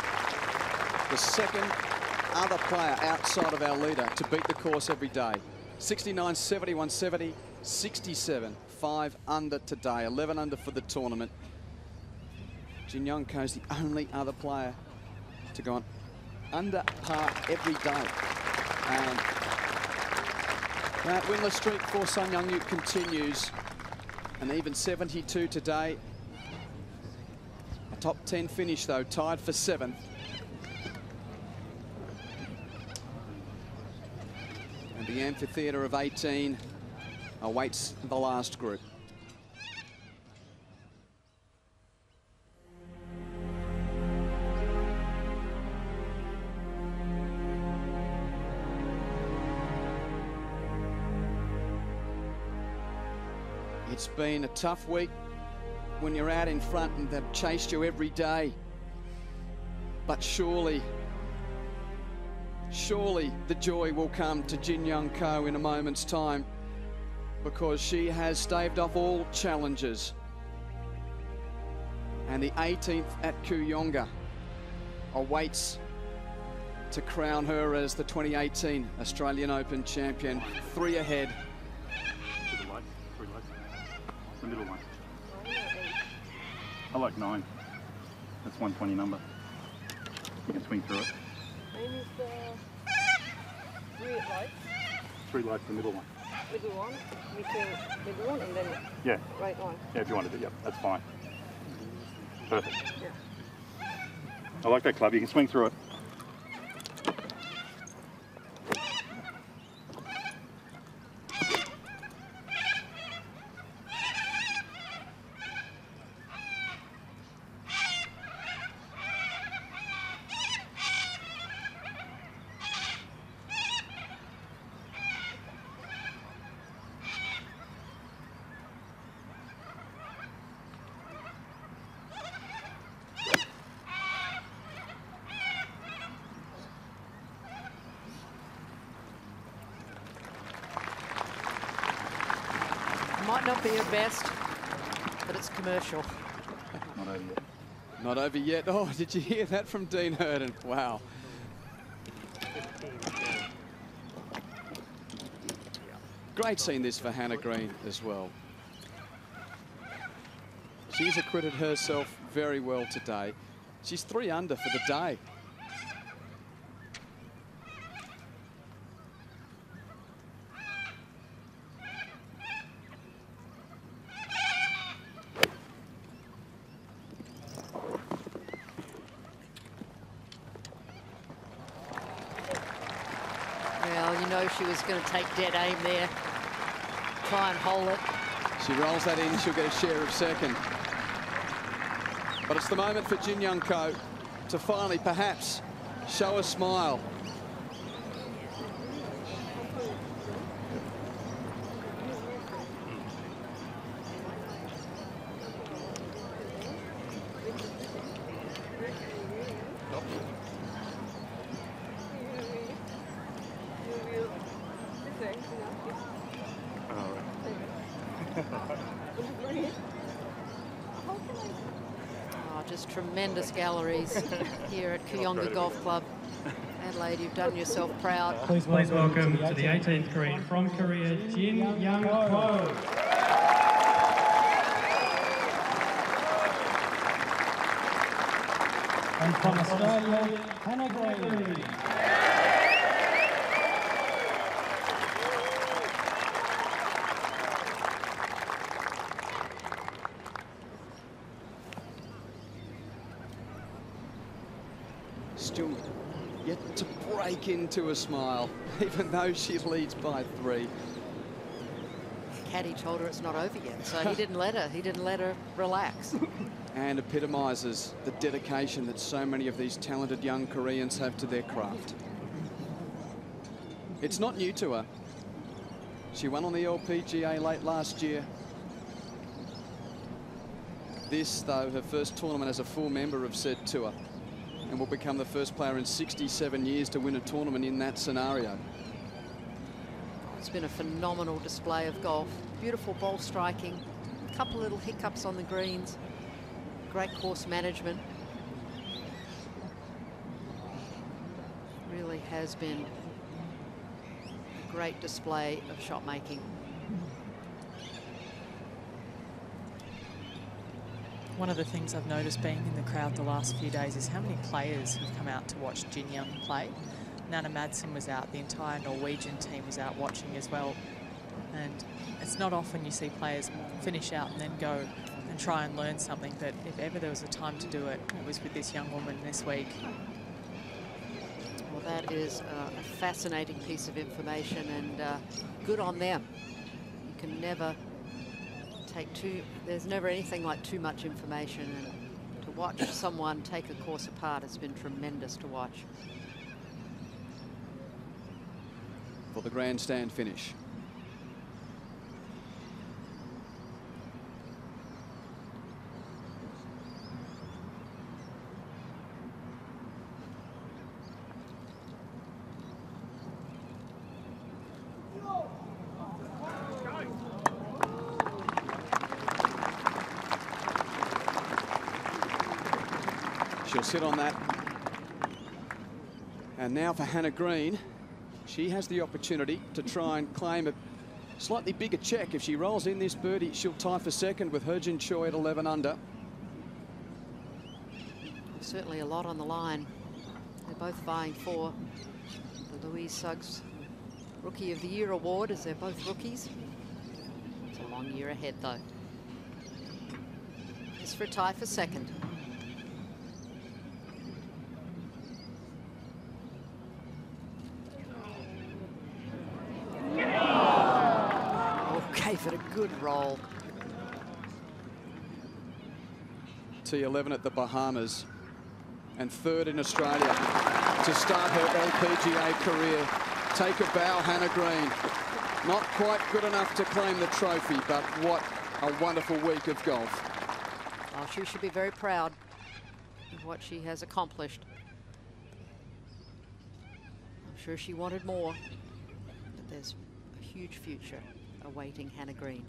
the 2nd other player outside of our leader to beat the course every day. 69, 70, 170, 67. 5 under today, 11 under for the tournament. Jin Young Ko is the only other player to go on under par every day. And that winless streak for Sun Young Yu continues. An even 72 today. A top 10 finish, though, tied for 7th. And the amphitheatre of 18 awaits the last group. It's been a tough week when you're out in front and they've chased you every day. But surely the joy will come to Jin Young Ko in a moment's time, because she has staved off all challenges. And the 18th at Kooyonga awaits to crown her as the 2018 Australian Open champion. 3 ahead. To the light, 3 lights. The middle one. I like 9. That's 120 number. You can swing through it. Mine is 3 lights. 3 lights, the middle one. Middle one, between middle one and then Yeah. right one. Yeah, if you wanted to, yep, that's fine. Perfect. Yeah. I like that club, you can swing through it. Might not be her best, but it's commercial. Not over yet. Not over yet. Oh, did you hear that from Dean Hurden? Wow. Great seeing this for Hannah Green as well. She's acquitted herself very well today. She's 3 under for the day. Well, you know she was going to take dead aim there. Try and hold it. She rolls that in, she'll get a share of second. But it's the moment for Jin Young Ko to finally, perhaps, show a smile. Oh, just tremendous galleries here at Kooyonga Golf Club. Adelaide, you've done yourself proud. Please welcome to the 18th green from Korea, Jin Young Ko. And from Australia, Hannah Green. Still yet to break into a smile, even though she leads by 3. Caddy told her it's not over yet, so he didn't let her relax. And epitomises the dedication that so many of these talented young Koreans have to their craft. It's not new to her. She won on the LPGA late last year. This, though, her first tournament as a full member of said tour, and will become the first player in 67 years to win a tournament in that scenario. It's been a phenomenal display of golf. Beautiful ball striking, a couple little hiccups on the greens, great course management. Really has been a great display of shot making. One of the things I've noticed being in the crowd the last few days is how many players have come out to watch Jin Young play. Nana Madsen was out, the entire Norwegian team was out watching as well. And it's not often you see players finish out and then go and try and learn something, but if ever there was a time to do it, it was with this young woman this week. Well, that is a fascinating piece of information, and good on them. You can never there's never anything like too much information, and to watch someone take a course apart has been tremendous to watch. For the grandstand finish. She'll sit on that. And now for Hannah Green, she has the opportunity to try and claim a slightly bigger check. If she rolls in this birdie, she'll tie for second with Heo-Jin Choi at 11 under. Certainly a lot on the line. They're both vying for the Louise Suggs Rookie of the Year award, as they're both rookies. It's a long year ahead, though. It's for a tie for second. Oh, gave it a good roll. T11 at the Bahamas and third in Australia to start her LPGA career. Take a bow, Hannah Green. Not quite good enough to claim the trophy, but what a wonderful week of golf. Oh, she should be very proud of what she has accomplished. I'm sure she wanted more, but there's a huge future awaiting Hannah Green.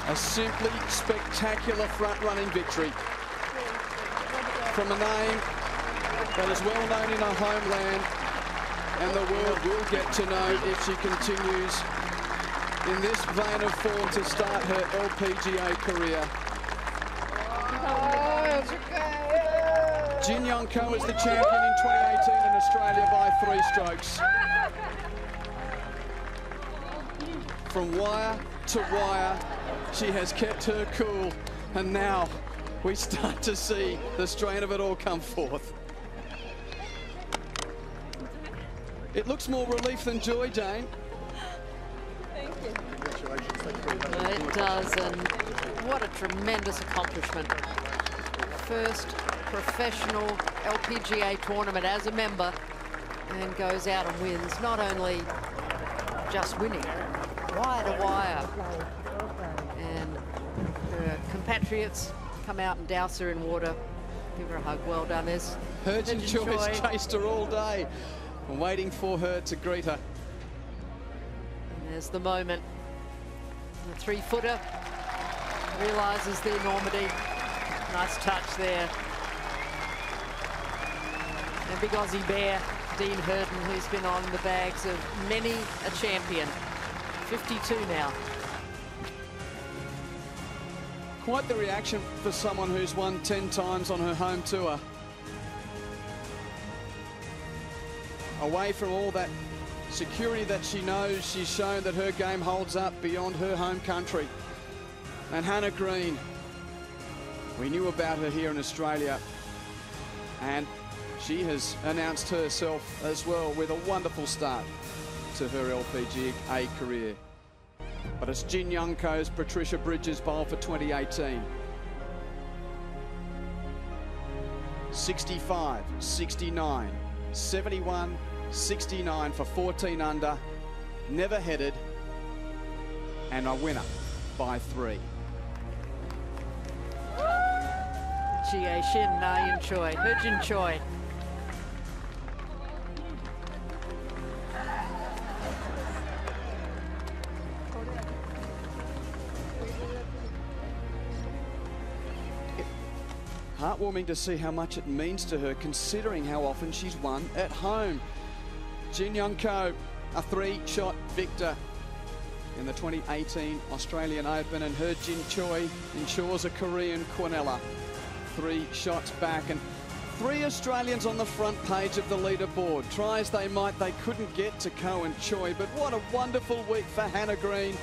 A simply spectacular front-running victory from a name that is well known in her homeland, and the world will get to know if she continues in this vein of form to start her LPGA career. Jin Young Ko is the champion in 2018 in Australia by 3 strokes. From wire to wire, she has kept her cool, and now we start to see the strain of it all come forth. It looks more relief than joy, Jane. Thank you. It does, and what a tremendous accomplishment. First professional LPGA tournament as a member, and goes out and wins, not only just winning, wire to wire. And her compatriots come out and douse her in water. Give her a hug. Well done, Ez. Heo-Jin Choi has chased her all day, waiting for her to greet her. And there's the moment. The 3-footer realises the enormity. Nice touch there. And big Aussie bear, Dean Hurton, who's been on the bags of many a champion. 52 now. Quite the reaction for someone who's won 10 times on her home tour. Away from all that security that she knows, she's shown that her game holds up beyond her home country. And Hannah Green, we knew about her here in Australia, and she has announced herself as well with a wonderful start to her LPGA career. But it's Jin Young Ko's Patricia Bridges bowl for 2018. 65, 69, 71, 69 for 14 under, never headed, and a winner by 3. Jie Shin, Na Yin Choi, Heo-Jin Choi. Heartwarming to see how much it means to her, considering how often she's won at home. Jin Young Ko, a 3-shot victor in the 2018 Australian Open, and Heo-Jin Choi ensures a Korean Quinella. 3 shots back, and 3 Australians on the front page of the leaderboard. Try as they might, they couldn't get to Ko and Choi, but what a wonderful week for Hannah Green.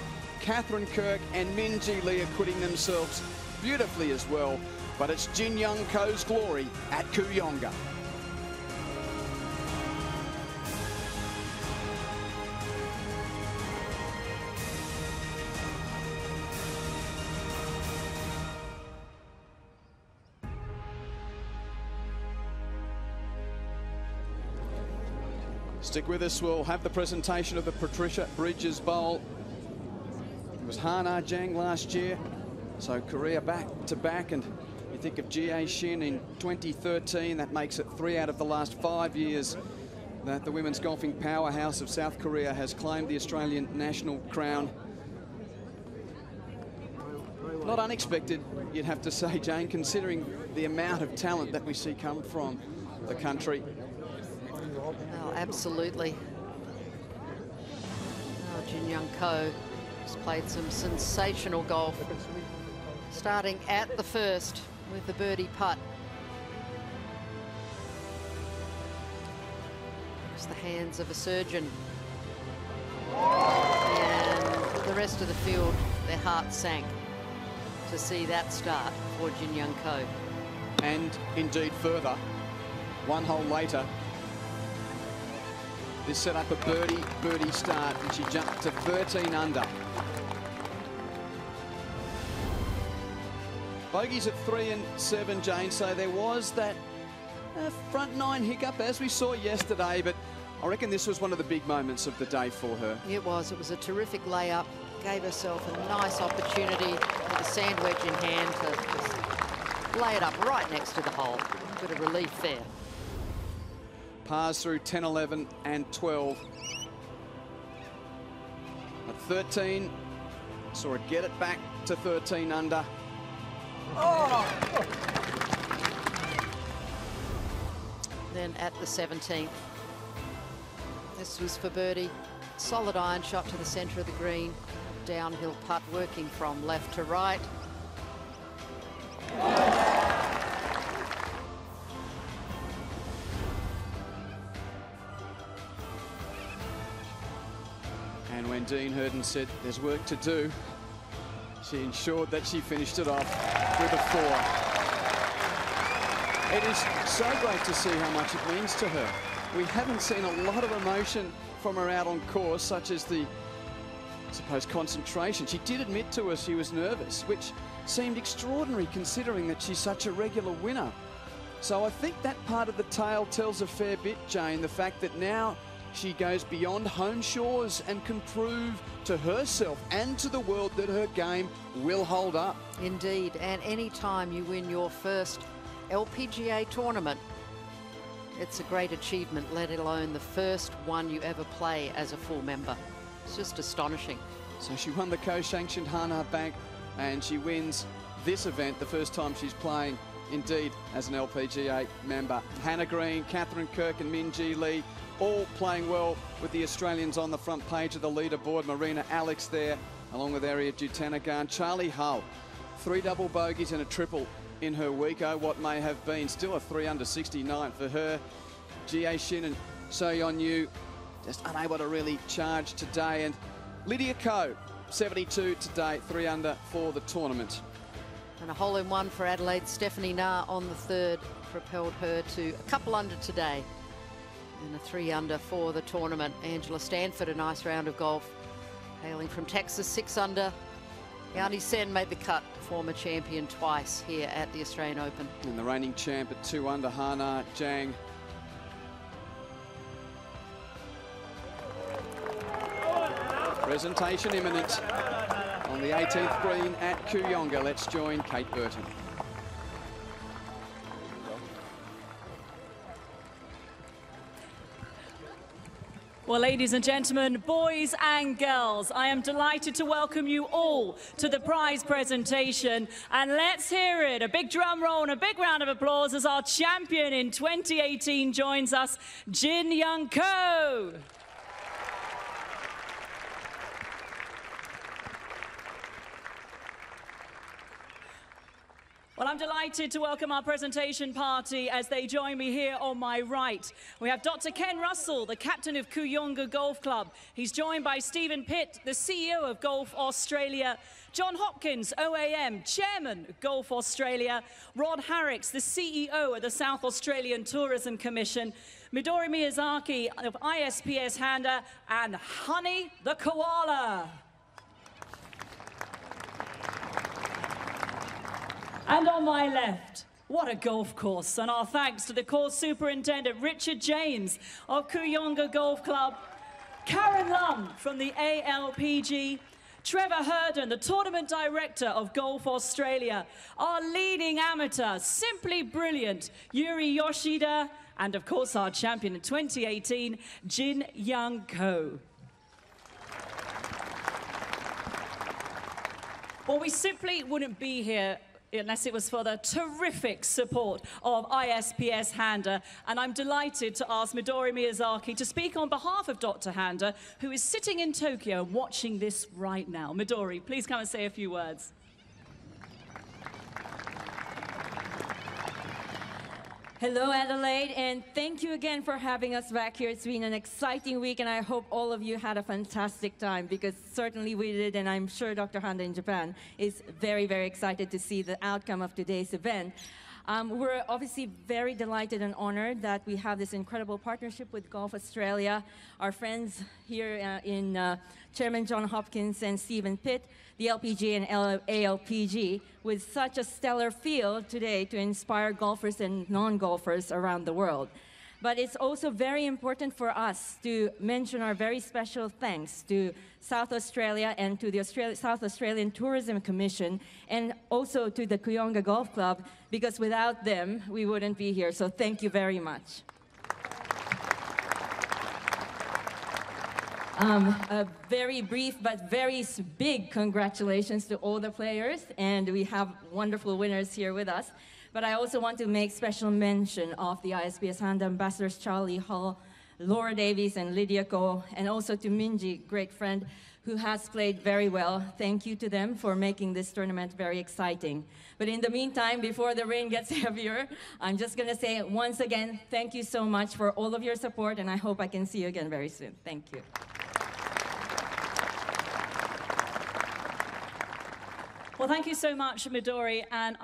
Catherine Kirk and Min Ji Lee acquitting themselves beautifully as well. But it's Jin Young Ko's glory at Kooyonga. Stick with us, we'll have the presentation of the Patricia Bridges Bowl. It was Hana Jang last year, so Korea back to back, and you think of Jie Shin in 2013, that makes it 3 out of the last 5 years that the women's golfing powerhouse of South Korea has claimed the Australian national crown. Not unexpected, you'd have to say, Jane, considering the amount of talent that we see come from the country. Oh, absolutely. Oh, Jin Young Ko has played some sensational golf, starting at the first with the birdie putt. It's the hands of a surgeon. And the rest of the field, their hearts sank to see that start for Jin Young Ko. And indeed further, one hole later, this set up a birdie start, and she jumped to 13 under. Bogeys at 3 and 7, Jane, so there was that front nine hiccup as we saw yesterday, but I reckon this was one of the big moments of the day for her. It was a terrific layup, gave herself a nice opportunity with a sand wedge in hand to just lay it up right next to the hole. A bit of relief there. Pars through 10, 11 and 12. At 13, saw her get it back to 13 under. Oh. Then at the 17th, this was for birdie. Solid iron shot to the centre of the green. Downhill putt working from left to right. And when Dean Hurden said there's work to do, she ensured that she finished it off with a 4. It is so great to see how much it means to her. We haven't seen a lot of emotion from her out on course, such as the, I suppose, concentration. She did admit to us she was nervous, which seemed extraordinary considering that she's such a regular winner. So I think that part of the tale tells a fair bit, Jane, the fact that now she goes beyond home shores and can prove to herself and to the world that her game will hold up. Indeed, and any time you win your first LPGA tournament, it's a great achievement, let alone the first one you ever play as a full member. It's just astonishing. So she won the co-sanctioned Hana Bank, and she wins this event the first time she's playing, indeed, as an LPGA member. Hannah Green, Catherine Kirk and Min Ji Lee all playing well with the Australians on the front page of the leaderboard. Marina Alex there, along with Arya Jutanagan. Charlie Hull, 3 double bogeys and a triple in her week. Oh, what may have been still a 3 under 69 for her. Jie Shin and So-Yeon Yu just unable to really charge today. And Lydia Ko, 72 today, 3 under for the tournament. And a hole-in-one for Adelaide. Stephanie Na on the third propelled her to a couple under today. And a 3 under for the tournament. Angela Stanford, a nice round of golf. Hailing from Texas, 6 under. Yani Sen made the cut, former champion twice here at the Australian Open. And the reigning champ at 2 under, Hana Jang. Presentation imminent on the 18th green at Kooyonga. Let's join Kate Burton. Well, ladies and gentlemen, boys and girls, I am delighted to welcome you all to the prize presentation. And let's hear it. A big drum roll and a big round of applause as our champion in 2018 joins us, Jin Young Ko. Well, I'm delighted to welcome our presentation party as they join me here on my right. We have Dr. Ken Russell, the captain of Kooyonga Golf Club. He's joined by Stephen Pitt, the CEO of Golf Australia, John Hopkins, OAM, chairman of Golf Australia, Rod Harricks, the CEO of the South Australian Tourism Commission, Midori Miyazaki of ISPS Handa, and Honey the Koala. And on my left, what a golf course, and our thanks to the course superintendent, Richard James of Kooyonga Golf Club, Karen Lum from the ALPG, Trevor Herden, the tournament director of Golf Australia, our leading amateur, simply brilliant, Yuri Yoshida, and of course our champion in 2018, Jin Young Ko. Well, we simply wouldn't be here unless it was for the terrific support of ISPS Handa. And I'm delighted to ask Midori Miyazaki to speak on behalf of Dr. Handa, who is sitting in Tokyo watching this right now. Midori, please come and say a few words. Hello, Adelaide, and thank you again for having us back here. It's been an exciting week, and I hope all of you had a fantastic time, because certainly we did, and I'm sure Dr. Handa in Japan is very, very excited to see the outcome of today's event. We're obviously very delighted and honored that we have this incredible partnership with Golf Australia, our friends here in Chairman John Hopkins and Stephen Pitt, the LPG and ALPG, with such a stellar field today to inspire golfers and non-golfers around the world. But it's also very important for us to mention our very special thanks to South Australia and to the South Australian Tourism Commission, and also to the Kooyonga Golf Club, because without them, we wouldn't be here. So thank you very much. A very brief but very big congratulations to all the players, and we have wonderful winners here with us. But I also want to make special mention of the ISPS Handa ambassadors Charlie Hall, Laura Davies, and Lydia Ko, and also to Minji, great friend, who has played very well. Thank you to them for making this tournament very exciting. But in the meantime, before the rain gets heavier, I'm just going to say once again, thank you so much for all of your support, and I hope I can see you again very soon. Thank you. Well, thank you so much, Midori, and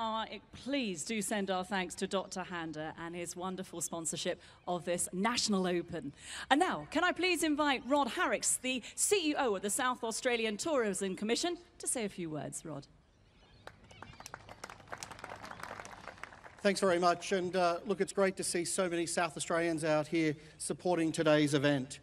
please do send our thanks to Dr. Handa and his wonderful sponsorship of this National Open. And now, can I please invite Rod Harricks, the CEO of the South Australian Tourism Commission, to say a few words. Rod. Thanks very much, and look, it's great to see so many South Australians out here supporting today's event.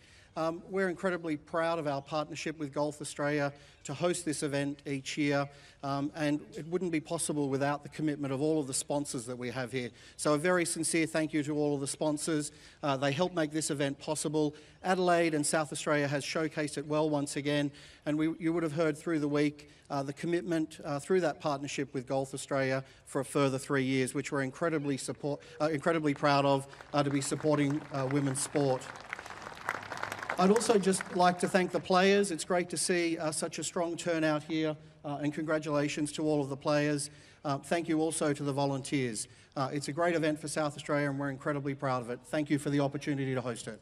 We're incredibly proud of our partnership with Golf Australia to host this event each year, and it wouldn't be possible without the commitment of all of the sponsors that we have here. So a very sincere thank you to all of the sponsors. They help make this event possible. Adelaide and South Australia has showcased it well once again, and you would have heard through the week the commitment through that partnership with Golf Australia for a further 3 years, which we're incredibly proud of, to be supporting women's sport. I'd also just like to thank the players. It's great to see such a strong turnout here, and congratulations to all of the players. Thank you also to the volunteers. It's a great event for South Australia, and we're incredibly proud of it. Thank you for the opportunity to host it.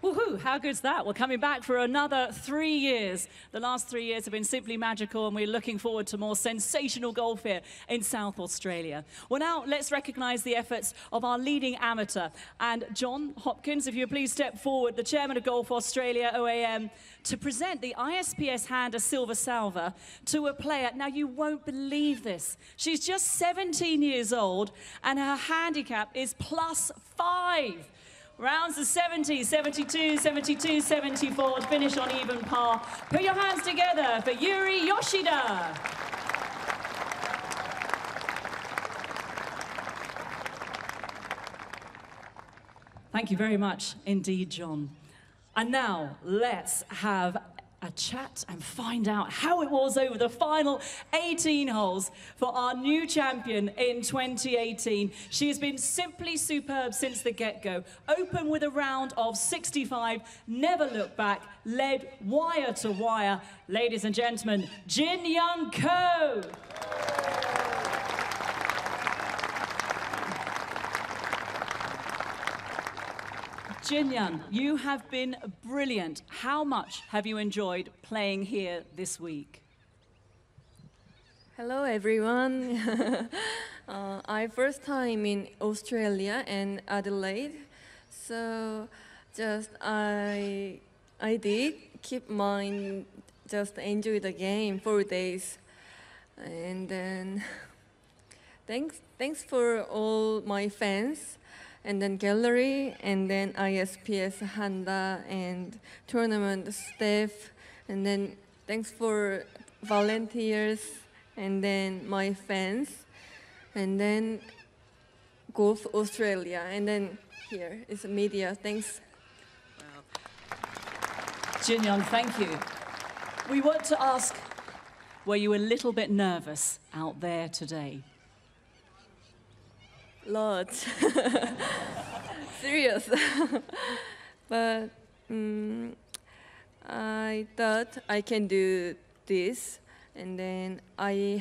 Woohoo, how good's that? We're coming back for another 3 years. The last 3 years have been simply magical, and we're looking forward to more sensational golf here in South Australia. Well, now let's recognise the efforts of our leading amateur. And John Hopkins, if you would please step forward, the chairman of Golf Australia, OAM, to present the ISPS Handa Silver Salver to a player. Now, you won't believe this. She's just 17 years old, and her handicap is +5. Rounds of 70, 72, 72, 74 to finish on even par. Put your hands together for Yuri Yoshida. Thank you very much indeed, John. And now let's have a chat and find out how it was over the final 18 holes for our new champion in 2018. She has been simply superb since the get-go. Open with a round of 65, never looked back, led wire to wire. Ladies and gentlemen, Jin Young Ko. Jin Young, you have been brilliant. How much have you enjoyed playing here this week? Hello, everyone. I first time in Australia and Adelaide, so just I did keep mind, just enjoy the game 4 days, and then thanks for all my fans. And then gallery, and then ISPS Handa, and tournament staff, and then thanks for volunteers, and then my fans, and then Golf Australia, and then here is media. Thanks. Jin Young, thank you. We want to ask, were you a little bit nervous out there today? Lots. Serious. But I thought I can do this, and then I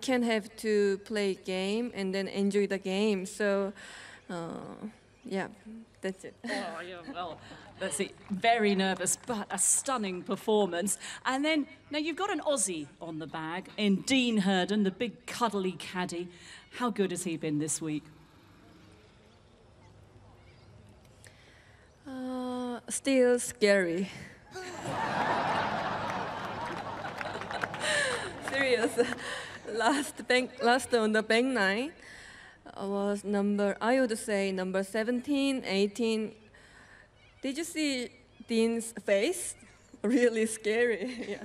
can have to play game and then enjoy the game. So yeah, that's it. Oh, yeah, well, that's it. Very nervous, but a stunning performance. And then, now you've got an Aussie on the bag in Dean Herden, the big cuddly caddy. How good has he been this week? Still scary. Serious. Last on the bank nine was I would say number 17, 18. Did you see Dean's face? Really scary. Yeah.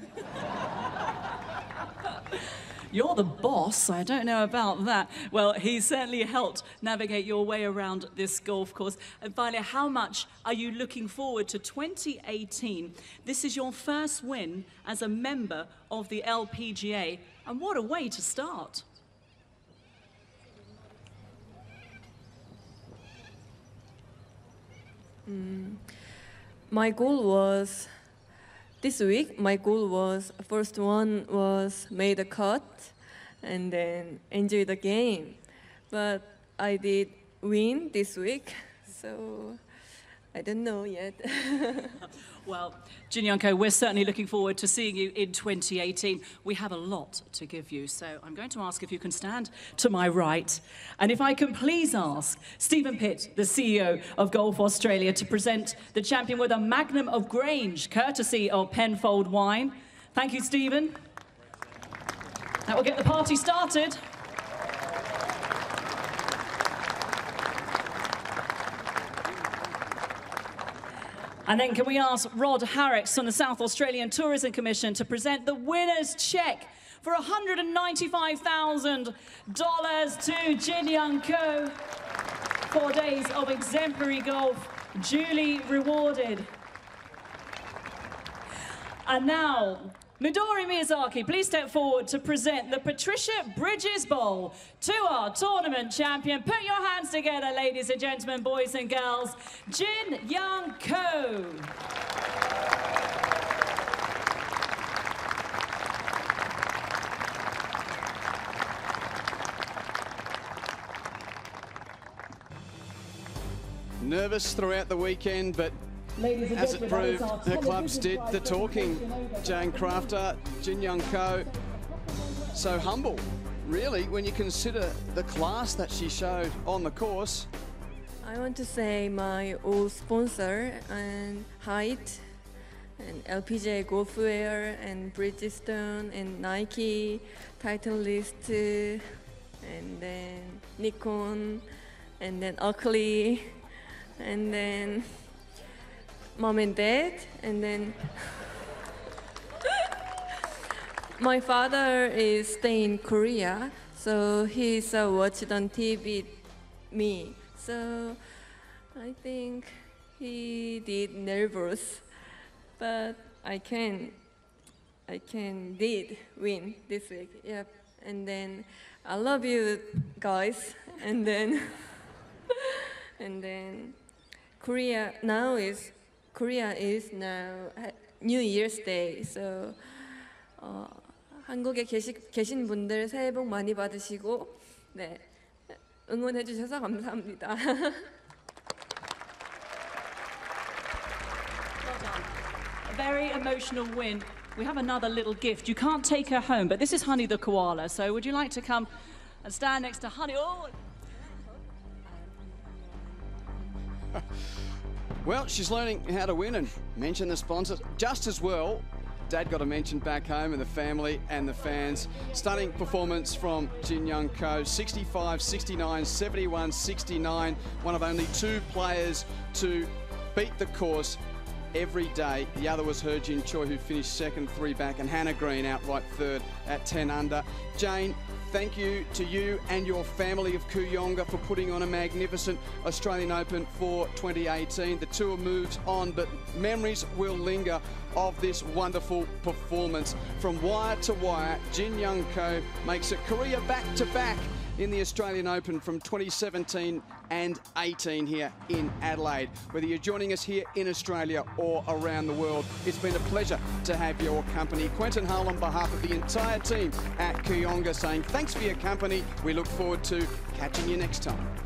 You're the boss, I don't know about that. Well, he certainly helped navigate your way around this golf course. And finally, how much are you looking forward to 2018? This is your first win as a member of the LPGA, and what a way to start. My goal was, this week, my goal was, first one was made a cut and then enjoy the game. But I did win this week, so I don't know yet. Well, Jin Young Ko, we're certainly looking forward to seeing you in 2018. We have a lot to give you, so I'm going to ask if you can stand to my right. And if I can please ask Stephen Pitt, the CEO of Golf Australia, to present the champion with a magnum of Grange, courtesy of Penfold Wine. Thank you, Stephen. That will get the party started. And then can we ask Rod Harricks from the South Australian Tourism Commission to present the winner's cheque for $195,000 to Jin Young Ko. 4 days of exemplary golf, duly rewarded. And now, Midori Miyazaki, please step forward to present the Patricia Bridges Bowl to our tournament champion. Put your hands together, ladies and gentlemen, boys and girls, Jin Young Ko. Nervous throughout the weekend, but as it proved, her clubs did the talking. Jane Crafter, Jin Young Ko, so humble, really, when you consider the class that she showed on the course. I want to say my old sponsor and Height and LPGA Golfwear and Bridgestone and Nike, Titleist, and then Nikon, and then Oakley, and then Mom and Dad, and then my father is staying in Korea, so he's watched on TV me. So I think he did nervous, but I can did win this week. Yep. And then I love you guys. And then Korea is now New Year's Day. So 한국에 계신 분들 새해 복 많이 받으시고 네. 응원해 주셔서 감사합니다. A very emotional win. We have another little gift. You can't take her home, but this is Honey the koala. So would you like to come and stand next to Honey? Oh. Well, she's learning how to win and mention the sponsors just as well. Dad got a mention back home and the family and the fans. Stunning performance from Jin Young Ko. 65, 69, 71, 69. One of only 2 players to beat the course every day. The other was Jin Choi, who finished second, 3 back, and Hannah Green outright third at 10 under. Jane, thank you to you and your family of Kooyonga for putting on a magnificent Australian Open for 2018. The tour moves on, but memories will linger of this wonderful performance. From wire to wire, Jin Young Ko makes a career back-to-back in the Australian Open from 2017 and 18 here in Adelaide. Whether you're joining us here in Australia or around the world, it's been a pleasure to have your company. Quentin Hull on behalf of the entire team at Kooyonga saying thanks for your company. We look forward to catching you next time.